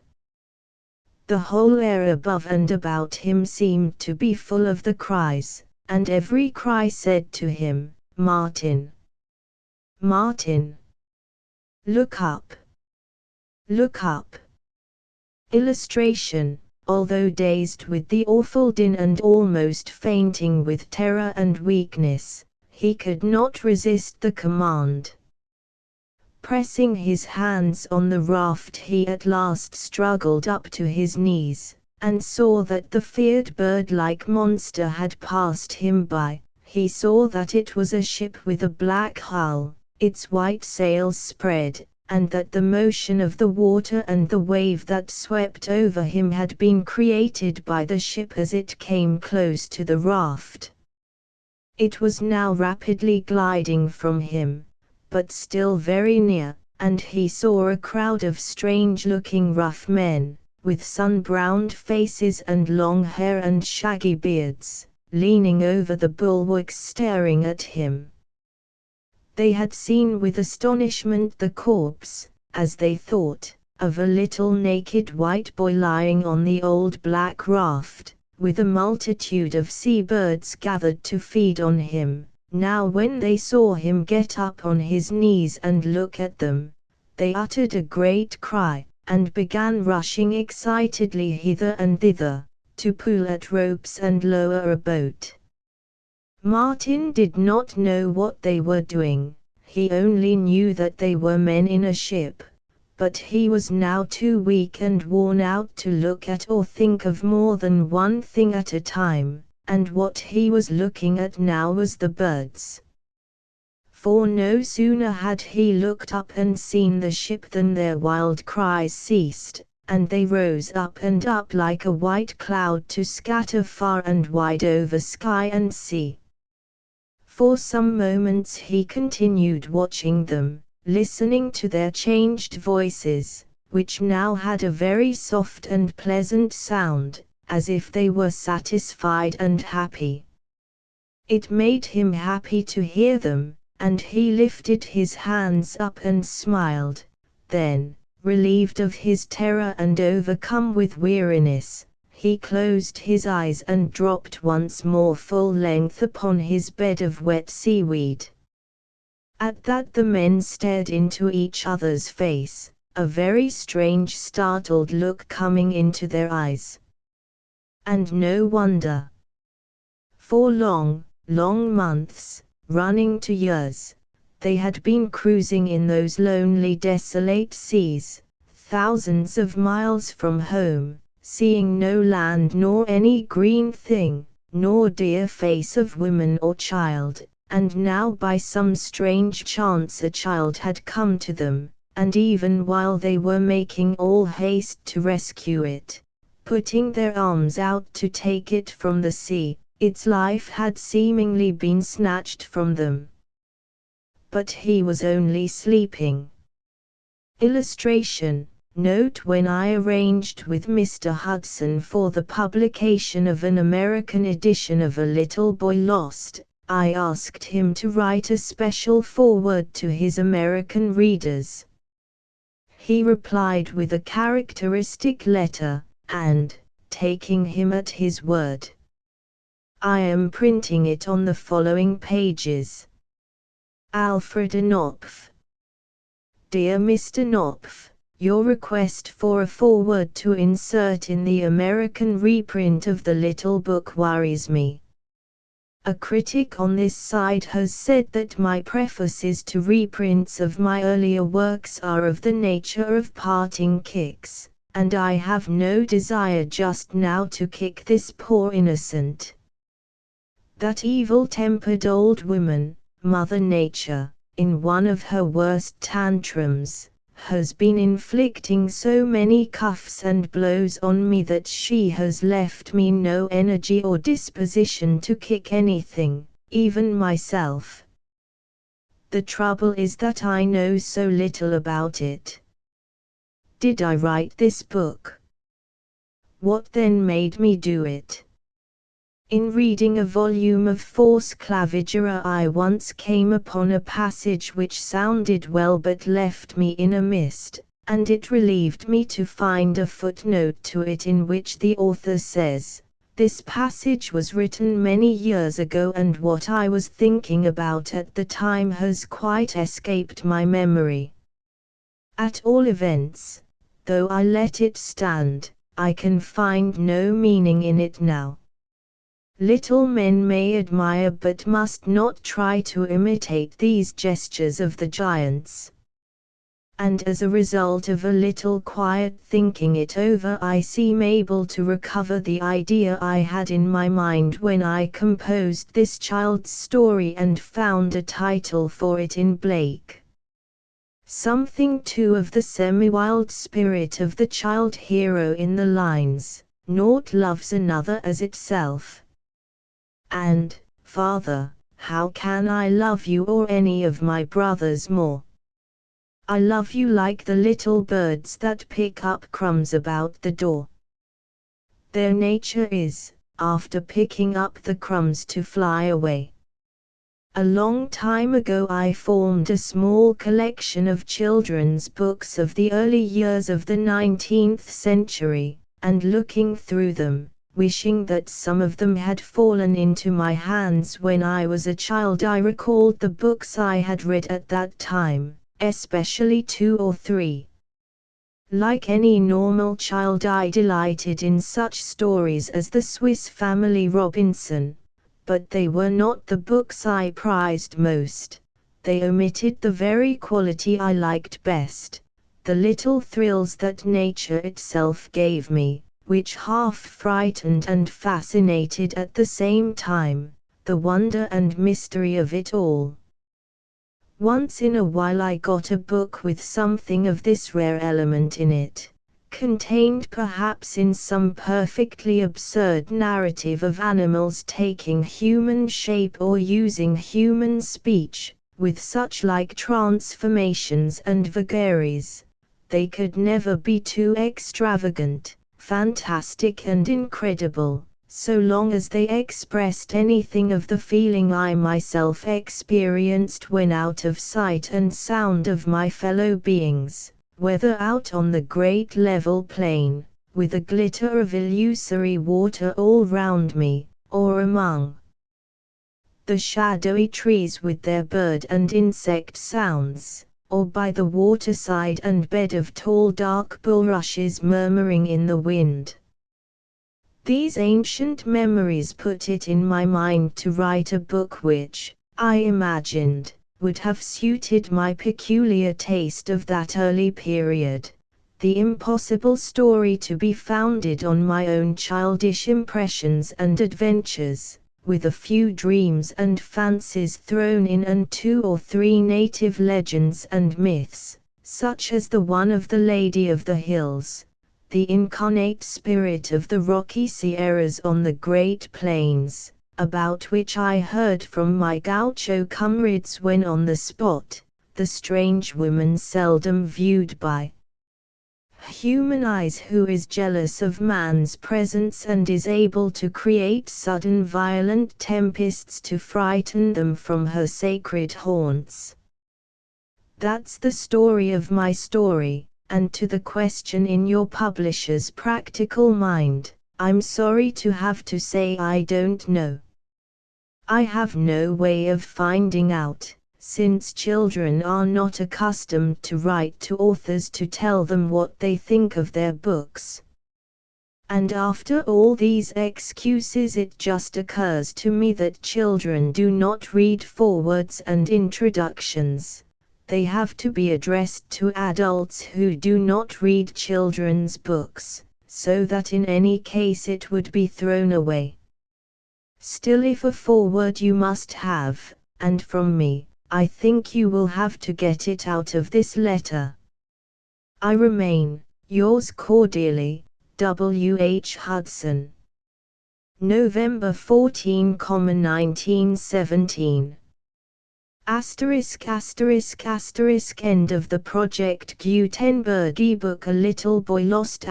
The whole air above and about him seemed to be full of the cries, and every cry said to him, "Martin! Martin! Look up! Look up!" Illustration: although dazed with the awful din and almost fainting with terror and weakness, he could not resist the command. Pressing his hands on the raft he at last struggled up to his knees, and saw that the feared bird-like monster had passed him by. He saw that it was a ship with a black hull, its white sails spread, and that the motion of the water and the wave that swept over him had been created by the ship as it came close to the raft. It was now rapidly gliding from him, but still very near, and he saw a crowd of strange-looking rough men, with sun-browned faces and long hair and shaggy beards, leaning over the bulwarks staring at him. They had seen with astonishment the corpse, as they thought, of a little naked white boy lying on the old black raft, with a multitude of sea-birds gathered to feed on him. Now when they saw him get up on his knees and look at them, they uttered a great cry, and began rushing excitedly hither and thither, to pull at ropes and lower a boat. Martin did not know what they were doing, he only knew that they were men in a ship, but he was now too weak and worn out to look at or think of more than one thing at a time, and what he was looking at now was the birds. For no sooner had he looked up and seen the ship than their wild cries ceased, and they rose up and up like a white cloud to scatter far and wide over sky and sea. For some moments he continued watching them, listening to their changed voices, which now had a very soft and pleasant sound, as if they were satisfied and happy. It made him happy to hear them, and he lifted his hands up and smiled. Then, relieved of his terror and overcome with weariness, he closed his eyes and dropped once more full length upon his bed of wet seaweed. At that the men stared into each other's face, a very strange startled look coming into their eyes. And no wonder. For long, long months, running to years, they had been cruising in those lonely desolate seas, thousands of miles from home, seeing no land nor any green thing, nor dear face of woman or child, and now by some strange chance a child had come to them, and even while they were making all haste to rescue it, putting their arms out to take it from the sea, its life had seemingly been snatched from them. But he was only sleeping. Illustration. Note: when I arranged with Mr. Hudson for the publication of an American edition of A Little Boy Lost, I asked him to write a special foreword to his American readers. He replied with a characteristic letter, and, taking him at his word, I am printing it on the following pages. Alfred Knopf. Dear Mr. Knopf, your request for a foreword to insert in the American reprint of the little book worries me. A critic on this side has said that my prefaces to reprints of my earlier works are of the nature of parting kicks, and I have no desire just now to kick this poor innocent. That evil-tempered old woman, Mother Nature, in one of her worst tantrums, has been inflicting so many cuffs and blows on me that she has left me no energy or disposition to kick anything, even myself. The trouble is that I know so little about it. Did I write this book? What then made me do it? In reading a volume of Force Clavigera I once came upon a passage which sounded well but left me in a mist, and it relieved me to find a footnote to it in which the author says, "This passage was written many years ago and what I was thinking about at the time has quite escaped my memory. At all events, though I let it stand, I can find no meaning in it now. Little men may admire but must not try to imitate these gestures of the giants." And as a result of a little quiet thinking it over I seem able to recover the idea I had in my mind when I composed this child's story and found a title for it in Blake. Something too of the semi-wild spirit of the child hero in the lines, "Naught loves another as itself." And, "Father, how can I love you or any of my brothers more? I love you like the little birds that pick up crumbs about the door. Their nature is, after picking up the crumbs, to fly away." A long time ago I formed a small collection of children's books of the early years of the 19th century, and looking through them, wishing that some of them had fallen into my hands when I was a child, I recalled the books I had read at that time, especially 2 or 3. Like any normal child, I delighted in such stories as The Swiss Family Robinson, but they were not the books I prized most. They omitted the very quality I liked best, the little thrills that nature itself gave me, which half frightened and fascinated at the same time, the wonder and mystery of it all. Once in a while I got a book with something of this rare element in it, contained perhaps in some perfectly absurd narrative of animals taking human shape or using human speech, with such like transformations and vagaries. They could never be too extravagant, fantastic and incredible, so long as they expressed anything of the feeling I myself experienced when out of sight and sound of my fellow beings, whether out on the great level plain, with a glitter of illusory water all round me, or among the shadowy trees with their bird and insect sounds, or by the waterside and bed of tall dark bulrushes murmuring in the wind. These ancient memories put it in my mind to write a book which, I imagined, would have suited my peculiar taste of that early period, the impossible story to be founded on my own childish impressions and adventures, with a few dreams and fancies thrown in and 2 or 3 native legends and myths, such as the one of the Lady of the Hills, the incarnate spirit of the rocky sierras on the Great Plains, about which I heard from my gaucho comrades when on the spot, the strange woman seldom viewed by human eyes, who is jealous of man's presence and is able to create sudden violent tempests to frighten them from her sacred haunts. That's the story of my story, and to the question in your publisher's practical mind, I'm sorry to have to say I don't know. I have no way of finding out, since children are not accustomed to write to authors to tell them what they think of their books. And after all these excuses, it just occurs to me that children do not read forewords and introductions. They have to be addressed to adults who do not read children's books, so that in any case it would be thrown away. Still, if a foreword you must have, and from me, I think you will have to get it out of this letter. I remain, yours cordially, W. H. Hudson. November 14, 1917. End of the Project Gutenberg ebook A Little Boy Lost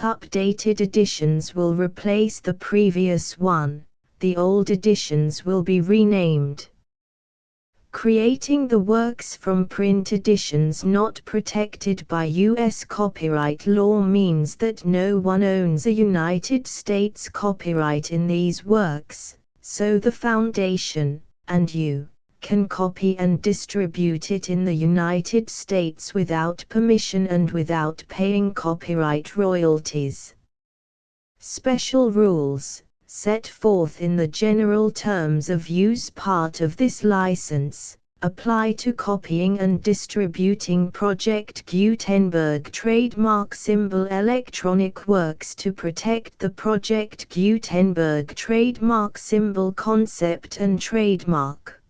updated editions will replace the previous one, the old editions will be renamed. Creating the works from print editions not protected by U.S. copyright law means that no one owns a United States copyright in these works, so the Foundation, and you, can copy and distribute it in the United States without permission and without paying copyright royalties. Special rules, set forth in the general terms of use part of this license, apply to copying and distributing Project Gutenberg trademark symbol electronic works to protect the Project Gutenberg trademark symbol concept and trademark.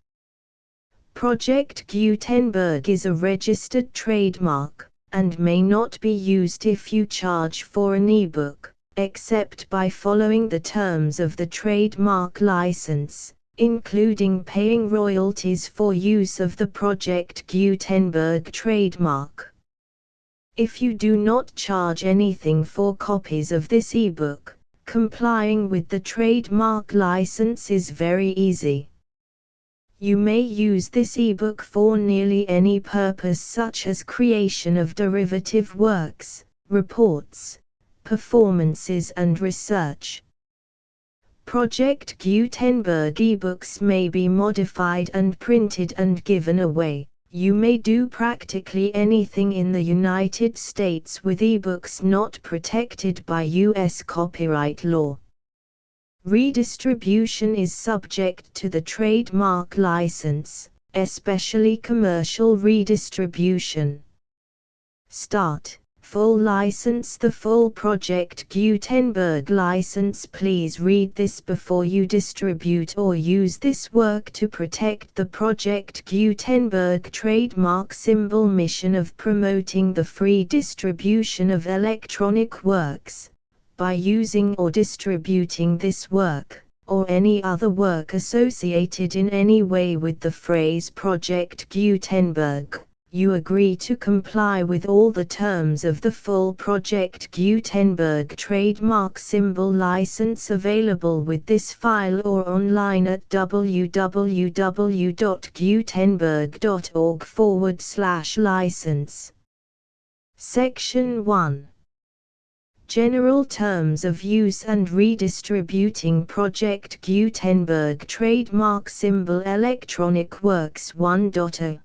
Project Gutenberg is a registered trademark, and may not be used if you charge for an ebook, except by following the terms of the trademark license, including paying royalties for use of the Project Gutenberg trademark. If you do not charge anything for copies of this ebook, complying with the trademark license is very easy. You may use this ebook for nearly any purpose, such as creation of derivative works, reports, performances and research. Project Gutenberg ebooks may be modified and printed and given away. You may do practically anything in the United States with ebooks not protected by U.S. copyright law. Redistribution is subject to the trademark license, especially commercial redistribution. Start. Full license. The full Project Gutenberg license. Please read this before you distribute or use this work to protect the Project Gutenberg trademark symbol. Mission of promoting the free distribution of electronic works. By using or distributing this work, or any other work associated in any way with the phrase Project Gutenberg, you agree to comply with all the terms of the full Project Gutenberg trademark symbol license available with this file or online at www.gutenberg.org/license. Section 1. General Terms of Use and Redistributing Project Gutenberg Trademark Symbol Electronic Works 1.0.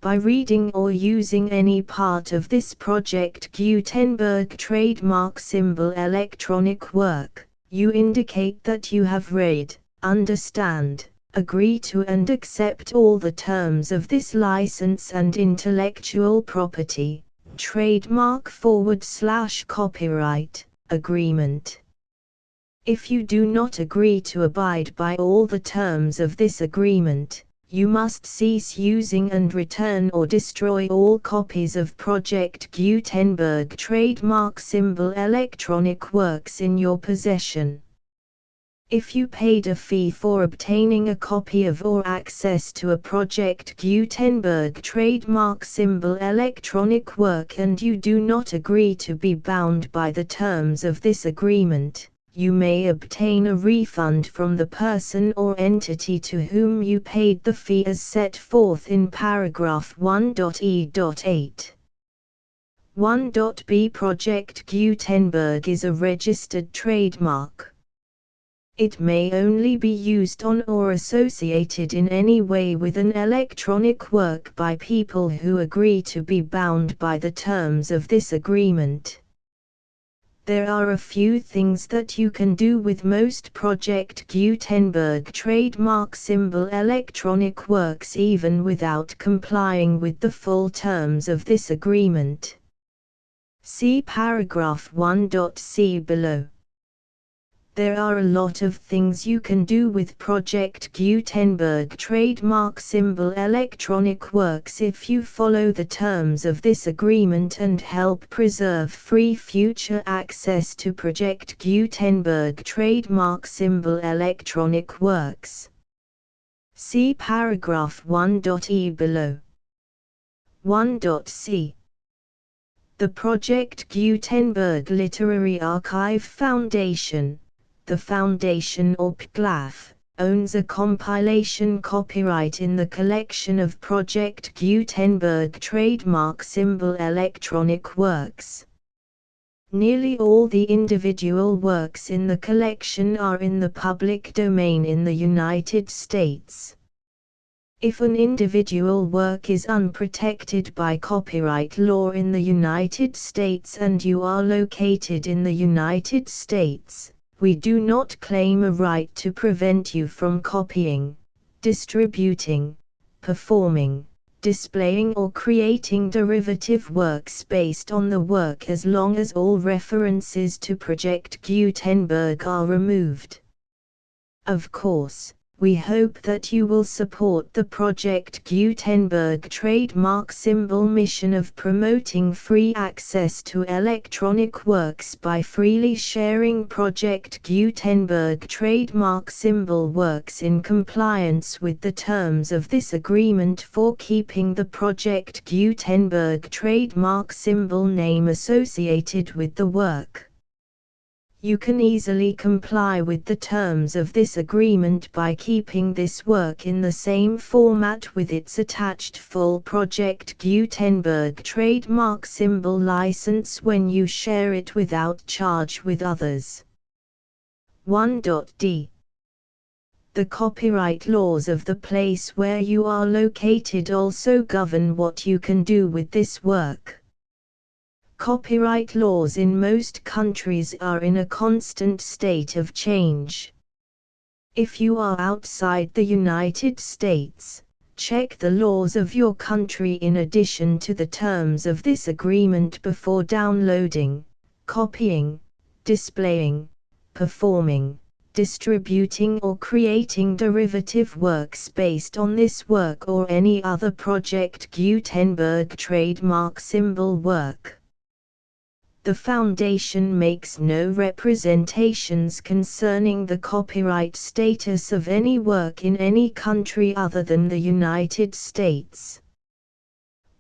By reading or using any part of this Project Gutenberg trademark symbol electronic work, you indicate that you have read, understand, agree to and accept all the terms of this license and intellectual property, trademark/copyright, agreement. If you do not agree to abide by all the terms of this agreement, you must cease using and return or destroy all copies of Project Gutenberg trademark symbol electronic works in your possession. If you paid a fee for obtaining a copy of or access to a Project Gutenberg trademark symbol electronic work and you do not agree to be bound by the terms of this agreement, you may obtain a refund from the person or entity to whom you paid the fee as set forth in paragraph 1.e.8. 1.b. Project Gutenberg is a registered trademark. It may only be used on or associated in any way with an electronic work by people who agree to be bound by the terms of this agreement. There are a few things that you can do with most Project Gutenberg trademark symbol electronic works even without complying with the full terms of this agreement. See paragraph 1.c below. There are a lot of things you can do with Project Gutenberg trademark symbol electronic works if you follow the terms of this agreement and help preserve free future access to Project Gutenberg trademark symbol electronic works. See paragraph 1.e below. 1.c. The Project Gutenberg Literary Archive Foundation, the Foundation or PGLAF, owns a compilation copyright in the collection of Project Gutenberg trademark symbol electronic works. Nearly all the individual works in the collection are in the public domain in the United States. If an individual work is unprotected by copyright law in the United States and you are located in the United States, we do not claim a right to prevent you from copying, distributing, performing, displaying or creating derivative works based on the work as long as all references to Project Gutenberg are removed. Of course, We hope that you will support the Project Gutenberg trademark symbol mission of promoting free access to electronic works by freely sharing Project Gutenberg trademark symbol works in compliance with the terms of this agreement for keeping the Project Gutenberg trademark symbol name associated with the work. You can easily comply with the terms of this agreement by keeping this work in the same format with its attached full Project Gutenberg trademark symbol license when you share it without charge with others. 1.d. The copyright laws of the place where you are located also govern what you can do with this work. Copyright laws in most countries are in a constant state of change. If you are outside the United States, check the laws of your country in addition to the terms of this agreement before downloading, copying, displaying, performing, distributing or creating derivative works based on this work or any other Project Gutenberg trademark symbol work. The Foundation makes no representations concerning the copyright status of any work in any country other than the United States.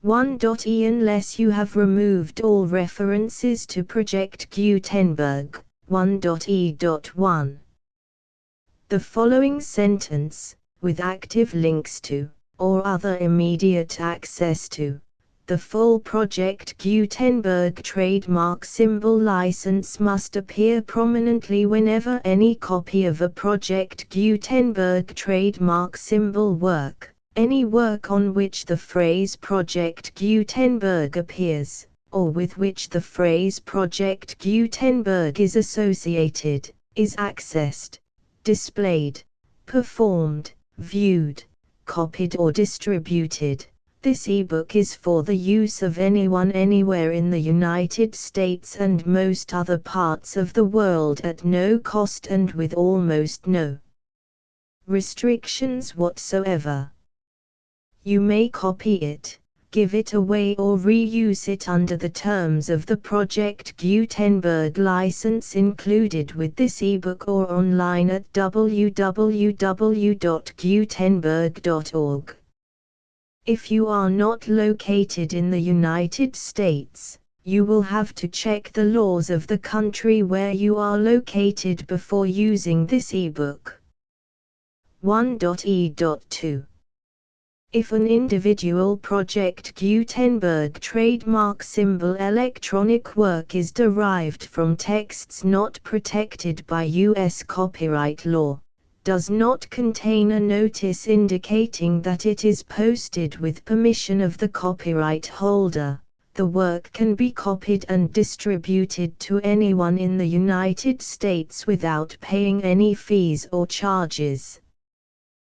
1.e Unless you have removed all references to Project Gutenberg. 1.e.1. The following sentence, with active links to, or other immediate access to, the full Project Gutenberg trademark symbol license must appear prominently whenever any copy of a Project Gutenberg trademark symbol work, any work on which the phrase Project Gutenberg appears, or with which the phrase Project Gutenberg is associated, is accessed, displayed, performed, viewed, copied or distributed. This ebook is for the use of anyone anywhere in the United States and most other parts of the world at no cost and with almost no restrictions whatsoever. You may copy it, give it away or reuse it under the terms of the Project Gutenberg license included with this ebook or online at www.gutenberg.org. If you are not located in the United States, you will have to check the laws of the country where you are located before using this ebook. 1.e.2. If an individual Project Gutenberg trademark symbol electronic work is derived from texts not protected by U.S. copyright law, does not contain a notice indicating that it is posted with permission of the copyright holder, the work can be copied and distributed to anyone in the United States without paying any fees or charges.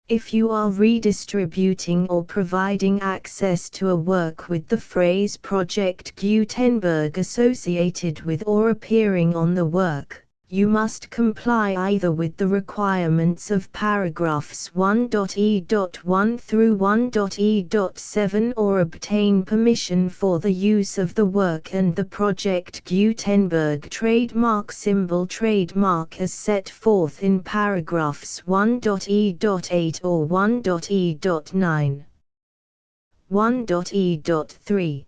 If you are redistributing or providing access to a work with the phrase Project Gutenberg associated with or appearing on the work, you must comply either with the requirements of paragraphs 1.e.1 through 1.e.7 or obtain permission for the use of the work and the Project Gutenberg trademark symbol trademark as set forth in paragraphs 1.e.8 or 1.e.9. 1.e.3.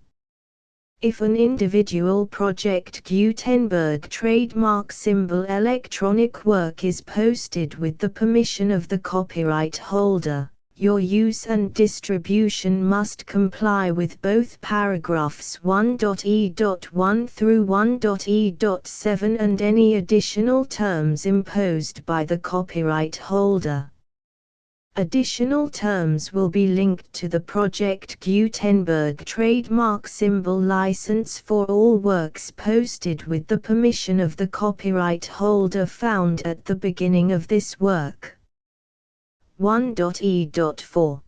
If an individual Project Gutenberg trademark symbol electronic work is posted with the permission of the copyright holder, your use and distribution must comply with both paragraphs 1.e.1 through 1.e.7 and any additional terms imposed by the copyright holder. Additional terms will be linked to the Project Gutenberg trademark symbol license for all works posted with the permission of the copyright holder found at the beginning of this work. 1.e.4.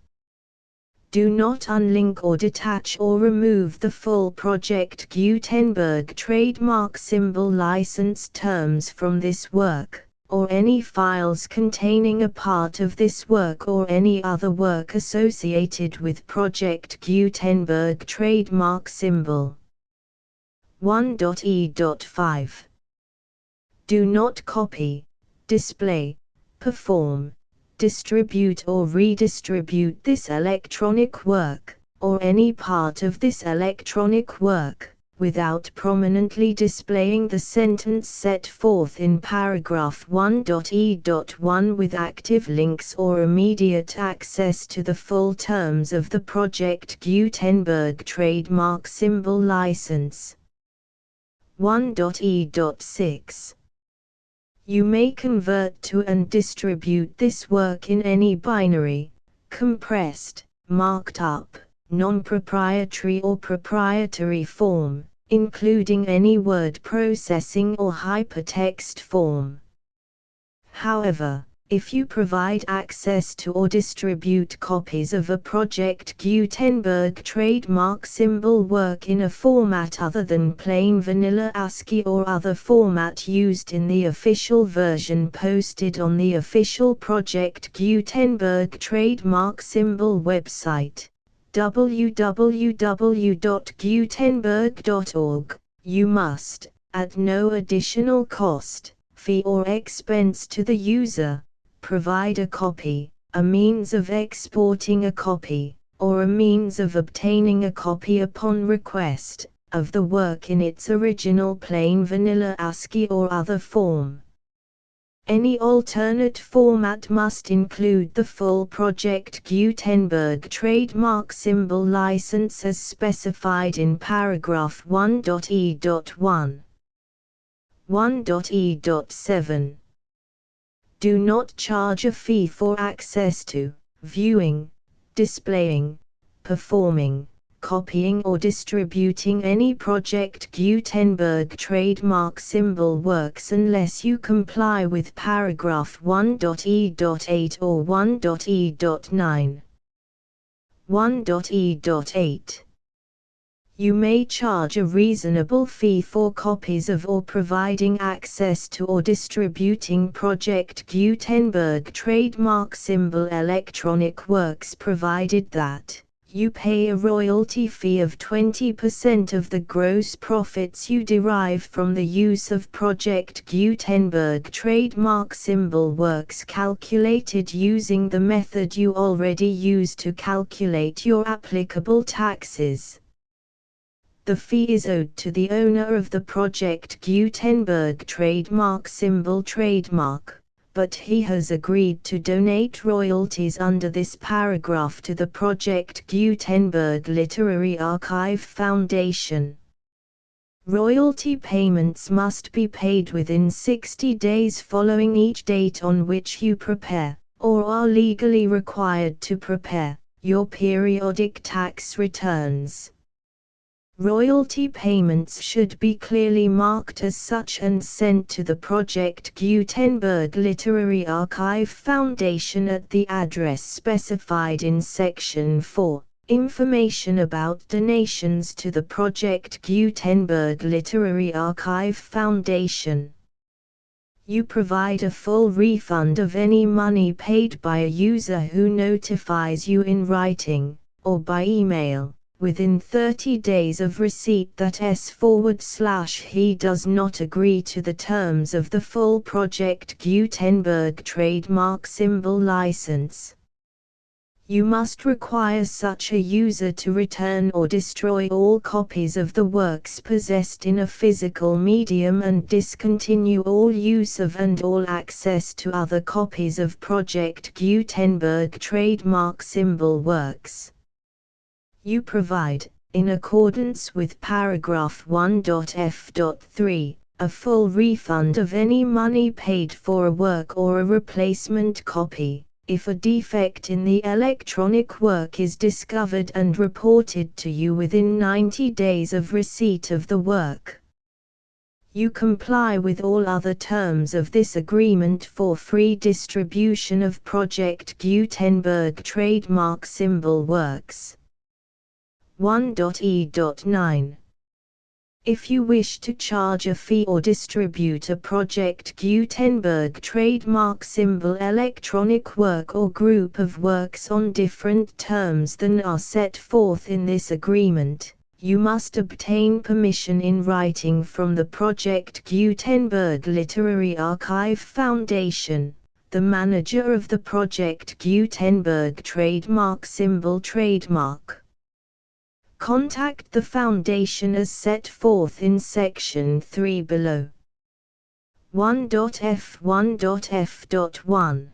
Do not unlink or detach or remove the full Project Gutenberg trademark symbol license terms from this work. or any files containing a part of this work or any other work associated with Project Gutenberg trademark symbol. 1.e.5 Do not copy, display, perform, distribute or redistribute this electronic work, or any part of this electronic work, without prominently displaying the sentence set forth in paragraph 1.e.1 with active links or immediate access to the full terms of the Project Gutenberg trademark symbol license. 1.e.6 You may convert to and distribute this work in any binary, compressed, marked up, non-proprietary or proprietary form, including any word processing or hypertext form. However, if you provide access to or distribute copies of a Project Gutenberg trademark symbol work in a format other than plain vanilla ASCII or other format used in the official version posted on the official Project Gutenberg trademark symbol website, www.gutenberg.org, you must, at no additional cost, fee or expense to the user, provide a copy, a means of exporting a copy, or a means of obtaining a copy upon request, of the work in its original plain vanilla ASCII or other form. Any alternate format must include the full Project Gutenberg trademark symbol license as specified in paragraph 1.e.1. 1.e.7 Do not charge a fee for access to, viewing, displaying, performing, copying or distributing any Project Gutenberg trademark symbol works unless you comply with paragraph 1.e.8 or 1.e.9. 1.e.8 You may charge a reasonable fee for copies of or providing access to or distributing Project Gutenberg trademark symbol electronic works provided that you pay a royalty fee of 20% of the gross profits you derive from the use of Project Gutenberg trademark symbol works calculated using the method you already use to calculate your applicable taxes. The fee is owed to the owner of the Project Gutenberg trademark symbol trademark, but he has agreed to donate royalties under this paragraph to the Project Gutenberg Literary Archive Foundation. Royalty payments must be paid within 60 days following each date on which you prepare, or are legally required to prepare, your periodic tax returns. Royalty payments should be clearly marked as such and sent to the Project Gutenberg Literary Archive Foundation at the address specified in Section 4, Information about donations to the Project Gutenberg Literary Archive Foundation. You provide a full refund of any money paid by a user who notifies you in writing, or by email, within 30 days of receipt that he does not agree to the terms of the full Project Gutenberg trademark symbol license. You must require such a user to return or destroy all copies of the works possessed in a physical medium and discontinue all use of and all access to other copies of Project Gutenberg trademark symbol works. You provide, in accordance with paragraph 1.f.3, a full refund of any money paid for a work or a replacement copy, if a defect in the electronic work is discovered and reported to you within 90 days of receipt of the work. You comply with all other terms of this agreement for free distribution of Project Gutenberg trademark symbol works. 1.e.9 If you wish to charge a fee or distribute a Project Gutenberg trademark symbol electronic work or group of works on different terms than are set forth in this agreement, you must obtain permission in writing from the Project Gutenberg Literary Archive Foundation, the manager of the Project Gutenberg trademark symbol trademark. Contact the Foundation as set forth in Section 3 below. 1.f1.f.1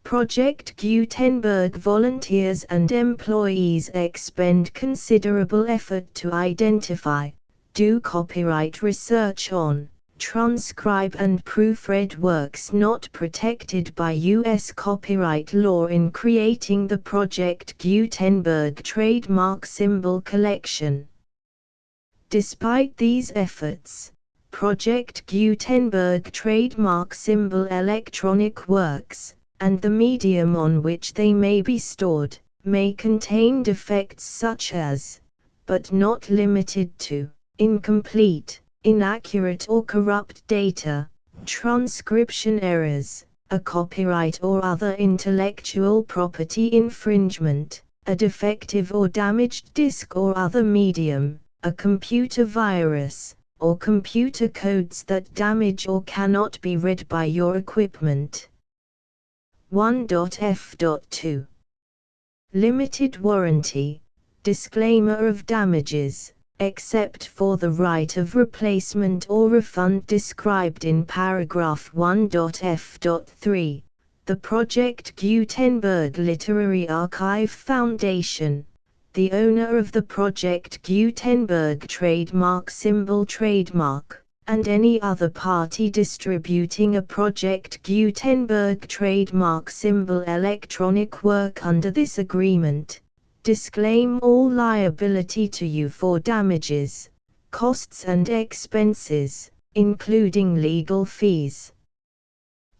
Project Gutenberg volunteers and employees expend considerable effort to identify, do copyright research on, transcribe and proofread works not protected by U.S. copyright law in creating the Project Gutenberg trademark symbol collection. Despite these efforts, Project Gutenberg trademark symbol electronic works, and the medium on which they may be stored, may contain defects such as, but not limited to, incomplete, inaccurate or corrupt data, transcription errors, a copyright or other intellectual property infringement, a defective or damaged disk or other medium, a computer virus, or computer codes that damage or cannot be read by your equipment. 1.f.2 Limited warranty, disclaimer of damages, except for the right of replacement or refund described in paragraph 1.f.3, the Project Gutenberg Literary Archive Foundation, the owner of the Project Gutenberg trademark symbol trademark, and any other party distributing a Project Gutenberg trademark symbol electronic work under this agreement, disclaim all liability to you for damages, costs and expenses, including legal fees.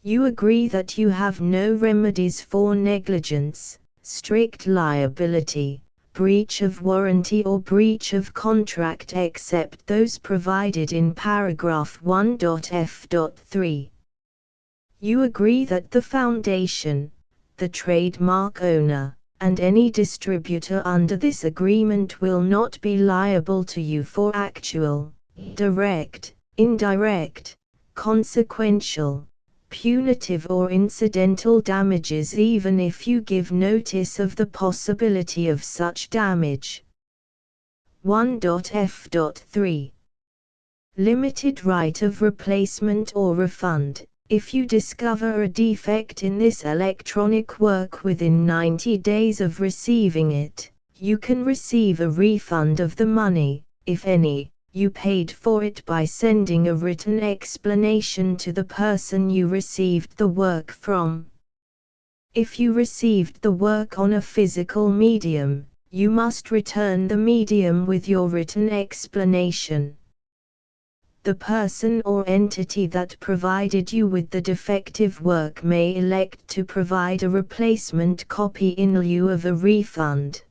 You agree that you have no remedies for negligence, strict liability, breach of warranty or breach of contract except those provided in paragraph 1.f.3. You agree that the Foundation, the trademark owner, and any distributor under this agreement will not be liable to you for actual, direct, indirect, consequential, punitive or incidental damages even if you give notice of the possibility of such damage. 1.f.3 Limited right of replacement or refund. If you discover a defect in this electronic work within 90 days of receiving it, you can receive a refund of the money, if any, you paid for it by sending a written explanation to the person you received the work from. If you received the work on a physical medium, you must return the medium with your written explanation. The person or entity that provided you with the defective work may elect to provide a replacement copy in lieu of a refund.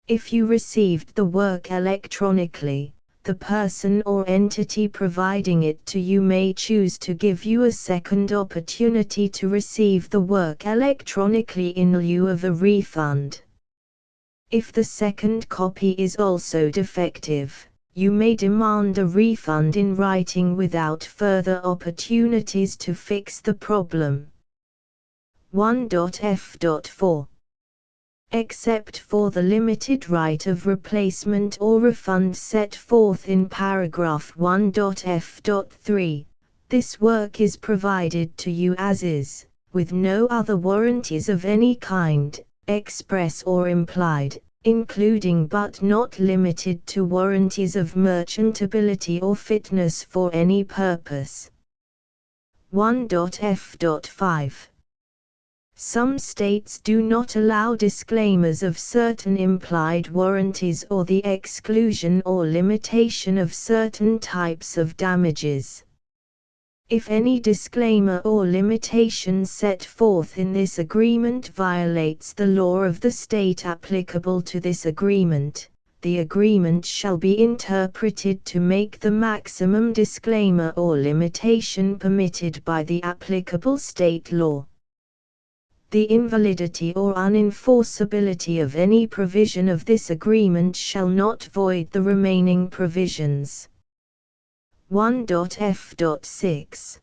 If you received the work electronically, the person or entity providing it to you may choose to give you a second opportunity to receive the work electronically in lieu of a refund. If the second copy is also defective, you may demand a refund in writing without further opportunities to fix the problem. 1.f.4 Except for the limited right of replacement or refund set forth in paragraph 1.f.3, this work is provided to you as is, with no other warranties of any kind, express or implied, including but not limited to warranties of merchantability or fitness for any purpose. 1.f.5 Some states do not allow disclaimers of certain implied warranties or the exclusion or limitation of certain types of damages. If any disclaimer or limitation set forth in this agreement violates the law of the state applicable to this agreement, the agreement shall be interpreted to make the maximum disclaimer or limitation permitted by the applicable state law. The invalidity or unenforceability of any provision of this agreement shall not void the remaining provisions. 1.f.6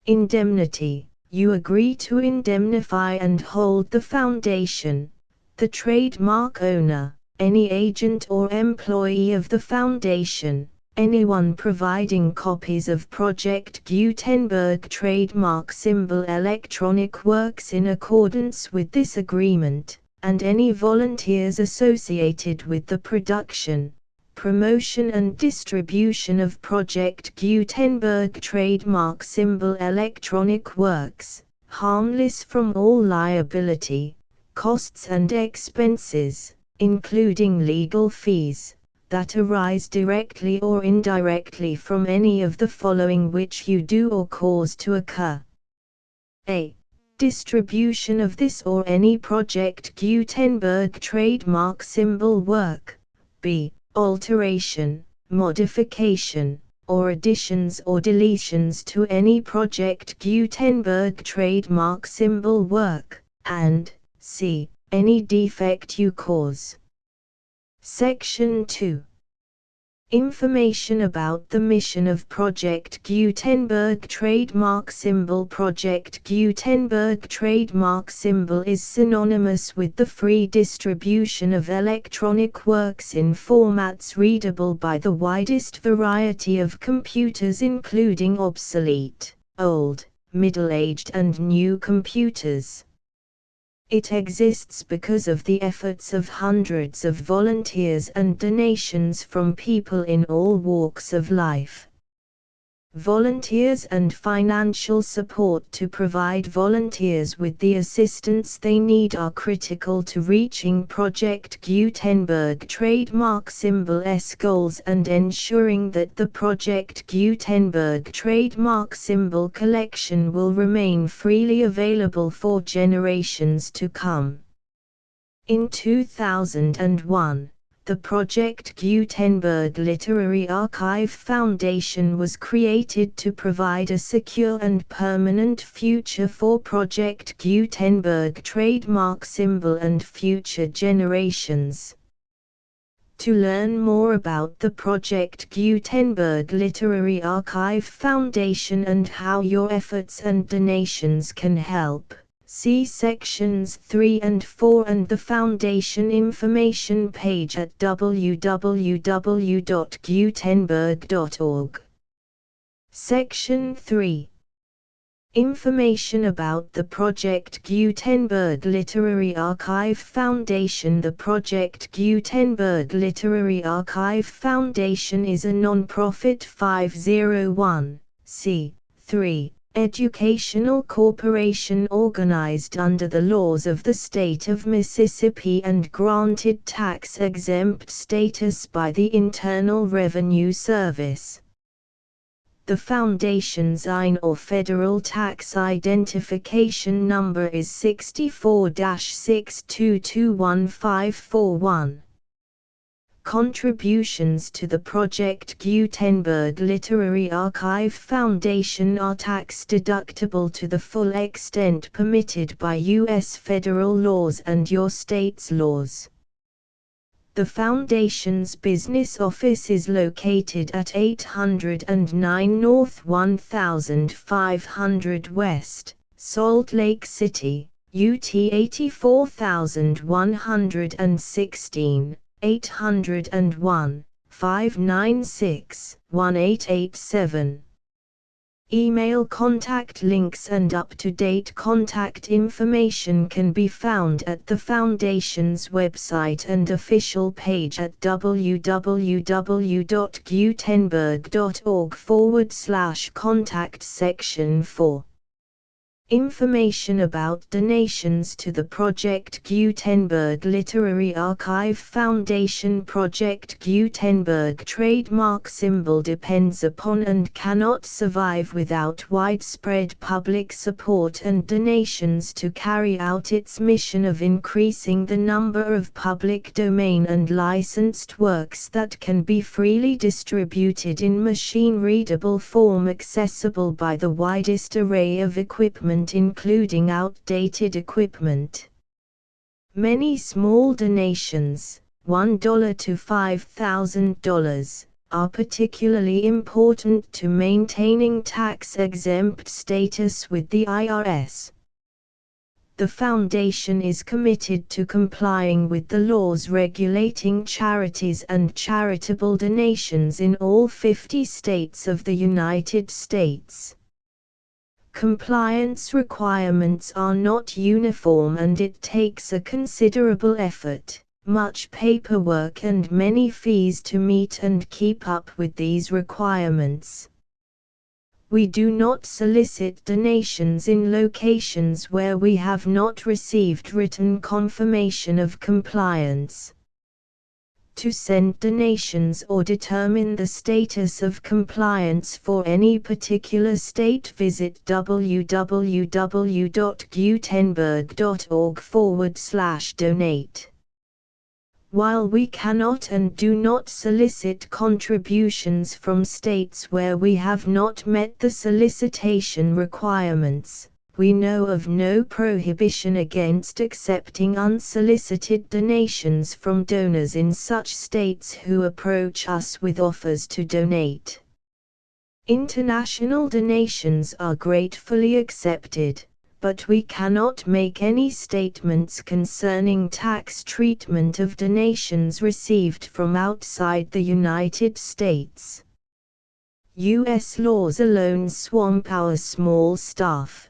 Indemnity. You agree to indemnify and hold the foundation, the trademark owner, any agent or employee of the foundation, anyone providing copies of Project Gutenberg trademark symbol electronic works in accordance with this agreement, and any volunteers associated with the production, promotion and distribution of Project Gutenberg trademark symbol electronic works, harmless from all liability, costs and expenses, including legal fees, that arise directly or indirectly from any of the following which you do or cause to occur. A. Distribution of this or any Project Gutenberg trademark symbol work. B. Alteration, modification, or additions or deletions to any Project Gutenberg trademark symbol work, and C. Any defect you cause. Section 2. Information about the mission of Project Gutenberg trademark symbol. Project Gutenberg trademark symbol is synonymous with the free distribution of electronic works in formats readable by the widest variety of computers, including obsolete, old, middle-aged and new computers. It exists because of the efforts of hundreds of volunteers and donations from people in all walks of life. Volunteers and financial support to provide volunteers with the assistance they need are critical to reaching Project Gutenberg trademark symbol's goals and ensuring that the Project Gutenberg trademark symbol collection will remain freely available for generations to come. In 2001, the Project Gutenberg Literary Archive Foundation was created to provide a secure and permanent future for Project Gutenberg trademark symbol and future generations. To learn more about the Project Gutenberg Literary Archive Foundation and how your efforts and donations can help, see sections 3 and 4 and the Foundation information page at www.gutenberg.org. Section 3. Information about the Project Gutenberg Literary Archive Foundation. The Project Gutenberg Literary Archive Foundation is a non-profit 501(c)(3) educational corporation organized under the laws of the state of Mississippi and granted tax-exempt status by the Internal Revenue Service. The Foundation's IN or Federal Tax Identification Number is 64-6221541. Contributions to the Project Gutenberg Literary Archive Foundation are tax-deductible to the full extent permitted by U.S. federal laws and your state's laws. The Foundation's business office is located at 809 North 1500 West, Salt Lake City, UT 84116. 801-596-1887. Email contact links and up-to-date contact information can be found at the Foundation's website and official page at www.gutenberg.org/contact section 4. Information about donations to the Project Gutenberg Literary Archive Foundation. Project Gutenberg trademark symbol depends upon and cannot survive without widespread public support and donations to carry out its mission of increasing the number of public domain and licensed works that can be freely distributed in machine-readable form accessible by the widest array of equipment, including outdated equipment. Many small donations, $1 to $5,000, are particularly important to maintaining tax-exempt status with the IRS. The Foundation is committed to complying with the laws regulating charities and charitable donations in all 50 states of the United States. Compliance requirements are not uniform and it takes a considerable effort, much paperwork and many fees to meet and keep up with these requirements. We do not solicit donations in locations where we have not received written confirmation of compliance. To send donations or determine the status of compliance for any particular state, visit www.gutenberg.org/donate. While we cannot and do not solicit contributions from states where we have not met the solicitation requirements, we know of no prohibition against accepting unsolicited donations from donors in such states who approach us with offers to donate. International donations are gratefully accepted, but we cannot make any statements concerning tax treatment of donations received from outside the United States. U.S. laws alone swamp our small staff.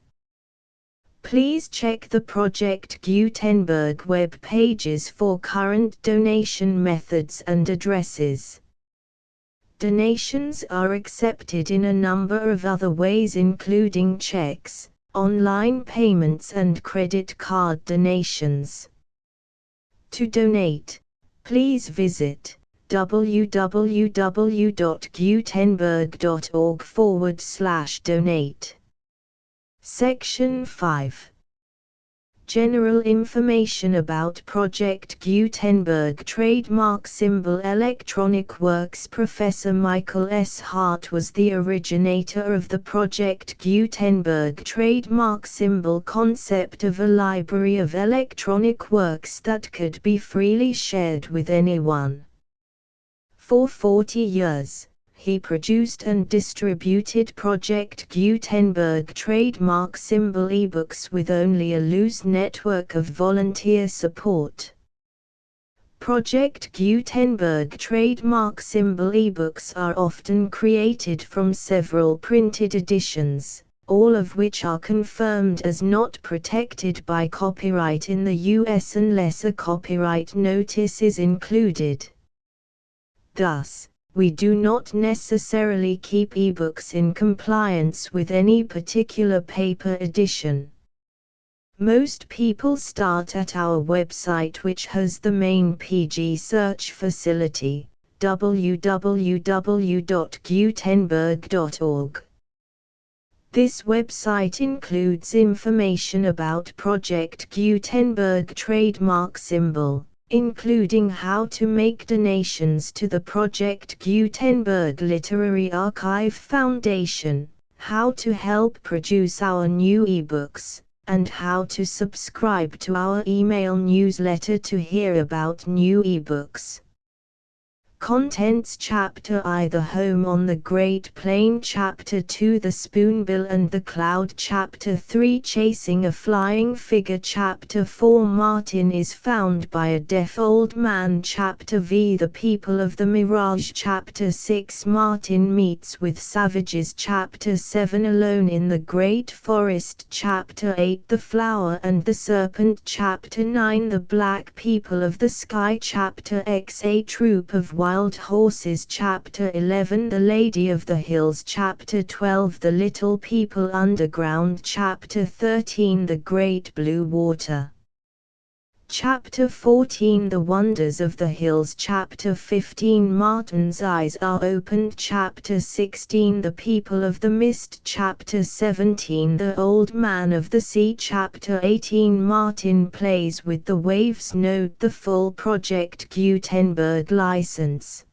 Please check the Project Gutenberg web pages for current donation methods and addresses. Donations are accepted in a number of other ways, including checks, online payments and credit card donations. To donate, please visit www.gutenberg.org/donate. Section 5. General information about Project Gutenberg trademark symbol. Electronic Works. Professor Michael S. Hart was the originator of the Project Gutenberg trademark symbol concept of a library of electronic works that could be freely shared with anyone. For 40 years, he produced and distributed Project Gutenberg trademark symbol ebooks with only a loose network of volunteer support. Project Gutenberg trademark symbol ebooks are often created from several printed editions, all of which are confirmed as not protected by copyright in the US unless a copyright notice is included. Thus, we do not necessarily keep ebooks in compliance with any particular paper edition. Most people start at our website, which has the main PG search facility, www.gutenberg.org. This website includes information about Project Gutenberg trademark symbol, including how to make donations to the Project Gutenberg Literary Archive Foundation, how to help produce our new ebooks, and how to subscribe to our email newsletter to hear about new ebooks. Contents: Chapter I, The Home on the Great Plain. Chapter II, The Spoonbill and the Cloud. Chapter III, Chasing a Flying Figure. Chapter IV, Martin is found by a deaf old man. Chapter V, The People of the Mirage. Chapter VI, Martin meets with savages. Chapter VII, Alone in the Great Forest. Chapter VIII, The Flower and the Serpent. Chapter IX, The Black People of the Sky. Chapter X, A Troop of Wild Wild Horses Chapter 11 The Lady of the Hills Chapter 12 The Little People Underground Chapter 13 The Great Blue Water Chapter 14 The Wonders of the Hills Chapter 15 Martin's Eyes Are Opened Chapter 16 The People of the Mist Chapter 17 The Old Man of the Sea Chapter 18 Martin Plays with the Waves Note the full Project Gutenberg license